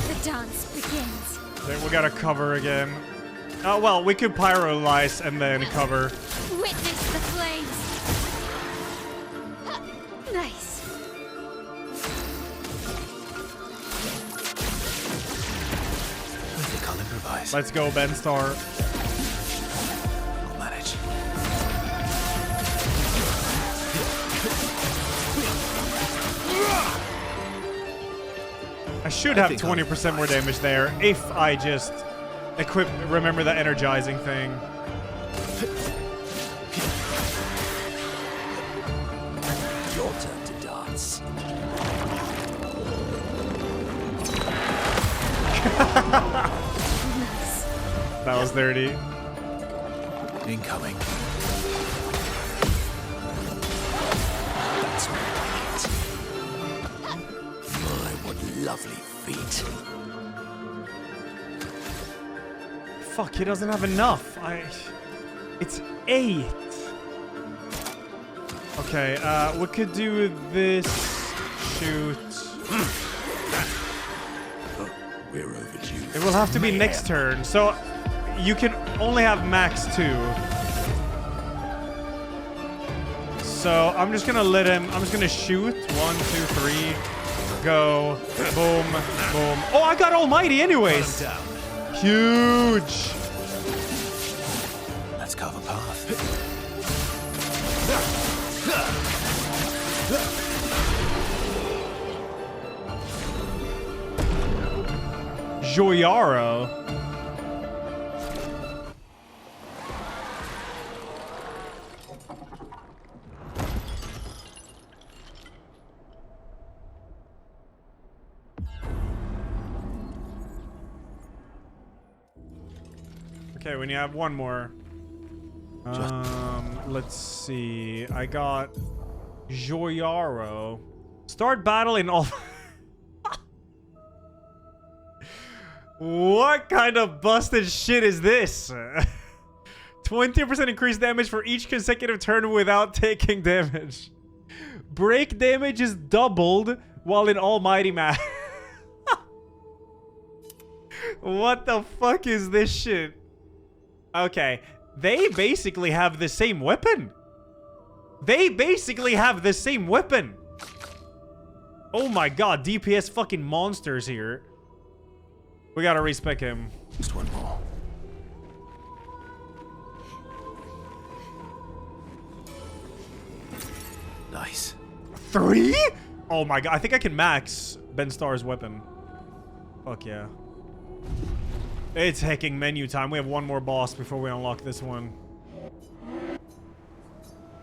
The dance begins. There, we gotta cover again. Oh, well, we could Pyrolyze and then cover. Witness the flames. Nice. I think I'll improvise. Let's go, Ben Star. I'll manage. I should have 20% more damage there if I just remember the energizing thing. Your turn to dance. That was dirty. Incoming. That's right. My, what lovely feet. Fuck, he doesn't have enough. It's 8. Okay, we could do this. Shoot. We're overdue. It will have to be next turn, so you can only have max 2. So I'm just gonna let him. I'm just gonna shoot. 1, 2, 3. Go. Boom. Boom. Oh, I got Almighty anyways. Huge. Let's cover path. Joyaro. Okay, when you have one more. Let's see. I got Joyaro. Start battle in all. What kind of busted shit is this? 20% increased damage for each consecutive turn without taking damage. Break damage is doubled while in Almighty Mass. What the fuck is this shit? Okay, they basically have the same weapon. They basically have the same weapon. Oh my god, DPS fucking monsters here. We gotta respec him. Just one more. Nice. 3? Oh my god, I think I can max Ben Star's weapon. Fuck yeah. It's hacking menu time. We have one more boss before we unlock this one.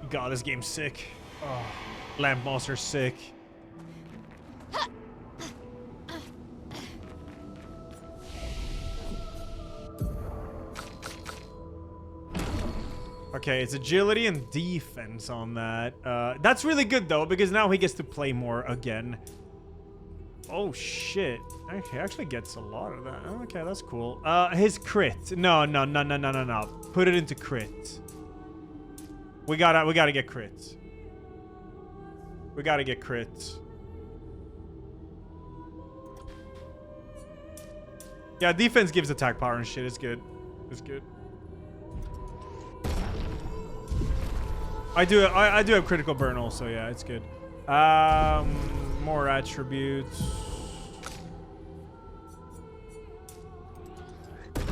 God, this game's sick. Oh, Lamp Monster's sick. Okay, it's agility and defense on that. That's really good though, because now he gets to play more again. Oh shit. Okay, he actually gets a lot of that. Okay, that's cool. His crit. No. Put it into crit. We gotta get crits. We gotta get crits. Yeah, defense gives attack power and shit. It's good. It's good. I do have critical burn also, yeah, it's good. More attributes.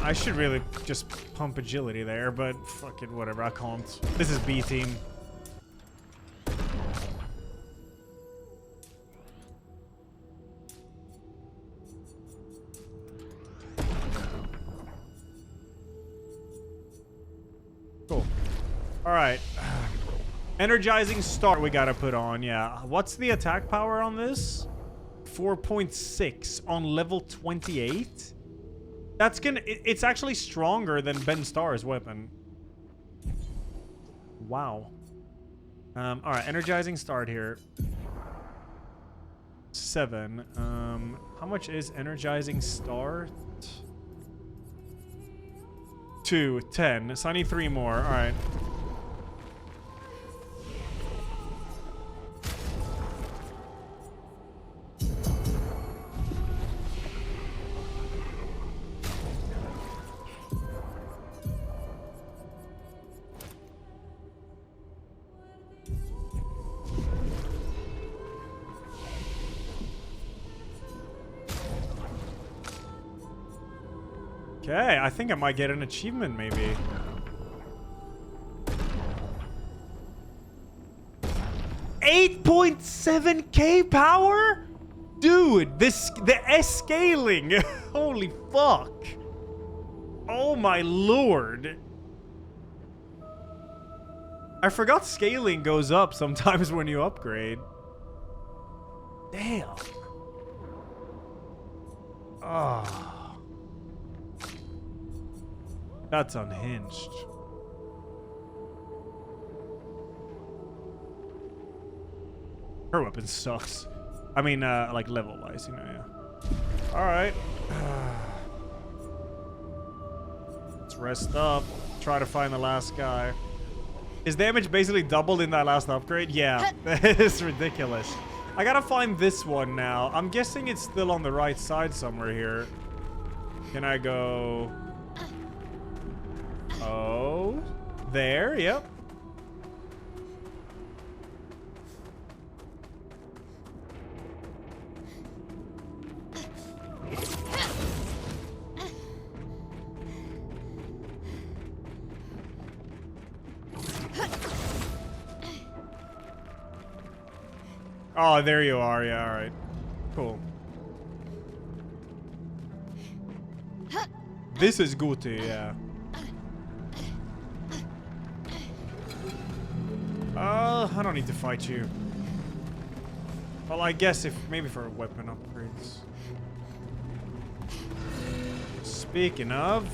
I should really just pump agility there, but fuck it, whatever, I can't. This is B team. Cool. All right. Energizing start we gotta put on, yeah. What's the attack power on this? 4.6 on level 28? That's gonna... It's actually stronger than Ben Starr's weapon. Wow. Alright, energizing start here. 7. How much is energizing start? 2, 10. So I need 3 more, alright. Okay, I think I might get an achievement, maybe. $8.7K power? Dude, the S scaling. Holy fuck. Oh my lord. I forgot scaling goes up sometimes when you upgrade. Damn. Ah. That's unhinged. Her weapon sucks. I mean, like level-wise, you know, yeah. Alright. Let's rest up. Try to find the last guy. His damage basically doubled in that last upgrade? Yeah. It's ridiculous. I gotta find this one now. I'm guessing it's still on the right side somewhere here. Can I go... Oh, there, yep. Oh, there you are, yeah, all right. Cool. This is Guti, yeah. I don't need to fight you. Well, I guess if maybe for weapon upgrades. Speaking of,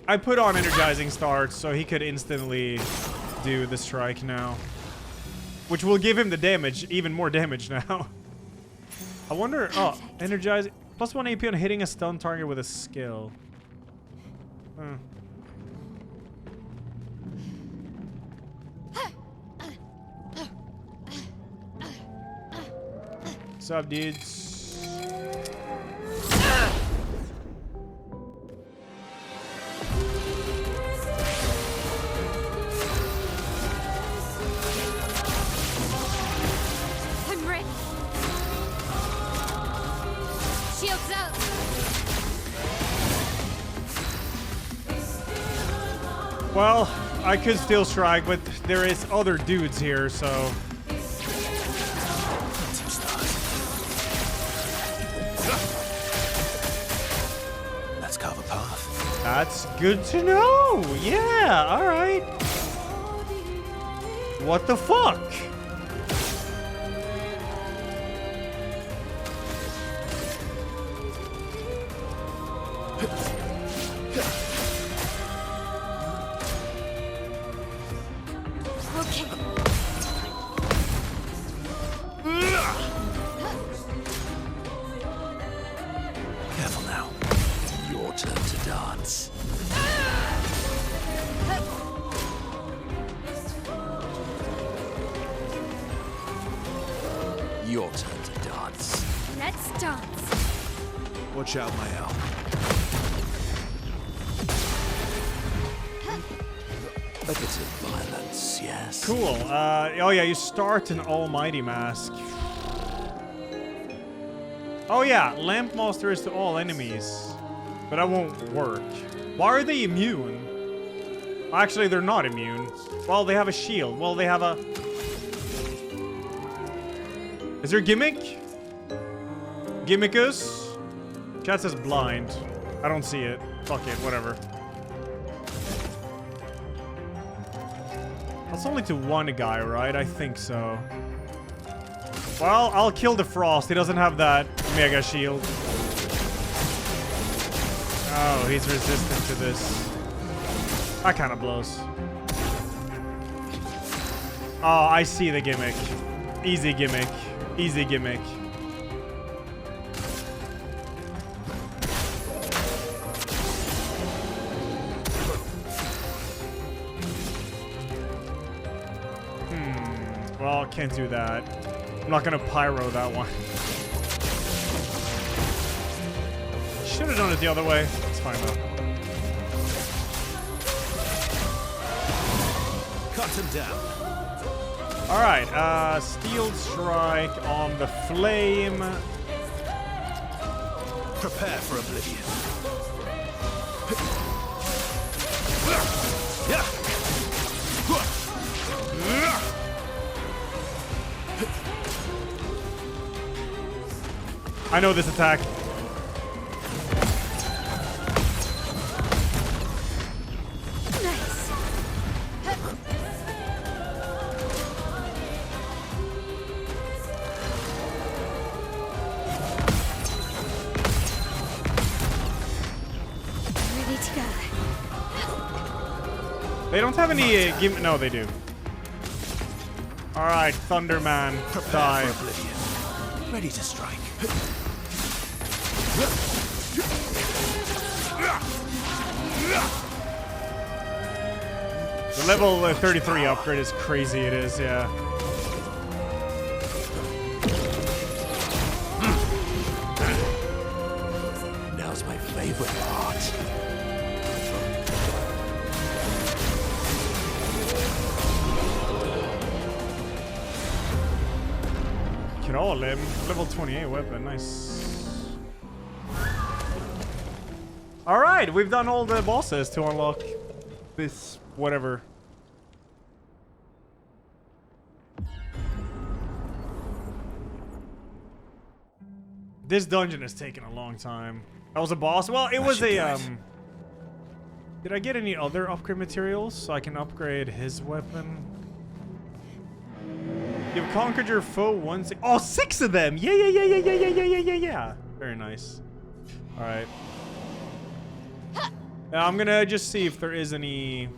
I put on energizing starts so he could instantly do the strike now. Which will give him the damage, even more damage now. I wonder, oh, energize, +1 AP on hitting a stun target with a skill. What's up, dudes? Well, I could still strike, but there is other dudes here, so... That's good to know. Yeah, alright. What the fuck? Careful now. Your turn to dance. Your turn to dance. Let's dance. Watch out, my owl. A bit of violence, yes. Cool. Oh yeah, you start an almighty mask. Oh yeah, lamp monsters to all enemies. But that won't work. Why are they immune? Actually, they're not immune. Well, they have a shield. Well, they have a... Is there a gimmick? Gimmickus? Chat says blind. I don't see it. Fuck it, whatever. That's only to one guy, right? I think so. Well, I'll kill the Frost. He doesn't have that mega shield. Oh, he's resistant to this. That kind of blows. Oh, I see the gimmick. Easy gimmick. Easy gimmick. Well, can't do that. I'm not gonna pyro that one. Should have done it the other way. It's fine though. Cut him down. Alright, Steel Strike on the Flame. Prepare for oblivion. I know this attack. Nice. Ready to go. They don't have any no, they do. Alright, Thunderman. Die. For oblivion. Ready to strike. The level 33 upgrade is crazy, it is, yeah. Now's my favorite part. Kralim, level 28 weapon, nice. Alright, we've done all the bosses to unlock this whatever. This dungeon has taken a long time. That was a boss? Well, it was a, Did I get any other upgrade materials so I can upgrade his weapon? You've conquered your foe once. Oh, 6 of them! Yeah. Very nice. Alright. Now I'm gonna just see if there is any...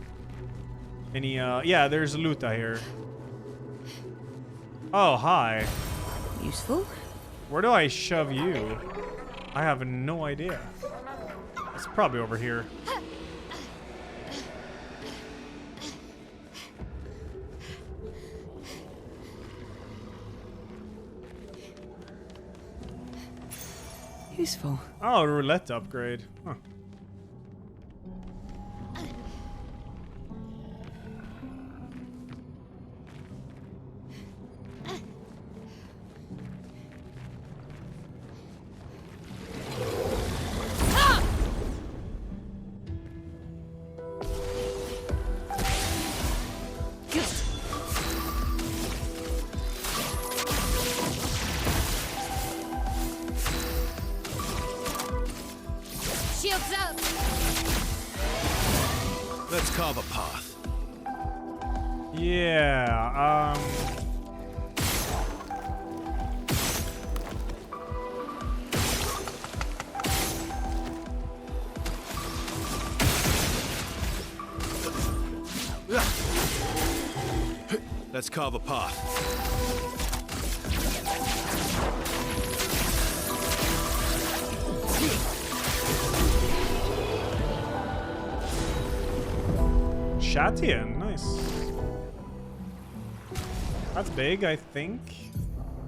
yeah, there's loot out here. Oh, hi. Useful? Where do I shove you? I have no idea. It's probably over here. Useful. Oh, roulette upgrade. Huh. Shields Let's carve a path. Yeah, Let's carve a path. Shatian, nice. That's big, I think.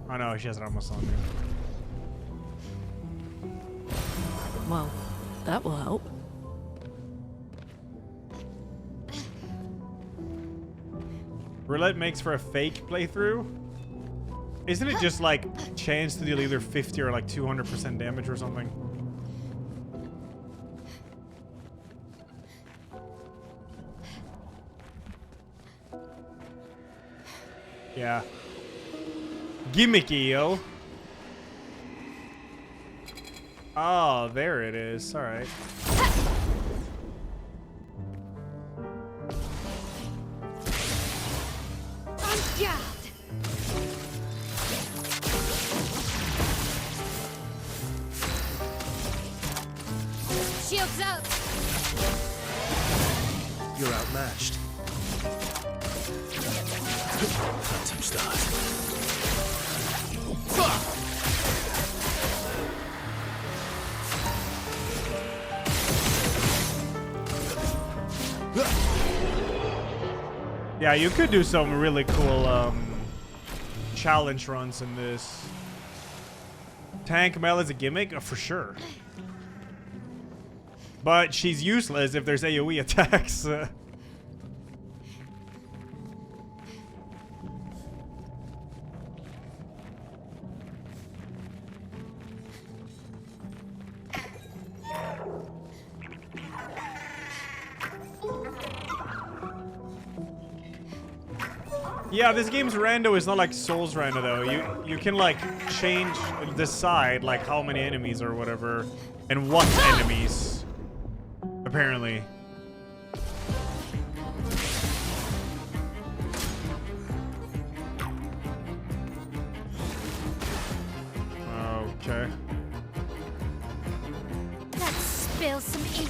Oh no, she has Ramos on there. Well, that will help. Roulette makes for a fake playthrough. Isn't it just like chance to deal either 50 or like 200% damage or something? Yeah. Gimmicky, yo. Oh, there it is. All right. Shields up. You're outmatched. Phantom start. Yeah, you could do some really cool challenge runs in this. Tank Mel is a gimmick? For sure. But she's useless if there's AoE attacks. Yeah, this game's rando is not like Souls rando though. You can like change, decide like how many enemies or whatever, and what enemies. Apparently. Okay. Let's spill some ink.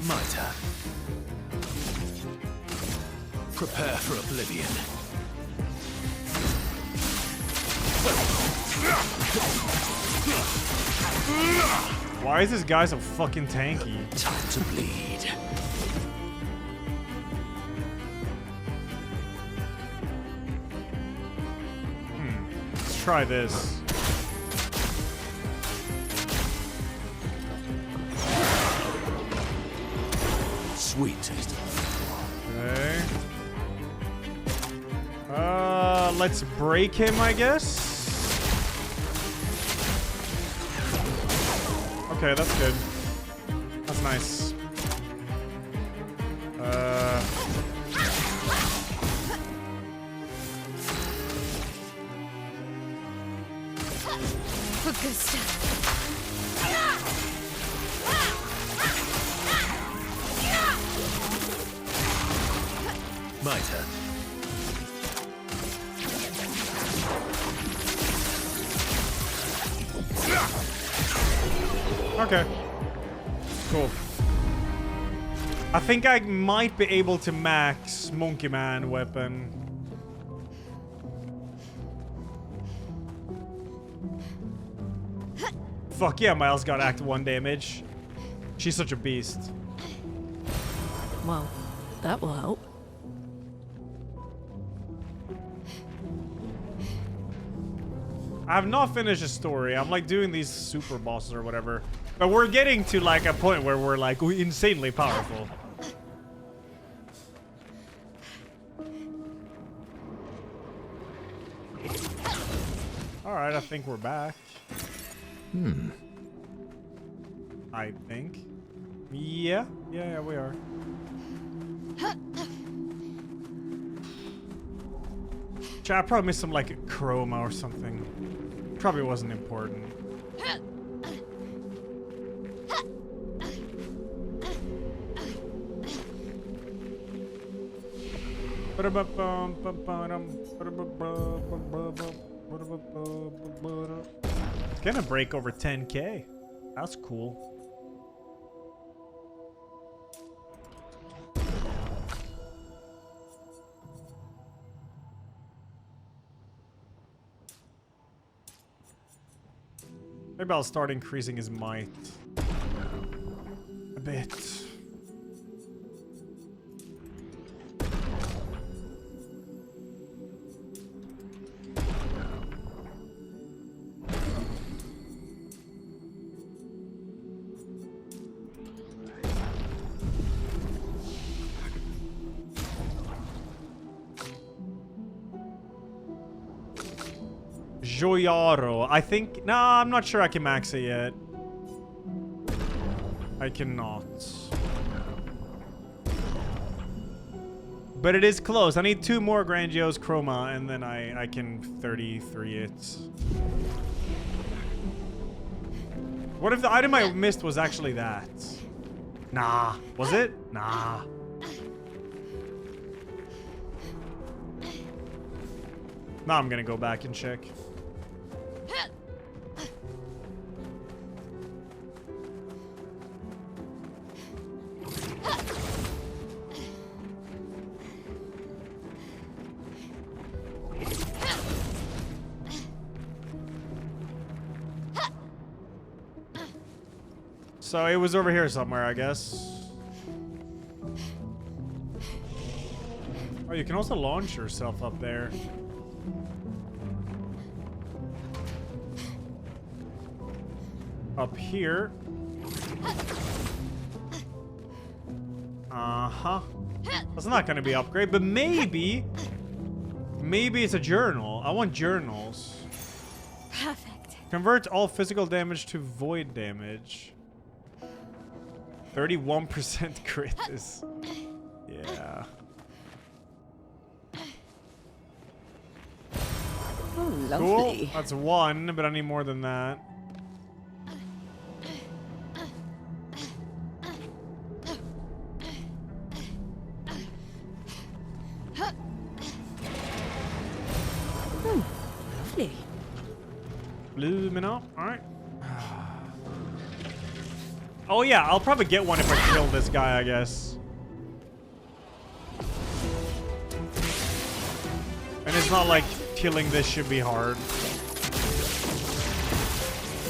My turn. Prepare for oblivion. Why is this guy so fucking tanky? Time to bleed. Let's try this. Sweet taste. Okay. Let's break him, I guess. Okay, that's good. That's nice. For good stuff. My turn. Okay. Cool. I think I might be able to max Monkey Man weapon. Fuck yeah, Miles got Act 1 damage. She's such a beast. Well, that will help. I have not finished the story. I'm like doing these super bosses or whatever. But we're getting to like a point where we're like insanely powerful. Alright, I think we're back. I think. Yeah, we are. I probably missed some like chroma or something. Probably wasn't important. It's gonna break over 10K. That's cool. Maybe I'll start increasing his might a bit. Joyaro. I think... Nah, I'm not sure I can max it yet. I cannot. But it is close. I need 2 more Grandiose Chroma, and then I can 33 it. What if the item I missed was actually that? Nah. Was it? Nah. Now I'm gonna go back and check. So it was over here somewhere, I guess. Oh, you can also launch yourself up there. Up here. Uh-huh. That's not gonna be upgrade, but maybe it's a journal. I want journals. Perfect. Convert all physical damage to void damage. 31% crit is... Yeah. Oh, lovely. Cool. That's 1, but I need more than that. Oh, lovely. Lumina. Alright. Oh yeah, I'll probably get one if I kill this guy, I guess. And it's not like killing this should be hard.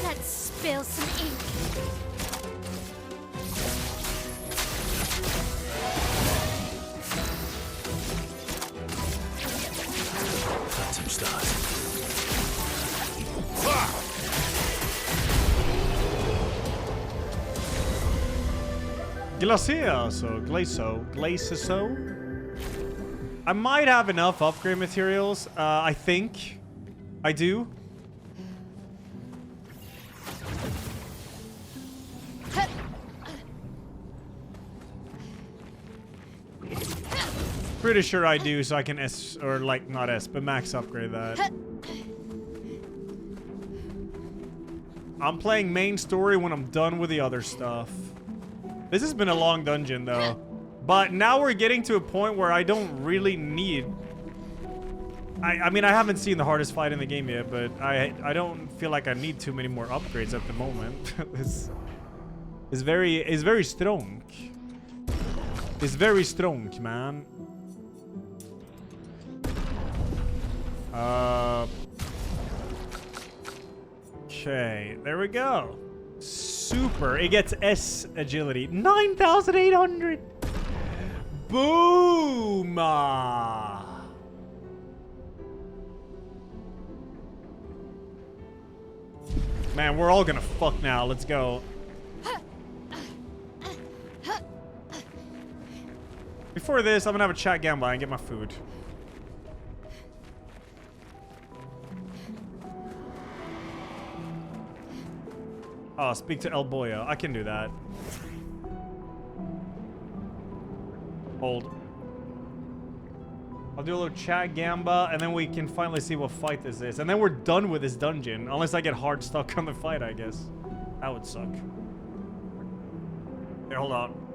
Let's spill some ink. Phantom stars. Glaciso. I might have enough upgrade materials. I think I do. Pretty sure I do, so I can S, or like not S, but max upgrade that. I'm playing main story when I'm done with the other stuff. This has been a long dungeon though. But now we're getting to a point where I don't really need... I mean, I haven't seen the hardest fight in the game yet, but I don't feel like I need too many more upgrades at the moment. This is very strong. It's very strong, man. Okay, there we go. Super. It gets S agility. 9,800. Boom! Man, we're all gonna fuck now. Let's go. Before this, I'm gonna have a chat gamble and get my food. Oh, speak to El Boyo. I can do that. Hold. do a little chat gamba, and then we can finally see what fight this is. And then we're done with this dungeon, unless I get hard stuck on the fight, I guess. That would suck. Here, hold on.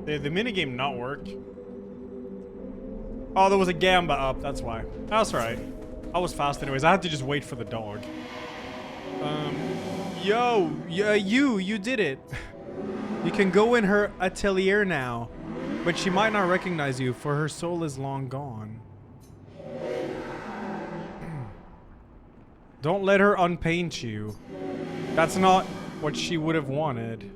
Did the minigame not work? Oh, there was a gamba up, that's why. That's right. I was fast anyways. I had to just wait for the dog. Yo, you did it. You can go in her atelier now, but she might not recognize you, for her soul is long gone. Don't let her unpaint you. That's not what she would have wanted.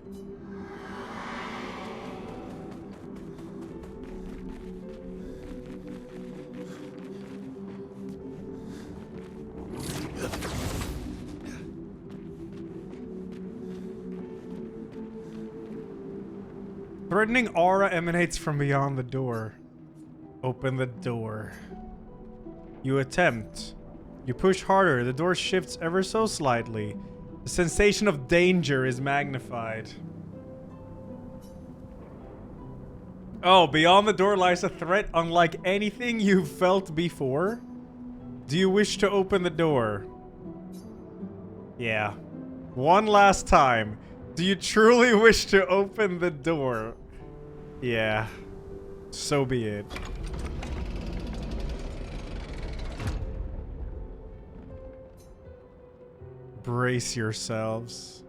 Threatening aura emanates from beyond the door. Open the door. You attempt. You push harder. The door shifts ever so slightly. The sensation of danger is magnified. Oh, beyond the door lies a threat unlike anything you've felt before. Do you wish to open the door? Yeah. One last time. Do you truly wish to open the door? Yeah. So be it. Brace yourselves.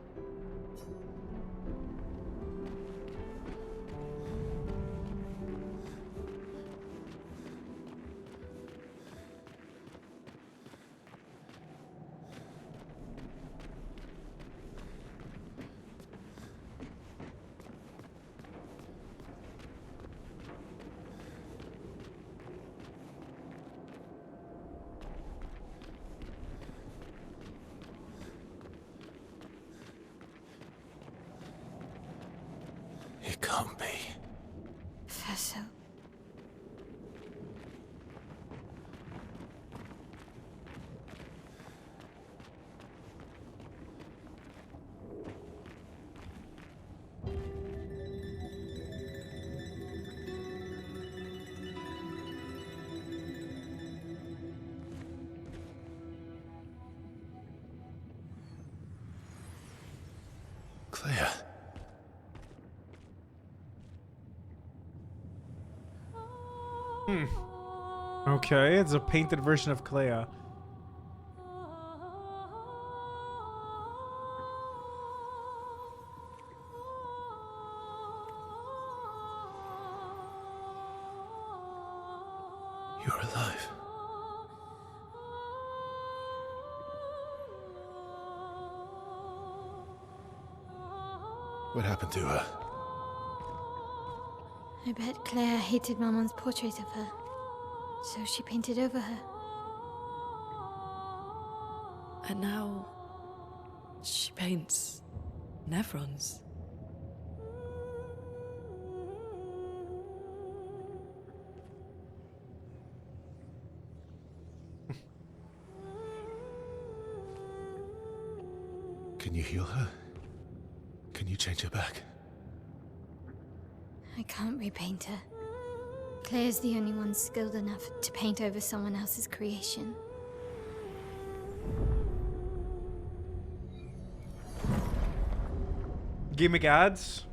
It can't be. Professor. Claire. Okay, it's a painted version of Clair. You're alive. What happened to her? I bet Claire hated Maman's portrait of her, so she painted over her. And now she paints Nevrons. Can you heal her? Can you change her back? I can't repaint her. Claire's the only one skilled enough to paint over someone else's creation. Gimmick ads.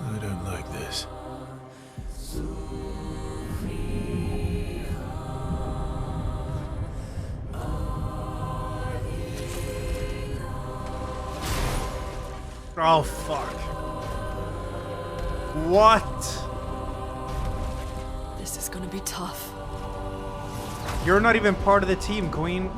I don't like this. Oh, fuck. What? This is gonna be tough. You're not even part of the team, Queen.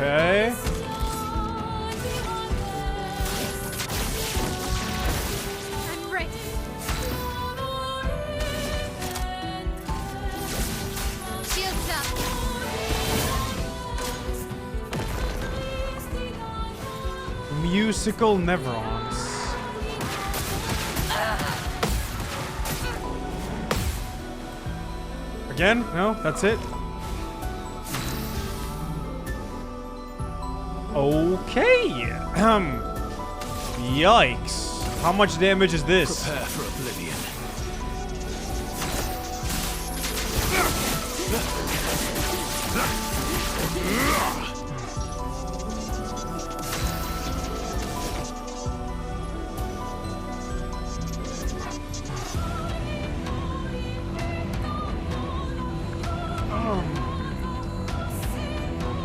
Okay. I'm ready. Shields up. Musical Nevrons. Again? No, that's it. Okay. Yikes. How much damage is this? Prepare for oblivion.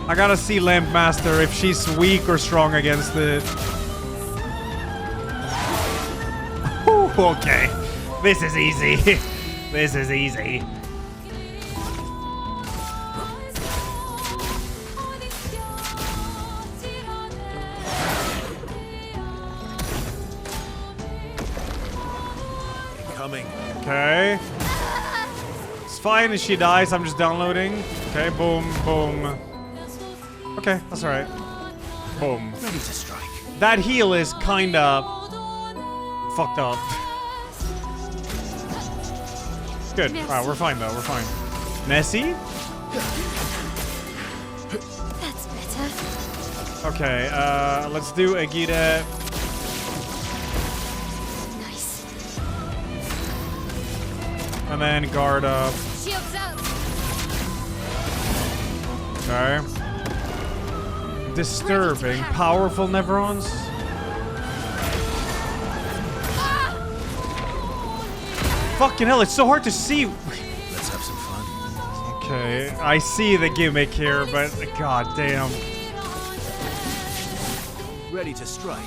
I gotta see Lamp Master if she's weak or strong against it. Ooh, okay. This is easy. This is easy. Coming. Okay. It's fine if she dies. I'm just downloading. Okay, boom, boom. Okay, that's alright. Boom. Ready to strike. That heal is kinda fucked up. Good. Alright, we're fine though. We're fine. Messy? That's better. Okay, let's do Agita. Nice. And then guard up. Shields up. Okay. Disturbing. Powerful Nevrons? Fucking hell, it's so hard to see. Let's have some fun. Okay, I see the gimmick here, but god damn. Ready to strike.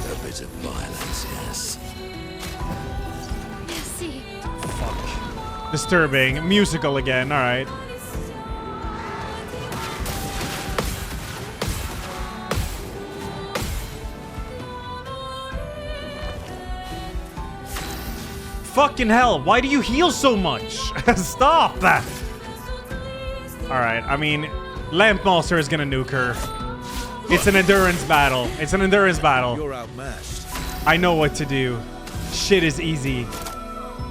A bit of violence, yes. Merci. Fuck. Disturbing. Musical again, alright. Fucking hell, why do you heal so much? Stop that! Alright, I mean, Lamp Monster is gonna nuke her. It's an endurance battle. It's an endurance battle. You're outmatched. I know what to do. Shit is easy.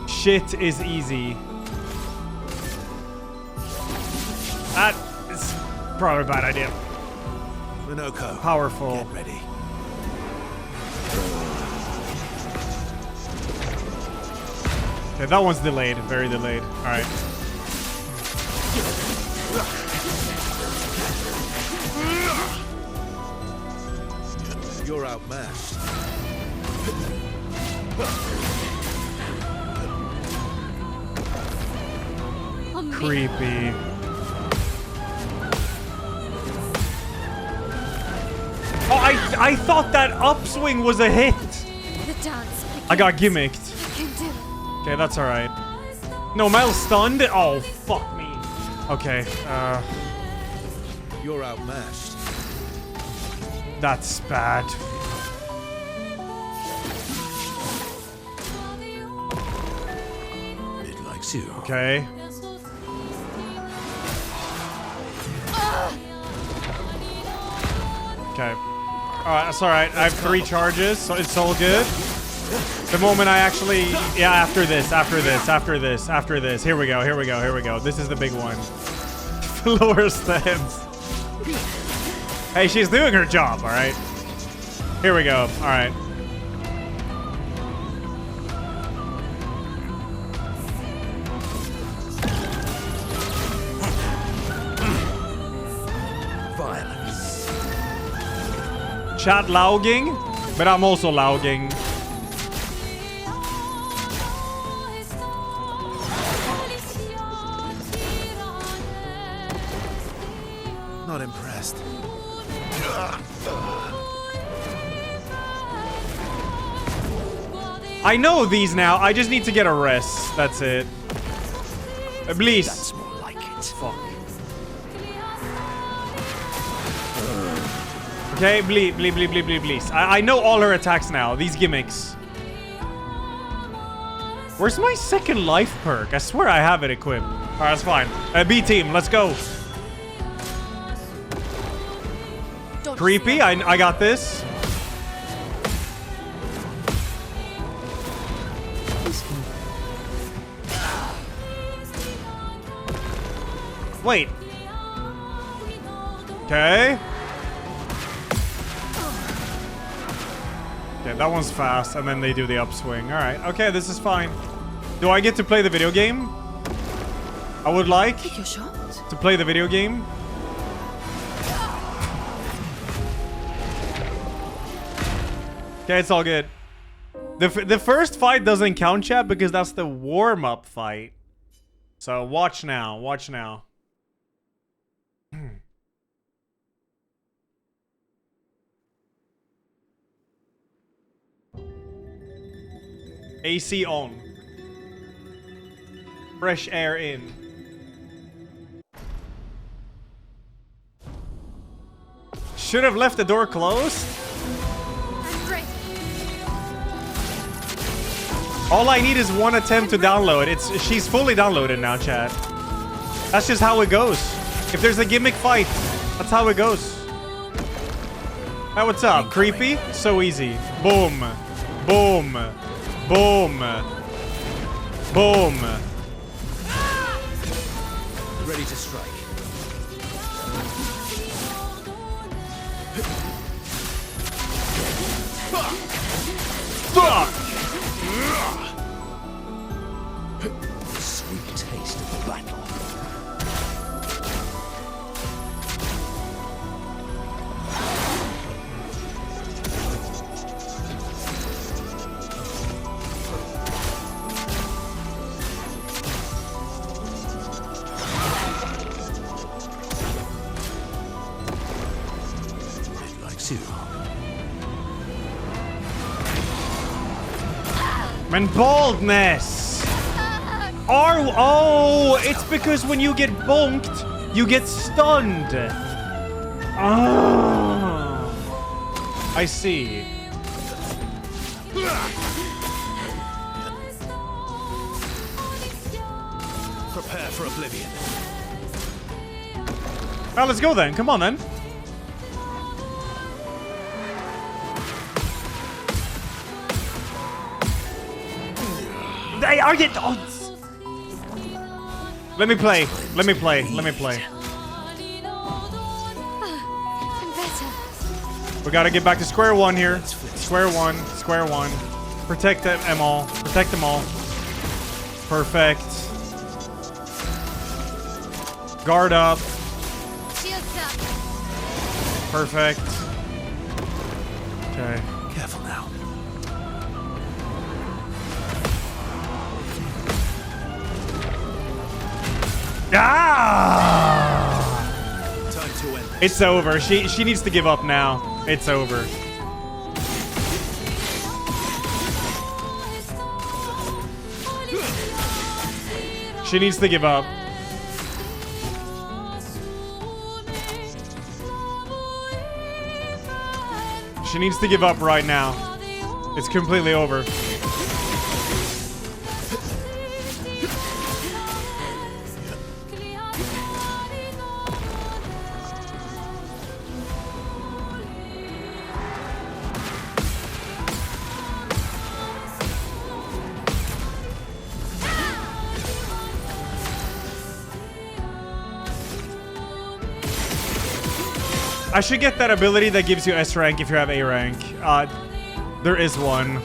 Shit is easy. That is probably a bad idea. Minoko. Powerful. Get ready. Okay, that one's delayed. Very delayed. Alright. You're outmatched. Creepy. Oh, I thought that upswing was a hit. The dance. I got gimmicked. I can do it. Okay, that's alright. No, Mel's stunned. Oh, fuck me. Okay, You're outmatched. that's bad. It likes you. Okay. Okay. Alright, that's alright. I have 3 charges, so it's all good. The moment I actually... Yeah, after this. Here we go. This is the big one. Lower stance. Hey, she's doing her job, alright? Here we go. Alright. Violence. Chat lauging, but I'm also lauging. Not impressed. I know these now. I just need to get a rest. That's it. Please. That's more like it. Fuck. Okay, please. I know all her attacks now. These gimmicks. Where's my second life perk? I swear I have it equipped. Alright, that's fine. B team, let's go. Creepy, I got this. Wait. Okay. Okay, that one's fast, and then they do the upswing. All right. Okay, this is fine. Do I get to play the video game? I would like to play the video game. Okay, it's all good. The first fight doesn't count, chat, because that's the warm-up fight. So watch now. Watch now. AC on. Fresh air in. Should have left the door closed. All I need is one attempt to download. She's fully downloaded now, chat. That's just how it goes. If there's a gimmick fight, that's how it goes. Hey, what's up? Creepy? So easy. Boom. Boom. Boom. Boom. Ready to strike. Fuck! Sweet taste of the battle. It likes you. Man, baldness. Oh, it's because when you get bonked, you get stunned. Oh, I see. Prepare for oblivion. Now let's go then. Come on then. I get. Oh. Let me play. Let me play. Let me play. I'm better. We gotta get back to square one here. Square one. Square one. Protect them all. Protect them all. Perfect. Guard up. Shields up. Perfect. Okay. Careful now. Ah! Time to end. It's over. She needs to give up now. It's over. She needs to give up. She needs to give up right now. It's completely over. I should get that ability that gives you S rank if you have A rank. There is one.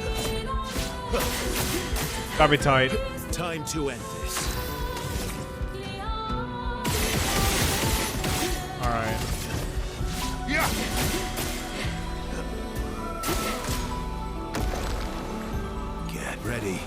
That'd be tight. Time to end this. Alright. Get ready.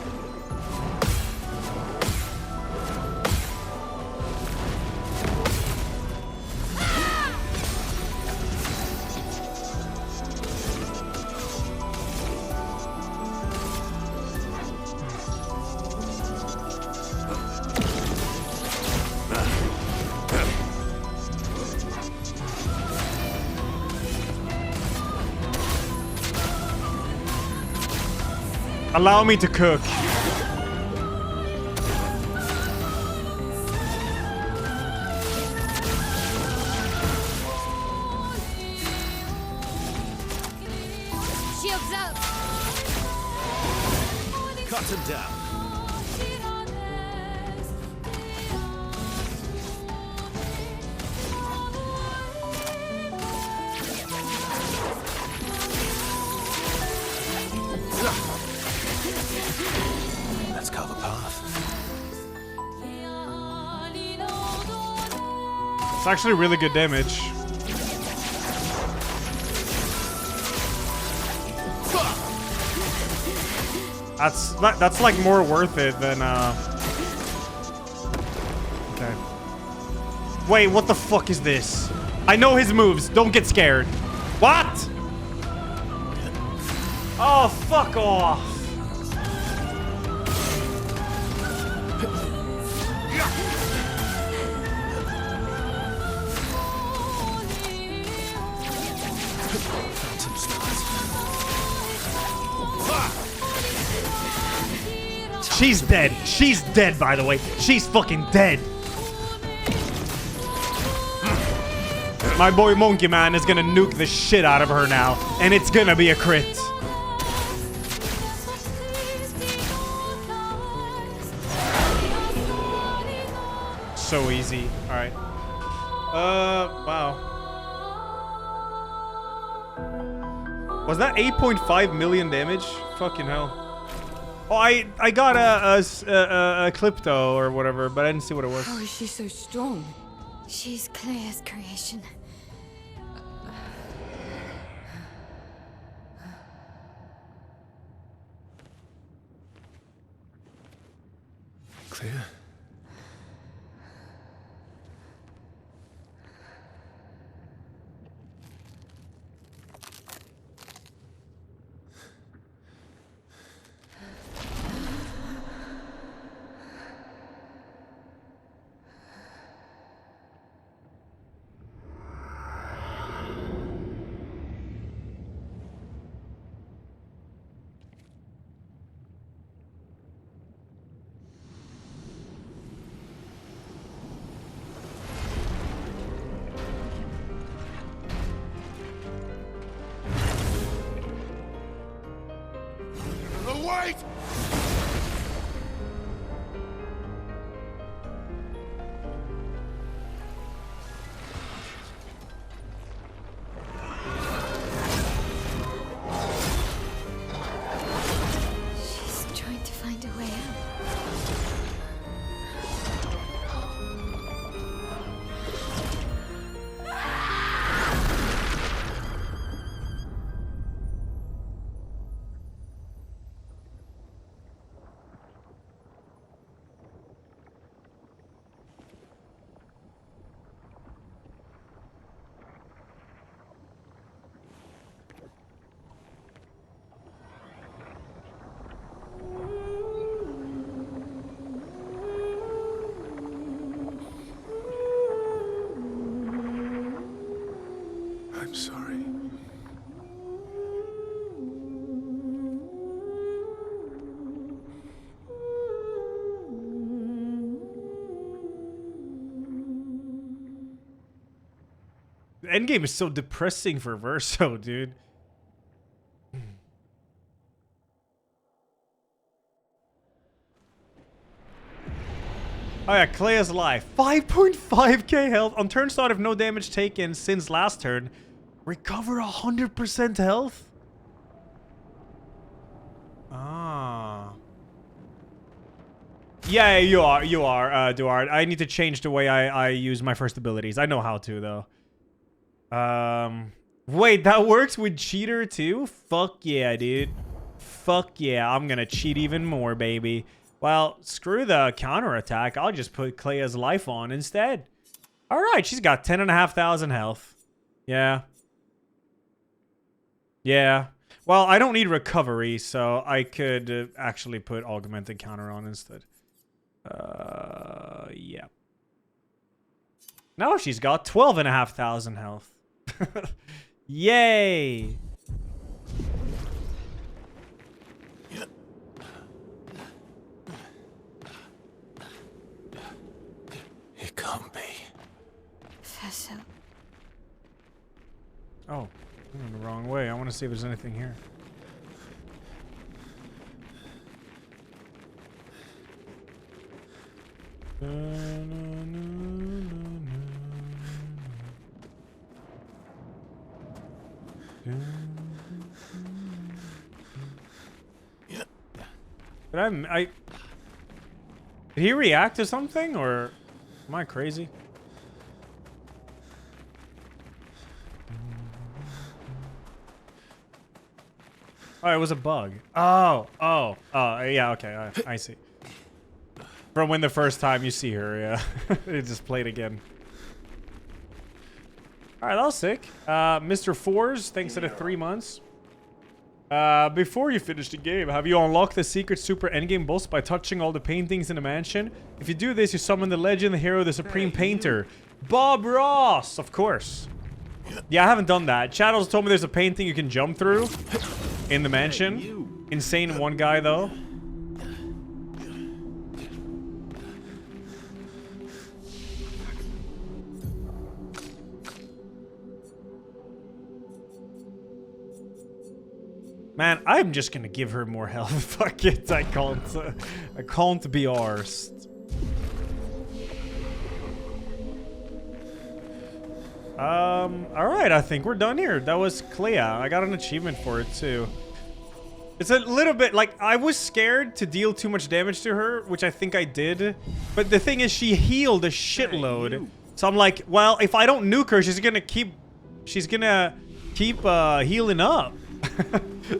Allow me to cook. Shields up. Cut him down. It's actually really good damage. That's like more worth it than okay. Wait, what the fuck is this? I know his moves. Don't get scared. What? Oh, fuck off. She's dead. She's dead, by the way. She's fucking dead. My boy Monkey Man is gonna nuke the shit out of her now, and it's gonna be a crit. So easy. All right. Wow. Was that 8.5 million damage? Fucking hell. Oh, I got a Clipto or whatever, but I didn't see what it was. How is she so strong? She's Claire's creation. Claire? Wait! She's trying to find a way out. I'm sorry. The endgame is so depressing for Verso, dude. Oh yeah, Claire's life. 5.5k health. On turn start, if no damage taken since last turn, recover 100% health? Ah. Yeah, you are, Duard. I need to change the way I use my first abilities. I know how to, though. Wait, that works with Cheater, too? Fuck yeah, dude. Fuck yeah, I'm gonna cheat even more, baby. Well, screw the counterattack. I'll just put Claire's life on instead. Alright, she's got 10,500 health. Yeah. Yeah. Well, I don't need recovery, so I could actually put augmented counter on instead. Yeah. Now she's got 12,500 health. Yay! It can't be. Verso. Oh, I'm going the wrong way. I want to see if there's anything here. Did did he react to something, or am I crazy? Oh, it was a bug. Oh, yeah, okay, I see. From when the first time you see her, yeah. It just played again. All right, that was sick. Mr. Fours, thanks to the 3 months. Before you finish the game, have you unlocked the secret super endgame boss by touching all the paintings in the mansion? If you do this, you summon the legend, the hero, the supreme painter. Bob Ross, of course. Yeah, I haven't done that. Shadows told me there's a painting you can jump through in the mansion. Insane one guy, though. Man, I'm just gonna give her more health. Fuck it, I can't be arsed. Alright, I think we're done here. That was Clair. I got an achievement for it, too. It's a little bit, like, I was scared to deal too much damage to her, which I think I did. But the thing is, she healed a shitload. So I'm like, well, if I don't nuke her, she's gonna keep healing up.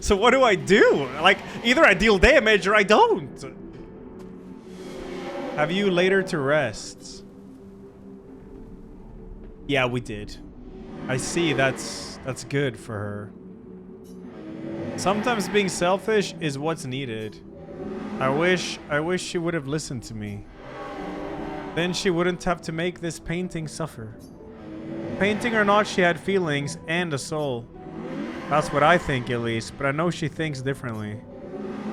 So what do I do? Like, either I deal damage or I don't. Have you laid her to rest? Yeah, we did. I see, that's good for her. Sometimes being selfish is what's needed. I wish she would have listened to me. Then she wouldn't have to make this painting suffer. Painting or not, she had feelings and a soul. That's what I think, at least, but I know she thinks differently.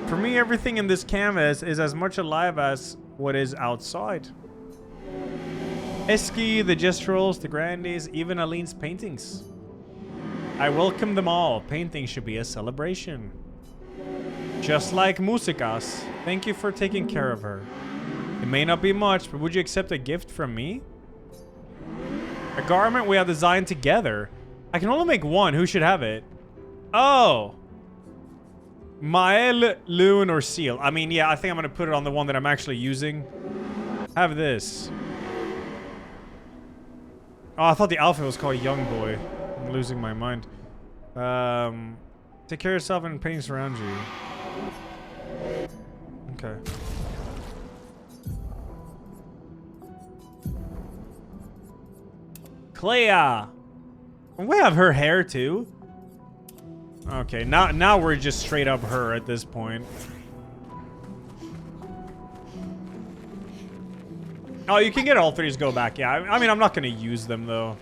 For me, everything in this canvas is as much alive as what is outside. Eski, the Gestrals, the Grandies, even Aline's paintings. I welcome them all. Painting should be a celebration. Just like Musikas, thank you for taking care of her. It may not be much, but would you accept a gift from me? A garment we have designed together. I can only make one. Who should have it? Oh. Mael, Loon, or Seal. I mean, yeah, I think I'm going to put it on the one that I'm actually using. Have this. Oh, I thought the outfit was called Young Boy. I'm losing my mind. Take care of yourself and paintings around you. Okay. Clair. We have her hair too. Okay, now we're just straight up her at this point. Oh, you can get all three to go back. Yeah, I mean, I'm not gonna use them though.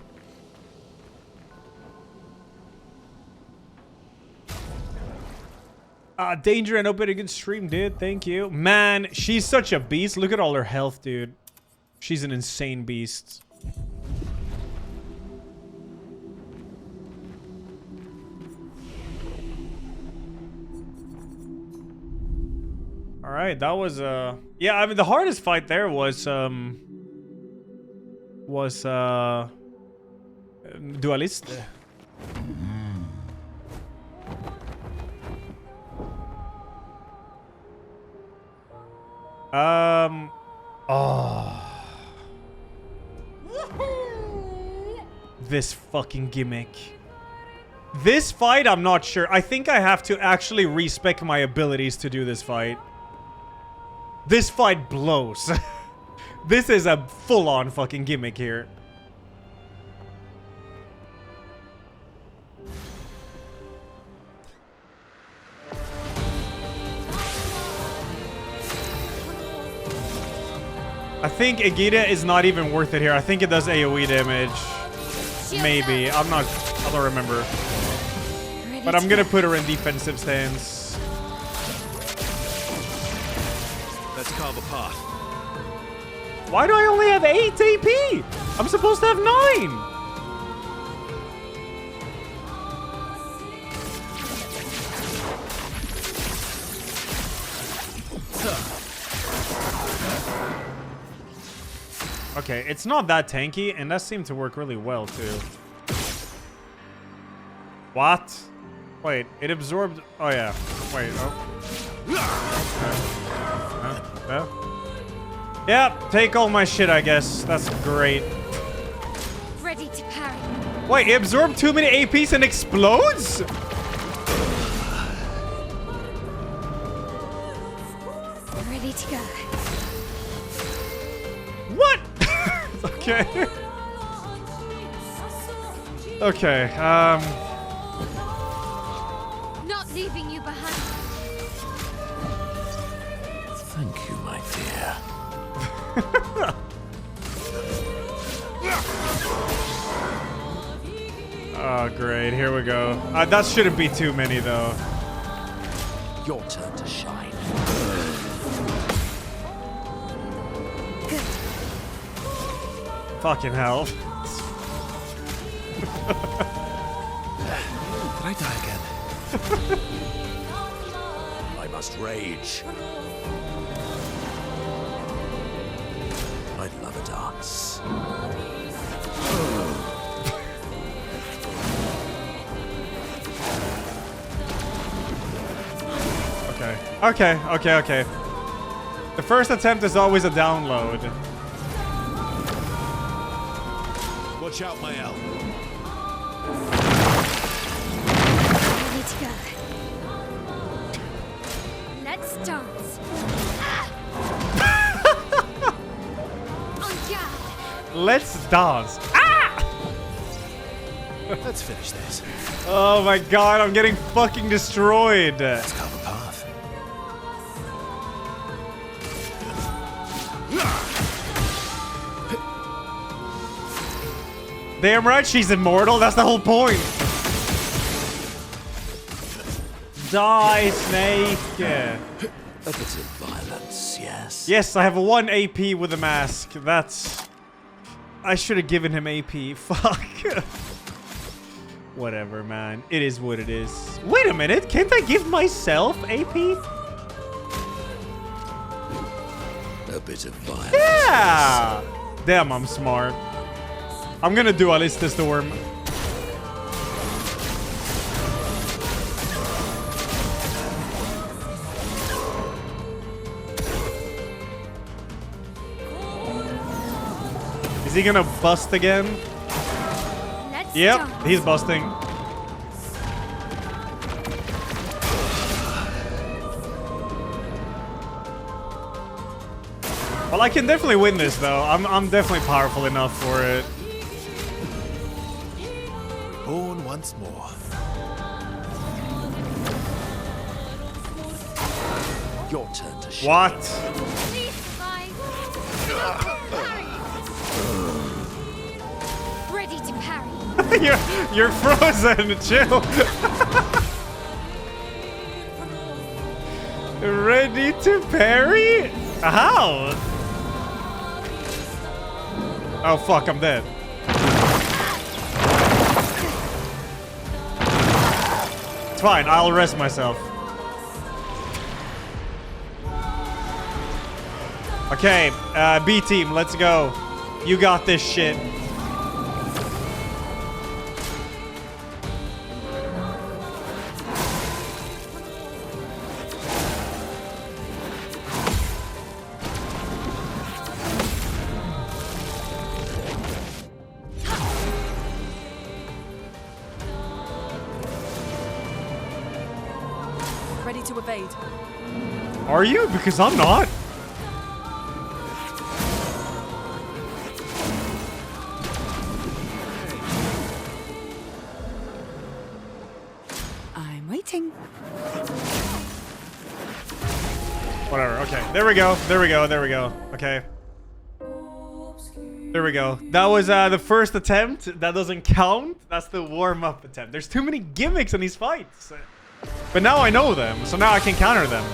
Danger and open a good stream, dude. Thank you. Man, she's such a beast. Look at all her health, dude. She's an insane beast. All right, that was yeah, I mean the hardest fight there was Dualiste. Oh. This fucking gimmick. This fight, I'm not sure. I think I have to actually respec my abilities to do this fight. This fight blows. This is a full-on fucking gimmick here. I think Aegida is not even worth it here. I think it does AoE damage. Maybe. I don't remember. But I'm gonna put her in defensive stance. Let's carve a path. Why do I only have 8 AP? I'm supposed to have 9. Okay, it's not that tanky, and that seemed to work really well, too. What? Wait, it absorbed... Oh, yeah. Wait, oh. Yep, take all my shit, I guess. That's great. Ready to parry. Wait, it absorbed too many APs and explodes? Okay. Okay, Not leaving you behind. Thank you, my dear. Oh, great. Here we go. That shouldn't be too many, though. Your turn to shine. Fucking hell. Did I die again? I must rage. I'd love a dance. Okay. The first attempt is always a download. Watch out, my elf. Ready to go. Let's dance. On guard. Let's dance. Ah! Let's finish this. Oh my god, I'm getting fucking destroyed. Let's carve a path. Damn right she's immortal, that's the whole point. Die, Snake. A bit of violence, yes. Yes, I have 1 AP with a mask. That's... I should have given him AP. Fuck. Whatever, man. It is what it is. Wait a minute. Can't I give myself AP? A bit of violence. Yeah! Damn, I'm smart. I'm gonna dualistic the worm. Is he gonna bust again? Yep, he's busting. Well, I can definitely win this, though. I'm definitely powerful enough for it. Born once more. Your turn to shine. What? Ready to parry. You're frozen. Chill. Ready to parry? How? Oh fuck! I'm dead. It's fine. I'll rest myself. Okay, B team, let's go. You got this shit. Ready to evade. Are you? Because I'm not. I'm waiting. Whatever. Okay. There we go. There we go. There we go. Okay. There we go. That was the first attempt. That doesn't count. That's the warm-up attempt. There's too many gimmicks in these fights. But now I know them, so now I can counter them.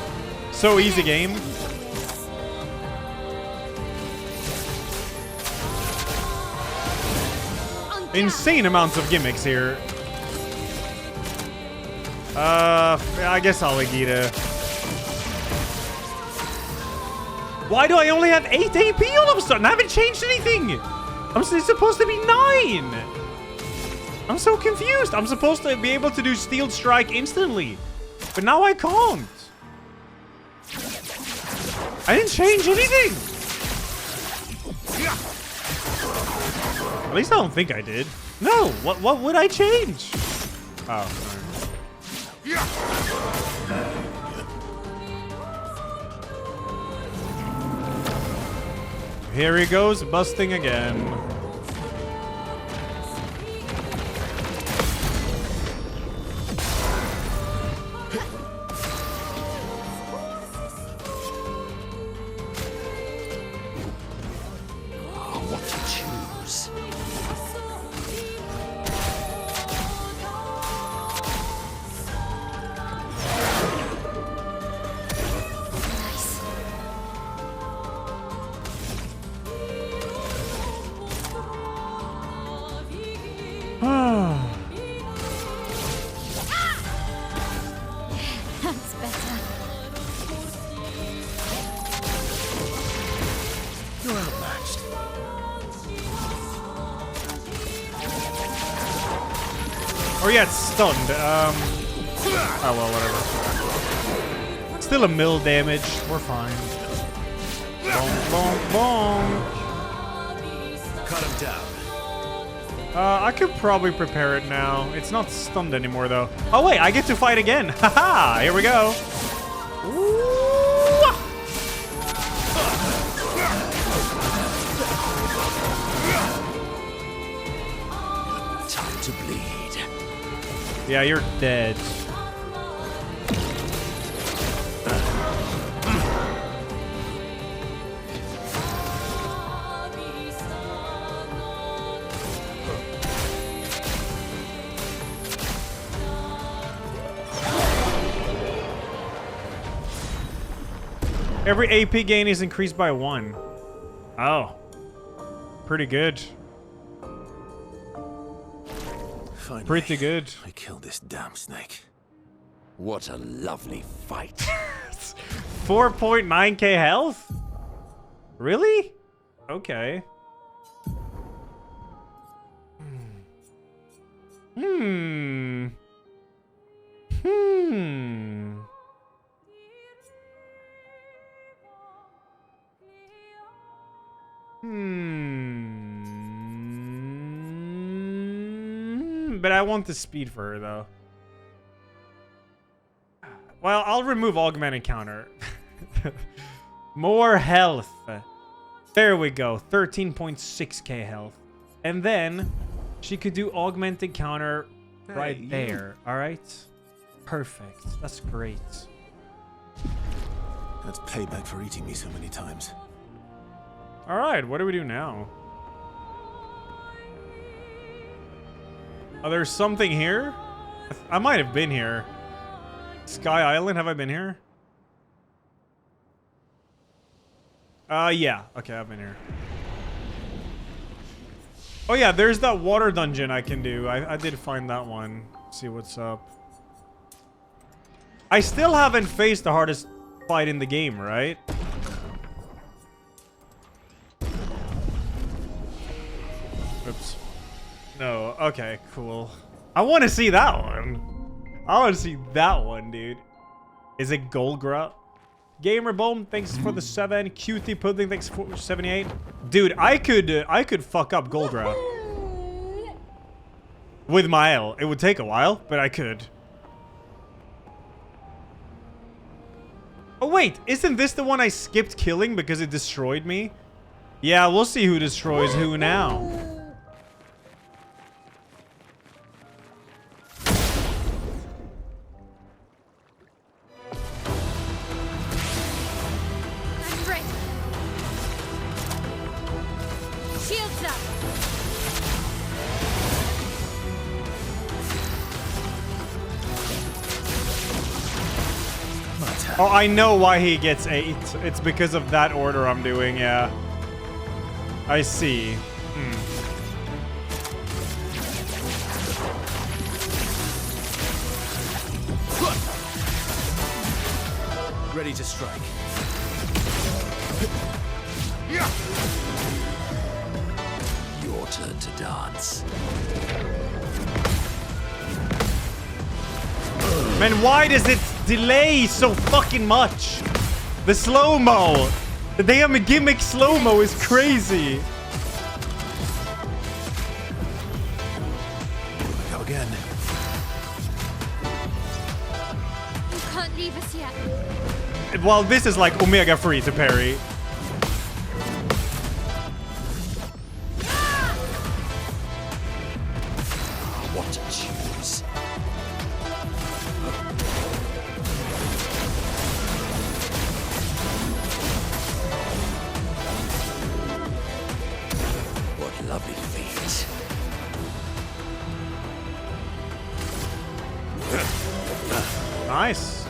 So easy game. Insane amounts of gimmicks here. I guess I'll Agita. Why do I only have 8 AP all of a sudden? I haven't changed anything. It's supposed to be 9. I'm so confused. I'm supposed to be able to do Steel Strike instantly. But now I can't. I didn't change anything. At least I don't think I did. No, what would I change? Oh, Here he goes, busting again. What to choose? That's better. You're outmatched. Oh yeah, it's stunned. Oh well, whatever. Still a mill damage. We're fine. Bonk, bonk, bonk. Cut him down. I could probably prepare it now. It's not stunned anymore, though. Oh, wait, I get to fight again. Haha, here we go. Time to bleed. Yeah, you're dead. Every AP gain is increased by 1. Oh. Pretty good. Finally, Pretty good. I killed this damn snake. What a lovely fight. 4.9k health? Really? Okay. Hmm. But I want the speed for her, though. Well, I'll remove augment encounter. More health. There we go. 13.6k health. And then she could do augment encounter right there. All right? Perfect. That's great. That's payback for eating me so many times. All right, what do we do now? Oh, there's something here? I might have been here. Sky Island, have I been here? Yeah. Okay, I've been here. Oh yeah, there's that water dungeon I can do. I did find that one. See what's up. I still haven't faced the hardest fight in the game, right? Oops. No, okay, cool. I want to see that one. I want to see that one, dude. Is it Golgra? Gamer Bone, thanks for the 7. Cutie Pudding, thanks for 78. Dude, I could fuck up Golgra. With my L. It would take a while, but I could. Oh wait, isn't this the one I skipped killing because it destroyed me? Yeah, we'll see who destroys who now. Shields up. Oh, I know why he gets 8. It's because of that order I'm doing, yeah. I see. Ready to strike. Your turn to dance. Man, why does it delay so fucking much? The slow-mo. The damn gimmick slow-mo is crazy. Go again. You can't leave us yet. Well, this is like Omega free to parry. Nice.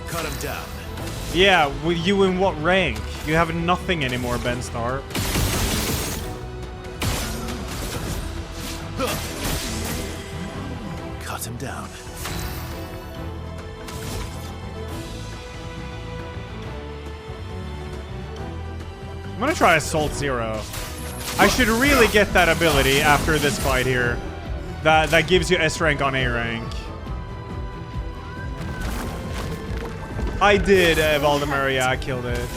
Cut him down. Yeah, with you in what rank? You have nothing anymore, Ben Star. Cut him down. I'm gonna try Assault Zero. I should really get that ability after this fight here. That gives you S rank on A rank. I did, Valdemar. Yeah, I killed it.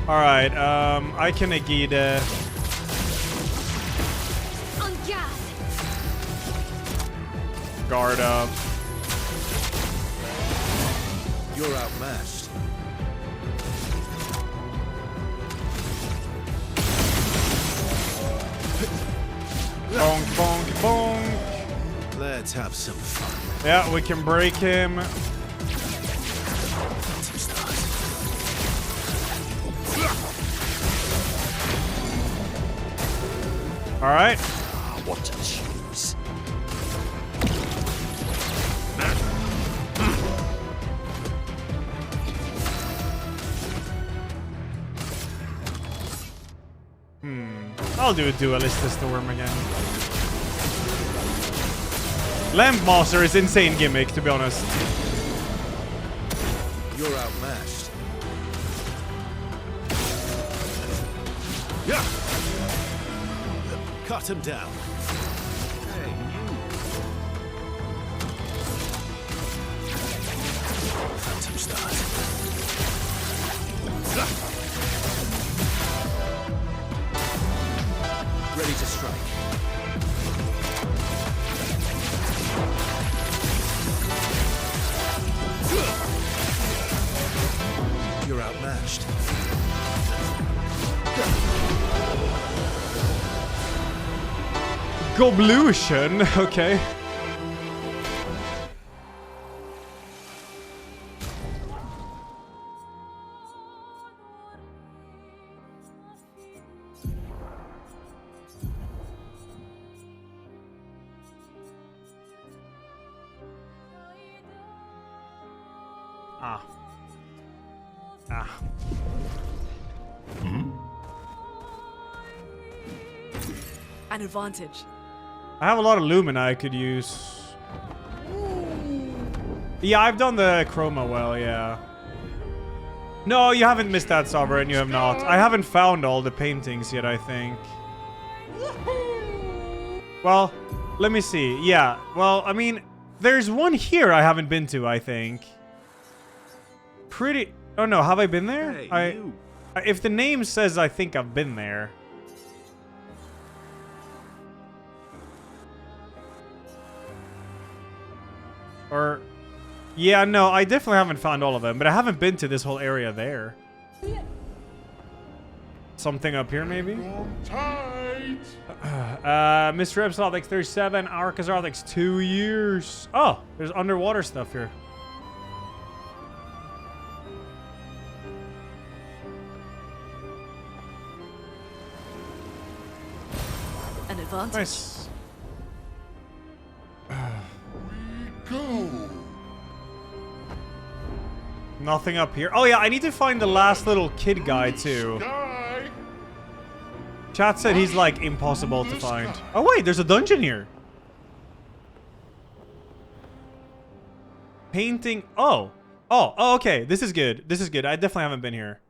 Alright, I can Agita. Guard up. You're outmatched. Bonk, bonk, bonk. Let's have some fun. Yeah, we can break him. All right. What to choose? I'll do a Duelista Storm again. Lamp Master is insane gimmick, to be honest. You're outmatched. Yeah. Cut him down. Hey, Phantom Stars. ready to strike. You're outmatched. Goblution, okay. An advantage. I have a lot of Lumina I could use. Yeah, I've done the Chroma well, yeah. No, you haven't missed that, Sovereign, you have not. I haven't found all the paintings yet, I think. Well, let me see. Yeah, well, I mean, there's one here I haven't been to, I think. Pretty... Oh, no, have I been there? Hey, If the name says I think I've been there. Or... Yeah, no, I definitely haven't found all of them, but I haven't been to this whole area there. Something up here, maybe? Mr. Epsilon takes 37, Arcazar takes 2 years. Oh, there's underwater stuff here. An advantage. Nice. Go. Nothing up here. Oh yeah, I need to find the last little kid guy too. Sky. Chat said he's like impossible to find. Oh wait, there's a dungeon here. Painting. Oh, okay. This is good. This is good. I definitely haven't been here.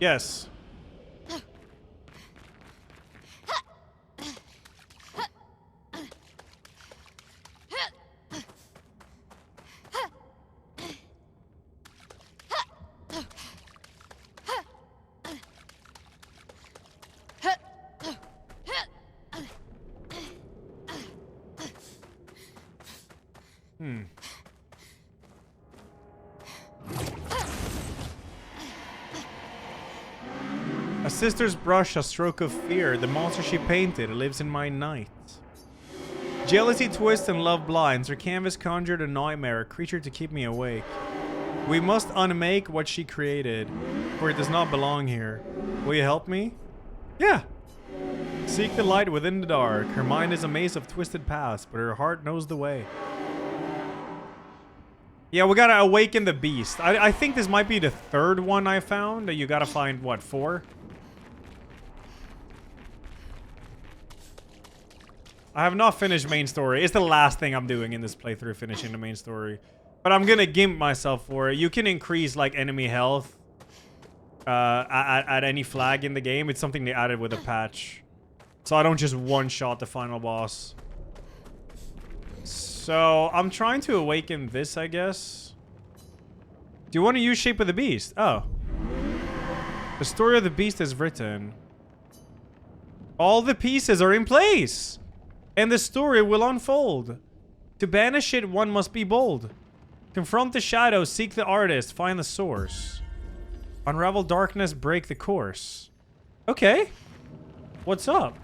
Yes. A sister's brush, a stroke of fear. The monster she painted lives in my night. Jealousy twists and love blinds. Her canvas conjured a nightmare, a creature to keep me awake. We must unmake what she created, for it does not belong here. Will you help me? Yeah. Seek the light within the dark. Her mind is a maze of twisted paths, but her heart knows the way. Yeah, we gotta awaken the beast. I think this might be the third one I found. You gotta find, what, 4? I have not finished main story. It's the last thing I'm doing in this playthrough, finishing the main story. But I'm gonna gimp myself for it. You can increase, like, enemy health at any flag in the game. It's something they added with a patch. So I don't just one-shot the final boss. So, I'm trying to awaken this, I guess. Do you want to use Shape of the Beast? Oh. The story of the beast is written. All the pieces are in place! And the story will unfold. To banish it, one must be bold. Confront the shadows, seek the artist, find the source. Unravel darkness, break the course. Okay. What's up?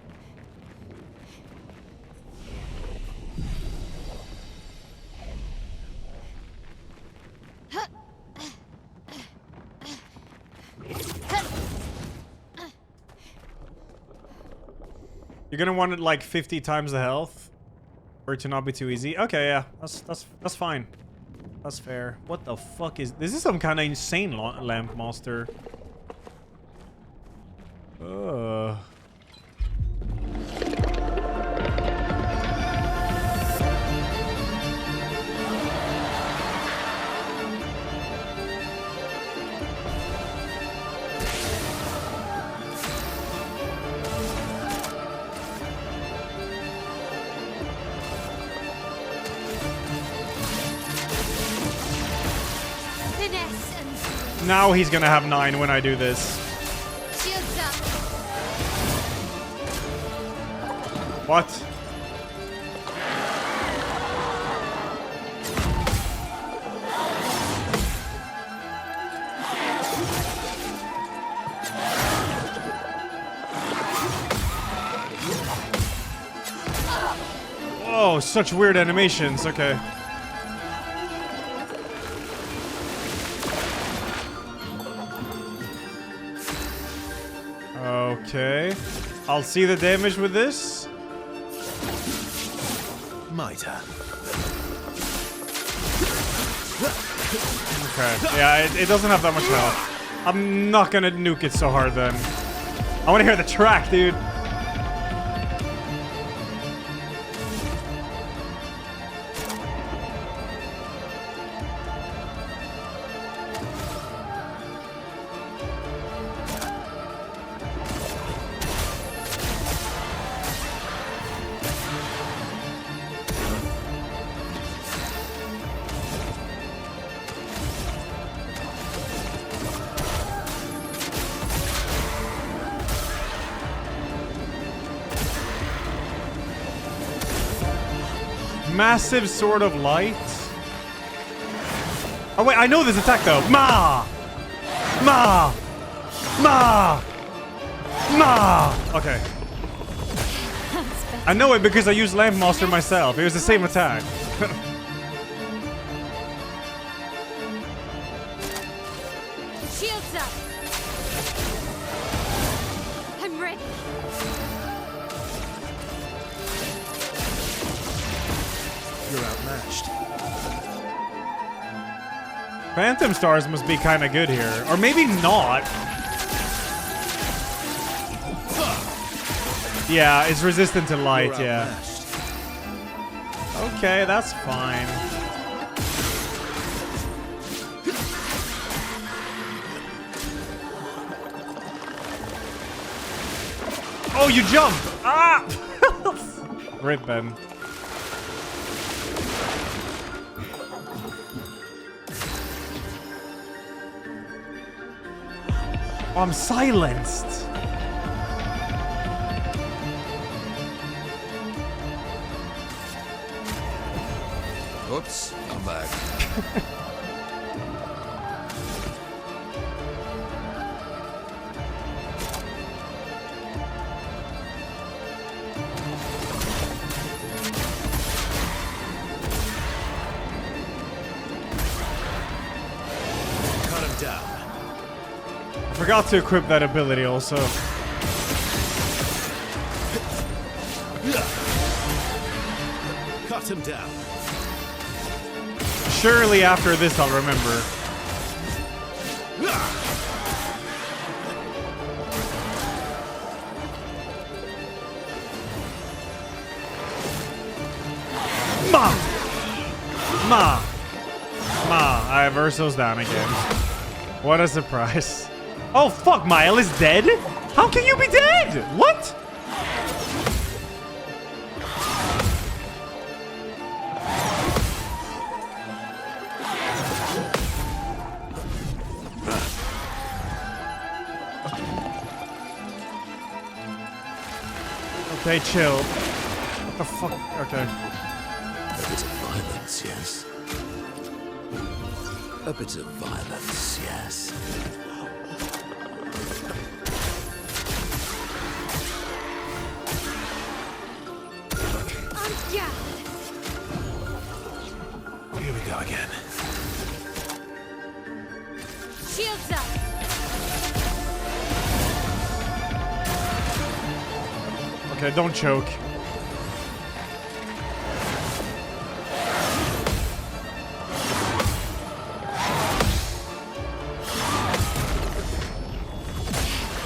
You're gonna want it like 50 times the health for it to not be too easy. Okay, yeah, that's fine. That's fair. What the fuck is this? Is some kind of insane lamp monster. Now he's gonna have 9 when I do this. Shields up. What? Oh, such weird animations. Okay. Okay. I'll see the damage with this. My turn. Okay. Yeah, it doesn't have that much health. I'm not gonna nuke it so hard then. I wanna hear the track, dude. Massive Sword of Light. Oh wait, I know this attack though. Ma! Ma! Ma! Ma! Okay. I know it because I used Lamp Monster myself. It was the same attack. Shields up. I'm ready. You're outmatched. Phantom Stars must be kind of good here. Or maybe not. Yeah, it's resistant to light, yeah. Okay, that's fine. Oh, you jump! Ah! Rip, Ben. Oh, I'm silenced. Oops, I'm back. Cut him down. I forgot to equip that ability also. Cut him down. Surely after this I'll remember. Ma! Ma! Ma, I have Urso's down again. What a surprise. Oh fuck, Mile is dead? How can you be dead? What? Okay, chill. What the fuck? Okay. A bit of violence, yes. A bit of violence, yes. Here we go again. Shields up! Okay, don't choke.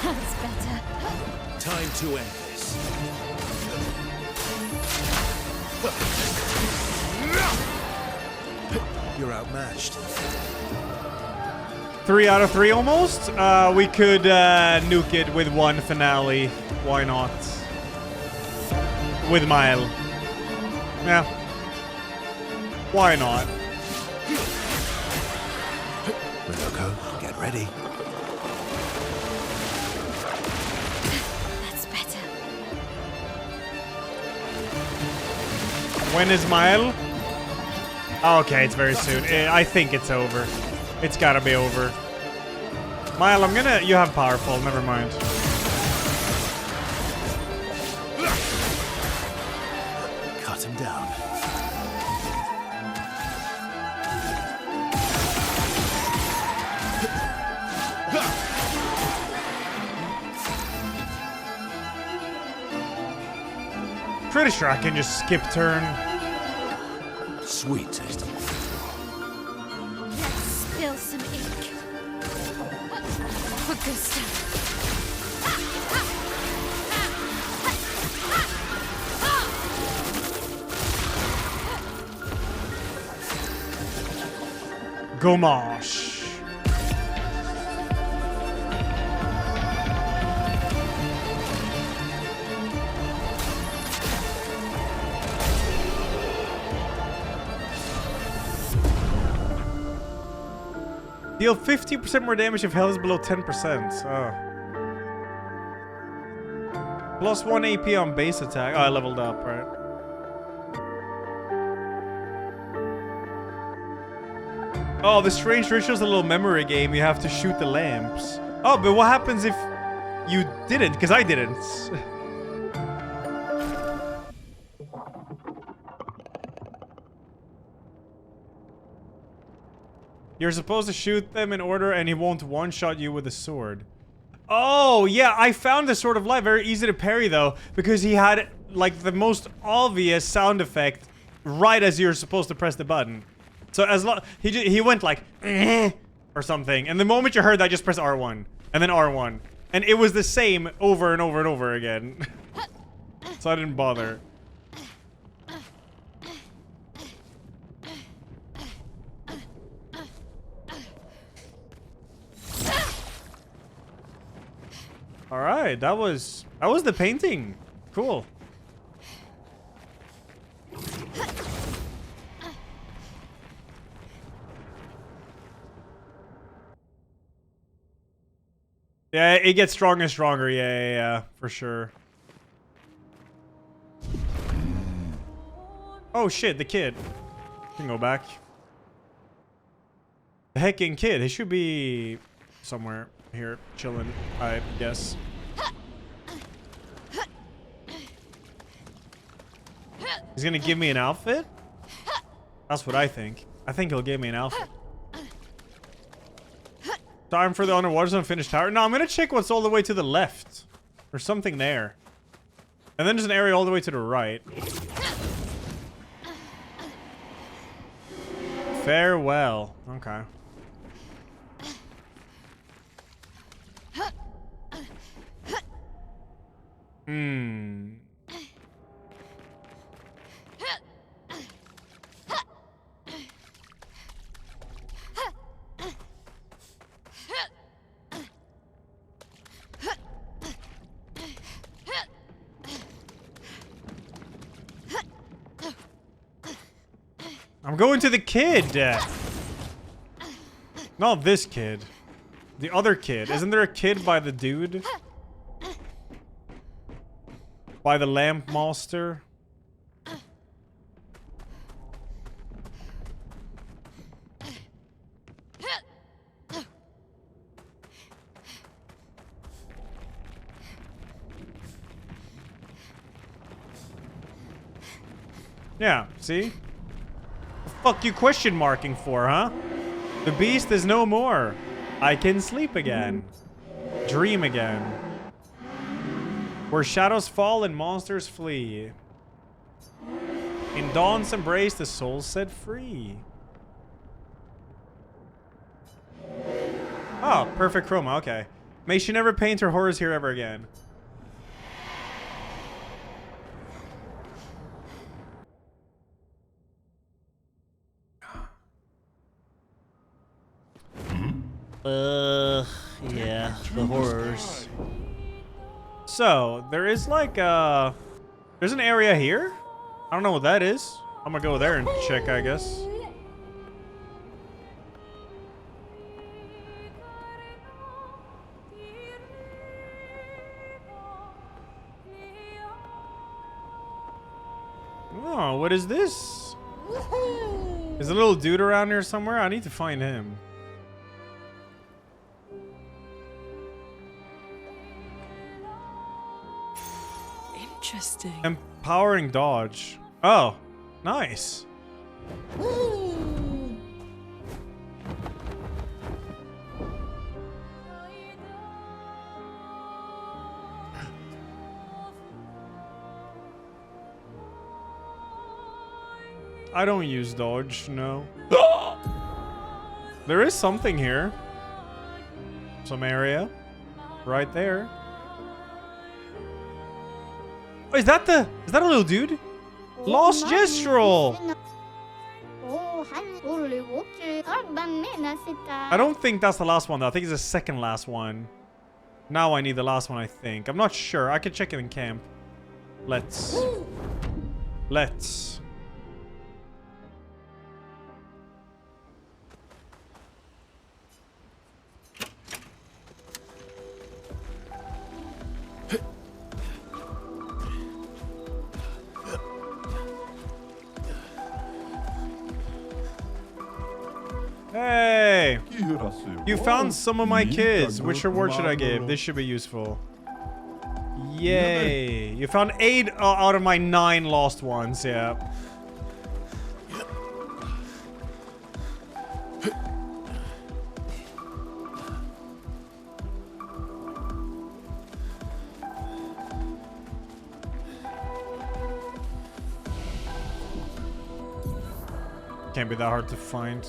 That's better. Time to end this. You're outmatched. 3 out of 3 almost. We could nuke it with one finale. Why not? With Mile. Yeah. Why not? Minoko, get ready. That's better. When is Mile? Oh, okay, it's very soon. I think it's over. It's gotta be over. Mile, I'm gonna... You have powerful, never mind. Cut him down. Pretty sure I can just skip turn. Sweet tasting. Let's spill some ink. For Gustav. Gomash. Deal 50% more damage if health is below 10%. Oh. Plus 1 AP on base attack. Oh, I leveled up, right? Oh, the strange ritual's a little memory game. You have to shoot the lamps. Oh, but what happens if you didn't? Because I didn't. You're supposed to shoot them in order and he won't one-shot you with a sword. Oh, yeah, I found the Sword of Light very easy to parry, though, because he had, like, the most obvious sound effect right as you're supposed to press the button. So as long... He went like, or something, and the moment you heard that, just press R1, and then R1. And it was the same over and over and over again. So I didn't bother. All right, that was the painting. Cool. Yeah, it gets stronger and stronger. Yeah, for sure. Oh shit, the kid. Can go back. The hecking kid. He should be somewhere here, chilling, I guess. He's gonna give me an outfit? That's what I think. I think he'll give me an outfit. Time for the underwater zone finished tower. No, I'm gonna check what's all the way to the left. There's something there. And then there's an area all the way to the right. Farewell. Okay. Hmm. I'm going to the kid. Not this kid. The other kid. Isn't there a kid by the dude? By the lamp master? Yeah, see? The fuck you question marking for, huh? The beast is no more. I can sleep again. Dream again. Where shadows fall and monsters flee. In dawn's embrace, the soul set free. Oh, perfect chroma, okay. May she never paint her horrors here ever again. Yeah, the horrors. So, there is like there's an area here? I don't know what that is. I'm gonna go there and check, I guess. Oh, what is this? Is a little dude around here somewhere? I need to find him. Interesting. Empowering dodge. Oh, nice. I don't use dodge, no. There is something here. Some area. Right there. Oh, is that a little dude? Lost Gestural! I don't think that's the last one though. I think it's the second last one. Now I need the last one, I think. I'm not sure. I could check it in camp. Let's. Hey! You found some of my kids. Which reward should I give? This should be useful. Yay! You found 8 out of my 9 lost ones, yeah. Can't be that hard to find.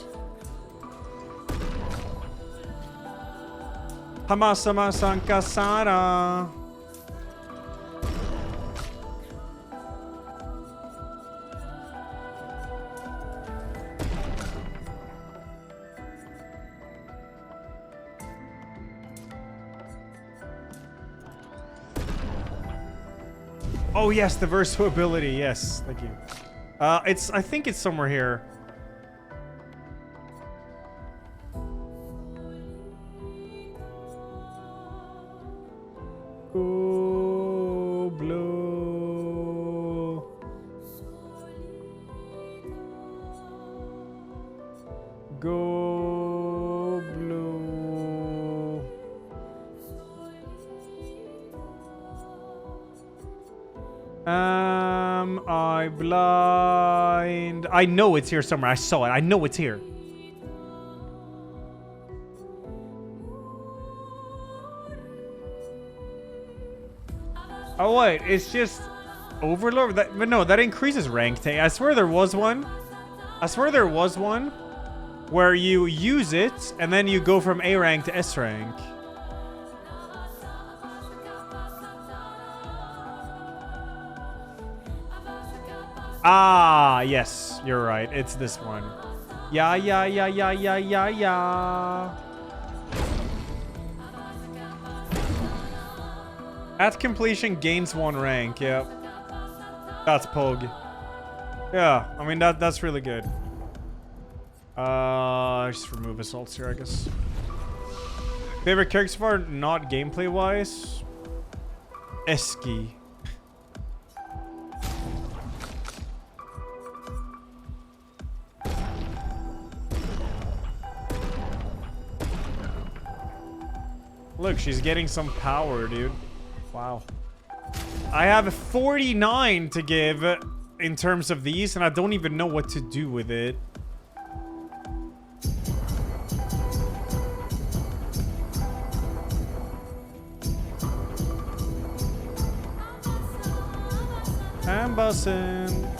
Hamasama Sankasara. Oh yes, the verso ability. Yes, thank you. I think it's somewhere here. Go blue. Go blue. Am I blind? I know it's here somewhere. I saw it. I know it's here. Oh wait, it's just Overlord? But no, that increases rank. I swear there was one. I swear there was one where you use it and then you go from A rank to S rank. Ah, yes, you're right. It's this one. Yeah. At completion, gains 1 rank. Yep. That's Pog. Yeah, I mean, that's really good. Just remove assaults here, I guess. Favorite character so far, not gameplay-wise? Eski. Look, she's getting some power, dude. Wow. I have 49 to give in terms of these, and I don't even know what to do with it. I'm bussin'.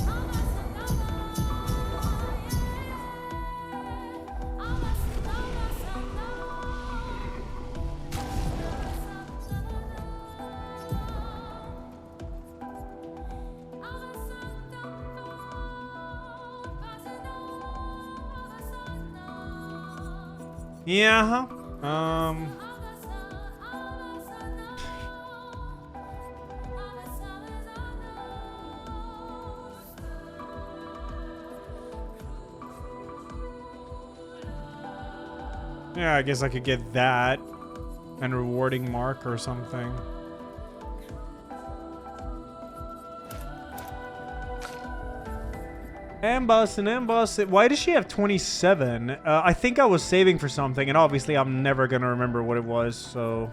Yeah. Yeah, I guess I could get that and rewarding mark or something. Amboss. Why does she have 27? I think I was saving for something, and obviously I'm never gonna remember what it was, so...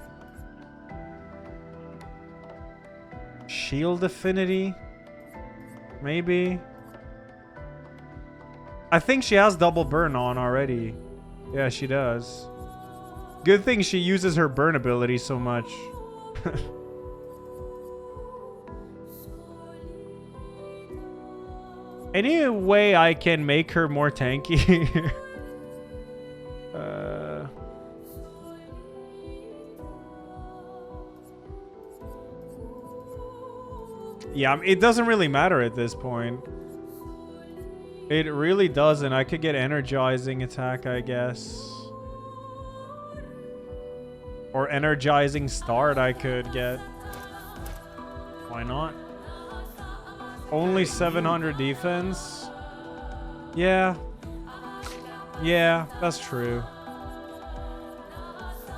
Shield affinity? Maybe? I think she has double burn on already. Yeah, she does. Good thing she uses her burn ability so much. Any way I can make her more tanky? Yeah, it doesn't really matter at this point. It really doesn't. I could get energizing attack, I guess. Or energizing start I could get. Why not? Only 700 defense? Yeah. Yeah, that's true.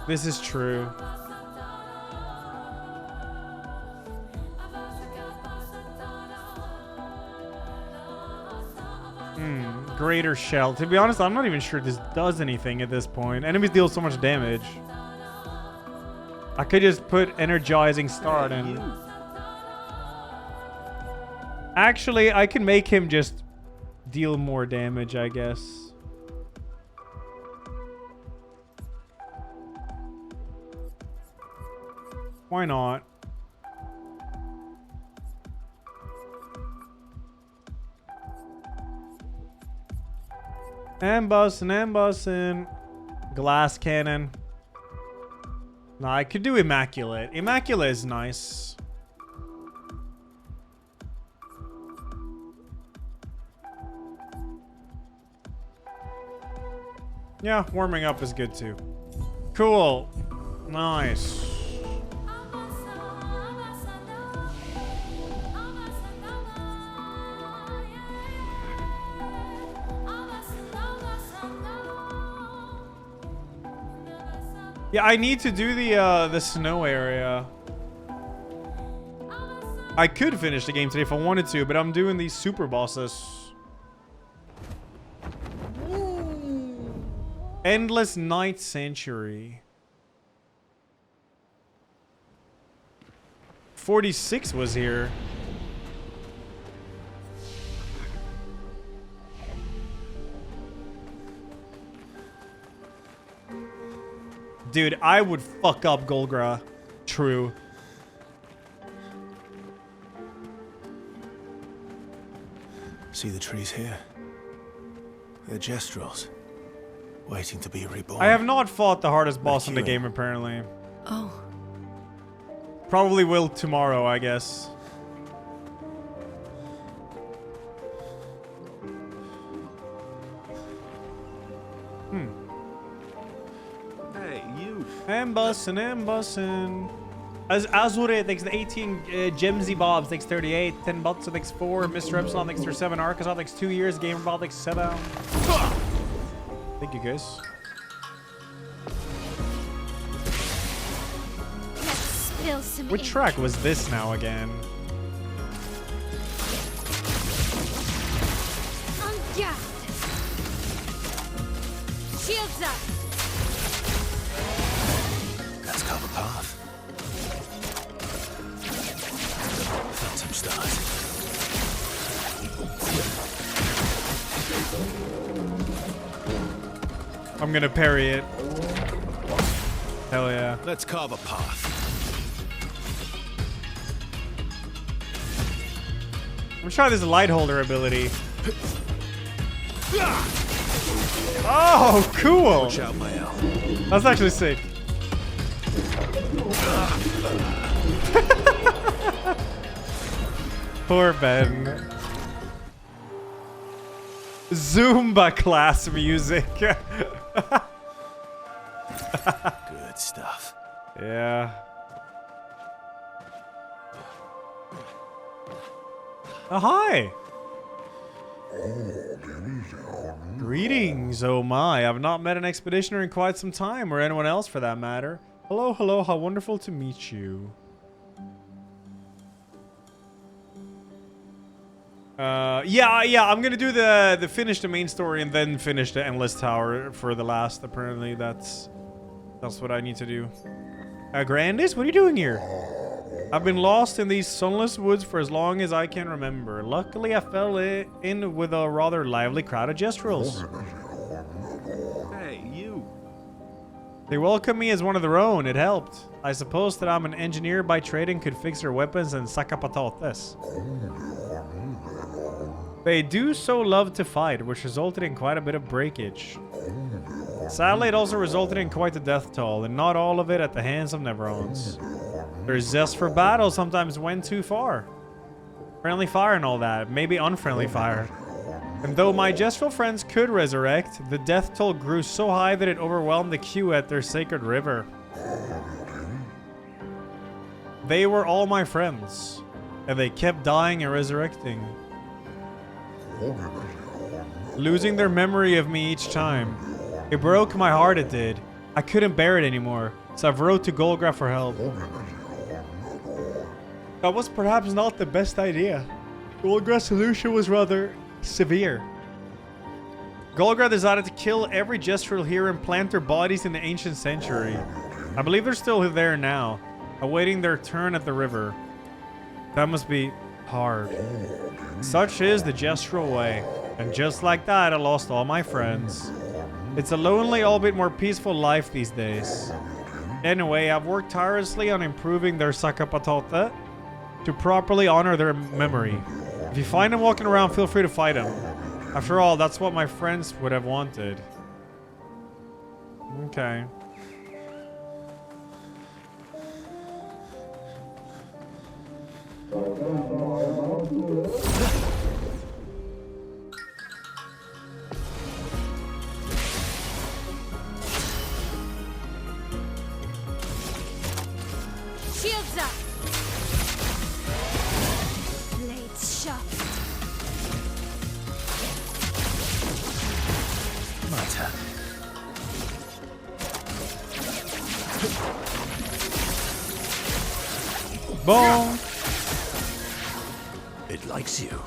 This is true. Greater shell. To be honest, I'm not even sure this does anything at this point. Enemies deal so much damage. I could just put energizing start in. Actually, I can make him just deal more damage, I guess. Why not? Ambussin'. Glass cannon. No, I could do Immaculate. Immaculate is nice. Yeah, warming up is good too. Cool. Nice. Yeah, I need to do the snow area. I could finish the game today if I wanted to, but I'm doing these super bosses. Endless Night Sanctuary. 46 was here. Dude, I would fuck up Golgra. True. See the trees here? They're Jestrels, waiting to be reborn. I have not fought the hardest boss in the game, apparently. Oh. Probably will tomorrow, I guess. Hey, you. Ambussin'. As Azure thanks the 18, Gemsy Bobs thanks 38, 10 Butts thanks 4, Mr. Epsilon thanks 7, Arkansas thanks 2 years, Gamerball thanks 7. Thank you guys. Let's spill some Which ink. track was this now again? Ungaffed. Shields up. Let's carve a path. Phantom stars. I'm gonna parry it. Hell yeah. Let's carve a path. I'm gonna try this light holder ability. Oh, cool! Watch out, my L. That's actually sick. Poor Ben. Zumba class music. Good stuff. Yeah. Oh, hi. Greetings, oh my. I've not met an expeditioner in quite some time, or anyone else for that matter. Hello, hello, how wonderful to meet you. Yeah, I'm gonna do the finish the main story and then finish the Endless Tower for the last. Apparently, that's what I need to do. Grandis, what are you doing here? I've been lost in these sunless woods for as long as I can remember. Luckily, I fell in with a rather lively crowd of Jestrels. Hey, you. They welcomed me as one of their own. It helped. I suppose that I'm an engineer by trade and could fix their weapons and sakapatotes. They do so love to fight, which resulted in quite a bit of breakage. Sadly, it also resulted in quite a death toll, and not all of it at the hands of Neverons. Their zest for battle sometimes went too far. Friendly fire and all that, maybe unfriendly fire. And though my Jestrel friends could resurrect, the death toll grew so high that it overwhelmed the queue at their sacred river. They were all my friends, and they kept dying and resurrecting. Losing their memory of me each time. It broke my heart, it did. I couldn't bear it anymore, so I've wrote to Golgra for help. That was perhaps not the best idea. Golgra's solution was rather severe. Golgra decided to kill every Jestrel here and plant their bodies in the ancient sanctuary. I believe they're still there now, awaiting their turn at the river. That must be hard. Such is the Jestrel way, and just like that, I lost all my friends. It's a lonely, albeit more peaceful life these days. Anyway, I've worked tirelessly on improving their sakapatote to properly honor their memory. If you find them walking around, feel free to fight them. After all, that's what my friends would have wanted. Okay. Shields up. Blades sharp. My turn. Boom. It likes you.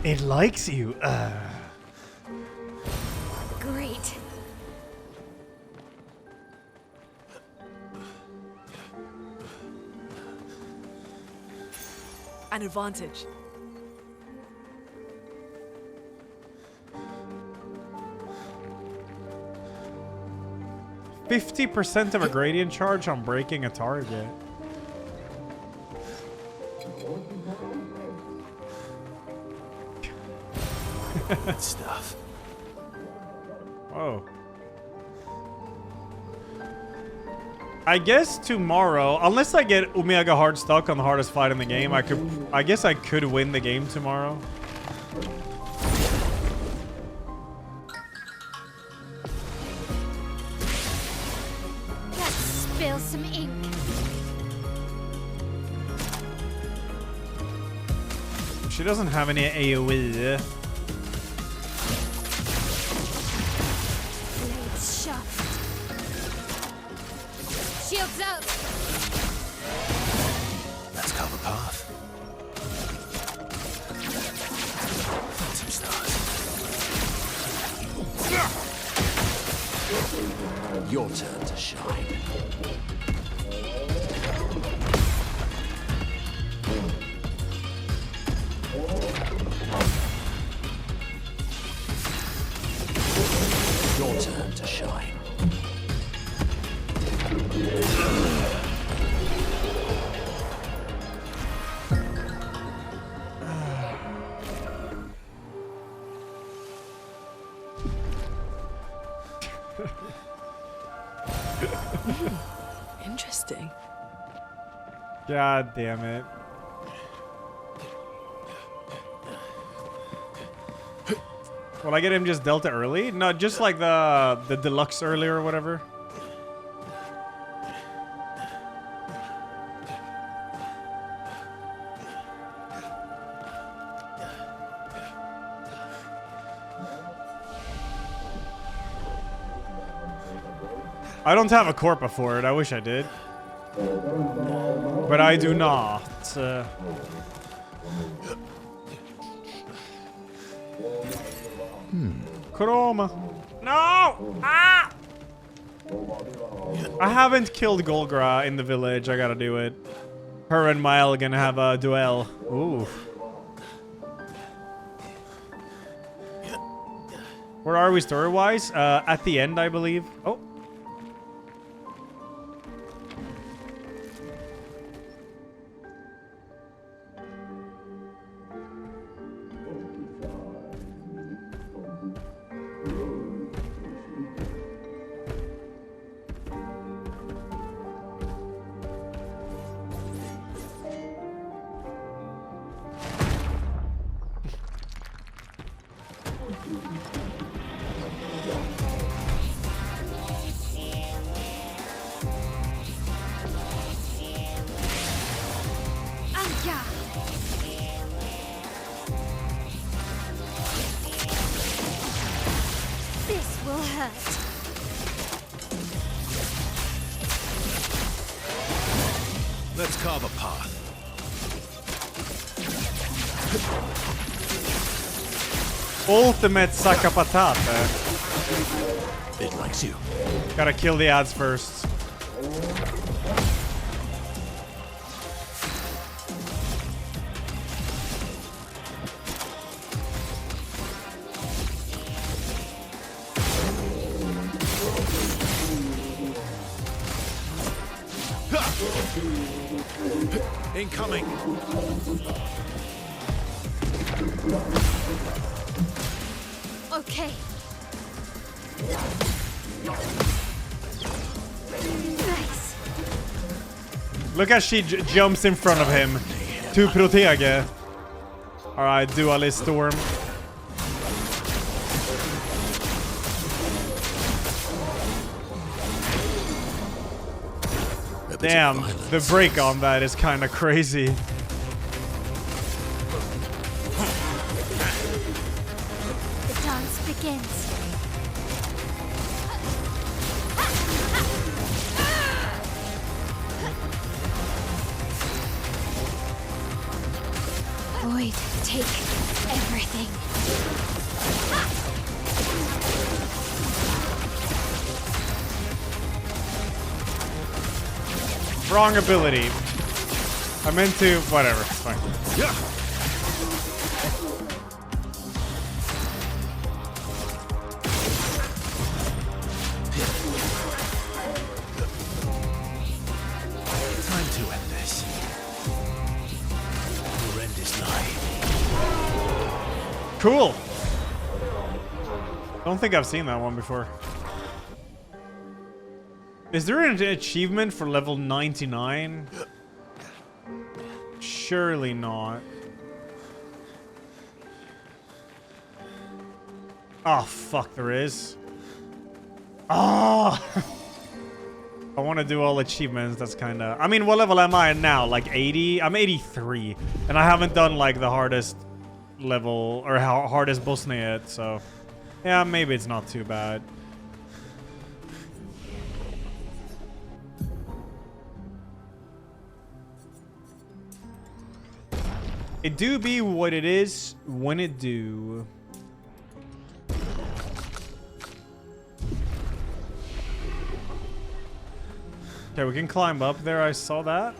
It likes you. Great. An advantage. 50% of a gradient charge on breaking a target. Good stuff. Whoa. I guess tomorrow, unless I get Omega hard stuck on the hardest fight in the game, I guess I could win the game tomorrow. Let's spill some ink. She doesn't have any AoE. Blades sharp. Shields up. Let's carve a path. Phantom stars. Your turn to shine. Your turn to shine. Interesting. God damn it. Will I get him just Delta early? No, just like the deluxe early or whatever. I don't have a Corpa for it. I wish I did. But I do not. Chroma. No! Ah! I haven't killed Golgra in the village. I gotta do it. Her and Mile gonna have a duel. Ooh. Where are we story-wise? At the end, I believe. Oh. This will hurt. Let's carve a path. Ultimate Sakapatate. It likes you. Gotta kill the ads first. Incoming. Okay. Nice. Look as she jumps in front of him to protege. Alright, Dualist Storm. Damn, the break on that is kind of crazy. The dance begins. Void, take everything. Wrong ability. I meant to... Whatever, it's fine. Yeah. Cool. Don't think I've seen that one before. Is there an achievement for level 99? Surely not. Oh, fuck, there is. Oh! I want to do all achievements. That's kind of... I mean, what level am I now? Like 80? I'm 83. And I haven't done, like, the hardest level... Or hardest boss yet, so... Yeah, maybe it's not too bad. It do be what it is when it do. Okay, we can climb up there. I saw that.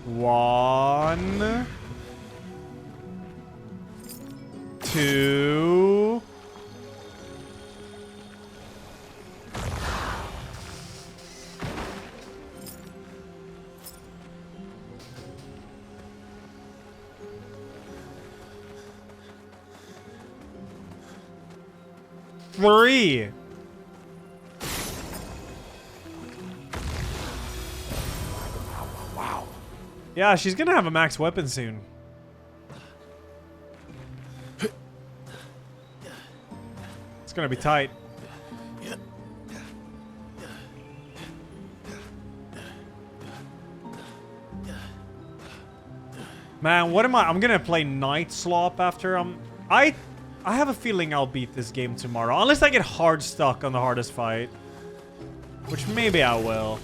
One, two. Three. Wow. Yeah, she's gonna have a max weapon soon. It's gonna be tight. Man, what am I? I'm gonna play Night Slop after I have a feeling I'll beat this game tomorrow. Unless I get hard stuck on the hardest fight. Which maybe I will.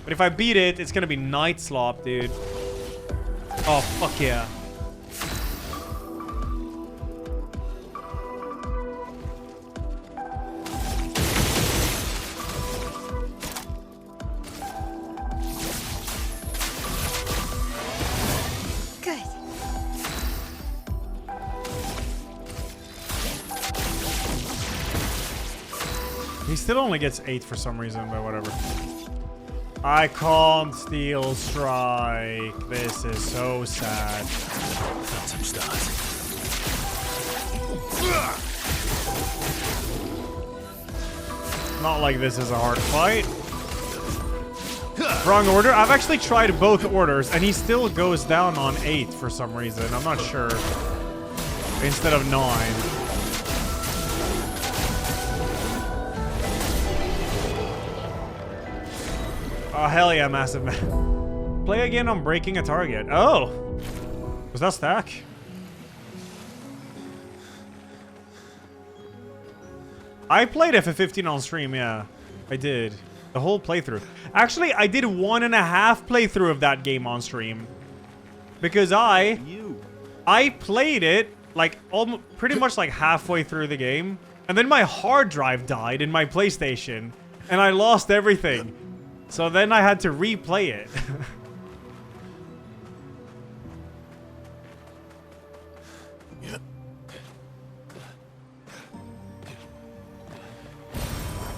But if I beat it, it's gonna be Night Slop, dude. Oh, fuck yeah. He still only gets 8 for some reason, but whatever. I can't steal strike. This is so sad. Phantom stars. Not like this is a hard fight. Wrong order. I've actually tried both orders, and he still goes down on 8 for some reason. I'm not sure. Instead of 9. Oh, hell yeah, massive man. Play again on breaking a target. Oh! Was that stack? I played FF15 on stream, yeah. I did. The whole playthrough. Actually, I did 1.5 playthrough of that game on stream. Because I played it, like, pretty much like halfway through the game. And then my hard drive died in my PlayStation. And I lost everything. So then I had to replay it.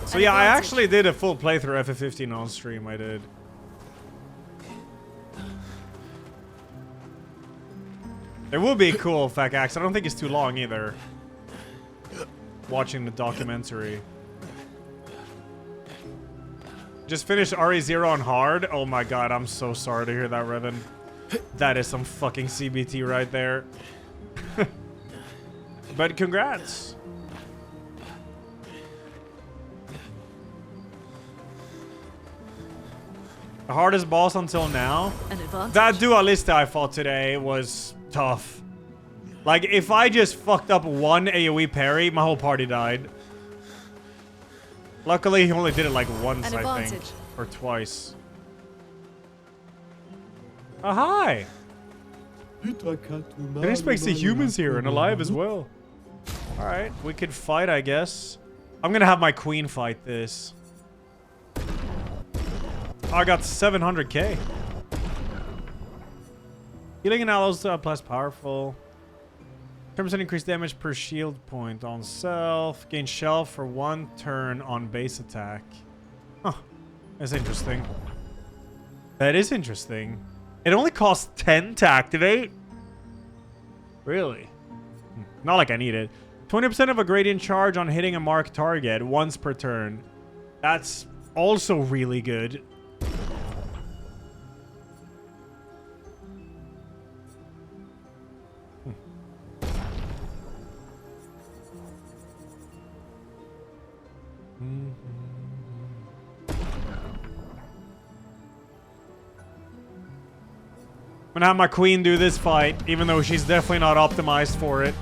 So yeah, I actually did a full playthrough FF15 on stream, I did. It would be cool, Facax. I don't think it's too long either. Watching the documentary. Just finished RE0 on hard. Oh my god, I'm so sorry to hear that, Revan. That is some fucking CBT right there. But congrats. The hardest boss until now? That Dualista I fought today was tough. Like, if I just fucked up one AoE parry, my whole party died. Luckily, he only did it like once, I think. Or twice. Oh, hi! Didn't expect to see humans here and alive as well. Alright, we could fight, I guess. I'm gonna have my queen fight this. Oh, I got 700k. Healing and allows plus powerful. 10% increased damage per shield point on self. Gain shelf for 1 turn on base attack. Huh. That's interesting. That is interesting. It only costs 10 to activate? Really? Not like I need it. 20% of a gradient charge on hitting a marked target once per turn. That's also really good. I'm gonna have my queen do this fight, even though she's definitely not optimized for it.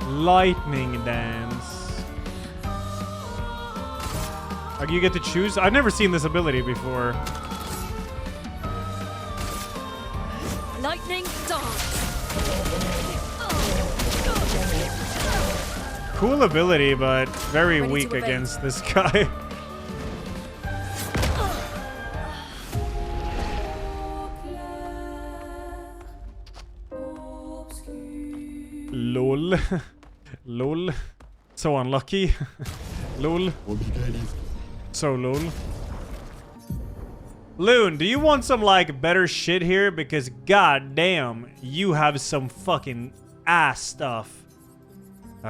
Lightning dance. Like you get to choose? I've never seen this ability before. Lightning dance. Cool ability, but very weak against this guy. Lol. Lol. So unlucky. Lol. So lol. Loon, do you want some like better shit here? Because goddamn, you have some fucking ass stuff. You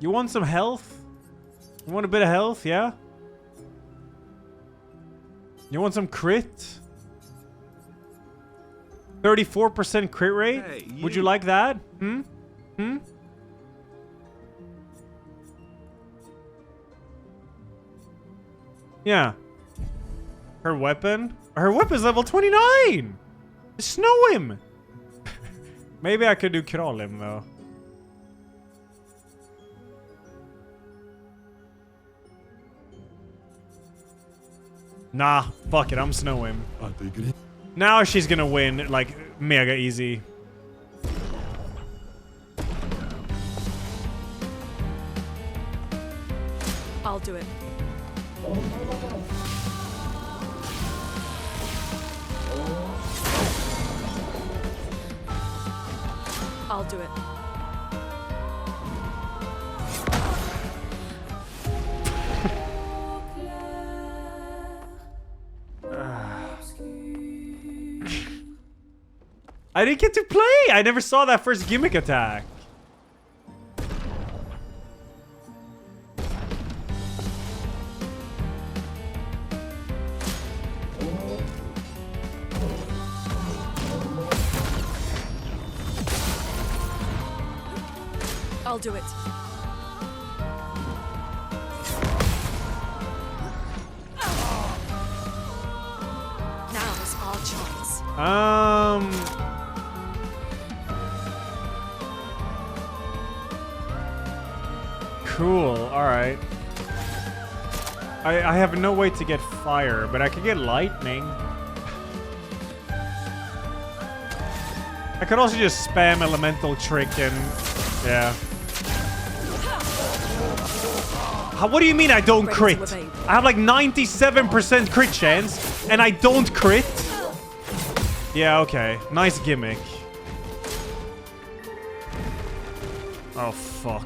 want some health? You want a bit of health, yeah? You want some crit? 34% crit rate? Hey, Would you like that? Hmm? Hmm? Yeah. Her weapon? Her weapon's level 29! Snow him! Maybe I could do crawl him though. Nah, fuck it, I'm snow him. Now she's gonna win, like, mega easy. I'll do it. I'll do it. I didn't get to play! I never saw that first gimmick attack. I'll do it. Now's our chance. Cool, alright. I have no way to get fire, but I could get lightning. I could also just spam elemental trick and... yeah. What do you mean I don't crit? I have like 97% crit chance, and I don't crit? Yeah, okay. Nice gimmick. Oh, fuck.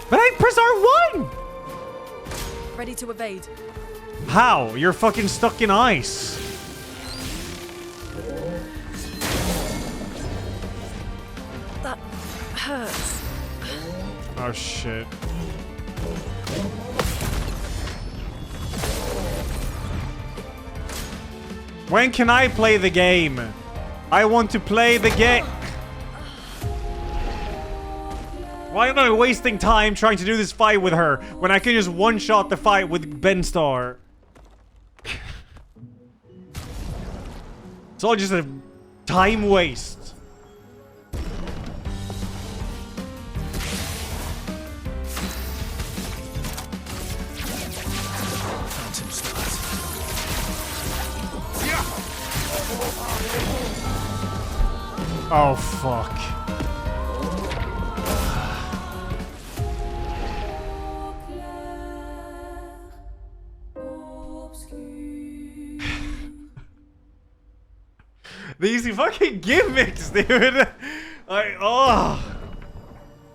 But I press R1! Ready to evade. How? You're fucking stuck in ice. That hurts. Oh, shit. When can I play the game? I want to play the game. Why am I wasting time trying to do this fight with her when I can just one-shot the fight with Benstar? It's all just a time waste. Phantom start. Oh, fuck. These fucking gimmicks, dude. Like, oh.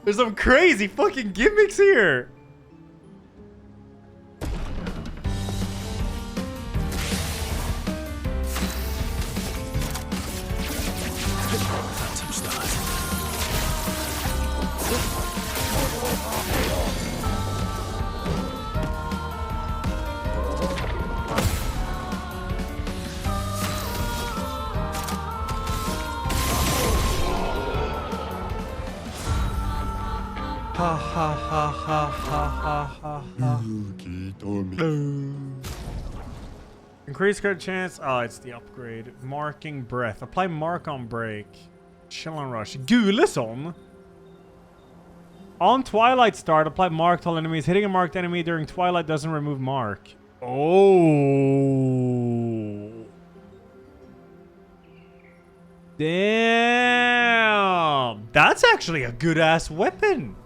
There's some crazy fucking gimmicks here. Ha ha ha ha ha ha ha. Increase crit chance. Oh, it's the upgrade. Marking breath. Apply mark on break. Chill and rush. Gulison. On Twilight start, apply mark to all enemies. Hitting a marked enemy during Twilight doesn't remove mark. Oh. Damn. That's actually a good ass weapon.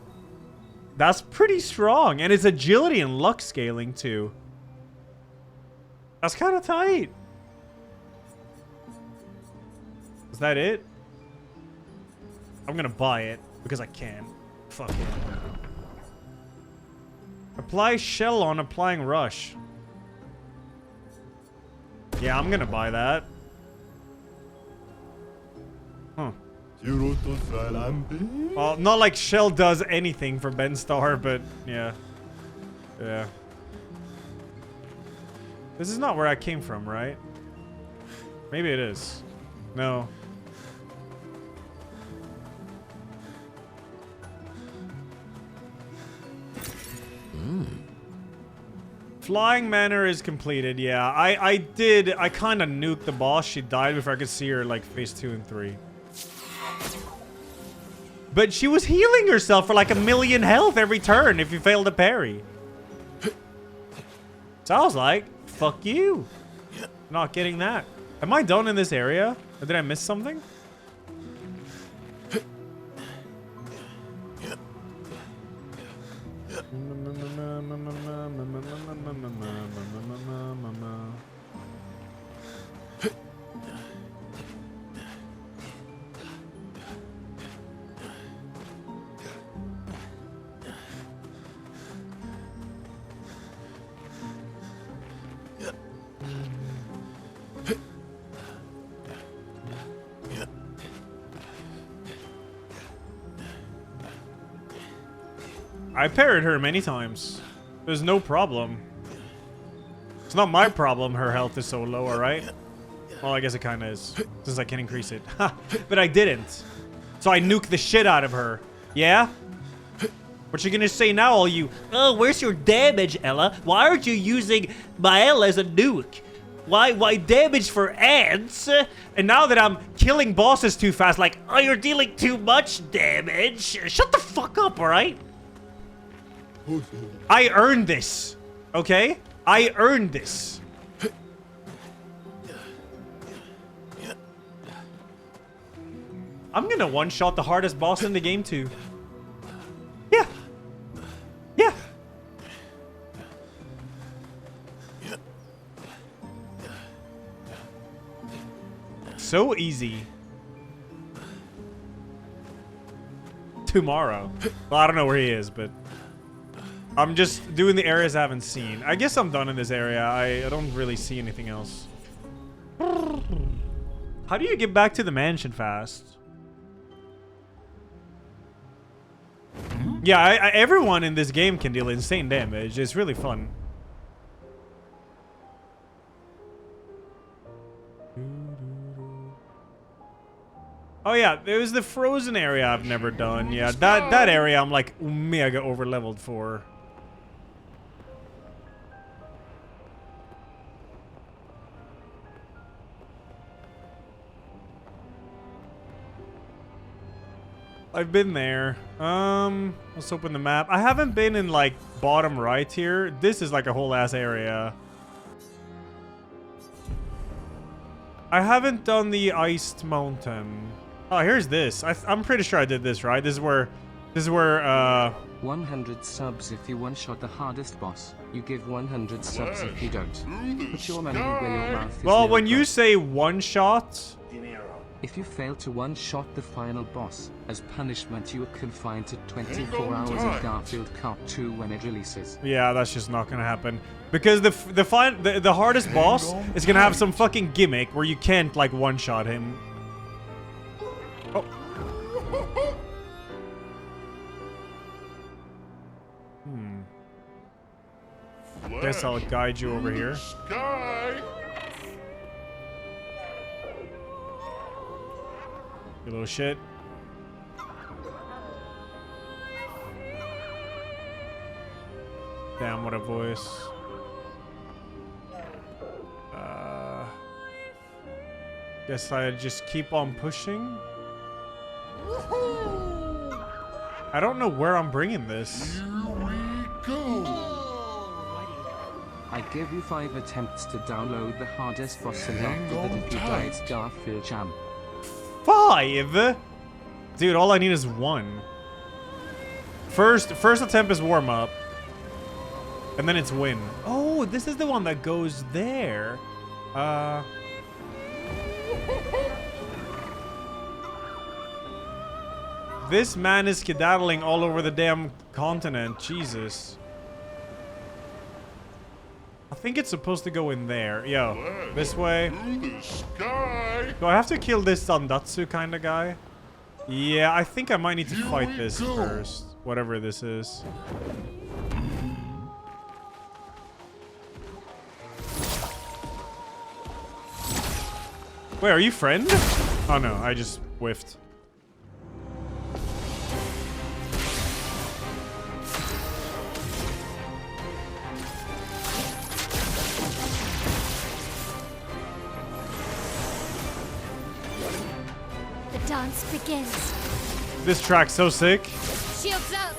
That's pretty strong. And it's agility and luck scaling too. That's kind of tight. Is that it? I'm gonna buy it because I can. Fuck it. Apply shell on applying rush. Yeah, I'm gonna buy that. Huh. Well, not like shell does anything for Ben Star, but yeah. Yeah. This is not where I came from, right? Maybe it is. No. Flying Manor is completed, yeah. I kind of nuked the boss. She died before I could see her, like, phase 2 and 3. But she was healing herself for like 1,000,000 health every turn if you failed to parry. So I was like, fuck you. Not getting that. Am I done in this area? Or did I miss something? I parried her many times. There's no problem. It's not my problem her health is so low, alright? Well, I guess it kind of is. Since I can increase it. But I didn't. So I nuked the shit out of her. Yeah? What you gonna say now, all you... Oh, where's your damage, Ella? Why aren't you using Maella as a nuke? Why damage for ants? And now that I'm killing bosses too fast, like, oh, you're dealing too much damage. Shut the fuck up, alright? I earned this, okay? I earned this. I'm gonna one-shot the hardest boss in the game too. Yeah. Yeah. So easy. Tomorrow. Well, I don't know where he is, but... I'm just doing the areas I haven't seen. I guess I'm done in this area. I don't really see anything else. How do you get back to the mansion fast? Yeah, everyone in this game can deal insane damage. It's really fun. Oh yeah, there's the frozen area I've never done. Yeah, that area I'm like mega over-leveled for. I've been there. Let's open the map. I haven't been in like bottom right here. This is like a whole ass area. I haven't done the iced mountain. Oh, here's this. I'm pretty sure I did this, right? This is where 100 subs if you one-shot the hardest boss. You give 100 subs if you don't. Put your money where your mouth is. Well, when you say one shot... If you fail to one-shot the final boss, as punishment you are confined to 24 hours of Garfield Kart 2 when it releases. Yeah, that's just not gonna happen. Because the hardest boss is gonna have some fucking gimmick where you can't, like, one-shot him. Oh. Guess I'll guide you over here. You little shit. Damn, what a voice. Guess I just keep on pushing. I don't know where I'm bringing this. I give you 5 attempts to download the hardest boss, and after that if you die it's Garfield Jam. 5? Dude, all I need is 1. First attempt is warm up. And then it's win. Oh, this is the one that goes there. This man is skedaddling all over the damn continent. Jesus. I think it's supposed to go in there. Yo, this way. Do I have to kill this Sandatsu kind of guy? Yeah, I think I might need to fight this first. Whatever this is. Wait, are you friend? Oh no, I just whiffed. Dance begins. This track's so sick. Shields up.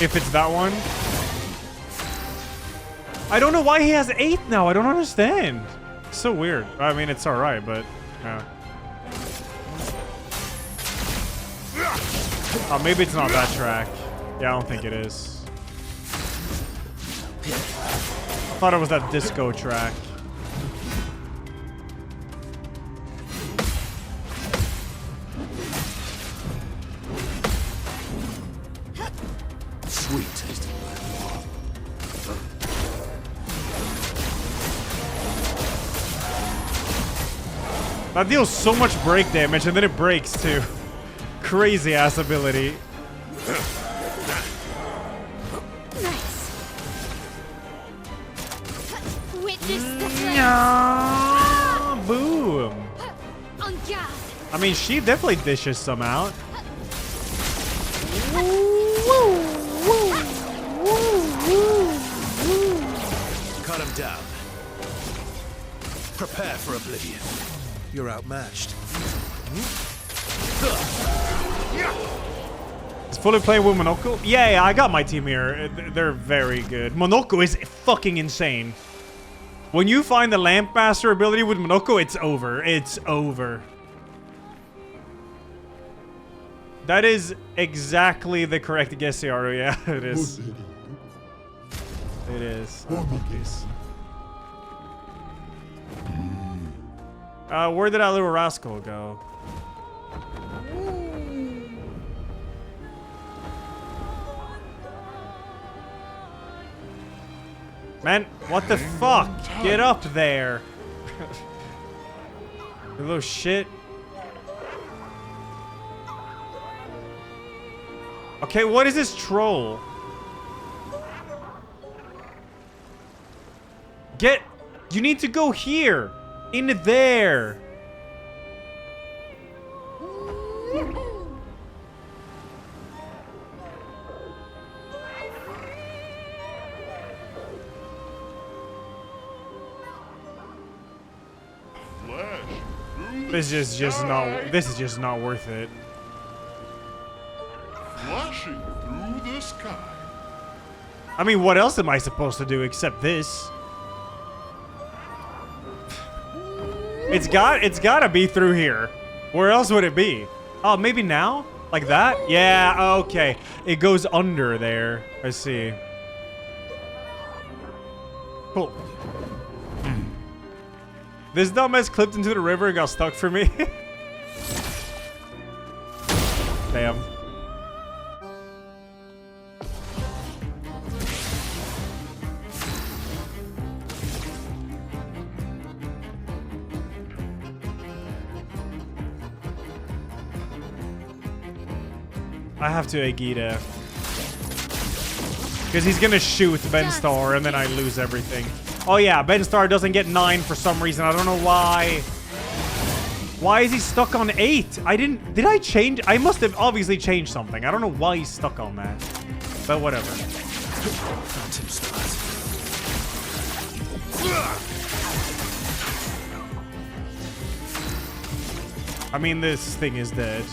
If it's that one. I don't know why he has 8 now. I don't understand. It's so weird. I mean, it's alright, but yeah. Oh, maybe it's not that track. Yeah, I don't think it is. I thought it was that disco track. Sweet tasting blood. That deals so much break damage and then it breaks too. Crazy ass ability. Nice. Witness the flame. Boom. On guard. I mean, she definitely dishes some out. Cut him down. Prepare for oblivion. You're outmatched. Is fully playing with Monoko? Yeah, I got my team here. They're very good. Monoko is fucking insane. When you find the Lamp Master ability with Monoko, it's over. It's over. That is exactly the correct guess, Yaru. Yeah, it is. It is. Where did that little rascal go? Man, what the fuck? Get up there. You little shit. Okay, what is this troll? You need to go here. In there. This is just not worth it. Flashing through the sky. I mean, what else am I supposed to do except this? It's gotta be through here. Where else would it be? Oh, maybe now? Like that? Yeah, okay. It goes under there. I see. Cool. This dumbass clipped into the river and got stuck for me. Damn. I have to Aegita. Because he's gonna shoot Ben Star and then I lose everything. Oh yeah, Ben Star doesn't get 9 for some reason. I don't know why. Why is he stuck on 8? Did I change? I must have obviously changed something. I don't know why he's stuck on that. But whatever. I mean, this thing is dead.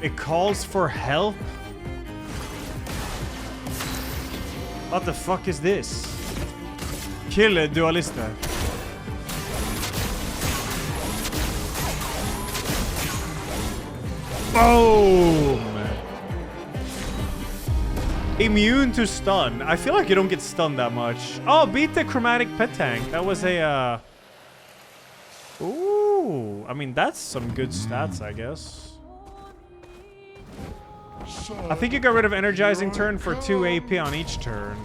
It calls for help? What the fuck is this? Kill a dualista. Boom! Immune to stun. I feel like you don't get stunned that much. Oh, beat the chromatic pet tank. That was a, Ooh. I mean, that's some good stats, I guess. I think you got rid of energizing turn for 2 AP on each turn.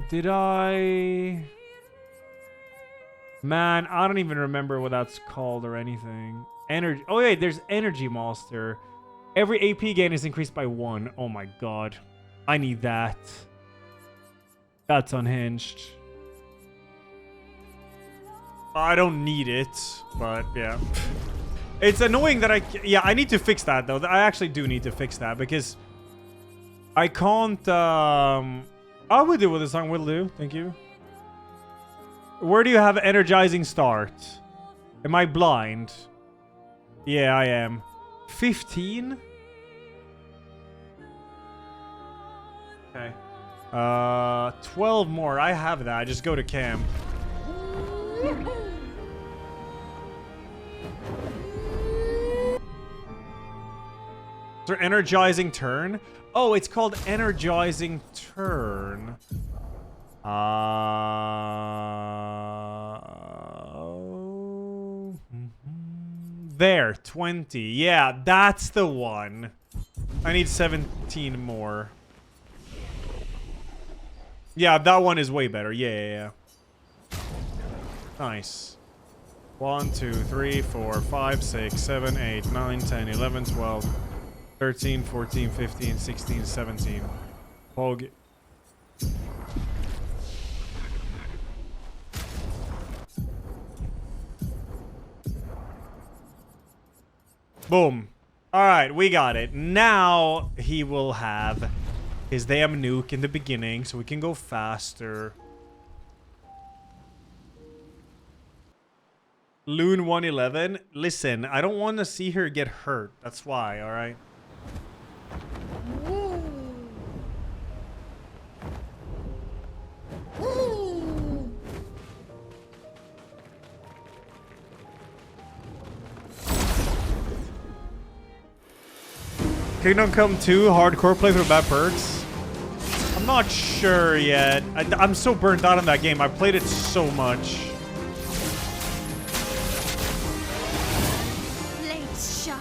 Did I... Man, I don't even remember what that's called or anything. Energy. Oh, yeah, there's Energy Monster. Every AP gain is increased by 1. Oh my god. I need that. That's unhinged. I don't need it, but yeah. It's annoying that I need to fix that, though. I actually do need to fix that, because I can't, I will do what the song will do. Thank you. Where do you have energizing start? Am I blind? Yeah, I am. 15? Okay. 12 more. I have that. I just go to camp. Is there energizing turn? Oh, it's called energizing turn. There, 20. Yeah, that's the one. I need 17 more. Yeah, that one is way better. Yeah. Nice. 1, 2, 3, 4, 5, 6, 7, 8, 9, 10, 11, 12, 13, 14, 15, 16, 17. Pog. Boom. Alright, we got it. Now he will have his damn nuke in the beginning so we can go faster. Loon 111. Listen, I don't want to see her get hurt. That's why, alright? Kingdom Come 2 hardcore playthrough with bad perks? I'm not sure yet. I'm so burnt out on that game. I played it so much. Blades shut.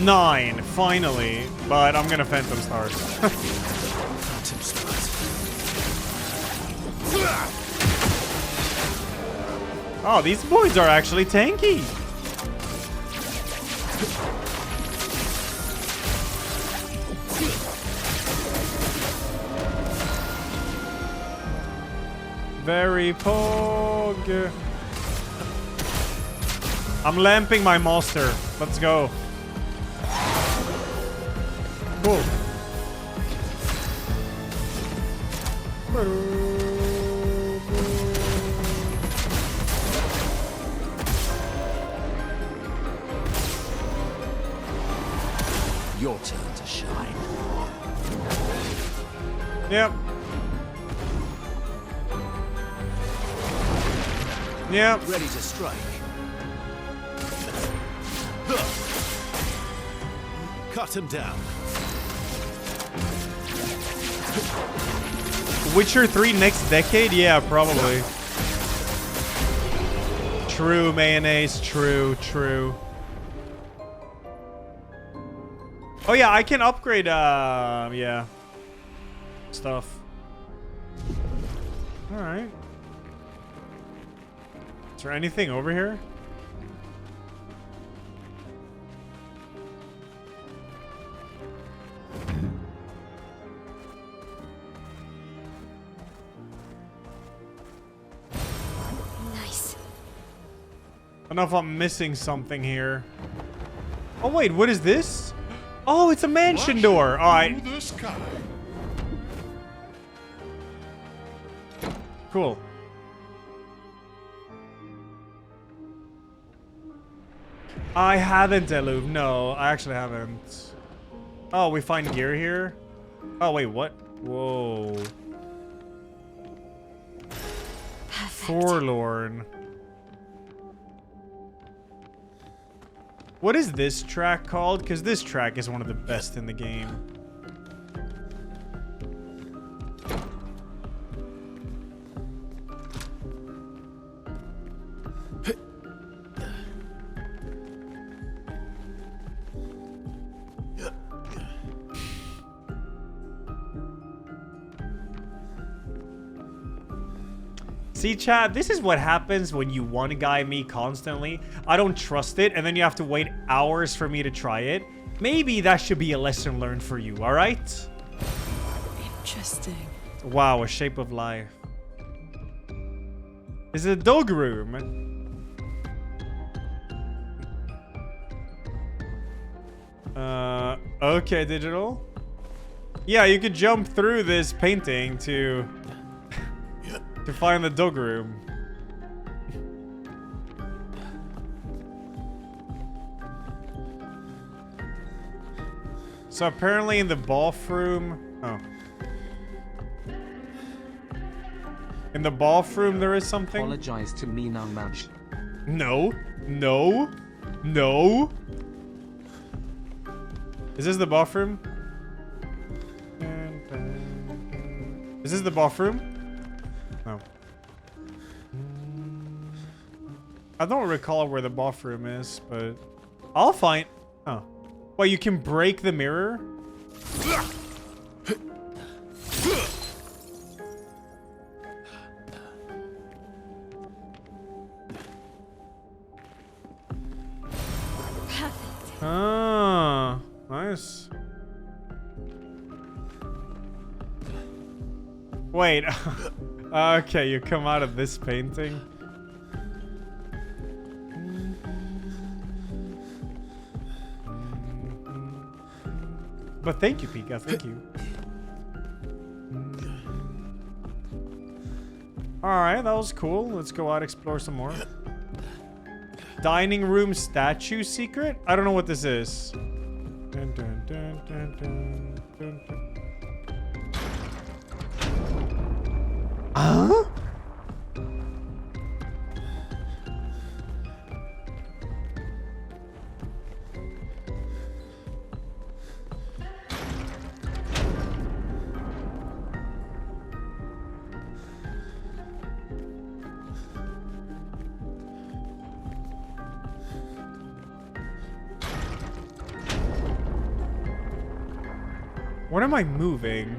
9, finally. But I'm gonna Phantom Stars. Phantom Stars. Oh, these boys are actually tanky. Very pog. I'm lamping my monster. Let's go. Cool. Yep. Yep. Ready to strike. Cut him down. Witcher 3 next decade? Yeah, probably. True, mayonnaise. True, true. Oh yeah, I can upgrade, yeah. Stuff. Alright. Is there anything over here? Nice. I don't know if I'm missing something here. Oh wait, what is this? Oh, it's a mansion door. Alright. Through the sky. Cool. I haven't, Eluv. No, I actually haven't. Oh, we find gear here? Oh, wait, what? Whoa. Perfect. Forlorn. What is this track called? Because this track is one of the best in the game. See, Chad, this is what happens when you one-guy me constantly. I don't trust it, and then you have to wait hours for me to try it. Maybe that should be a lesson learned for you, alright? Interesting. Wow, a shape of life. This is a dog room. Okay, digital. Yeah, you could jump through this painting to find the dog room. So apparently in the bathroom... Oh. In the bathroom there is something? Apologize to me now, Madge. No. No. No. Is this the bathroom? Is this the bathroom? No. I don't recall where the bathroom is, but I'll find... Oh. Well, you can break the mirror? Ah, nice. Wait. Okay, you come out of this painting. But thank you, Pika. Thank you. Alright, that was cool. Let's go out and explore some more. Dining room statue secret? I don't know what this is. Dun, dun, dun, dun, dun, dun, dun. Huh? What am I moving?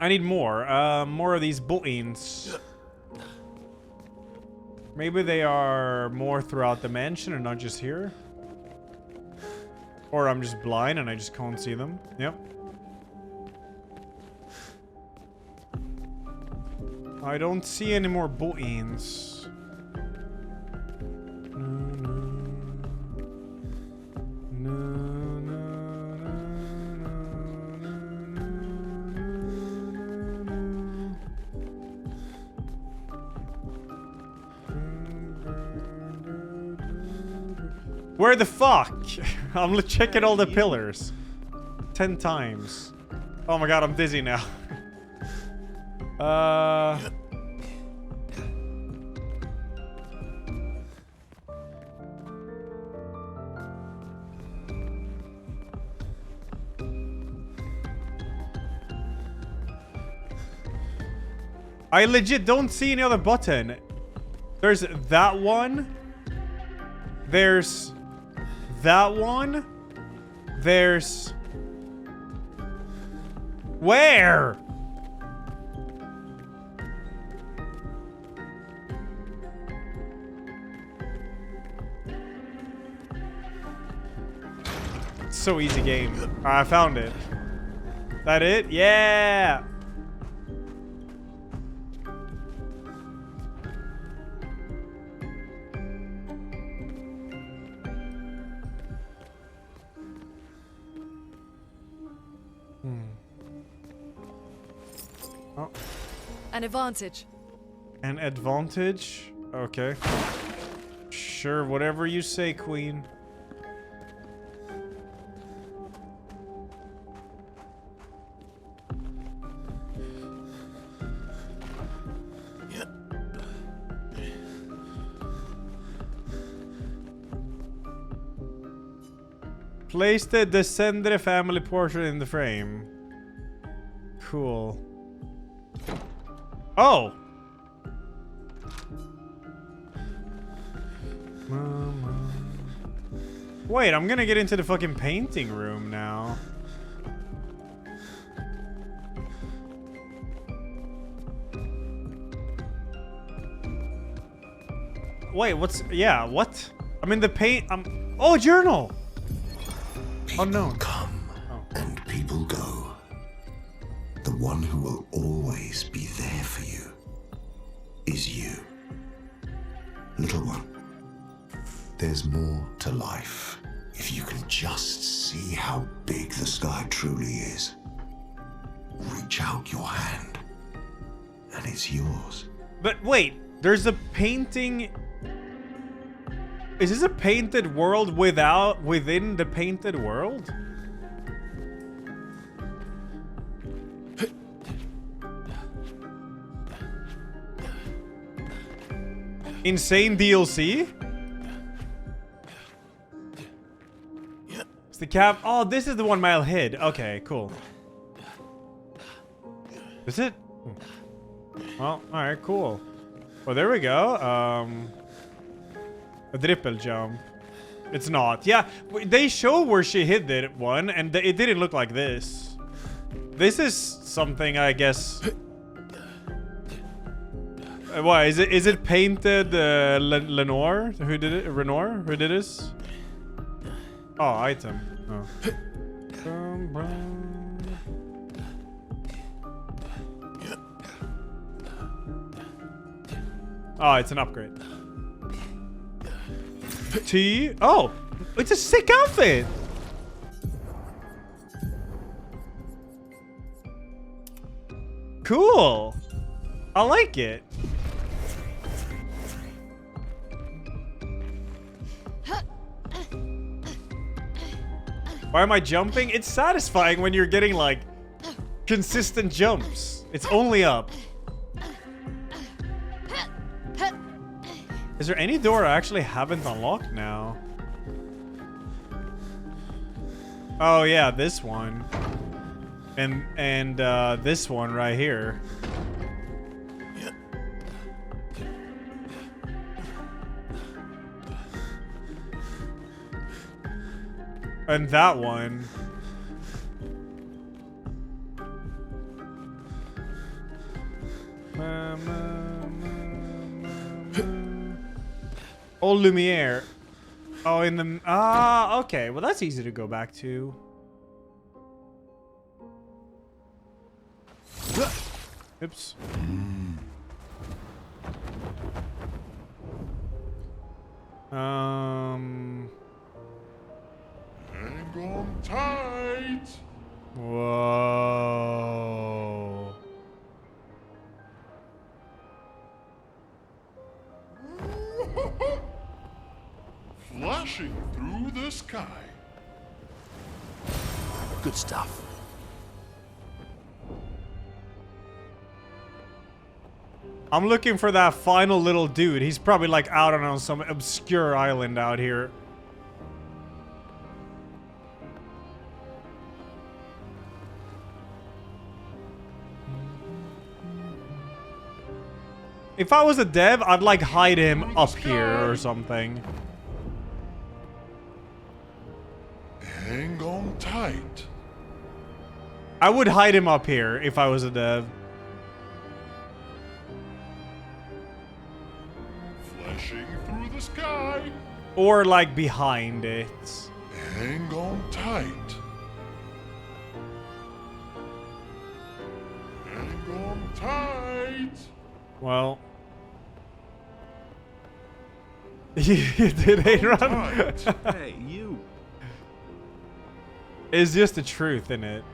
I need more. More of these buttons. Maybe they are more throughout the mansion and not just here. Or I'm just blind and I just can't see them. Yep. I don't see any more buttons. No, Where the fuck? I'm checking all the pillars. 10 times. Oh my god, I'm dizzy now. I legit don't see any other button. There's that one. There's that one. There's... Where? So easy game. I found it. That it? Yeah. Oh. An advantage. An advantage? Okay. Sure, whatever you say, Queen. Place the Descendre family portrait in the frame. Cool. Oh! Wait, I'm gonna get into the fucking painting room now. Wait, what's... Yeah, what? I'm in the paint... Oh, journal! People oh, no. Come and people go. The one who will always be there for you is you. Little one, there's more to life if you can just see how big the sky truly is. Reach out your hand, and it's yours. But wait, there's a painting... Is this a painted world within the painted world? Insane DLC? It's the cap. Oh, this is the one Mile hid. Okay, cool. Is it? Well, alright, cool. Well, there we go. A triple jump. It's not. Yeah, they show where she hid it one, and it didn't look like this. This is something, I guess. Why is it painted? Lenore, who did it? Renor, who did this? Oh, item. Oh. Oh, it's an upgrade. T. Oh, it's a sick outfit. Cool. I like it. Why am I jumping? It's satisfying when you're getting like consistent jumps. It's only up. Is there any door I actually haven't unlocked now? Oh yeah, this one. And this one right here. And that one. Oh, Lumiere. Oh, in the... Ah, okay. Well, that's easy to go back to. Oops. Hang on tight. Whoa. Flashing through the sky. Good stuff. I'm looking for that final little dude. He's probably like out on some obscure island out here. If I was a dev, I'd like hide him up here or something. Hang on tight. I would hide him up here if I was a dev. Flashing through the sky. Or like behind it. Hang on tight. Hang on tight. Well. Did they run? Hey, you. It's just the truth, isn't it?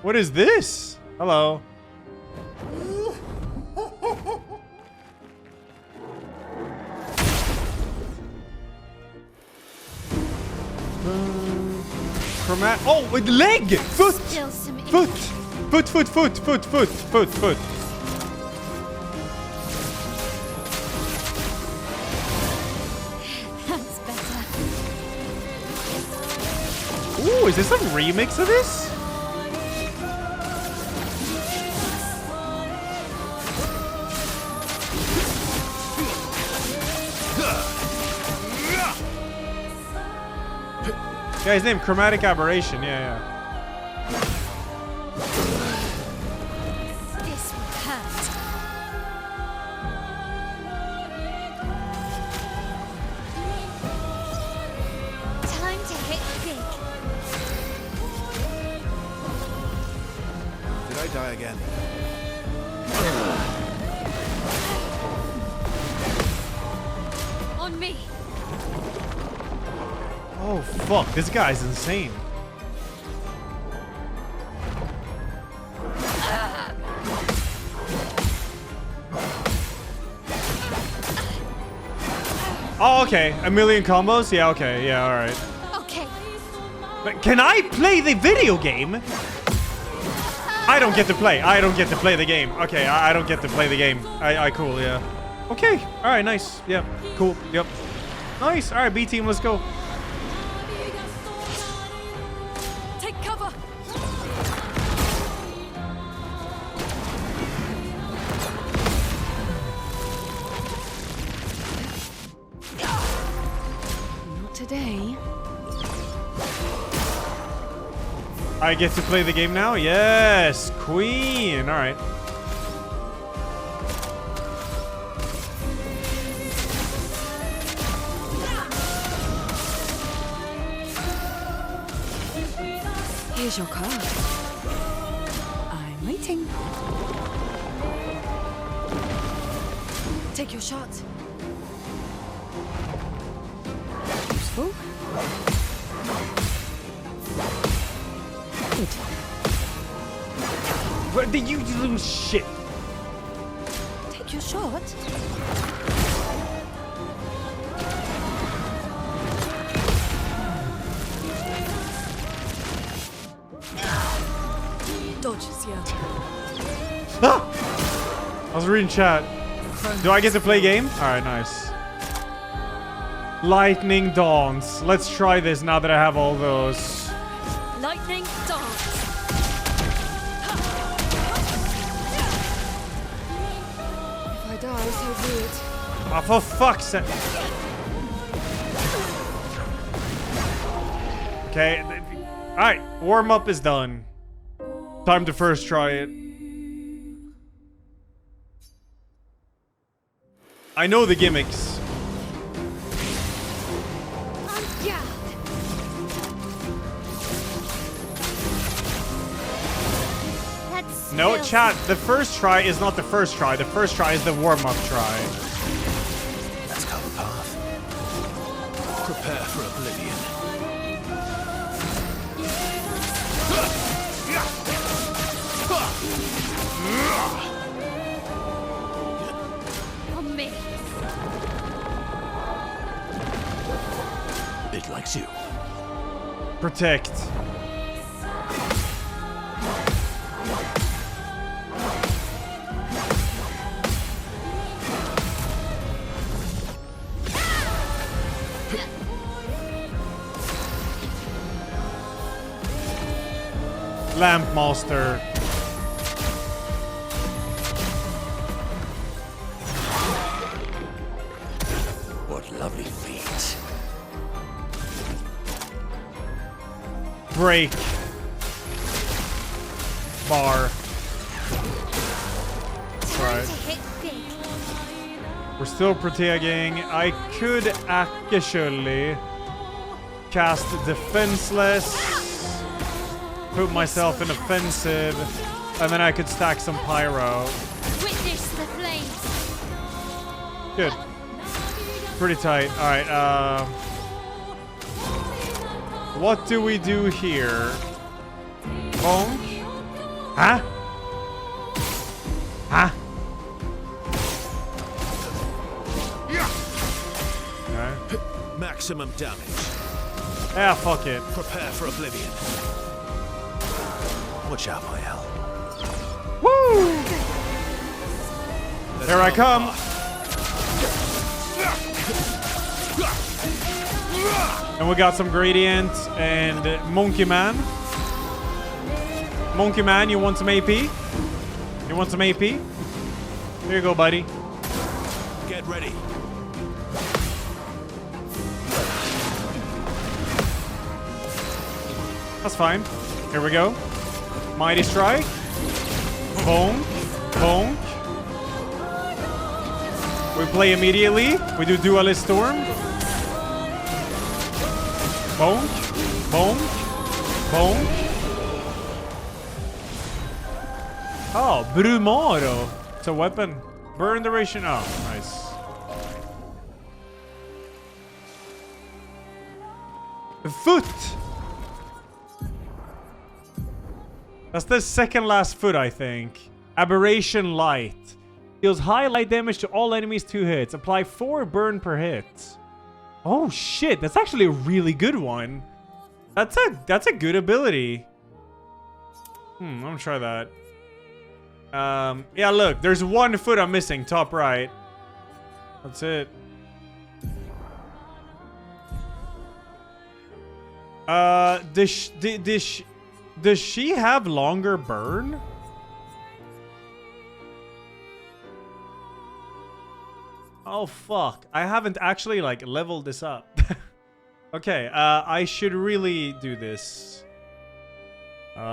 What is this? Hello. Oh, with leg! Foot! Foot! Foot! That's better. Ooh, is this a remix of this? Yeah, his name, Chromatic Aberration, yeah. This will hurt. Time to hit big. Did I die again? On me. Oh, fuck. This guy's insane. Oh, okay. A million combos? Yeah, okay. Yeah, alright. Okay. But can I play the video game? I don't get to play. I don't get to play the game. Okay, I don't get to play the game. I cool, yeah. Okay. Alright, nice. Yeah, cool. Yep. Nice. Alright, B team, let's go. Take cover. Not today. I get to play the game now? Yes, queen. All right. Here's your card. I'm waiting. Take your shot. Useful. Good. What did you little shit? Take your shot. Dodges, yeah. Ah! I was reading chat. Do I get to play game? All right, nice. Lightning dawns. Let's try this now that I have all those. Lightning dance. If I die, so be it. Oh, for fuck's sake. Okay. All right. Warm up is done. Time to first try it. I know the gimmicks. Yeah. Let's No, spill chat. The first try is not the first try. The first try is the warm-up try. Let's cut the path. Prepare for oblivion. on me. It likes you. Protect. Lamp Master. What lovely feet. Break. Bar. Right. We're still proteging. I could actually cast Defenseless. Put myself in offensive, and then I could stack some pyro. Witness the flames. Good. Pretty tight. All right. What do we do here? Bonk. Huh? Huh? Okay. Maximum damage. Yeah, fuck it. Prepare for oblivion. Watch out, my hell. Woo! Here I come. And we got some gradient and Monkey Man. Monkey Man, you want some AP? You want some AP? Here you go, buddy. Get ready. That's fine. Here we go. Mighty Strike. Bonk. Bonk. We play immediately. We do Dualist Storm. Bonk. Bonk. Bonk. Oh, Brumaro. It's a weapon. Burn duration. Oh, nice. Foot. That's the second last foot, I think. Aberration Light. Deals high light damage to all enemies 2 hits. Apply 4 burn per hit. Oh shit, that's actually a really good one. That's a good ability. I'm gonna try that. Yeah, look, there's 1 foot I'm missing, top right. That's it. Does she have longer burn? Oh fuck, I haven't actually like leveled this up. Okay, I should really do this. But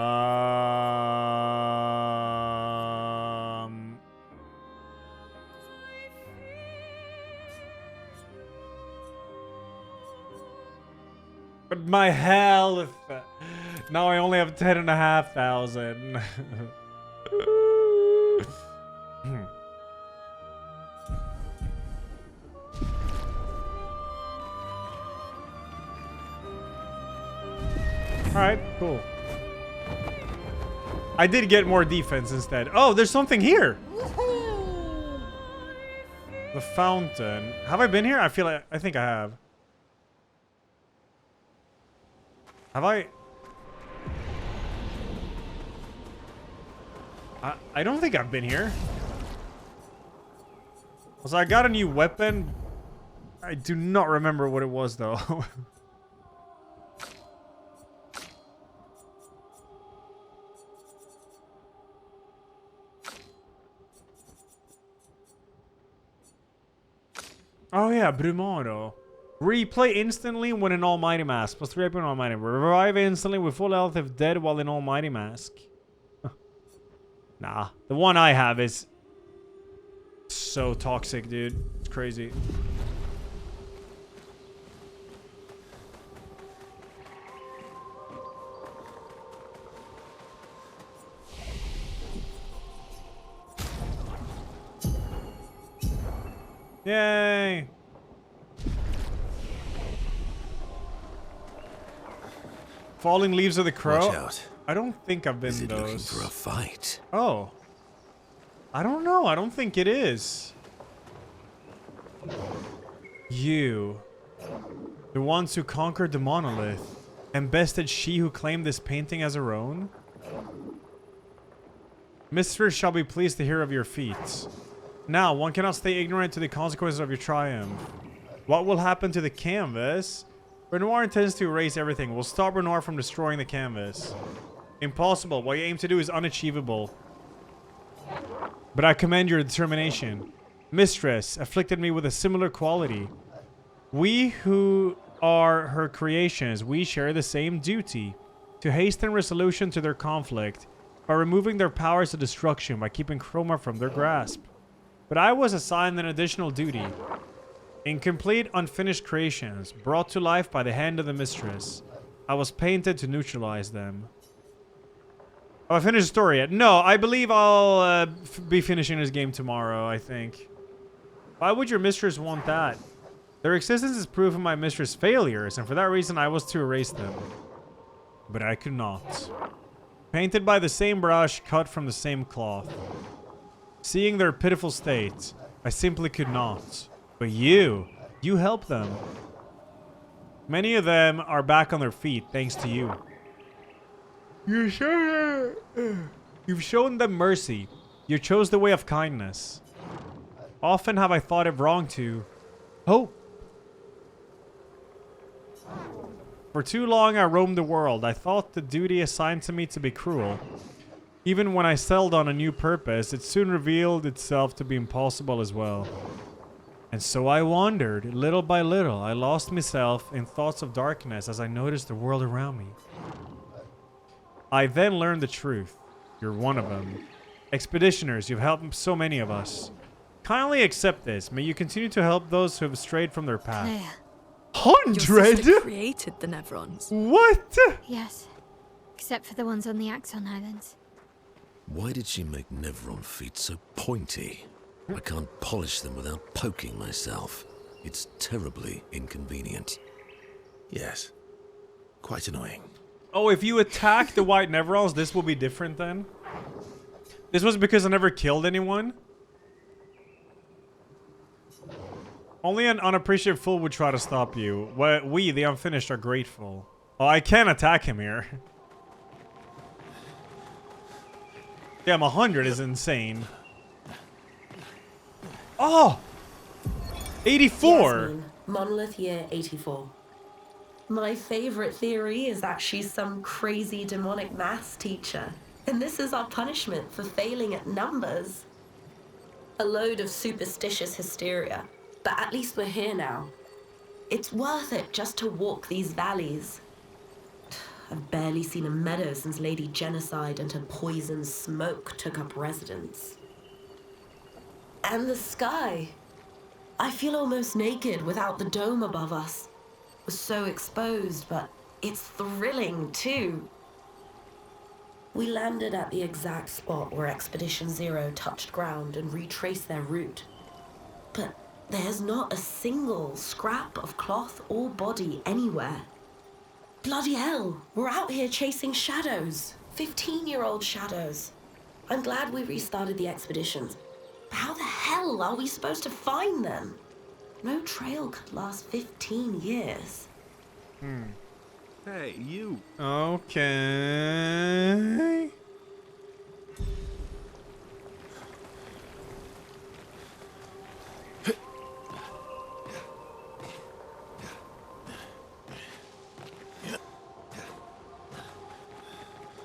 my health. Now I only have 10,500. Alright, cool. I did get more defense instead. Oh, there's something here. The fountain. Have I been here? I think I have. Have I? I don't think I've been here. So I got a new weapon. I do not remember what it was though. Oh yeah, Brumaro. Replay instantly when in Almighty Mask. Plus 3 AP in Almighty. Revive instantly with full health if dead while in Almighty Mask. Nah, the one I have is so toxic, dude. It's crazy. Yay! Falling Leaves of the Crow? Watch out. I don't think I've been Is it those. looking for a fight? Oh. I don't know. I don't think it is. You. The ones who conquered the monolith. And bested she who claimed this painting as her own? Mistress shall be pleased to hear of your feats. Now, one cannot stay ignorant to the consequences of your triumph. What will happen to the canvas? Renoir intends to erase everything. We'll stop Renoir from destroying the canvas. Impossible. What you aim to do is unachievable. But I commend your determination. Mistress afflicted me with a similar quality. We who are her creations, we share the same duty. To hasten resolution to their conflict. By removing their powers of destruction. By keeping Chroma from their grasp. But I was assigned an additional duty. Incomplete, unfinished creations, brought to life by the hand of the mistress. I was painted to neutralize them. Oh, I finished the story yet? No, I believe I'll be finishing this game tomorrow, I think. Why would your mistress want that? Their existence is proof of my mistress' failures, and for that reason I was to erase them. But I could not. Painted by the same brush, cut from the same cloth. Seeing their pitiful state, I simply could not. But you help them. Many of them are back on their feet thanks to you. You've shown them mercy. You chose the way of kindness. Often have I thought it wrong to hope. For too long I roamed the world. I thought the duty assigned to me to be cruel. Even when I settled on a new purpose, it soon revealed itself to be impossible as well. And so I wandered, little by little. I lost myself in thoughts of darkness as I noticed the world around me. I then learned the truth. You're one of them. Expeditioners, you've helped so many of us. Kindly accept this. May you continue to help those who have strayed from their path. Clair. 100? Your sister created the Nevrons. What? Yes. Except for the ones on the Axon Islands. Why did she make Nevron feet so pointy? I can't polish them without poking myself. It's terribly inconvenient. Yes. Quite annoying. Oh, if you attack the white Nevrons, this will be different then? This was because I never killed anyone? Only an unappreciative fool would try to stop you. We, the unfinished, are grateful. Oh, I can attack him here. Damn, 100 is insane. Oh! 84! Yasmin, Monolith Year 84. My favorite theory is that she's some crazy demonic maths teacher. And this is our punishment for failing at numbers. A load of superstitious hysteria. But at least we're here now. It's worth it just to walk these valleys. I've barely seen a meadow since Lady Genocide and her poison smoke took up residence. And the sky. I feel almost naked without the dome above us. We're so exposed, but it's thrilling too. We landed at the exact spot where Expedition Zero touched ground and retraced their route. But there's not a single scrap of cloth or body anywhere. Bloody hell, we're out here chasing shadows. 15-year-old shadows. I'm glad we restarted the expeditions. But how the hell are we supposed to find them? No trail could last 15 years. Hey, you. Okay.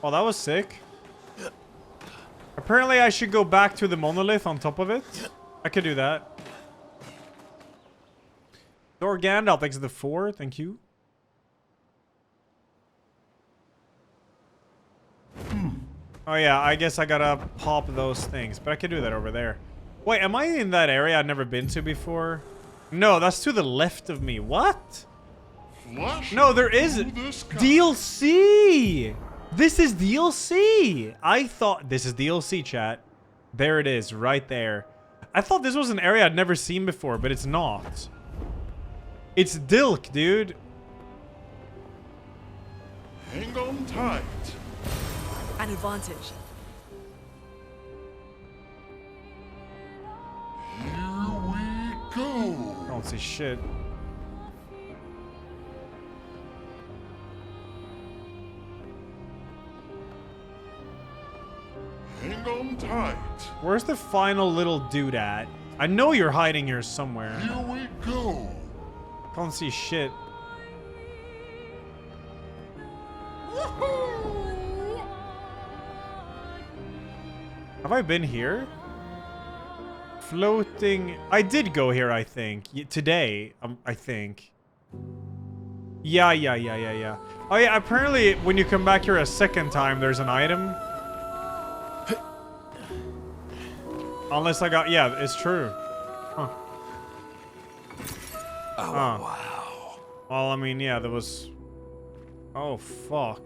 Oh, that was sick. Apparently I should go back to the monolith on top of it. I could do that. Thor Gandalf exit the 4, thank you. Oh yeah, I guess I gotta pop those things, but I could do that over there. Wait, am I in that area I've never been to before? No, that's to the left of me. What? No, there is DLC! This is DLC! I thought... This is DLC, chat. There it is, right there. I thought this was an area I'd never seen before, but it's not. It's Dilk, dude. Hang on tight. An advantage. Here we go. I don't see shit. Hang on tight. Where's the final little dude at? I know you're hiding here somewhere. Here we go. Can't see shit. Have I been here? Floating. I did go here, I think. Today, I think. Yeah. Oh yeah, apparently when you come back here a second time, there's an item. Unless I got... Yeah, it's true. Huh. Oh, wow. Well, I mean, yeah, there was... Oh, fuck.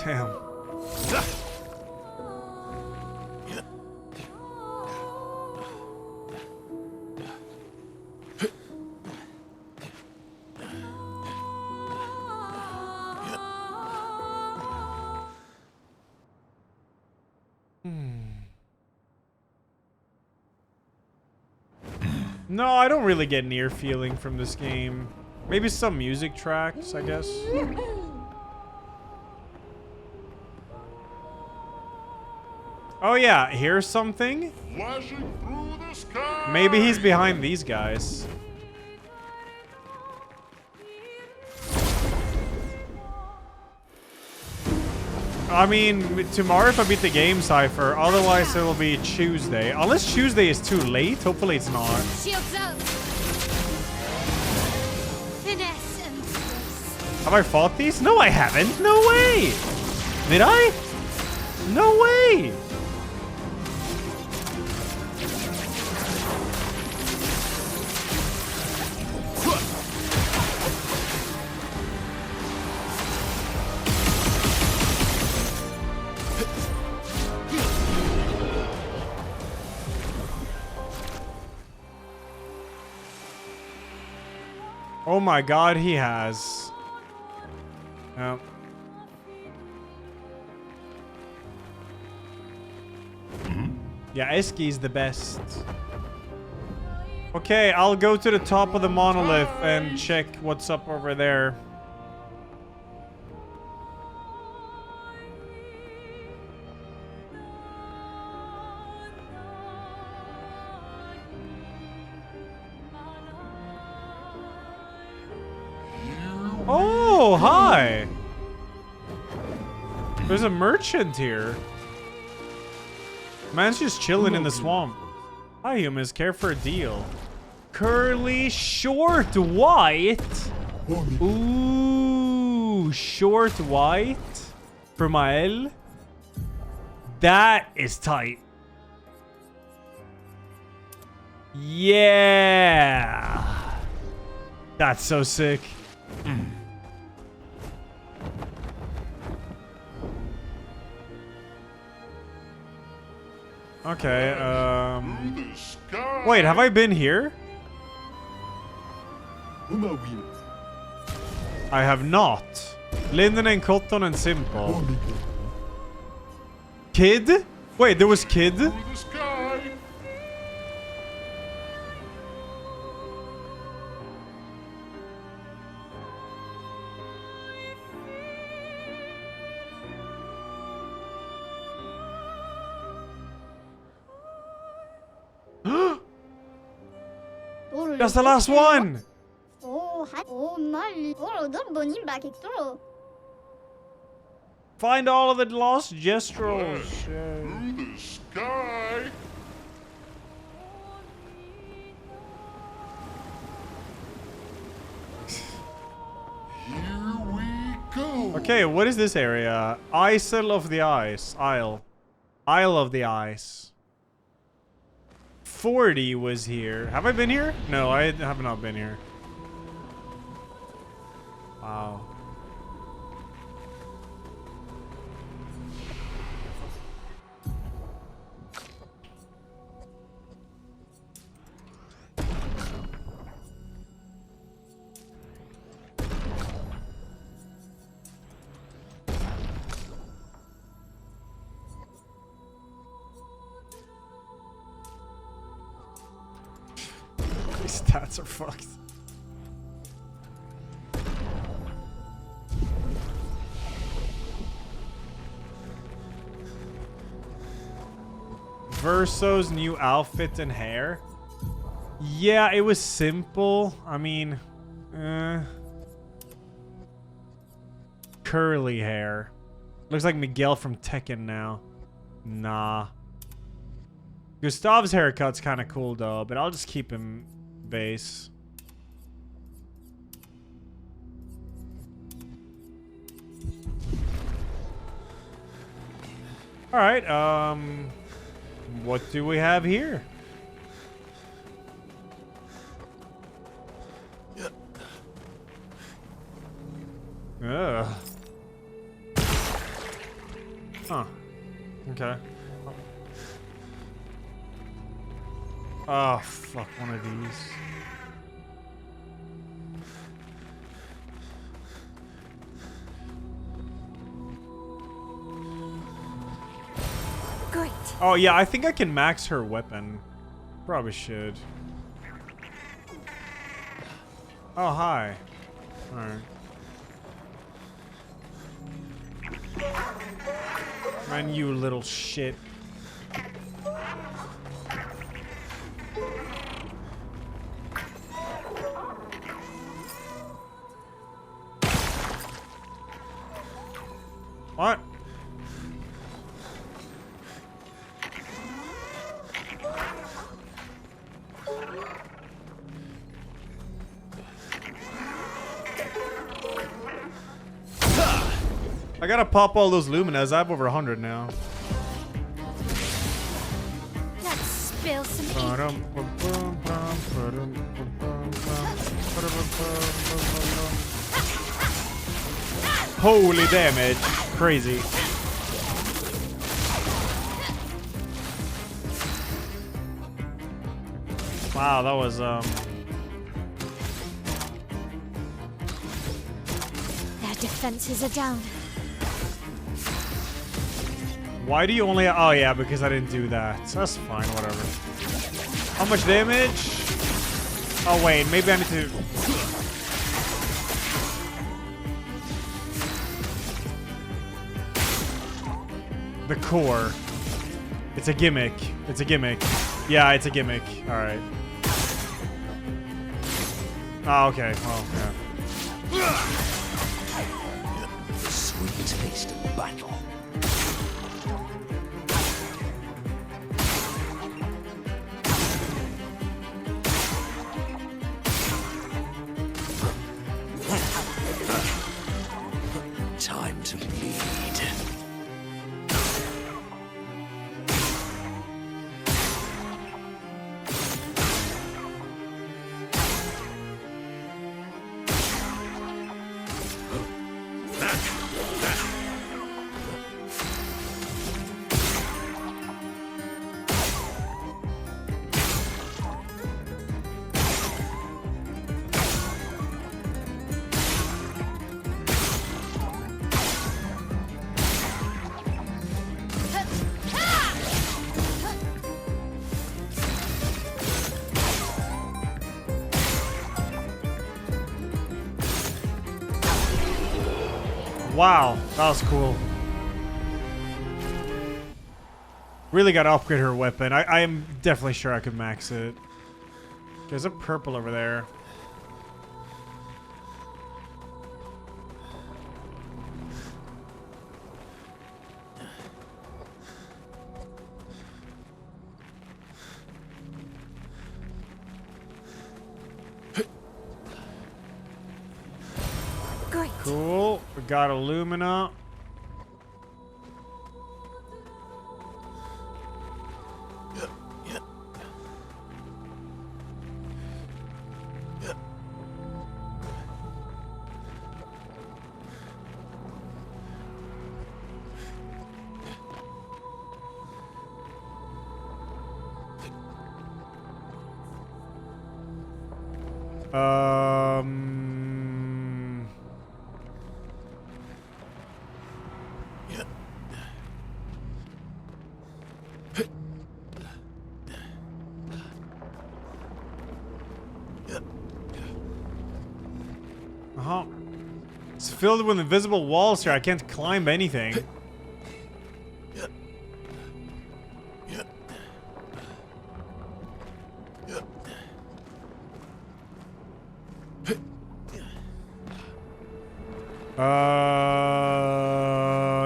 Damn. No, I don't really get an ear feeling from this game. Maybe some music tracks, I guess. Oh yeah, here's something. Flashing through the sky. Maybe he's behind these guys. I mean, tomorrow if I beat the game, Cypher. Otherwise, it will be Tuesday. Unless Tuesday is too late. Hopefully, it's not. Shields up. Finesse and force. Have I fought these? No, I haven't. No way. Did I? No way. Oh my god, he has. Oh. Yeah, Eski's the best. Okay, I'll go to the top of the monolith and check what's up over there. Oh, hi! There's a merchant here. Man's just chilling in the swamp. Hi, humans. Care for a deal. Curly, short, white. Ooh, short, white. For Mael. That is tight. Yeah. That's so sick. Okay, wait, have I been here? I have not. Linden and Cotton and Simple. Kid? Wait, there was Kid? That's the last one! Find all of the lost gestrels. Through the sky. Here we go. Okay, what is this area? Isle of the Ice. Isle of the Ice. 40 was here. Have I been here? No, I have not been here. Wow. These stats are fucked. Verso's new outfit and hair. Yeah, it was simple. I mean, curly hair. Looks like Miguel from Tekken now. Nah. Gustav's haircut's kind of cool though, but I'll just keep him base. All right. What do we have here? Ugh. Huh. Okay. Oh, fuck, one of these. Great. Oh, yeah, I think I can max her weapon. Probably should. Oh, hi. Alright. Man, you little shit. What? I gotta pop all those luminas. I have over 100 now. Let's spill some ink. Holy damage. Crazy. Wow, that was Their defenses are down. Why do you only... Oh, yeah, because I didn't do that. That's fine, whatever. How much damage? Oh, wait, maybe I need to... The core. It's a gimmick. It's a gimmick. Yeah, it's a gimmick. Alright. Oh, okay. Well, yeah. The sweet taste of battle. Time to bleed. Wow, that was cool. Really gotta upgrade her weapon. I am definitely sure I could max it. There's a purple over there. Great. Cool. We got Illumina. Uh-huh. It's filled with invisible walls here. I can't climb anything.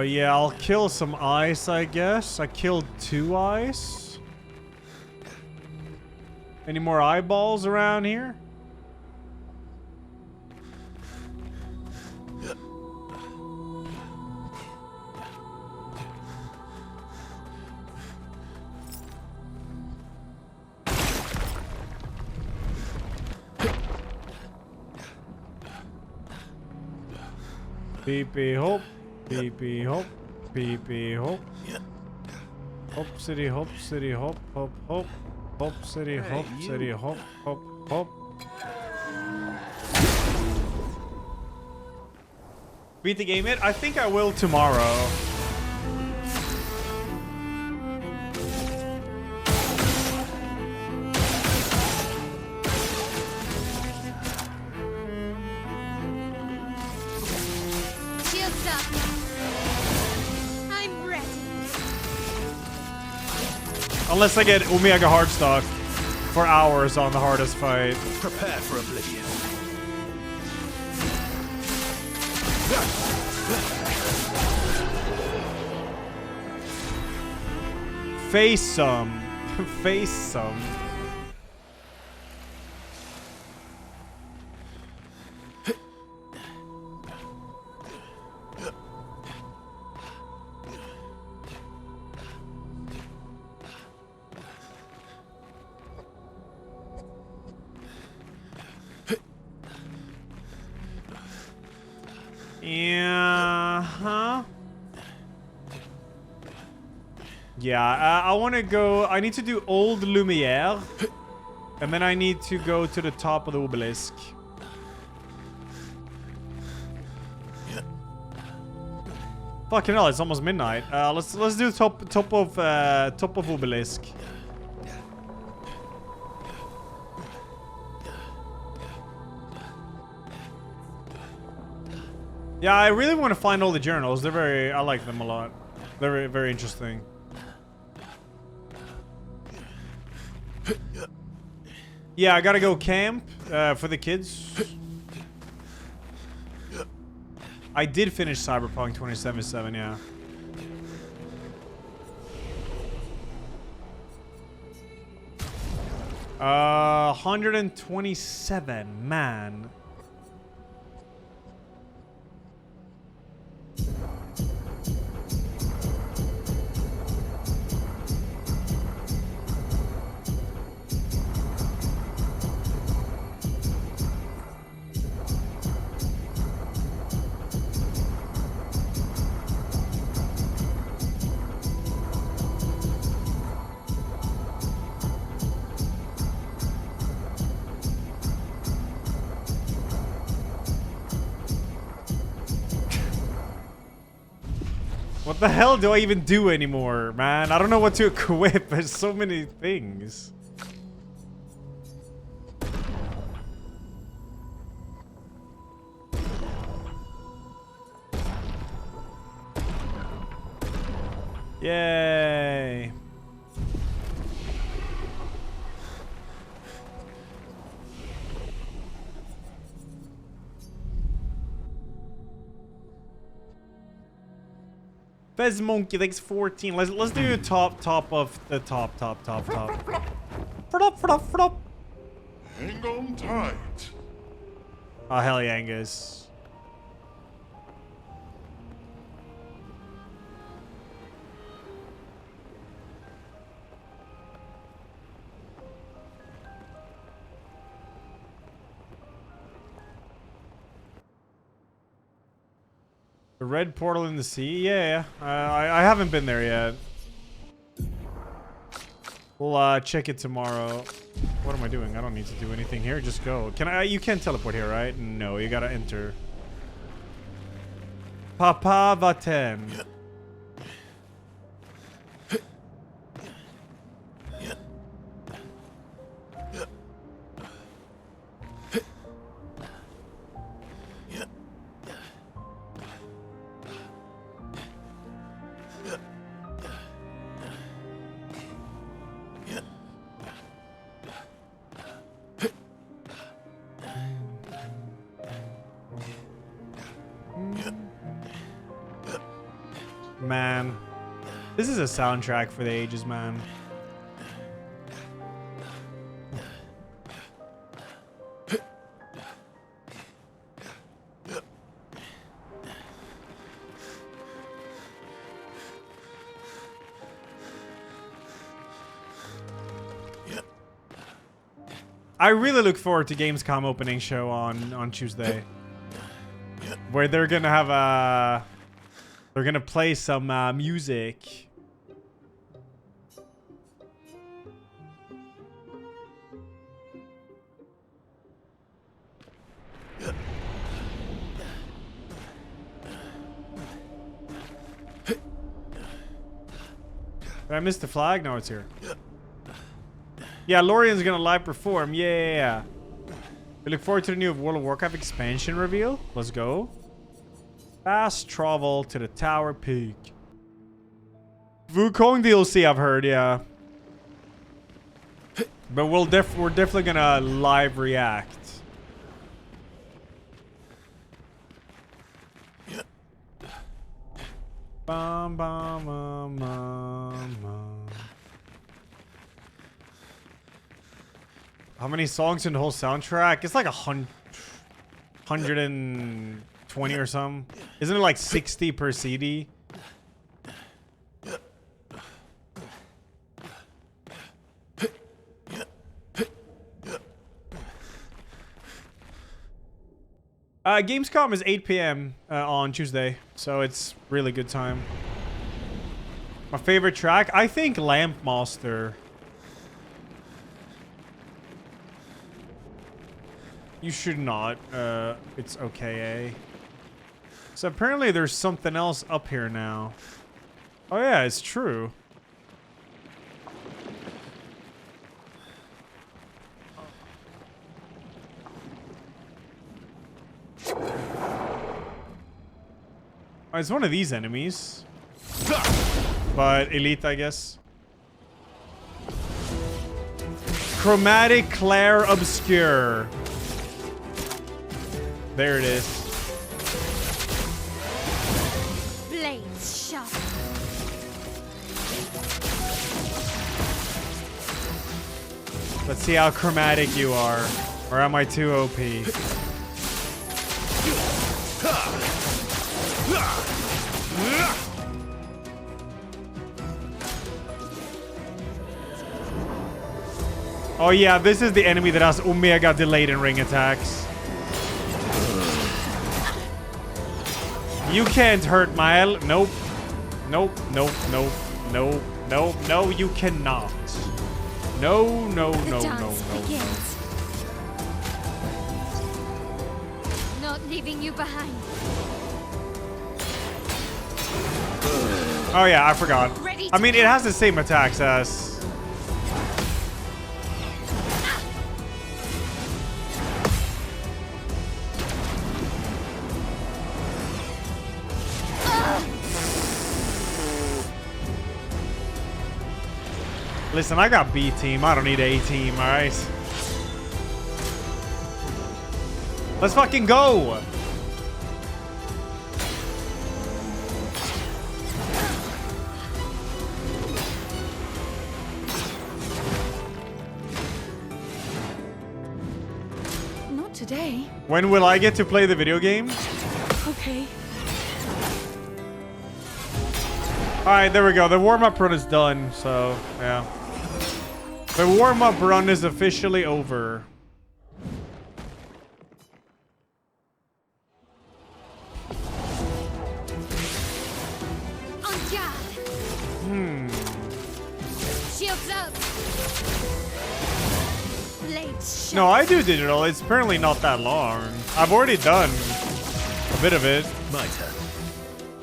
Yeah, I'll kill some ice, I guess. I killed 2 ice. Any more eyeballs around here? Beep beep hop, beep beep hop, beep beep hop. Hop city hop, hop hop, hop city hop, hop hop hop. Beat the game yet? I think I will tomorrow. Unless I get Omega Hardstock for hours on the hardest fight. Prepare for oblivion. Face some. Face some. Yeah, I want to go... I need to do Old Lumiere. And then I need to go to the top of the obelisk. Fucking hell, it's almost midnight. Let's do top of obelisk. Yeah, I really want to find all the journals. They're very... I like them a lot. They're very, very interesting. Yeah, I gotta go camp for the kids. I did finish Cyberpunk 2077, yeah. Uh, 127, man. What the hell do I even do anymore, man? I don't know what to equip. There's so many things. Yay. Fez Monkey, thanks 14. Let's do top of the top. Hang on tight. Oh hell yeah, Angus. The red portal in the sea? Yeah. I haven't been there yet. We'll check it tomorrow. What am I doing? I don't need to do anything here. Just go. Can I? You can't teleport here, right? No, you gotta enter. Papa Vaten. Man. This is a soundtrack for the ages, man. I really look forward to Gamescom opening show on Tuesday, where they're gonna have they're gonna play some music. Did I miss the flag? No, it's here. Yeah, Lorian's gonna live perform. Yeah. We look forward to the new World of Warcraft expansion reveal. Let's go. Fast travel to the Tower Peak. Wukong DLC, I've heard, yeah. But we're definitely gonna live react. Bum, bum, bum, bum, bum. How many songs in the whole soundtrack? It's like 120 or something. Isn't it like 60 per CD? Gamescom is 8 p.m. On Tuesday, so it's really good time. My favorite track? I think Lamp Master. You should not. It's okay, eh? So apparently there's something else up here now. Oh yeah, it's true. Oh, it's one of these enemies. But elite, I guess. Chromatic Clair Obscur. There it is. Blades sharp. Let's see how chromatic you are. Or am I too OP? Oh yeah, this is the enemy that has Omega delayed in ring attacks. You can't hurt Mile. Nope. Nope. Nope. Nope. Nope. Nope. No, you cannot. No, no, no, no, no. Begins. Not leaving you behind. Oh yeah, I forgot. I mean, it has the same attacks as... Listen, I got B team. I don't need A team, alright? Let's fucking go! Not today. When will I get to play the video game? Okay. Alright, there we go. The warm-up run is done, so, yeah. The warm-up run is officially over. On guard. Shields up. Blades sharp. No, I do digital. It's apparently not that long. I've already done a bit of it. My turn.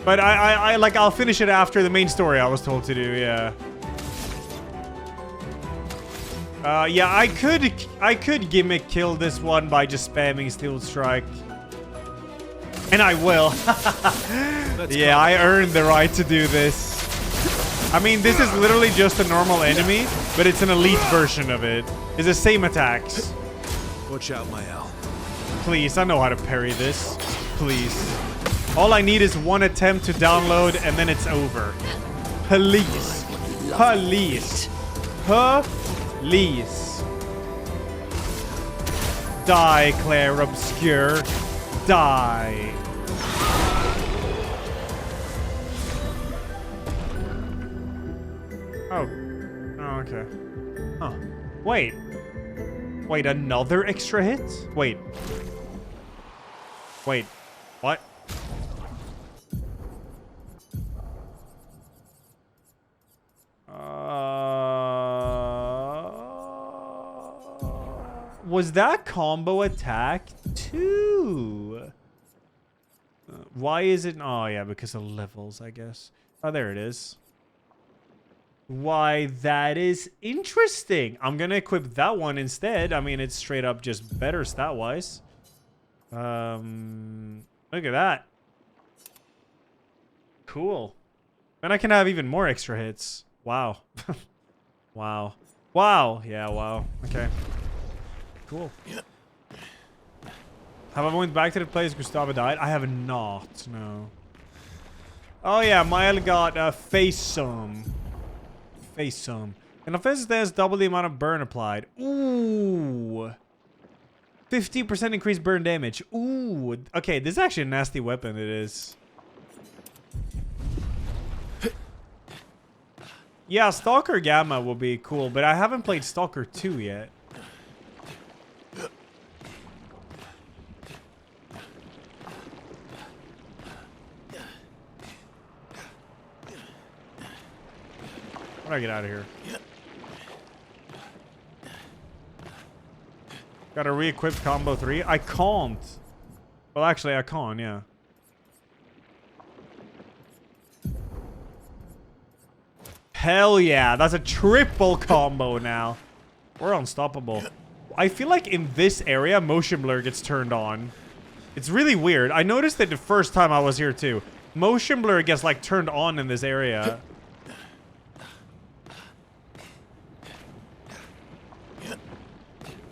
But I'll finish it after the main story I was told to do, yeah. Yeah, I could gimmick kill this one by just spamming Steel Strike. And I will. Yeah, I earned the right to do this. I mean, this is literally just a normal enemy, but it's an elite version of it. It's the same attacks. Watch out, my Al. Please, I know how to parry this. Please. All I need is one attempt to download and then it's over. Police. Police. Police. Die, Clair Obscur. Die. Oh. Oh, okay. Huh. Wait. Wait, another extra hit? Wait. Wait. What? Was that combo attack too? Why is it? Oh, yeah, because of levels, I guess. Oh, there it is. Why, that is interesting. I'm gonna equip that one instead. I mean, it's straight up just better stat-wise. Look at that. Cool. And I can have even more extra hits. Wow. Wow. Wow. Yeah, wow. Okay. Cool. Have I went back to the place Gustavo died? I have not, no. Oh yeah, Mile got face some. Face some. And offensive stance, double the amount of burn applied. Ooh. 50% increased burn damage. Ooh. Okay, this is actually a nasty weapon, it is. Yeah, Stalker Gamma will be cool, but I haven't played Stalker 2 yet. How do I get out of here? Gotta re-equip combo 3. I can't. Well, actually, I can, yeah. Hell yeah, that's a triple combo now. We're unstoppable. I feel like in this area, motion blur gets turned on. It's really weird. I noticed it the first time I was here too. Motion blur gets like turned on in this area.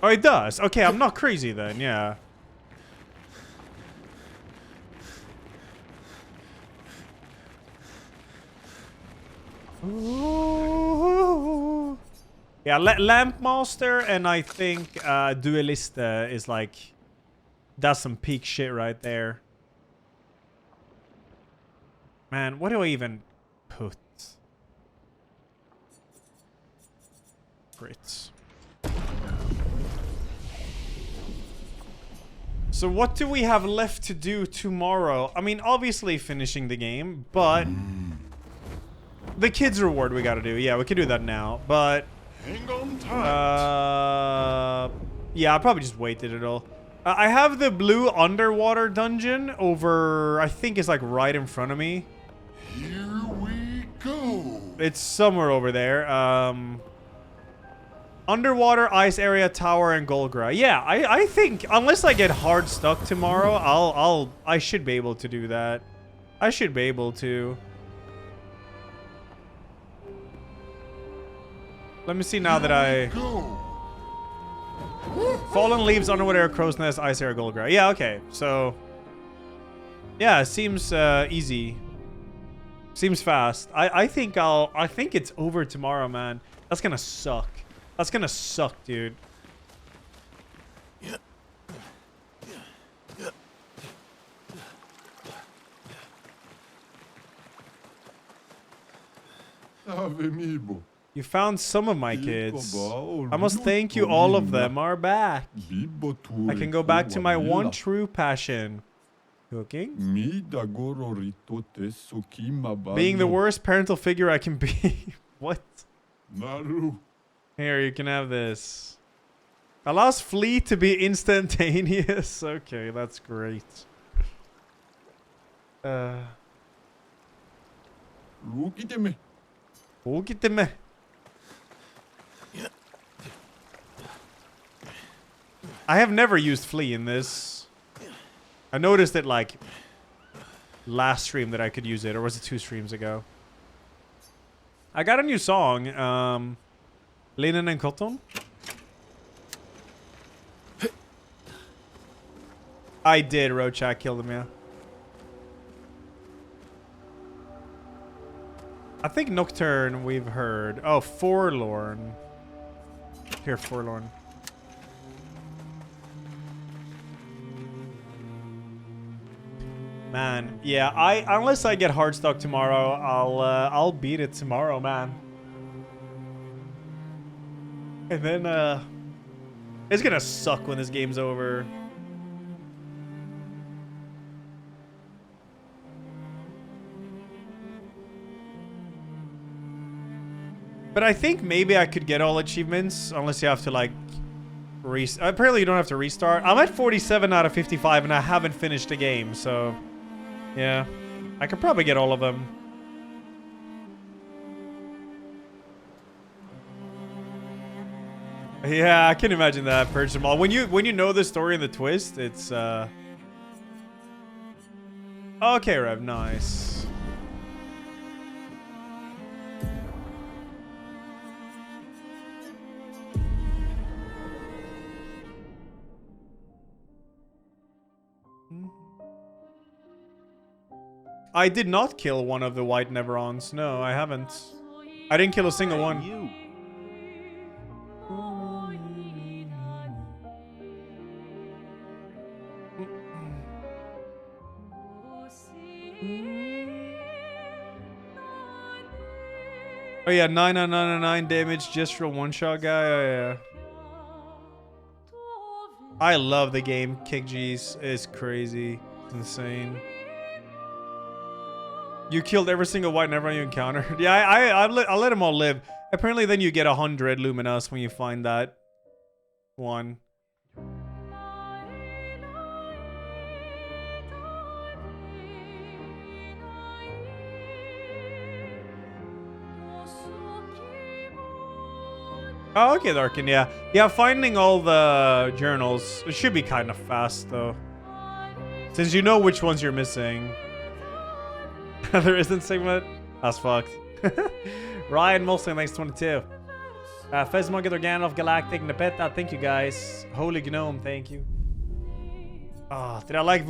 Oh, it does? Okay, I'm not crazy then, yeah. Ooh. Yeah, Lamp Master and I think Duelista is like... That's some peak shit right there. Man, what do I even put? Crits. So what do we have left to do tomorrow? I mean, obviously finishing the game, but... The kids reward we gotta do. Yeah, we can do that now, but... Hang on tight. Yeah, I'll probably just wait it all. I have the blue underwater dungeon over... I think it's like right in front of me. Here we go. It's somewhere over there. Underwater, ice area, tower, and Golgra. Yeah, I think unless I get hard stuck tomorrow, I should be able to do that. I should be able to. Let me see now that I... Fallen leaves, underwater, crow's nest, ice area, Golgra. Yeah, okay. So, yeah, it seems easy. Seems fast. I think it's over tomorrow, man. That's gonna suck. That's gonna suck, dude. You found some of my kids. I must thank you, all of them are back. I can go back to my one true passion. Cooking? Being the worst parental figure I can be. What? Here, you can have this. Allows flee to be instantaneous. Okay, that's great. Look at me. I have never used flee in this. I noticed it like last stream that I could use it, or was it 2 streams ago? I got a new song. Linen and Cotton. I did, Rochak killed him, yeah. I think Nocturne we've heard. Oh, Forlorn. Here, Forlorn. Man, yeah, unless I get Hardstock tomorrow, I'll beat it tomorrow, man. And then it's gonna suck when this game's over. But I think maybe I could get all achievements, unless you have to like apparently you don't have to restart. I'm at 47 out of 55 and I haven't finished the game, so yeah. I could probably get all of them. Yeah, I can imagine that. Purge them all. When you know the story and the twist, it's okay, Rev, nice. I did not kill one of the white Neverons. No, I haven't. I didn't kill a single one. You. Oh yeah, 999 damage just for a one-shot guy. Oh yeah. I love the game. Kick G's is crazy. It's insane. You killed every single white Neveron you encountered. Yeah, I'll let them all live. Apparently then you get 100 Luminous when you find that one. Oh, okay, Darkin, yeah. Yeah, finding all the journals, it should be kind of fast, though. Since you know which ones you're missing. There isn't Sigma? That's fucked. Ryan Molson, thanks 22. Fezmonkid Organov, Galactic, Nepeta, thank you guys. Holy Gnome, thank you. Oh, did I like